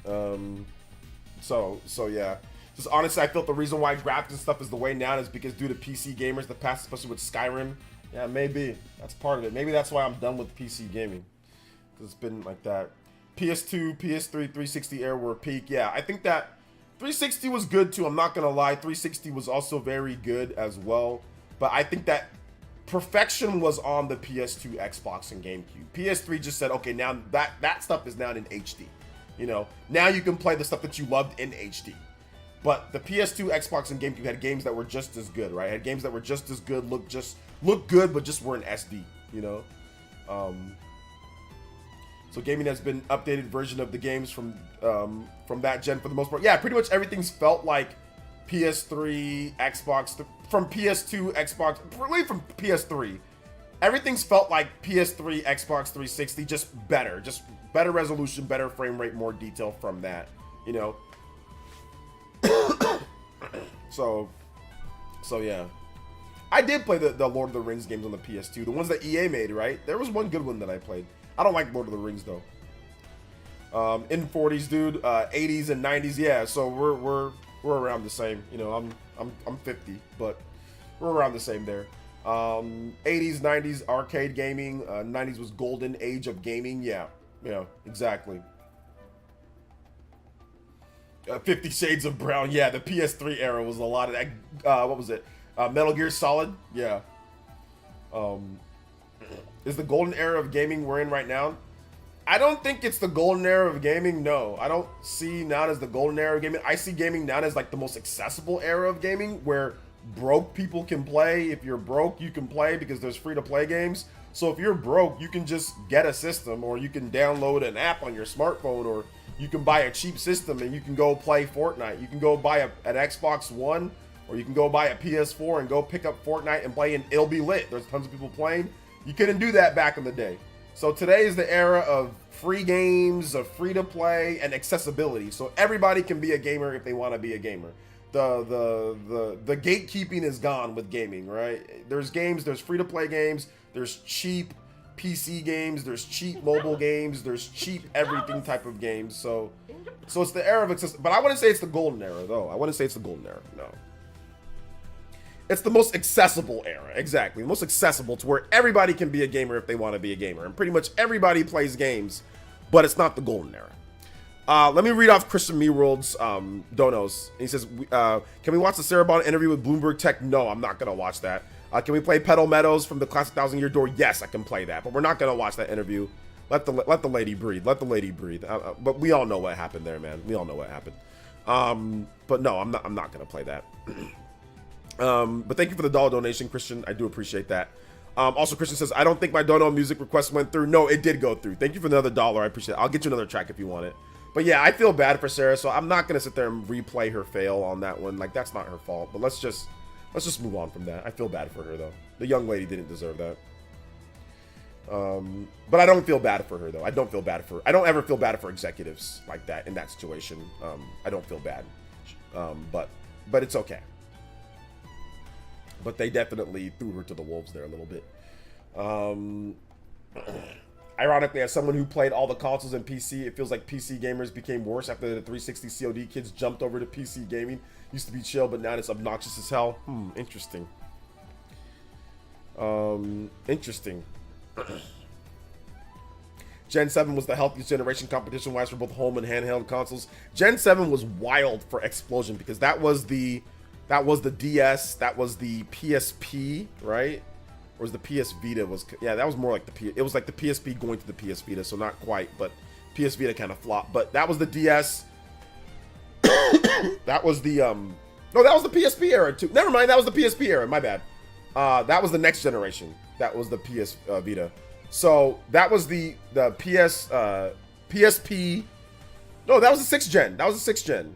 So yeah. Just honestly, I felt the reason why graphics and stuff is the way now is because due to PC gamers, the past, especially with Skyrim. Yeah, maybe that's part of it. Maybe that's why I'm done with PC gaming. It's been like that. PS2, PS3, 360 era were peak. Yeah, I think that 360 was good too. I'm not gonna lie. 360 was also very good as well. But I think that perfection was on the PS2, Xbox, and GameCube. PS3 just said, okay, now that stuff is now in HD. You know, now you can play the stuff that you loved in HD. But the PS2, Xbox, and GameCube had games that were just as good, right? Had games that were just as good, looked good, but just weren't SD. You know. So gaming has been updated version of the games from that gen for the most part. Yeah, pretty much everything's felt like PS3, Xbox, from PS2, Xbox, really from PS3. Everything's felt like PS3, Xbox 360, just better resolution, better frame rate, more detail from that, you know. So yeah. I did play the Lord of the Rings games on the PS2, the ones that EA made, right? There was one good one that I played. I don't like Lord of the Rings though. In 40s, dude, 80s and 90s, yeah. So we're around the same. You know, I'm 50, but we're around the same there. 80s, 90s arcade gaming. 90s was golden age of gaming. Yeah, exactly. 50 Shades of Brown. Yeah, the PS3 era was a lot of that. What was it? Metal Gear Solid. Yeah. Is the golden era of gaming we're in right now? I don't think it's the golden era of gaming. No, I don't see now as the golden era of gaming. I see gaming now as like the most accessible era of gaming, where broke people can play. If you're broke, you can play because there's free to play games. So if you're broke, you can just get a system, or you can download an app on your smartphone, or you can buy a cheap system and you can go play Fortnite. You can go buy an Xbox One, or you can go buy a PS4 and go pick up Fortnite and play, and it'll be lit. There's tons of people playing. You couldn't do that back in the day. So today is the era of free games, of free to play, and accessibility. So everybody can be a gamer if they want to be a gamer. The gatekeeping is gone with gaming, right? There's games, there's free to play games, there's cheap PC games, there's cheap mobile games, there's cheap everything type of games. So it's the era of access. But I wouldn't say it's the golden era though. I wouldn't say it's the golden era. No. It's the most accessible era, exactly. Most accessible to where everybody can be a gamer if they want to be a gamer. And pretty much everybody plays games, but it's not the golden era. Let me read off Christian Meworld's donos. He says, can we watch the Sarah Bond interview with Bloomberg Tech? No, I'm not going to watch that. Can we play Petal Meadows from the classic 1,000 Year Door? Yes, I can play that, but we're not going to watch that interview. Let the lady breathe. Let the lady breathe. But we all know what happened there, man. We all know what happened. But no, I'm not going to play that. But thank you for the dollar donation, Christian. I do appreciate that. Also, Christian says, I don't think my dono music request went through. No, it did go through. Thank you for another dollar. I appreciate it. I'll get you another track if you want it. But yeah, I feel bad for Sarah, so I'm not going to sit there and replay her fail on that one. Like, that's not her fault. But let's just move on from that. I feel bad for her, though. The young lady didn't deserve that. But I don't feel bad for her, though. I don't ever feel bad for executives like that in that situation. I don't feel bad. But it's okay. But they definitely threw her to the wolves there a little bit. Ironically, as someone who played all the consoles and PC, it feels like PC gamers became worse after the 360 COD kids jumped over to PC gaming. Used to be chill, but now it's obnoxious as hell. Interesting. Interesting. Gen 7 was the healthiest generation competition-wise for both home and handheld consoles. Gen 7 was wild for explosion because that was the DS, that was the PSP, right? Or was the PS Vita yeah, that was more like it was like the PSP going to the PS Vita, so not quite, but PS Vita kind of flopped. But that was the DS. That was the no, that was the PSP era too. Never mind, that was the PSP era. My bad. That was the next generation. That was the PS Vita. So that was the PSP. No, that was the 6th gen. That was the 6th gen.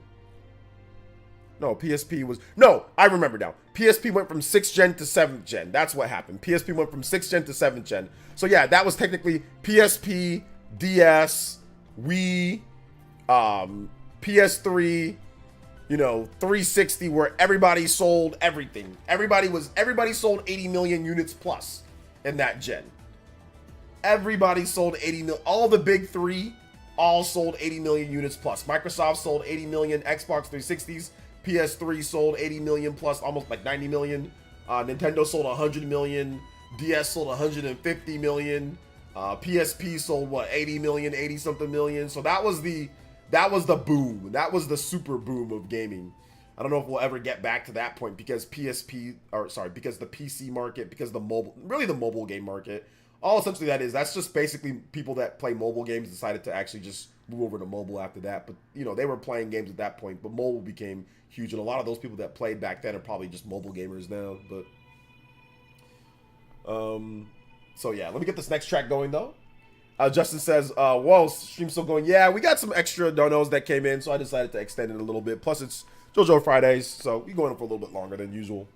No, PSP was... No, I remember now. PSP went from 6th gen to 7th gen. That's what happened. PSP went from 6th gen to 7th gen. So yeah, that was technically PSP, DS, Wii, PS3, you know, 360, where everybody sold everything. Everybody sold 80 million units plus in that gen. Everybody sold 80 million. All the big three all sold 80 million units plus. Microsoft sold 80 million Xbox 360s. PS3 sold 80 million plus, almost like 90 million. Nintendo sold 100 million. DS sold 150 million. PSP sold what, 80 million, 80 something million. So that was the boom. That was the super boom of gaming. I don't know if we'll ever get back to that point because because the PC market, because the mobile game market, all essentially that's just basically people that play mobile games decided to actually just move over to mobile after that. But, you know, they were playing games at that point, but mobile became huge. And a lot of those people that played back then are probably just mobile gamers now. But, so yeah, let me get this next track going though. Justin says, whoa, stream's still going. Yeah, we got some extra donos that came in, so I decided to extend it a little bit. Plus, it's JoJo Fridays, so we're going for a little bit longer than usual.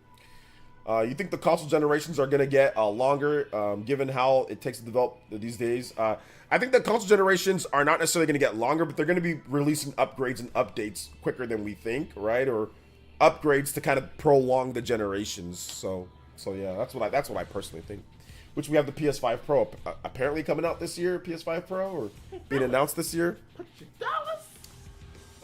You think the console generations are going to get longer, given how it takes to develop these days? I think the console generations are not necessarily going to get longer, but they're going to be releasing upgrades and updates quicker than we think, right? Or upgrades to kind of prolong the generations. So yeah, that's what I personally think. Which we have the PS5 Pro apparently coming out this year, PS5 Pro, or being announced this year.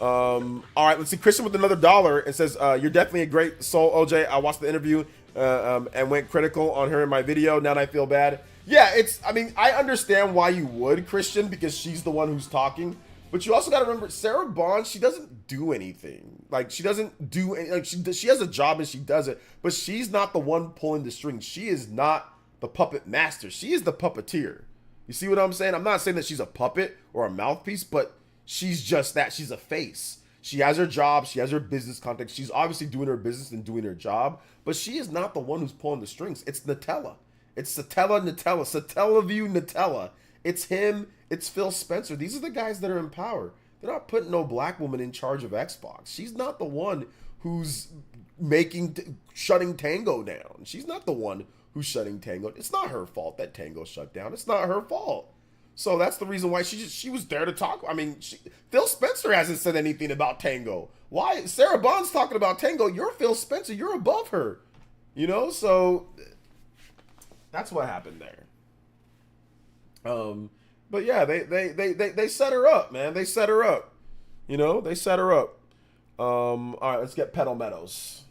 All right, let's see. Christian with another $1 and says, "You're definitely a great soul, OJ. I watched the interview and went critical on her in my video. Now I feel bad." Yeah, I mean, I understand why you would, Christian, because she's the one who's talking. But you also got to remember, Sarah Bond, she doesn't do anything. Like, she doesn't do any, like, she has a job and she does it, but she's not the one pulling the strings. She is not the puppet master. She is the puppeteer. You see what I'm saying? I'm not saying that she's a puppet or a mouthpiece, but she's just that. She's a face. She has her job. She has her business context. She's obviously doing her business and doing her job, but she is not the one who's pulling the strings. It's Nutella. It's Satellaview Nutella. It's him. It's Phil Spencer. These are the guys that are in power. They're not putting no black woman in charge of Xbox. She's not the one who's shutting Tango down. She's not the one who's shutting Tango. It's not her fault that Tango shut down. It's not her fault. So that's the reason why she was there to talk. I mean, Phil Spencer hasn't said anything about Tango. Why? Sarah Bond's talking about Tango. You're Phil Spencer. You're above her. You know, so that's what happened there. But yeah, they set her up, man. They set her up. You know, they set her up. All right, let's get Pedal Meadows.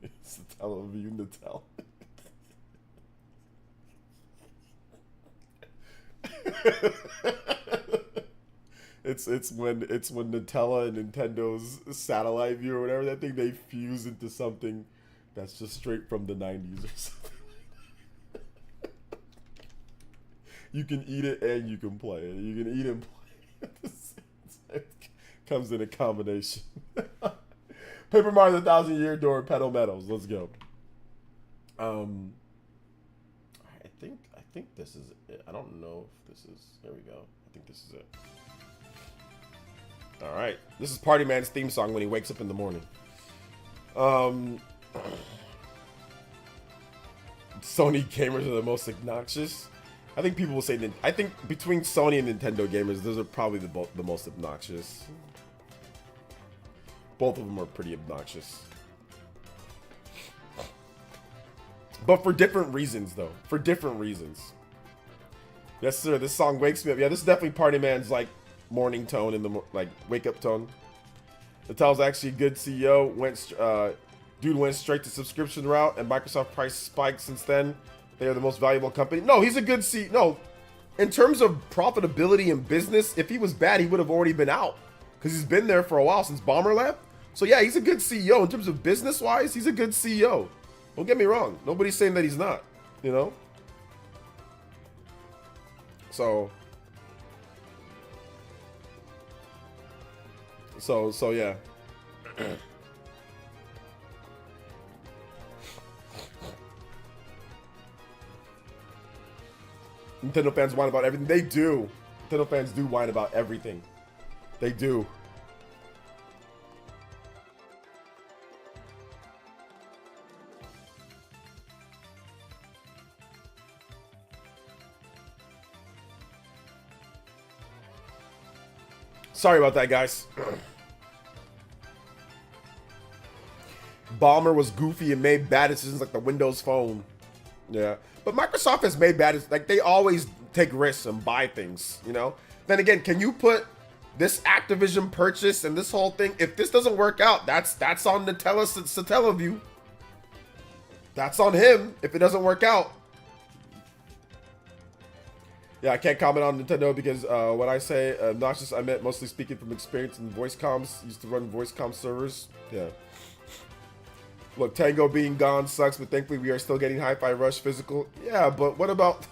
It's the Teleview Nutella. It's when Nutella and Nintendo's satellite view or whatever that thing, they fuse into something that's just straight from the 90s or something. You can eat it and you can play it. You can eat and play it. It comes in a combination. Paper Mario: The 1,000-Year Door, Pedal Meadows. Let's go. I think this is it. I don't know if this is. There we go. I think this is it. All right. This is Party Man's theme song when he wakes up in the morning. Sony gamers are the most obnoxious. I think people will say. I think between Sony and Nintendo gamers, those are probably the most obnoxious. Both of them are pretty obnoxious. But for different reasons, though. For different reasons. Yes, sir. This song wakes me up. Yeah, this is definitely Party Man's, like, morning tone in the, like, wake-up tone. Nattel's actually a good CEO. Dude went straight to subscription route, and Microsoft price spiked since then. They are the most valuable company. No, he's a good CEO. No, in terms of profitability and business, if he was bad, he would have already been out. Because he's been there for a while since Bomber left. So yeah, he's a good CEO. In terms of business-wise, he's a good CEO. Don't get me wrong. Nobody's saying that he's not, you know? So yeah. Nintendo fans whine about everything. They do. Nintendo fans do whine about everything. They do. Sorry about that, guys. Bomber was goofy and made bad decisions like the Windows Phone. Yeah. But Microsoft has made bad, like, they always take risks and buy things, you know? Then again, can you put this Activision purchase and this whole thing, if this doesn't work out, that's on Satellaview. That's on him if it doesn't work out. Yeah, I can't comment on Nintendo because when I say obnoxious, I meant mostly speaking from experience in voice comms. Used to run voice comm servers. Yeah. Look, Tango being gone sucks, but thankfully we are still getting Hi-Fi Rush physical. Yeah, but what about...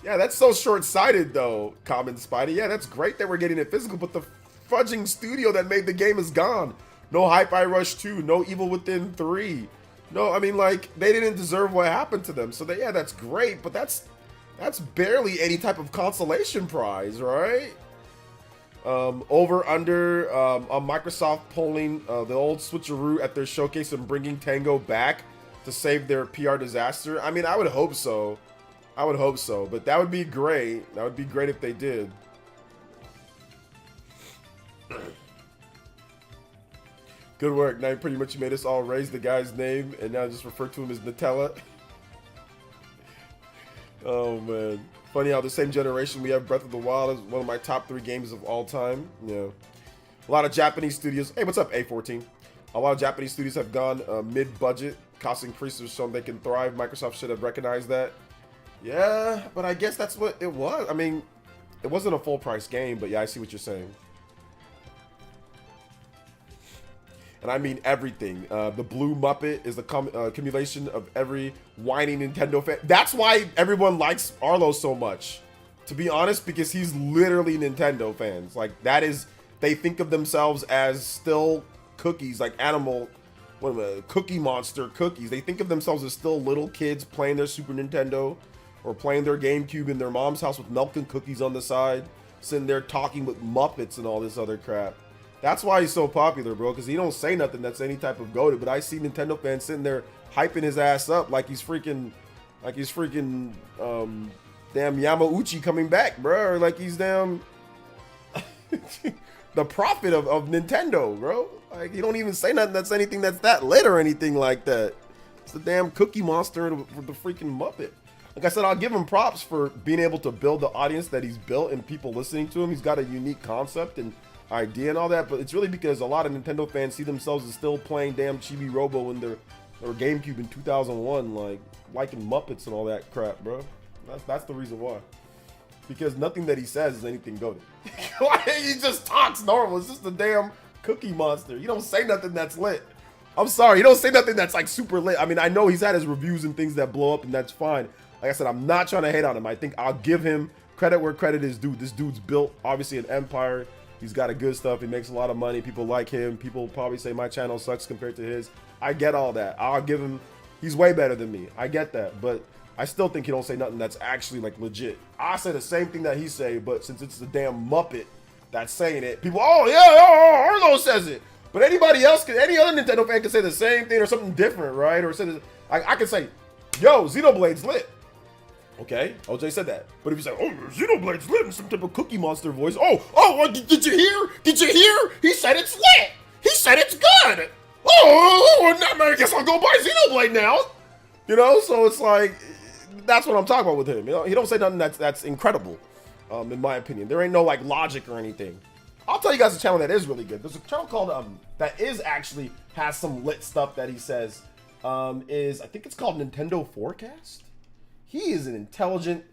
Yeah, that's so short-sighted, though, Common Spidey. Yeah, that's great that we're getting it physical, but the fudging studio that made the game is gone. No Hi-Fi Rush 2, no Evil Within 3. No, I mean, like, they didn't deserve what happened to them. So, yeah, that's great, but that's barely any type of consolation prize, right? Over under on Microsoft pulling the old switcheroo at their showcase and bringing Tango back to save their PR disaster. I mean, I would hope so. I would hope so, but that would be great. That would be great if they did. Good work. Now you pretty much made us all raise the guy's name and now just refer to him as Nutella. Oh man. Funny how the same generation we have Breath of the Wild as one of my top 3 games of all time. Yeah. A lot of Japanese studios. Hey, what's up, A14? A lot of Japanese studios have gone mid-budget. Cost increases shown they can thrive. Microsoft should have recognized that. Yeah, but I guess that's what it was. I mean, it wasn't a full-price game, but yeah, I see what you're saying. And I mean everything. The Blue Muppet is the accumulation of every whiny Nintendo fan. That's why everyone likes Arlo so much. To be honest, because he's literally Nintendo fans. Like, that is, they think of themselves as still cookies, like Cookie Monster cookies. They think of themselves as still little kids playing their Super Nintendo or playing their GameCube in their mom's house with milk and cookies on the side, sitting there talking with Muppets and all this other crap. That's why he's so popular, bro, because he don't say nothing that's any type of goated. But I see Nintendo fans sitting there hyping his ass up like he's freaking damn Yamauchi coming back, bro, or like he's damn the prophet of Nintendo, bro. Like, he don't even say nothing that's anything that's that lit or anything like that. It's the damn Cookie Monster with the freaking Muppet. Like I said, I'll give him props for being able to build the audience that he's built and people listening to him. He's got a unique concept and idea and all that, but it's really because a lot of Nintendo fans see themselves as still playing damn Chibi Robo in their GameCube in 2001, like liking Muppets and all that crap, bro. That's the reason why. Because nothing that he says is anything goated. He just talks normal. It's just a damn Cookie Monster. You don't say nothing that's lit. I'm sorry, you don't say nothing that's like super lit. I mean, I know he's had his reviews and things that blow up, and that's fine. Like I said, I'm not trying to hate on him. I think I'll give him credit where credit is due. This dude's built, obviously, an empire. He's got a good stuff. He makes a lot of money. People like him. People probably say my channel sucks compared to his. I get all that. I'll give him, he's way better than me. I get that. But I still think he don't say nothing that's actually like legit. I say the same thing that he say, but since it's the damn Muppet that's saying it, people, oh yeah, Arlo says it. But anybody else, any other Nintendo fan can say the same thing or something different, right? Or say, I can say, yo, Xenoblade's lit. Okay, OJ said that. But if you say, oh, Xenoblade's lit in some type of Cookie Monster voice, did you hear? Did you hear? He said it's lit. He said it's good. Oh, I guess I'll go buy Xenoblade now. You know, so it's like, that's what I'm talking about with him. You know, he don't say nothing that's incredible, in my opinion. There ain't no like logic or anything. I'll tell you guys a channel that is really good. There's a channel called that is actually has some lit stuff that he says. Is I think it's called Nintendo Forecast. He is an intelligent,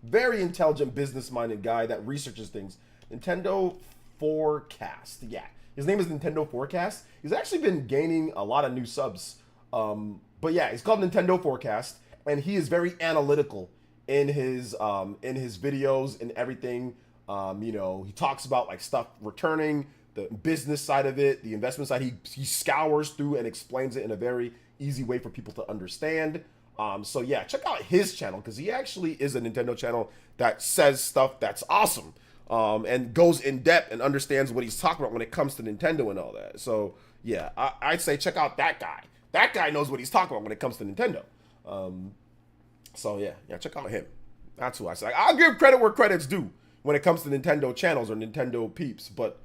very intelligent, business-minded guy that researches things. Nintendo Forecast. Yeah, his name is Nintendo Forecast. He's actually been gaining a lot of new subs. But yeah, he's called Nintendo Forecast, and he is very analytical in his videos and everything. You know, he talks about like stuff returning, the business side of it, the investment side. He scours through and explains it in a very easy way for people to understand. So yeah, check out his channel because he actually is a Nintendo channel that says stuff that's awesome, and goes in depth and understands what he's talking about when it comes to Nintendo and all that. So yeah, I'd say check out that guy. That guy knows what he's talking about when it comes to Nintendo. So yeah, check out him. That's who I say. I'll give credit where credit's due when it comes to Nintendo channels or Nintendo peeps, but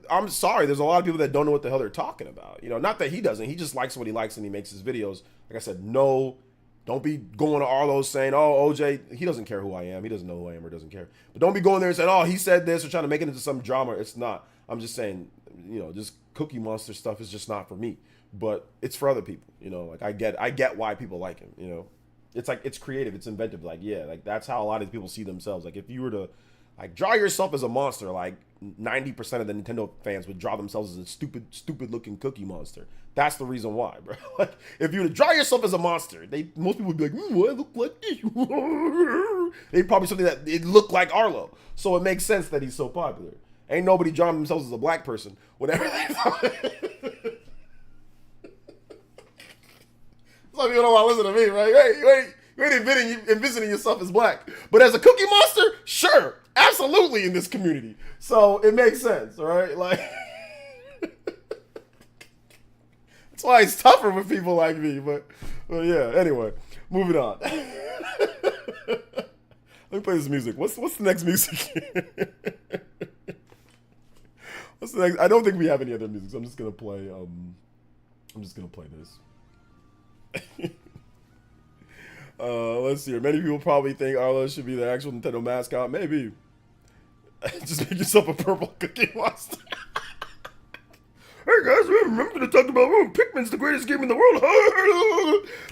I'm sorry, there's a lot of people that don't know what the hell they're talking about. You know, not that he doesn't. He just likes what he likes and he makes his videos. Like I said, no, don't be going to Arlo saying, oh, OJ, he doesn't care who I am. He doesn't know who I am or doesn't care. But don't be going there and saying, oh, he said this or trying to make it into some drama. It's not. I'm just saying, you know, just Cookie Monster stuff is just not for me. But it's for other people. You know, like I get why people like him, you know. It's like, it's creative, it's inventive. Like, yeah, like that's how a lot of people see themselves. Like if you were to like draw yourself as a monster, like 90% of the Nintendo fans would draw themselves as a stupid looking Cookie Monster. That's the reason why, bro. Like if you were to draw yourself as a monster, most people would be like, I look like this. They'd probably something that it looked like Arlo. So it makes sense that he's so popular. Ain't nobody drawing themselves as a black person. Whatever they some people don't want to listen to me, right? You ain't envisioning yourself as black. But as a Cookie Monster, sure, absolutely in this community. So it makes sense, all right? Like, that's why it's tougher with people like me. But yeah, anyway, moving on. Let me play this music. What's the next music? What's the next? I don't think we have any other music, so I'm just gonna play. This. Let's see here. Many people probably think Arlo should be the actual Nintendo mascot. Maybe. Just make yourself a purple Cookie Monster. Hey guys, remember to talk about Pikmin's the greatest game in the world.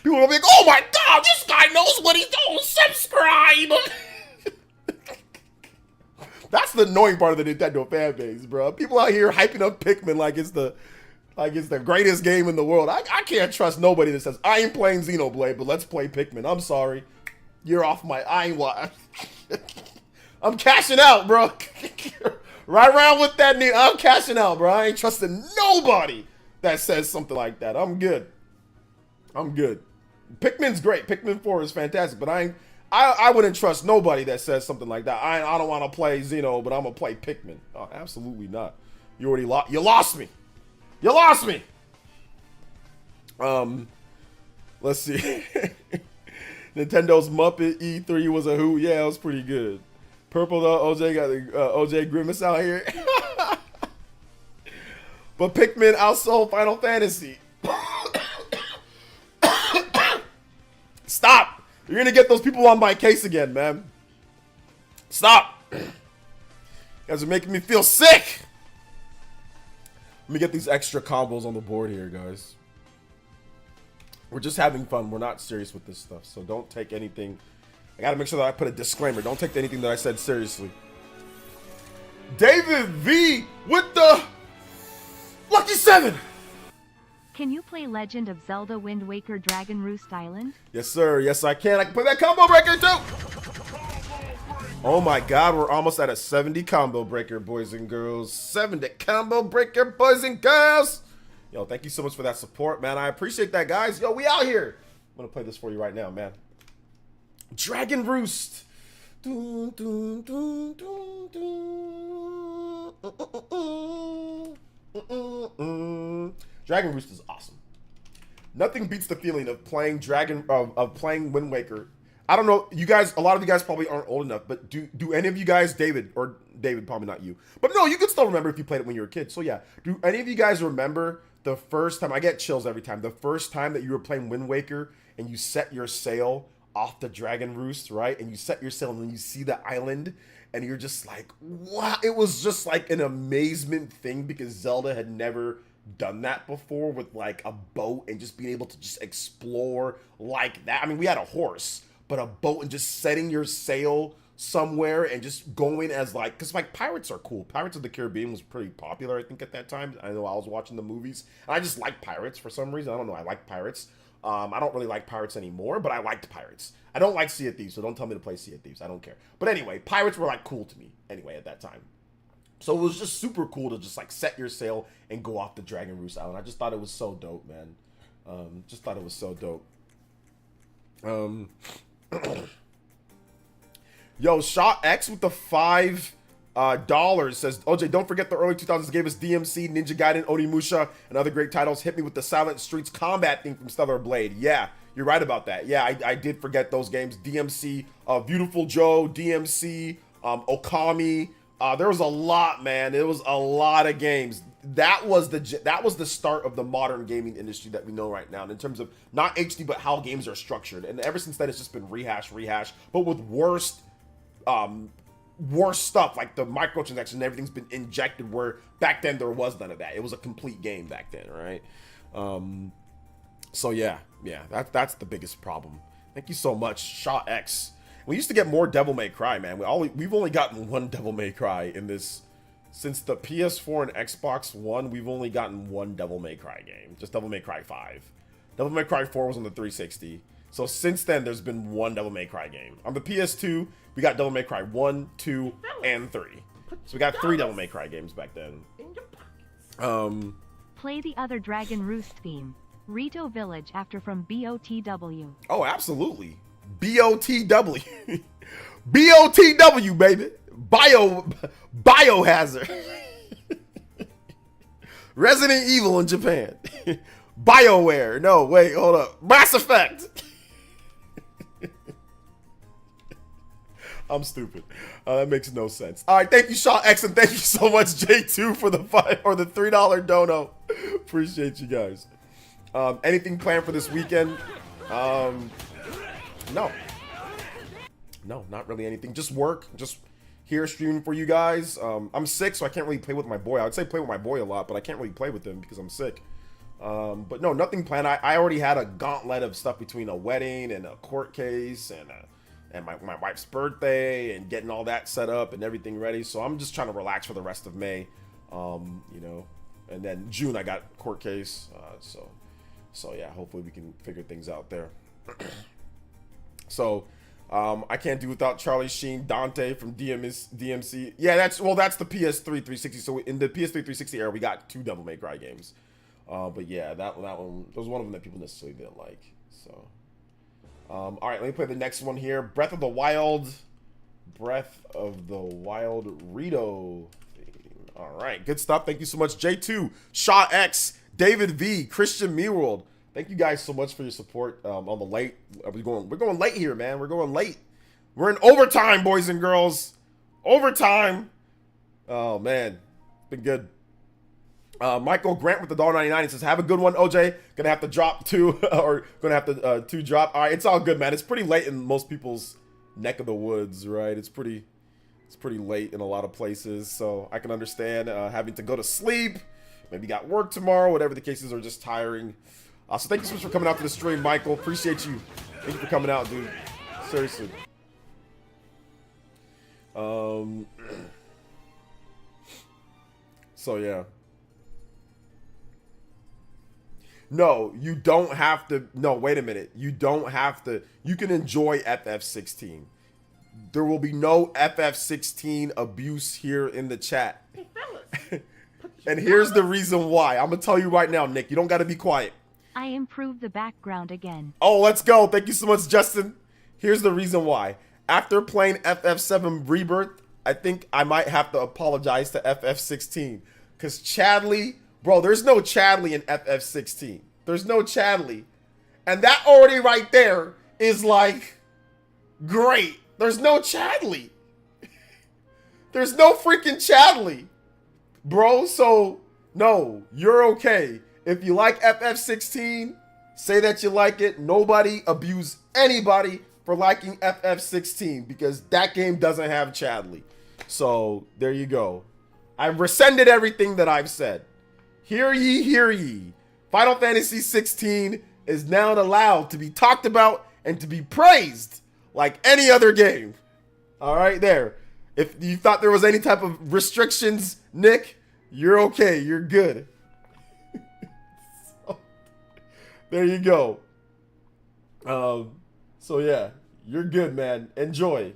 People will be like, oh my god, this guy knows what he's doing. Subscribe. That's the annoying part of the Nintendo fan base, bro. People out here hyping up Pikmin like it's the greatest game in the world. I can't trust nobody that says, I ain't playing Xenoblade, but let's play Pikmin. I'm sorry. You're off my... I'm cashing out, bro. Right around with that knee. I'm cashing out, bro. I ain't trusting nobody that says something like that. I'm good. Pikmin's great. Pikmin 4 is fantastic, but I wouldn't trust nobody that says something like that. I don't want to play Xeno, but I'm going to play Pikmin. Oh, absolutely not. You already lost. You lost me. You lost me. Let's see. Nintendo Muppet E3 was a hoot. Yeah, it was pretty good. Purple though. OJ got the OJ Grimace out here. But Pikmin outsold Final Fantasy. Stop. You're gonna get those people on my case again, man. Stop. You guys are making me feel sick. Let me get these extra combos on the board here, guys. We're just having fun. We're not serious with this stuff, so don't take anything. I gotta make sure that I put a disclaimer. Don't take anything that I said seriously. David V with the Lucky 7. Can you play Legend of Zelda Wind Waker Dragon Roost Island? Yes, sir. Yes, I can. I can play that combo breaker, too. Oh, my God. We're almost at a 70 combo breaker, boys and girls. 70 combo breaker, boys and girls. Yo, thank you so much for that support, man. I appreciate that, guys. Yo, we out here. I'm going to play this for you right now, man. Dragon Roost. Dragon Roost is awesome. Nothing beats the feeling of playing playing Wind Waker. I don't know, you guys, a lot of you guys probably aren't old enough, but do any of you guys, David, probably not you, but no, you can still remember if you played it when you were a kid. So yeah, do any of you guys remember the first time, I get chills every time. The first time that you were playing Wind Waker and you set your sail off the Dragon Roost, right? And you set your sail and then you see the island and you're just like, wow. It was just like an amazement thing because Zelda had never done that before with like a boat and just being able to just explore like that. I mean, we had a horse, but a boat and just setting your sail somewhere and just going as like, because like pirates are cool. Pirates of the Caribbean was pretty popular, I think, at that time. I know I was watching the movies and I just like pirates for some reason. I don't know, I like pirates. I don't really like pirates anymore, but I liked pirates. I don't like Sea of Thieves, so don't tell me to play Sea of Thieves. I don't care. But anyway, pirates were like cool to me anyway at that time. So it was just super cool to just like set your sail and go off the Dragon Roost Island. I just thought it was so dope, man. Just thought it was so dope. Yo, Shot X with the $5 says, OJ, don't forget the early 2000s gave us DMC, Ninja Gaiden, Onimusha, and other great titles. Hit me with the Silent Streets combat theme from Stellar Blade. Yeah, you're right about that. Yeah, I did forget those games. DMC, Beautiful Joe, DMC, Okami. There was a lot, man. There was a lot of games. That was the start of the modern gaming industry that we know right now, in terms of not HD, but how games are structured. And ever since then, it's just been rehash, but with worse stuff, like the microtransactions and everything's been injected, where back then there was none of that. It was a complete game back then, right? So yeah, that's the biggest problem. Thank you so much, Shot X. We used to get more Devil May Cry, man. We've only gotten one Devil May Cry in this. Since the PS4 and Xbox One, we've only gotten one Devil May Cry game. Just Devil May Cry 5. Devil May Cry 4 was on the 360. So since then, there's been one Devil May Cry game. On the PS2, we got Devil May Cry 1, 2, and 3. So we got 3 Devil May Cry games back then. Play the other Dragon Roost theme. Rito Village after from BOTW. Oh, absolutely. BOTW. BOTW, baby. Biohazard. Resident Evil in Japan. BioWare. No, wait, hold up. Mass Effect. I'm stupid. That makes no sense. All right, thank you, Shaw X, and thank you so much, J2, for the $3 dono. Appreciate you guys. Anything planned for this weekend? No, not really anything. Just work. Just here streaming for you guys. I'm sick, so I can't really play with my boy. I would say play with my boy a lot, but I can't really play with him because I'm sick. But no, nothing planned. I already had a gauntlet of stuff between a wedding and a court case and my wife's birthday and getting all that set up and everything ready. So I'm just trying to relax for the rest of May. You know, and then June I got court case. So yeah, hopefully we can figure things out there. So I can't do without Charlie Sheen, Dante from DMC. Yeah, that's the PS3 360. So in the PS3 360 era, we got 2 Devil May Cry games. But yeah, that one was one of them that people necessarily didn't like. So all right, let me play the next one here. Breath of the Wild Rito. All right, good stuff. Thank you so much, J2, Shaw X, David V, Christian Meworld. Thank you guys so much for your support on the late. We're going late here, man. We're going late. We're in overtime, boys and girls. Overtime. Oh man, been good. Michael Grant with the $1.99 says, "Have a good one, OJ. Gonna have to drop 2, or gonna have to 2 drop." All right, it's all good, man. It's pretty late in most people's neck of the woods, right? It's pretty late in a lot of places, so I can understand having to go to sleep. Maybe got work tomorrow, whatever the cases, are just tiring. So thank you so much for coming out to the stream, Michael. Appreciate you. Thank you for coming out, dude. Seriously. So yeah. No, you don't have to. No, wait a minute. You don't have to. You can enjoy FF16. There will be no FF16 abuse here in the chat. Hey, fellas. And here's the reason why. I'm going to tell you right now, Nick. You don't got to be quiet. I improved the background again. Oh, let's go. Thank you so much, Justin. Here's the reason why. After playing FF7 Rebirth, I think I might have to apologize to FF16. Because Chadley, bro, there's no Chadley in FF16. There's no Chadley. And that already right there is like, great. There's no Chadley. There's no freaking Chadley. Bro, so no, you're okay. If you like FF16, say that you like it. Nobody abuse anybody for liking FF16 because that game doesn't have Chadley. So there you go. I've rescinded everything that I've said. Hear ye, hear ye. Final Fantasy 16 is now allowed to be talked about and to be praised like any other game. All right, there. If you thought there was any type of restrictions, Nick, you're okay. You're good. So, there you go. So yeah, you're good, man. Enjoy.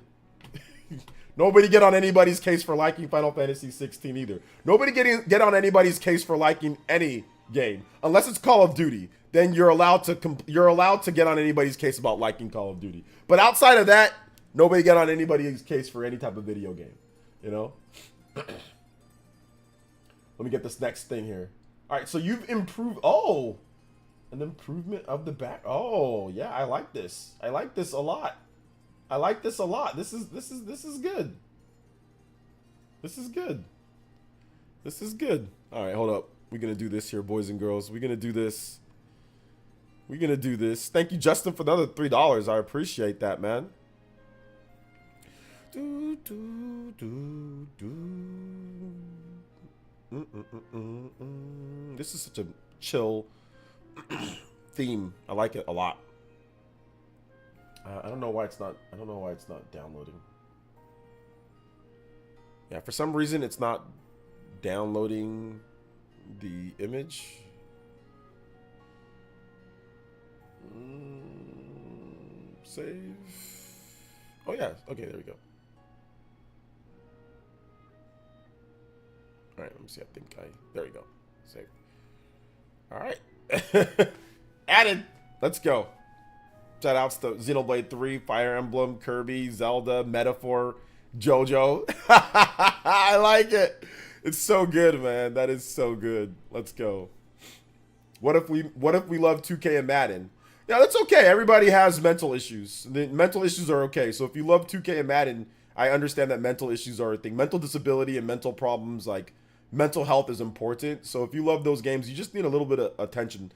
Nobody get on anybody's case for liking Final Fantasy 16 either. Nobody get on anybody's case for liking any game unless it's Call of Duty. Then you're allowed to get on anybody's case about liking Call of Duty. But outside of that, nobody get on anybody's case for any type of video game. You know. Let me get this next thing here. All right, so you've improved. Oh, an improvement of the back. Oh yeah, I like this. I like this a lot. I like this a lot. This is good. This is good. This is good. All right, hold up. We're gonna do this here, boys and girls. We're gonna do this. We're gonna do this. Thank you, Justin, for another $3. I appreciate that, man. This is such a chill theme. I like it a lot. I don't know why it's not. I don't know why it's not downloading. Yeah, for some reason it's not downloading the image. Save. Oh yeah. Okay, there we go. All right. Let me see. I think there we go. Save. All right. Added. Let's go. Shout outs to Xenoblade 3, Fire Emblem, Kirby, Zelda, Metaphor, JoJo. I like it. It's so good, man. That is so good. Let's go. What if we love 2K and Madden? Yeah, that's okay. Everybody has mental issues. The mental issues are okay. So if you love 2K and Madden, I understand that mental issues are a thing. Mental disability and mental problems, like mental health, is important. So if you love those games, you just need a little bit of attention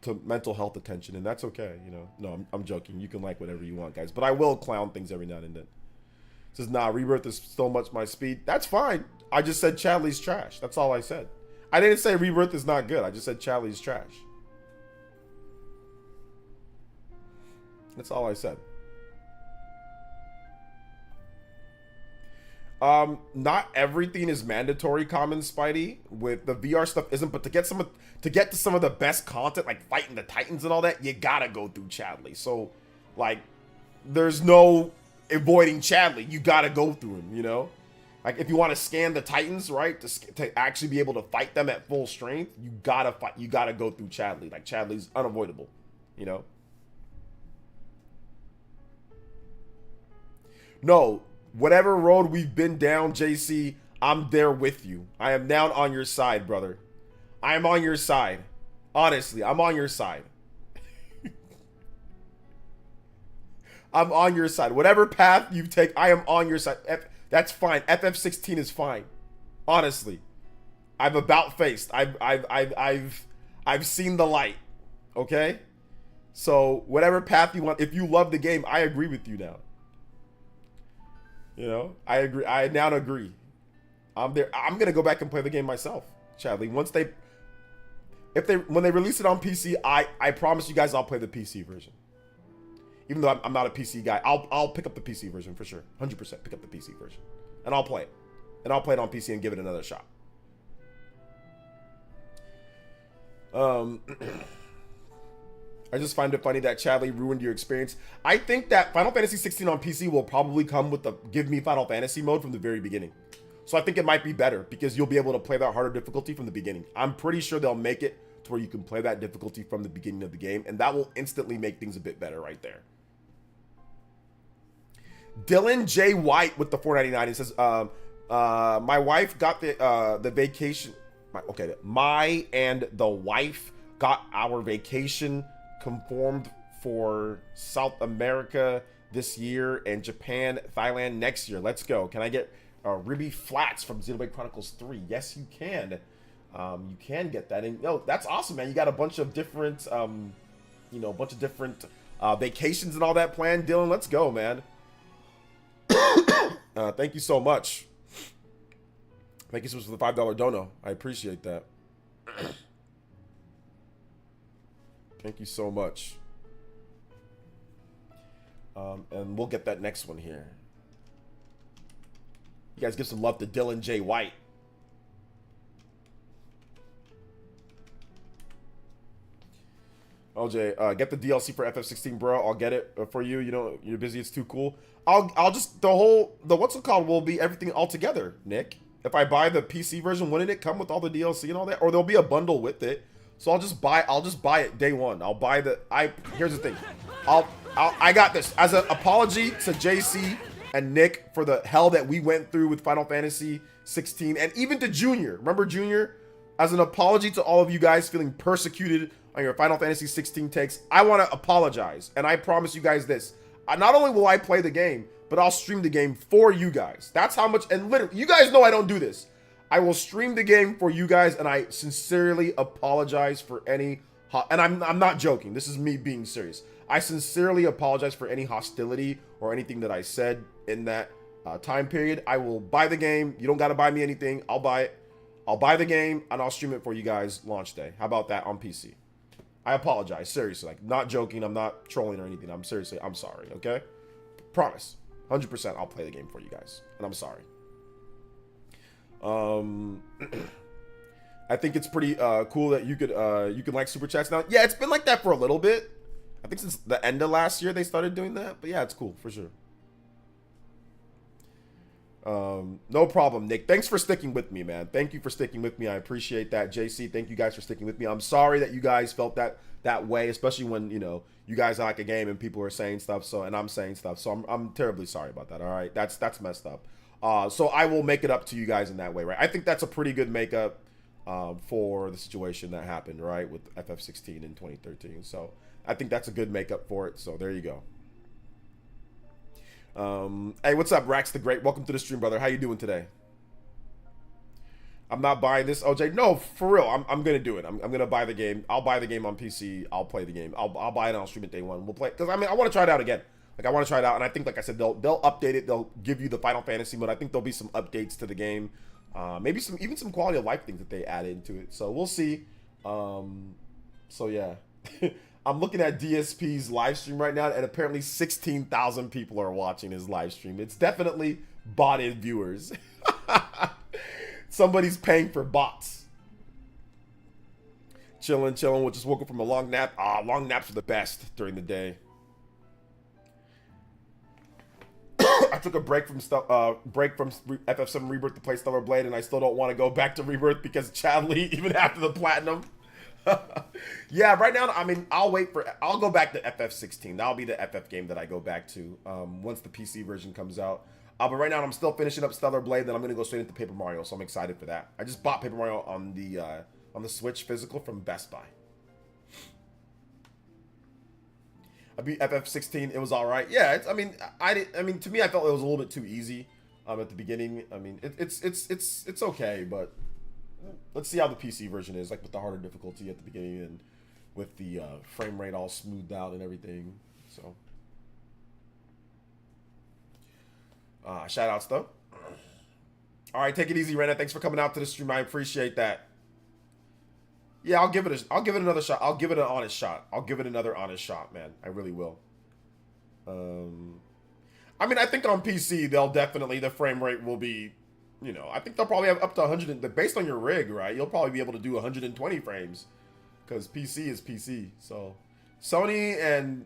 to mental health attention, and that's okay, you know. No, I'm joking. You can like whatever you want, guys, but I will clown things every now and then. Says, nah, Rebirth is so much my speed. That's fine. I just said Chadley's trash. That's all I said. I didn't say Rebirth is not good. I just said Chadley's trash. That's all I said. Not everything is mandatory, Common Spidey. With the VR stuff isn't, but to get to some of the best content, like fighting the Titans and all that, you gotta go through Chadley. So, like, there's no avoiding Chadley. You gotta go through him, you know? Like, if you want to scan the Titans, right, to actually be able to fight them at full strength, you gotta go through Chadley. Like, Chadley's unavoidable, you know? No, whatever road we've been down, JC, I'm there with you. I am down on your side, brother. I am on your side. Honestly, I'm on your side. I'm on your side. Whatever path you take, I am on your side. That's fine. FF16 is fine. Honestly, I've about faced. I've seen the light. Okay, so whatever path you want. If you love the game, I agree with you now. You know, I agree. I now agree. I'm there. I'm gonna go back and play the game myself, Chadley. When they release it on PC, I promise you guys I'll play the PC version. Even though I'm not a PC guy, I'll pick up the PC version for sure. 100% pick up the PC version, and I'll play it. And I'll play it on PC and give it another shot. I just find it funny that Chadley ruined your experience. I think that Final Fantasy 16 on PC will probably come with the Give Me Final Fantasy mode from the very beginning. So I think it might be better because you'll be able to play that harder difficulty from the beginning. I'm pretty sure they'll make it to where you can play that difficulty from the beginning of the game, and that will instantly make things a bit better right there. Dylan J. White with the $4.99. He says, my wife got the vacation. My and the wife got our vacation conformed for South America this year and Japan, Thailand next year. Let's go. Can I get Ribby Flats from Xenoblade Chronicles 3? Yes, you can. You can get that. And no, that's awesome, man. You got a bunch of different, you know, a bunch of different vacations and all that planned. Dylan, let's go, man. Thank you so much. Thank you so much for the $5 dono. I appreciate that. Thank you so much. And we'll get that next one here. You guys give some love to Dylan J. White. OJ, get the DLC for FF16, bro. I'll get it for you. You know, you're busy. It's too cool. I'll just, the what's it called will be everything all together, Nick. If I buy the PC version, wouldn't it come with all the DLC and all that? Or there'll be a bundle with it. So I'll just buy it day one. I'll buy here's the thing. I got this. As an apology to JC and Nick for the hell that we went through with Final Fantasy 16 and even to Junior. Remember Junior? As an apology to all of you guys feeling persecuted on your Final Fantasy 16 takes, I want to apologize. And I promise you guys this. Not only will I play the game, but I'll stream the game for you guys. That's how much, and literally, you guys know I don't do this. I will stream the game for you guys, and I sincerely apologize for any, and I'm not joking. This is me being serious. I sincerely apologize for any hostility or anything that I said in that time period. I will buy the game. You don't got to buy me anything. I'll buy it. I'll buy the game, and I'll stream it for you guys launch day. How about that on PC? I apologize, seriously. Like, not joking. I'm not trolling or anything. I'm sorry, okay? Promise. 100% I'll play the game for you guys. And I'm sorry. I think it's pretty cool that you could like super chats now. Yeah, it's been like that for a little bit. I think since the end of last year they started doing that. But yeah, it's cool for sure. No problem, Nick. Thanks for sticking with me, man. Thank you for sticking with me. I appreciate that. JC, thank you guys for sticking with me. I'm sorry that you guys felt that way, especially when, you know, you guys like a game and people are saying stuff, so, and I'm saying stuff, so I'm terribly sorry about that. All right, that's messed up. So I will make it up to you guys in that way, right? I think that's a pretty good makeup for the situation that happened, right, with FF16 in 2013. So I think that's a good makeup for it. So there you go. Hey, what's up, Rax the Great? Welcome to the stream, brother. How you doing today? I'm not buying this, OJ. No, for real. I'm gonna do it. I'm gonna buy the game. I'll buy the game on PC. I'll play the game. I'll buy it and I'll stream it day one. We'll play, because I mean, I want to try it out again. Like, I want to try it out, and I think, like I said, they'll update it. They'll give you the Final Fantasy mode. I think there'll be some updates to the game. Maybe even some quality of life things that they add into it. So we'll see. So yeah. I'm looking at DSP's live stream right now, and apparently 16,000 people are watching his live stream. It's definitely botted viewers. Somebody's paying for bots. Chilling. We just woke up from a long nap. Long naps are the best during the day. I took a break from FF7 Rebirth to play Stellar Blade, and I still don't want to go back to Rebirth because Chadley, even after the platinum. Yeah, right now, I mean, I'll go back to FF16. That'll be the FF game that I go back to once the PC version comes out. But right now, I'm still finishing up Stellar Blade, then I'm going to go straight into Paper Mario, so I'm excited for that. I just bought Paper Mario on the Switch physical from Best Buy. I beat FF16. It was all right. Yeah, I mean, to me, I felt it was a little bit too easy at the beginning. I mean, it's okay, but let's see how the PC version is, like with the harder difficulty at the beginning and with the frame rate all smoothed out and everything. So, shout outs though. All right, take it easy, Rena. Thanks for coming out to the stream. I appreciate that. Yeah, I'll give it another shot. I'll give it an honest shot. I'll give it another honest shot, man. I really will. I mean, I think on PC the frame rate will be, you know, I think they'll probably have up to 100, based on your rig, right? You'll probably be able to do 120 frames because PC is PC. So Sony and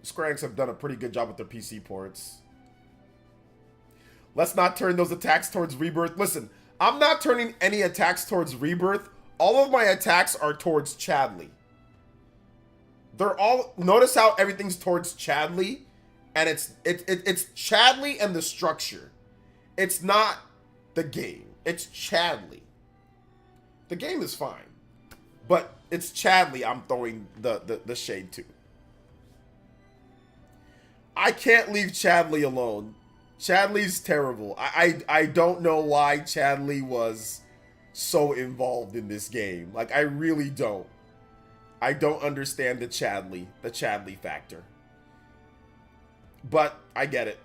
Square Enix have done a pretty good job with their PC ports. Let's not turn those attacks towards Rebirth. Listen, I'm not turning any attacks towards Rebirth. All of my attacks are towards Chadley. They're all, notice how everything's towards Chadley, and it's Chadley and the structure. It's not the game. It's Chadley. The game is fine, but it's Chadley I'm throwing the shade to. I can't leave Chadley alone. Chadley's terrible. I don't know why Chadley was so involved in this game. Like, I really don't. I don't understand the Chadley factor. But I get it.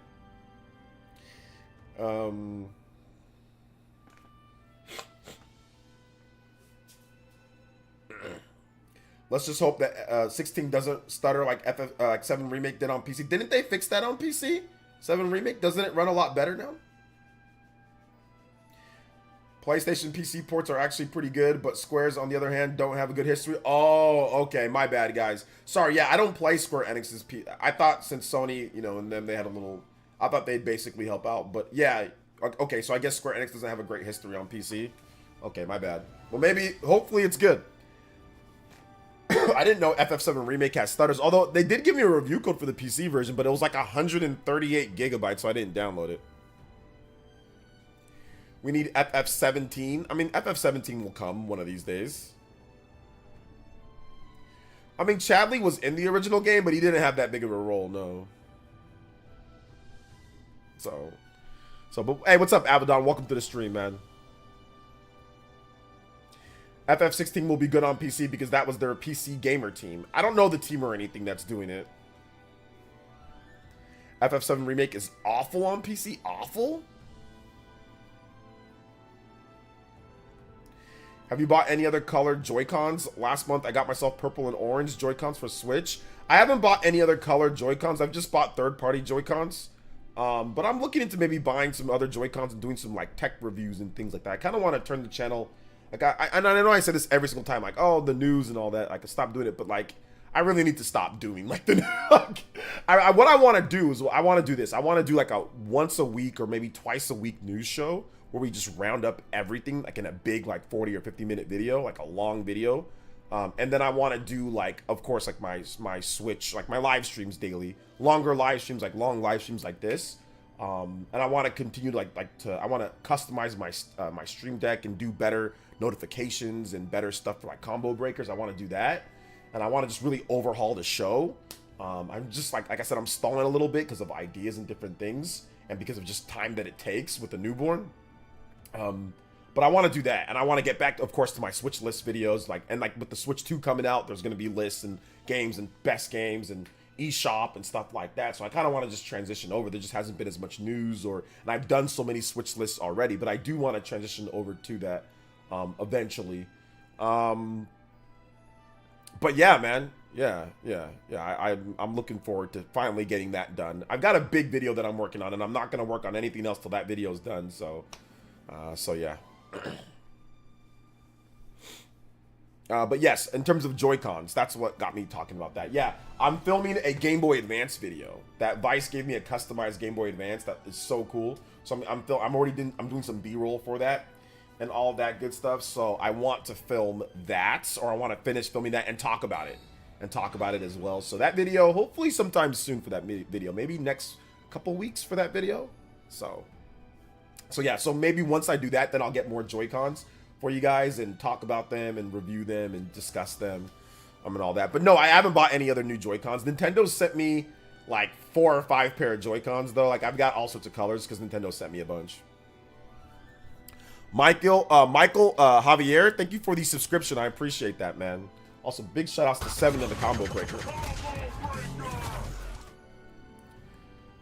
Let's just hope that 16 doesn't stutter like like 7 Remake did on PC. Didn't they fix that on PC? 7 Remake, doesn't it run a lot better now? PlayStation PC ports are actually pretty good, but Square's, on the other hand, don't have a good history. Oh, okay, my bad, guys. Sorry, yeah, I don't play Square Enix's I thought since Sony, you know, and then they had a little... I thought they'd basically help out, but yeah. Okay, so I guess Square Enix doesn't have a great history on PC. Okay, my bad. Well, maybe, hopefully it's good. I didn't know FF7 Remake has stutters, although they did give me a review code for the PC version, but it was like 138 gigabytes, so I didn't download it. We need FF17. I mean, FF17 will come one of these days. I mean, Chadley was in the original game, but he didn't have that big of a role, no. But hey, what's up, Abaddon? Welcome to the stream, man. FF16 will be good on PC because that was their PC gamer team. I don't know the team or anything that's doing it. FF7 Remake is awful on PC? Awful? Have you bought any other colored Joy-Cons? Last month, I got myself purple and orange Joy-Cons for Switch. I haven't bought any other colored Joy-Cons. I've just bought third-party Joy-Cons. But I'm looking into maybe buying some other Joy-Cons and doing some, like, tech reviews and things like that. I kind of want to turn the channel... Like, I know I say this every single time, like, oh, the news and all that. I can stop doing it, but, like, I really need to stop doing, like, the what I want to do is, I want to do this. I want to do, like, a once a week or maybe twice a week news show where we just round up everything, like, in a big, like, 40 or 50-minute video, like, a long video. And then I want to do, like, of course, like, my Switch, like, my live streams daily. Longer live streams, like, long live streams like this. And I want to continue, I want to customize my my Stream Deck and do better notifications and better stuff for, like, combo breakers. I want to do that. And I want to just really overhaul the show. I'm just, like I said, I'm stalling a little bit because of ideas and different things. And because of just time that it takes with the newborn. But I want to do that, and I want to get back, of course, to my Switch list videos, like with the Switch 2 coming out, there's going to be lists and games and best games and eShop and stuff like that. So I kind of want to just transition over. There just hasn't been as much news, and I've done so many Switch lists already, but I do want to transition over to that eventually. But yeah, man, yeah. I'm looking forward to finally getting that done. I've got a big video that I'm working on, and I'm not going to work on anything else till that video is done. So yeah. But yes, in terms of Joy-Cons, that's what got me talking about that. Yeah, I'm filming a Game Boy Advance video. That Vice gave me a customized Game Boy Advance. That is so cool. So I'm doing some B-roll for that and all that good stuff. So I want to film that, or I want to finish filming that and talk about it as well. So that video, hopefully sometime soon for that video, maybe next couple weeks for that video. So yeah, so maybe once I do that, then I'll get more Joy-Cons for you guys and talk about them and review them and discuss them and all that. But no, I haven't bought any other new Joy-Cons. Nintendo sent me like 4 or 5 pair of Joy-Cons though. Like, I've got all sorts of colors because Nintendo sent me a bunch. Michael Javier, thank you for the subscription. I appreciate that, man. Also, big shout outs to 7 in the combo breaker.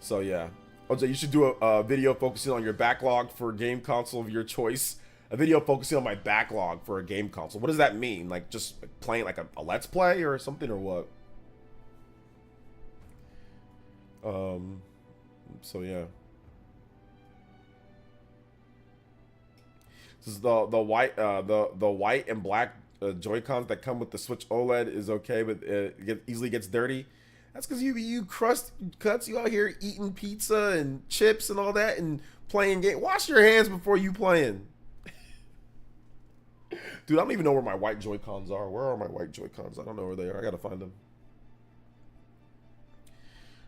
So yeah. OJ, you should do a video focusing on your backlog for a game console of your choice. A video focusing on my backlog for a game console. What does that mean? Like, just playing like a Let's Play or something, or what? So yeah. This is the white and black Joy-Cons that come with the Switch OLED is okay, but it easily gets dirty. That's because you cuts you out here eating pizza and chips and all that and playing game. Wash your hands before you playing. Dude, I don't even know where my white Joy-Cons are. Where are my white Joy-Cons? I don't know where they are. I gotta find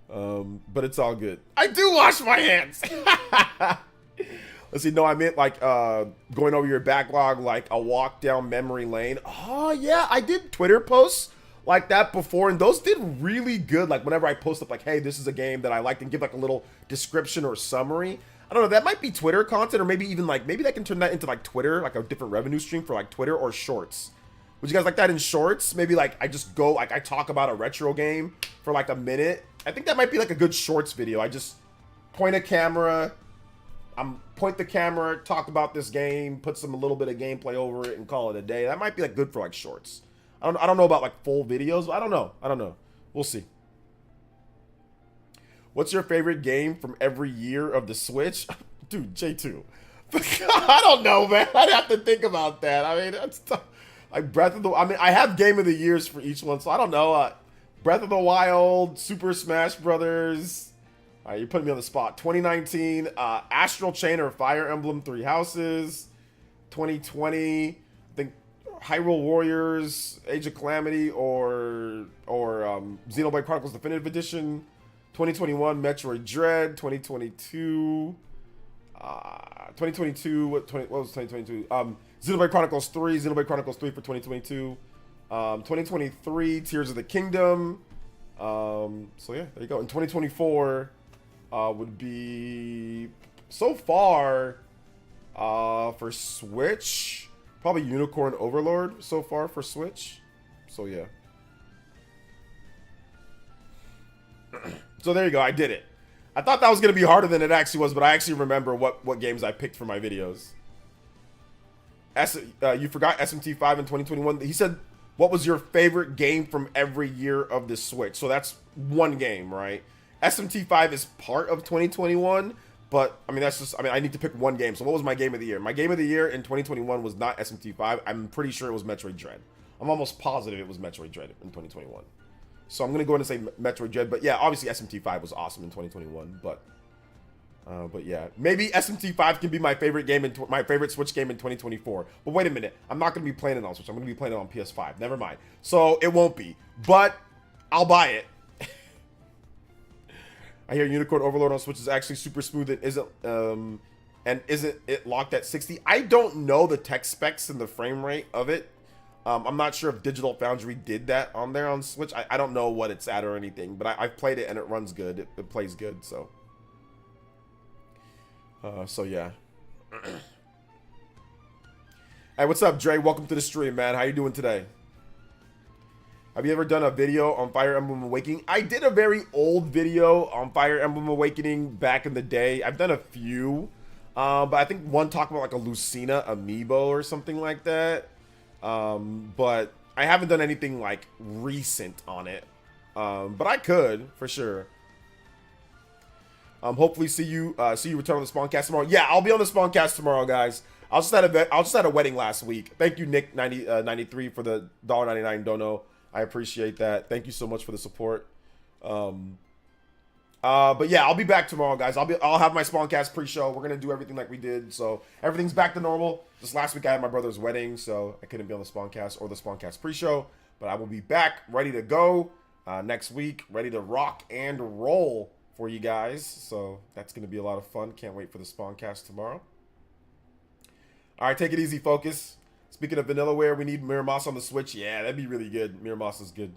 them. But it's all good. I do wash my hands. Let's see. No, I meant like going over your backlog, like a walk down memory lane. Oh yeah, I did Twitter posts like that before, and those did really good. Like whenever I post up like, hey, this is a game that I liked, and give like a little description or summary. I don't know, that might be Twitter content, or maybe even like, maybe they can turn that into like Twitter, like a different revenue stream for like Twitter or shorts. Would you guys like that in shorts? Maybe like I just go, like I talk about a retro game for like a minute. I think that might be like a good shorts video. I just point a camera, point the camera, talk about this game, put a little bit of gameplay over it, and call it a day. That might be like good for like shorts. I don't know about like full videos, but I don't know. We'll see. What's your favorite game from every year of the Switch? Dude, J2. I don't know, man. I'd have to think about that. I mean, that's tough. Like Breath of the... I mean, I have Game of the Years for each one, so I don't know. Breath of the Wild, Super Smash Brothers. All right, you're putting me on the spot. 2019, Astral Chain or Fire Emblem Three Houses. 2020, I think Hyrule Warriors, Age of Calamity, or Xenoblade Chronicles Definitive Edition. 2021, Metroid Dread. 2022, what was 2022? Xenoblade Chronicles 3, Xenoblade Chronicles 3 for 2022. 2023, Tears of the Kingdom. So yeah, there you go. And 2024 would be, so far, for Switch, probably Unicorn Overlord so far for Switch. So yeah. So there you go, I did it. I thought that was going to be harder than it actually was, but I actually remember what games I picked for my videos. You forgot SMT5 in 2021. He said, what was your favorite game from every year of the Switch? So that's one game, right? SMT5 is part of 2021, but I mean, that's just, I mean, I need to pick one game. So what was my game of the year? My game of the year in 2021 was not SMT5. I'm pretty sure it was Metroid Dread. I'm almost positive it was Metroid Dread in 2021. So I'm going to go ahead and say Metroid Dread. But yeah, obviously SMT5 was awesome in 2021. But yeah, maybe SMT5 can be my favorite game, my favorite Switch game in 2024. But wait a minute. I'm not going to be playing it on Switch. I'm going to be playing it on PS5. Never mind. So it won't be. But I'll buy it. I hear Unicorn Overlord on Switch is actually super smooth. It isn't, and isn't it locked at 60? I don't know the tech specs and the frame rate of it. I'm not sure if Digital Foundry did that on there on Switch. I don't know what it's at or anything, but I've played it and it runs good. It plays good, so. So yeah. Hey, what's up, Dre? Welcome to the stream, man. How you doing today? Have you ever done a video on Fire Emblem Awakening? I did a very old video on Fire Emblem Awakening back in the day. I've done a few, but I think one talked about like a Lucina amiibo or something like that. But I haven't done anything like recent on it. But I could for sure. Hopefully see you return on the Spawncast tomorrow. Yeah, I'll be on the Spawncast tomorrow, guys. I was just at a wedding last week. Thank you, Nick 93 for the $1.99 dono. I appreciate that. Thank you so much for the support. But yeah, I'll be back tomorrow, guys. I'll have my Spawncast pre-show. We're gonna do everything like we did, so everything's back to normal. Just last week I had my brother's wedding, so I couldn't be on the Spawncast or the Spawncast pre-show. But I will be back, ready to go next week, ready to rock and roll for you guys. So that's gonna be a lot of fun. Can't wait for the Spawncast tomorrow. All right, take it easy, focus. Speaking of Vanillaware, we need Miramasa on the Switch. Yeah, that'd be really good. Miramasa's good.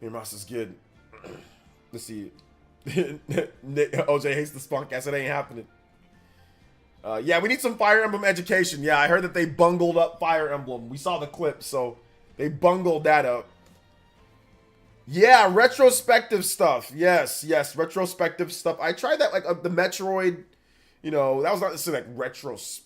Miramasa's good. Let's see. OJ hates the Spawncast. It ain't happening. Yeah, we need some Fire Emblem education. Yeah, I heard that they bungled up Fire Emblem. We saw the clip, so they bungled that up. Yeah, retrospective stuff. Yes, retrospective stuff. I tried that, like the Metroid, you know, that was not necessarily like retrospective,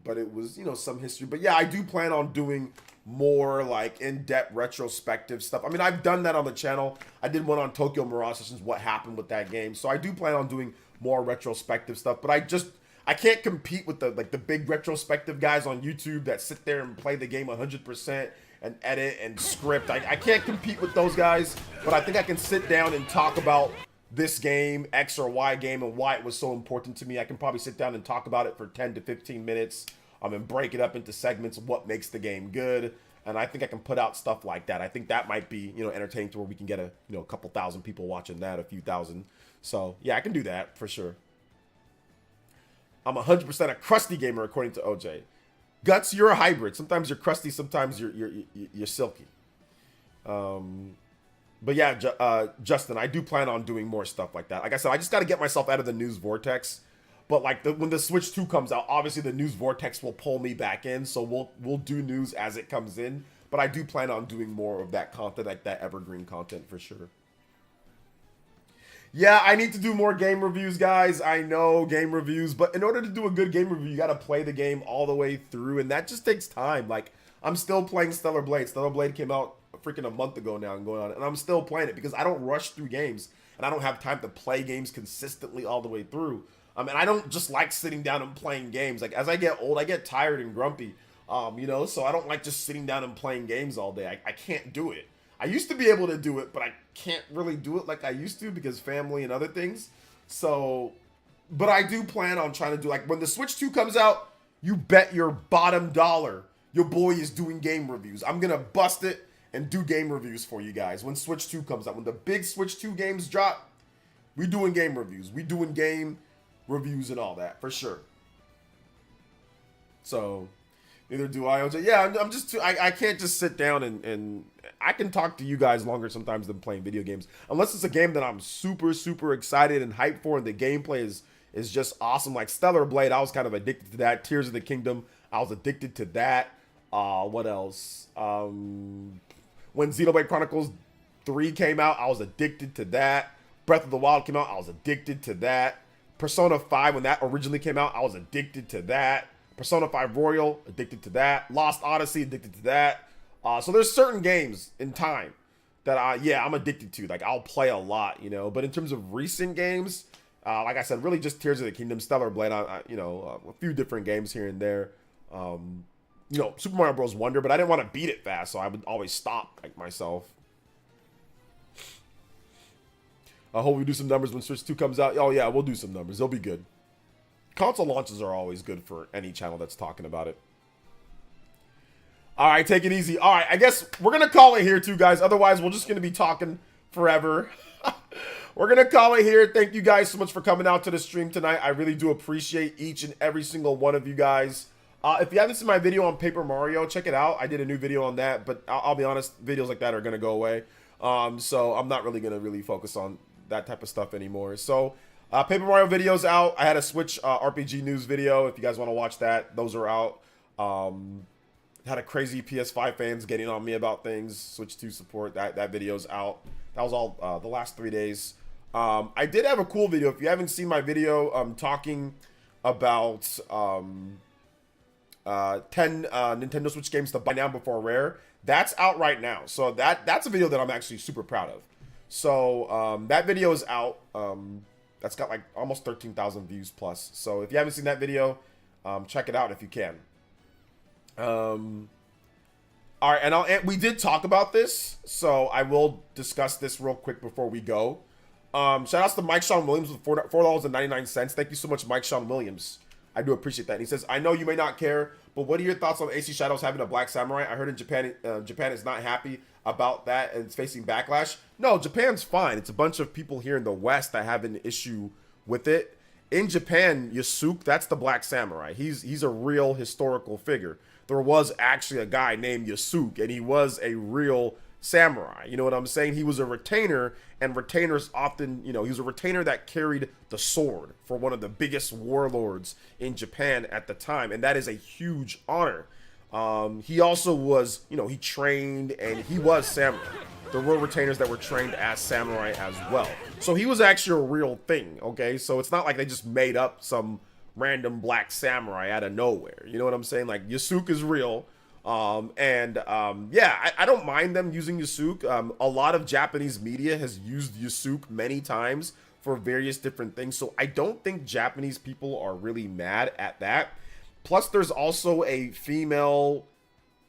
but it was, you know, some history. But yeah, I do plan on doing more like in-depth retrospective stuff. I mean, I've done that on the channel. I did one on Tokyo Mirage Sessions, what happened with that game. So I do plan on doing more retrospective stuff, but I can't compete with the big retrospective guys on YouTube that sit there and play the game 100% and edit and script. I can't compete with those guys, but I think I can sit down and talk about this game, X or Y game, and why it was so important to me. I can probably sit down and talk about it for 10 to 15 minutes and break it up into segments of what makes the game good. And I think I can put out stuff like that. I think that might be, you know, entertaining to where we can get a couple thousand people watching that, a few thousand. So yeah, I can do that for sure. I'm 100% a crusty gamer according to OJ. Guts, you're a hybrid. Sometimes you're crusty, sometimes you're silky. But yeah, Justin, I do plan on doing more stuff like that. Like I said, I just got to get myself out of the news vortex. But like when the Switch 2 comes out, obviously the news vortex will pull me back in. So we'll do news as it comes in. But I do plan on doing more of that content, like that evergreen content for sure. Yeah, I need to do more game reviews, guys. I know, game reviews. But in order to do a good game review, you got to play the game all the way through. And that just takes time. Like, I'm still playing Stellar Blade. Stellar Blade came out freaking a month ago now and going on. And I'm still playing it because I don't rush through games. And I don't have time to play games consistently all the way through. And I don't just like sitting down and playing games. Like, as I get old, I get tired and grumpy. You know, so I don't like just sitting down and playing games all day. I can't do it. I used to be able to do it, but I can't really do it like I used to because family and other things. So, but I do plan on trying to do, like, when the Switch 2 comes out, you bet your bottom dollar your boy is doing game reviews. I'm going to bust it and do game reviews for you guys when Switch 2 comes out. When the big Switch 2 games drop, we doing game reviews. We doing game reviews and all that, for sure. So, neither do I. Yeah, I'm just too, I can't just sit down and I can talk to you guys longer sometimes than playing video games. Unless it's a game that I'm super, super excited and hyped for and the gameplay is just awesome. Like Stellar Blade, I was kind of addicted to that. Tears of the Kingdom, I was addicted to that. What else? When Xenoblade Chronicles 3 came out, I was addicted to that. Breath of the Wild came out, I was addicted to that. Persona 5, when that originally came out, I was addicted to that. Persona 5 Royal, addicted to that. Lost Odyssey, addicted to that. So there's certain games in time that I'm addicted to. Like, I'll play a lot, you know. But in terms of recent games, like I said, really just Tears of the Kingdom, Stellar Blade, you know, a few different games here and there. You know, Super Mario Bros. Wonder, but I didn't want to beat it fast, so I would always stop, like, myself. I hope we do some numbers when Switch 2 comes out. Oh, yeah, we'll do some numbers. They'll be good. Console launches are always good for any channel that's talking about it. All right, take it easy. All right, I guess we're going to call it here, too, guys. Otherwise, we're just going to be talking forever. We're going to call it here. Thank you guys so much for coming out to the stream tonight. I really do appreciate each and every single one of you guys. If you haven't seen my video on Paper Mario, check it out. I did a new video on that, but I'll be honest, videos like that are going to go away. So I'm not really going to focus on that type of stuff anymore. So Paper Mario video's out. I had a Switch RPG news video. If you guys want to watch that, those are out. Had a crazy PS5 fans getting on me about things. Switch 2 support. That video's out. That was all the last 3 days. I did have a cool video. If you haven't seen my video, talking about 10 Nintendo Switch games to buy now before rare. That's out right now. So that's a video that I'm actually super proud of. So that video is out. That's got like almost 13,000 views plus. So if you haven't seen that video, check it out if you can. All right, and we did talk about this, so I will discuss this real quick before we go. Shout outs to Mike Sean Williams with $4.99. Thank you so much, Mike Sean Williams. I do appreciate that. And he says, I know you may not care, but what are your thoughts on AC Shadows having a black samurai? I heard in Japan is not happy about that and it's facing backlash. No, Japan's fine. It's a bunch of people here in the West that have an issue with it. In Japan, Yasuke, that's the black samurai. He's a real historical figure. There was actually a guy named Yasuke, and he was a real samurai. You know what I'm saying? He was a retainer, and retainers often, you know, he was a retainer that carried the sword for one of the biggest warlords in Japan at the time, and that is a huge honor. He also was, you know, he trained, and he was samurai. There were retainers that were trained as samurai as well. So he was actually a real thing, okay? So it's not like they just made up some random black samurai out of nowhere. You know what I'm saying? Like, Yasuke is real. Yeah, I don't mind them using Yasuke. A lot of Japanese media has used Yasuke many times for various different things. So I don't think Japanese people are really mad at that. Plus, there's also a female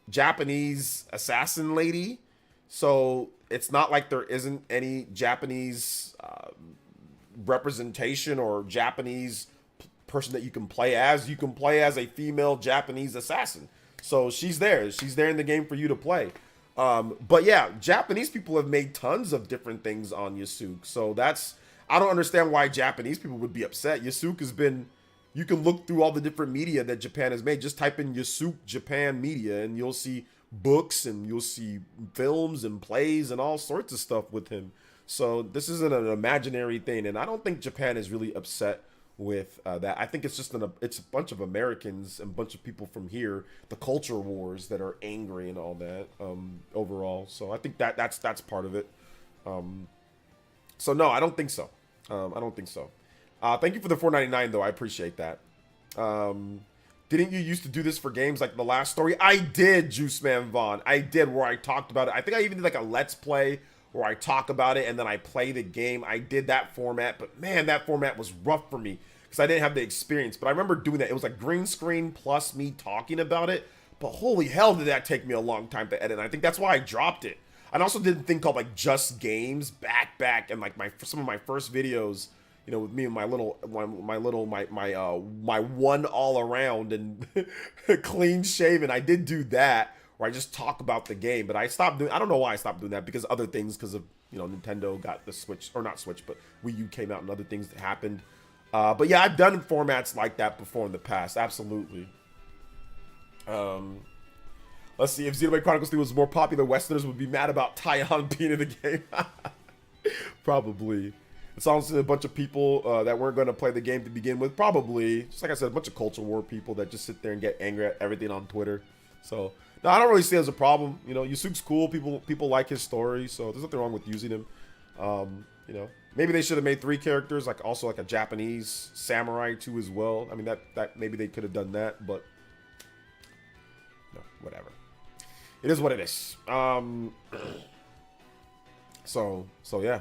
Japanese assassin lady. So it's not like there isn't any Japanese representation or Japanese person that you can play as. You can play as a female Japanese assassin. So she's there. She's there in the game for you to play. But yeah, Japanese people have made tons of different things on Yasuke. So that's, I don't understand why Japanese people would be upset. Yasuke has been, you can look through all the different media that Japan has made. Just type in Yasuke Japan media and you'll see books and you'll see films and plays and all sorts of stuff with him. So this isn't an imaginary thing, and I don't think Japan is really upset with that. I think it's just it's a bunch of Americans and a bunch of people from here, the culture wars, that are angry and all that overall. So I think that's part of it. So no, I don't think so. I don't think so. Thank you for the $4.99 though. I appreciate that. Didn't you used to do this for games like The Last Story? I did, Juice Man Vaughn. I did, where I talked about it. I think I even did like a Let's Play where I talk about it and then I play the game. I did that format, but man, that format was rough for me because I didn't have the experience. But I remember doing that. It was like green screen plus me talking about it. But holy hell, did that take me a long time to edit. And I think that's why I dropped it. I also did a thing called like Just Games back and like some of my first videos, you know, with me and my one all around and clean shaven. I did do that where I just talk about the game, but I stopped doing. I don't know why I stopped doing that, because other things, because of, you know, Nintendo got the Switch, or not Switch, but Wii U came out and other things that happened. But yeah, I've done formats like that before in the past, absolutely. Let's see, if Xenoblade Chronicles 3 was more popular, Westerners would be mad about Taihan being in the game. Probably. It's honestly a bunch of people that weren't going to play the game to begin with. Probably. Just like I said, a bunch of culture war people that just sit there and get angry at everything on Twitter. So, no, I don't really see it as a problem. You know, Yusuke's cool. People like his story, so there's nothing wrong with using him. You know, maybe they should have made 3 characters, like also like a Japanese samurai too as well. I mean, that maybe they could have done that, but no, whatever. It is what it is. So yeah.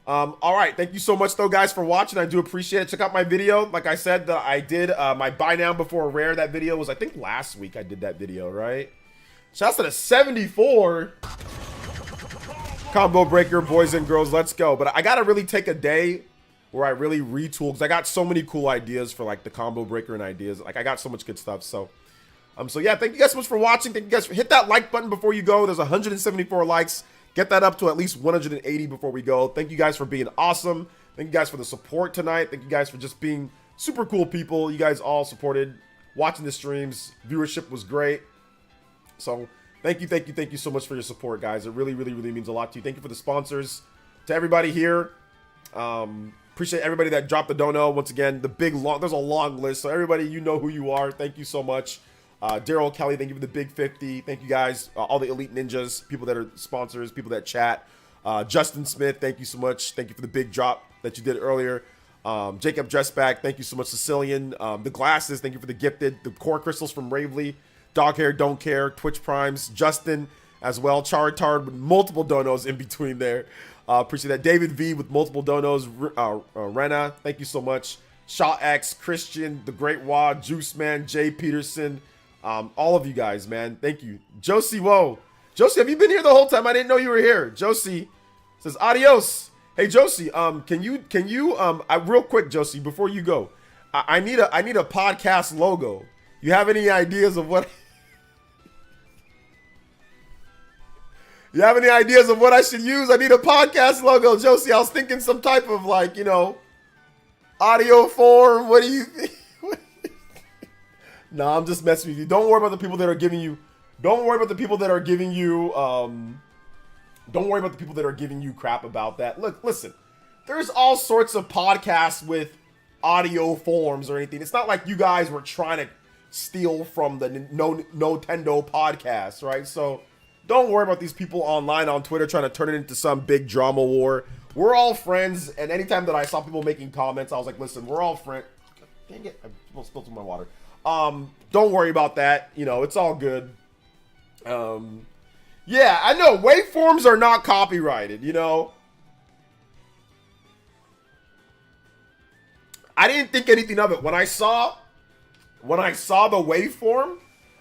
All right, thank you so much though, guys, for watching. I do appreciate it. Check out my video. Like I said, I did my buy now before rare. That video was, I think, last week I did that video, right? Shouts to the 74 combo breaker, boys and girls. Let's go. But I gotta really take a day where I really retool, because I got so many cool ideas for like the combo breaker and ideas. Like, I got so much good stuff. So yeah, thank you guys so much for watching. Thank you guys for hit that like button before you go. There's 174 likes. Get that up to at least 180 before we go. Thank you guys for being awesome. Thank you guys for the support tonight. Thank you guys for just being super cool people. You guys all supported watching the streams. Viewership was great. So thank you so much for your support, guys. It really means a lot to you. Thank you for the sponsors. To everybody here, appreciate everybody that dropped the dono. Once again, there's a long list. So everybody, you know who you are. Thank you so much. Daryl Kelly, thank you for the big 50. Thank you guys, all the elite ninjas, people that are sponsors, people that chat. Justin Smith, thank you so much. Thank you for the big drop that you did earlier. Jacob Dressback, thank you so much. Sicilian, the glasses, thank you for the gifted. The core crystals from Ravely. Dog Hair Don't Care, Twitch Primes, Justin as well. Charitard with multiple donos in between there. Appreciate that. David V with multiple donos. Rena, thank you so much. Shaw X, Christian, The Great Wad, Juice Man, Jay Peterson. All of you guys, man, thank you. Josie, whoa. Josie, have you been here the whole time? I didn't know you were here. Josie says adios. Hey, Josie, can you real quick, Josie, before you go, I need a podcast logo. You have any ideas of what? You have any ideas of what I should use? I need a podcast logo, Josie. I was thinking some type of, like, you know, audio form. What do you think? No, I'm just messing with you. Don't worry about the people that are giving you. Don't worry about the people that are giving you. Don't worry about the people that are giving you crap about that. Look, listen. There's all sorts of podcasts with audio forms or anything. It's not like you guys were trying to steal from the Nintendo podcast, right? So don't worry about these people online on Twitter trying to turn it into some big drama war. We're all friends, and anytime that I saw people making comments, I was like, listen, we're all friends. Dang it, I spilled some of my water. Don't worry about that. You know, it's all good. Yeah, I know waveforms are not copyrighted, you know. I didn't think anything of it. When I saw the waveform,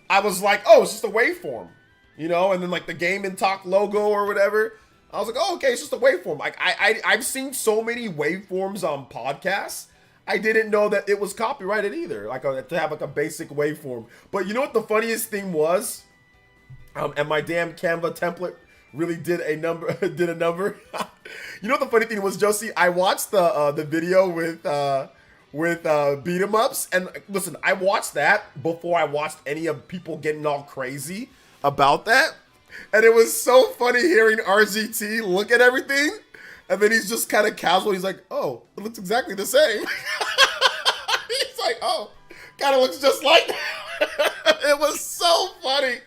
I was like, oh, it's just a waveform, you know, and then like the Game and Talk logo or whatever. I was like, oh, okay, it's just a waveform. Like I've seen so many waveforms on podcasts. I didn't know that it was copyrighted either, like to have like a basic waveform. But you know what the funniest thing was? And my damn Canva template really did a number. You know what the funny thing was, Josie? I watched the video with beat 'em ups, and listen, I watched that before I watched any of people getting all crazy about that. And it was so funny hearing RZT look at everything. And then he's just kind of casual. He's like, oh, it looks exactly the same. He's like, oh, kind of looks just like that. It was so funny.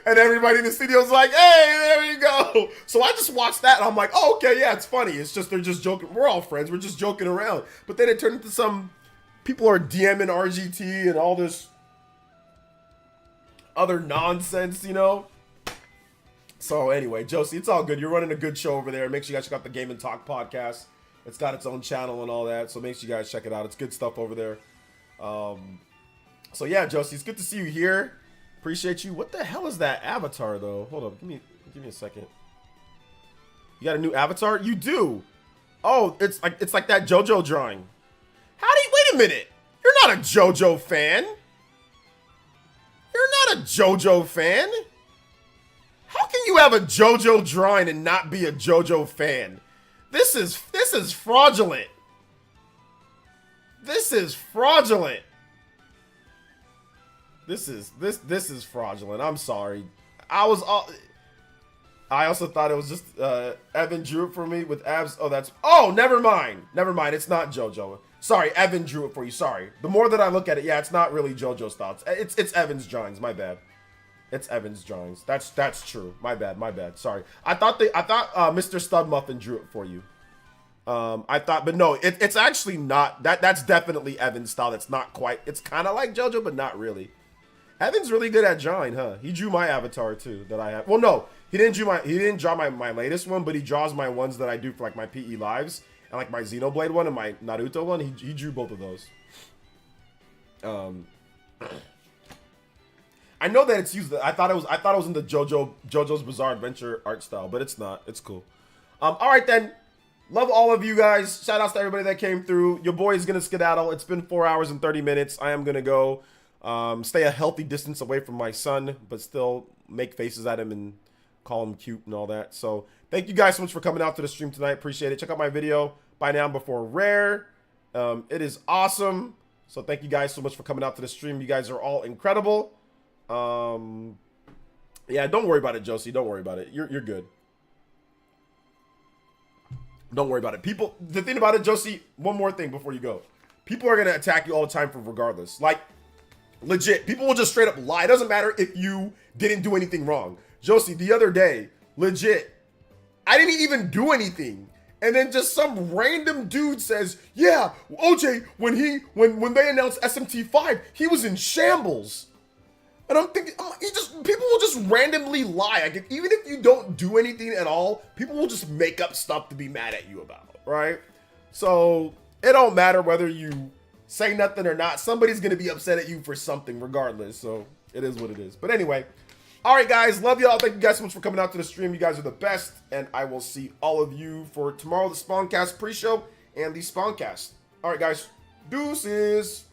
And everybody in the studio was like, hey, there you go. So I just watched that and I'm like, oh, okay, yeah, it's funny. It's just, they're just joking. We're all friends. We're just joking around. But then it turned into some, people are DMing RGT and all this other nonsense, you know? So anyway, Josie, it's all good. You're running a good show over there. Make sure you guys check out the Game and Talk podcast. It's got its own channel and all that. So make sure you guys check it out. It's good stuff over there. So yeah, Josie, it's good to see you here. Appreciate you. What the hell is that avatar though? Hold up, give me a second. You got a new avatar? You do. Oh, it's like that JoJo drawing. How do you, wait a minute. You're not a JoJo fan. You're not a JoJo fan. How can you have a JoJo drawing and not be a JoJo fan? This is fraudulent. This is fraudulent. This is fraudulent. I'm sorry. I also thought it was just Evan drew it for me with abs. Oh, never mind. Never mind. It's not JoJo. Sorry, Evan drew it for you. Sorry. The more that I look at it, yeah, it's not really JoJo's thoughts. It's Evan's drawings. My bad. It's Evan's drawings. That's true. My bad. Sorry. I thought Mr. Stud Muffin drew it for you. But no, it's actually not. That's definitely Evan's style. It's not quite. It's kind of like JoJo, but not really. Evan's really good at drawing, huh? He drew my avatar too that I have. Well, no, he didn't draw my latest one, but he draws my ones that I do for like my PE lives and like my Xenoblade one and my Naruto one. He drew both of those. I know that it's used. I thought it was in the JoJo's Bizarre Adventure art style, but it's not. It's cool. All right then. Love all of you guys. Shout outs to everybody that came through. Your boy is gonna skedaddle. It's been 4 hours and 30 minutes. I am gonna go. Stay a healthy distance away from my son, but still make faces at him and call him cute and all that. So thank you guys so much for coming out to the stream tonight. Appreciate it. Check out my video, Buy Now Before Rare. It is awesome. So thank you guys so much for coming out to the stream. You guys are all incredible. Yeah, don't worry about it, Josie. Don't worry about it. You're good. Don't worry about it. People, the thing about it, Josie, one more thing before you go. People are going to attack you all the time for regardless. Like, legit, people will just straight up lie. It doesn't matter if you didn't do anything wrong. Josie, the other day, legit, I didn't even do anything. And then just some random dude says, yeah, OJ, when they announced SMT5, he was in shambles. And I'm thinking, people will just randomly lie. Like, even if you don't do anything at all, people will just make up stuff to be mad at you about, right? So it don't matter whether you say nothing or not. Somebody's going to be upset at you for something regardless. So it is what it is. But anyway, all right, guys. Love y'all. Thank you guys so much for coming out to the stream. You guys are the best. And I will see all of you for tomorrow, the Spawncast pre-show and the Spawncast. All right, guys. Deuces.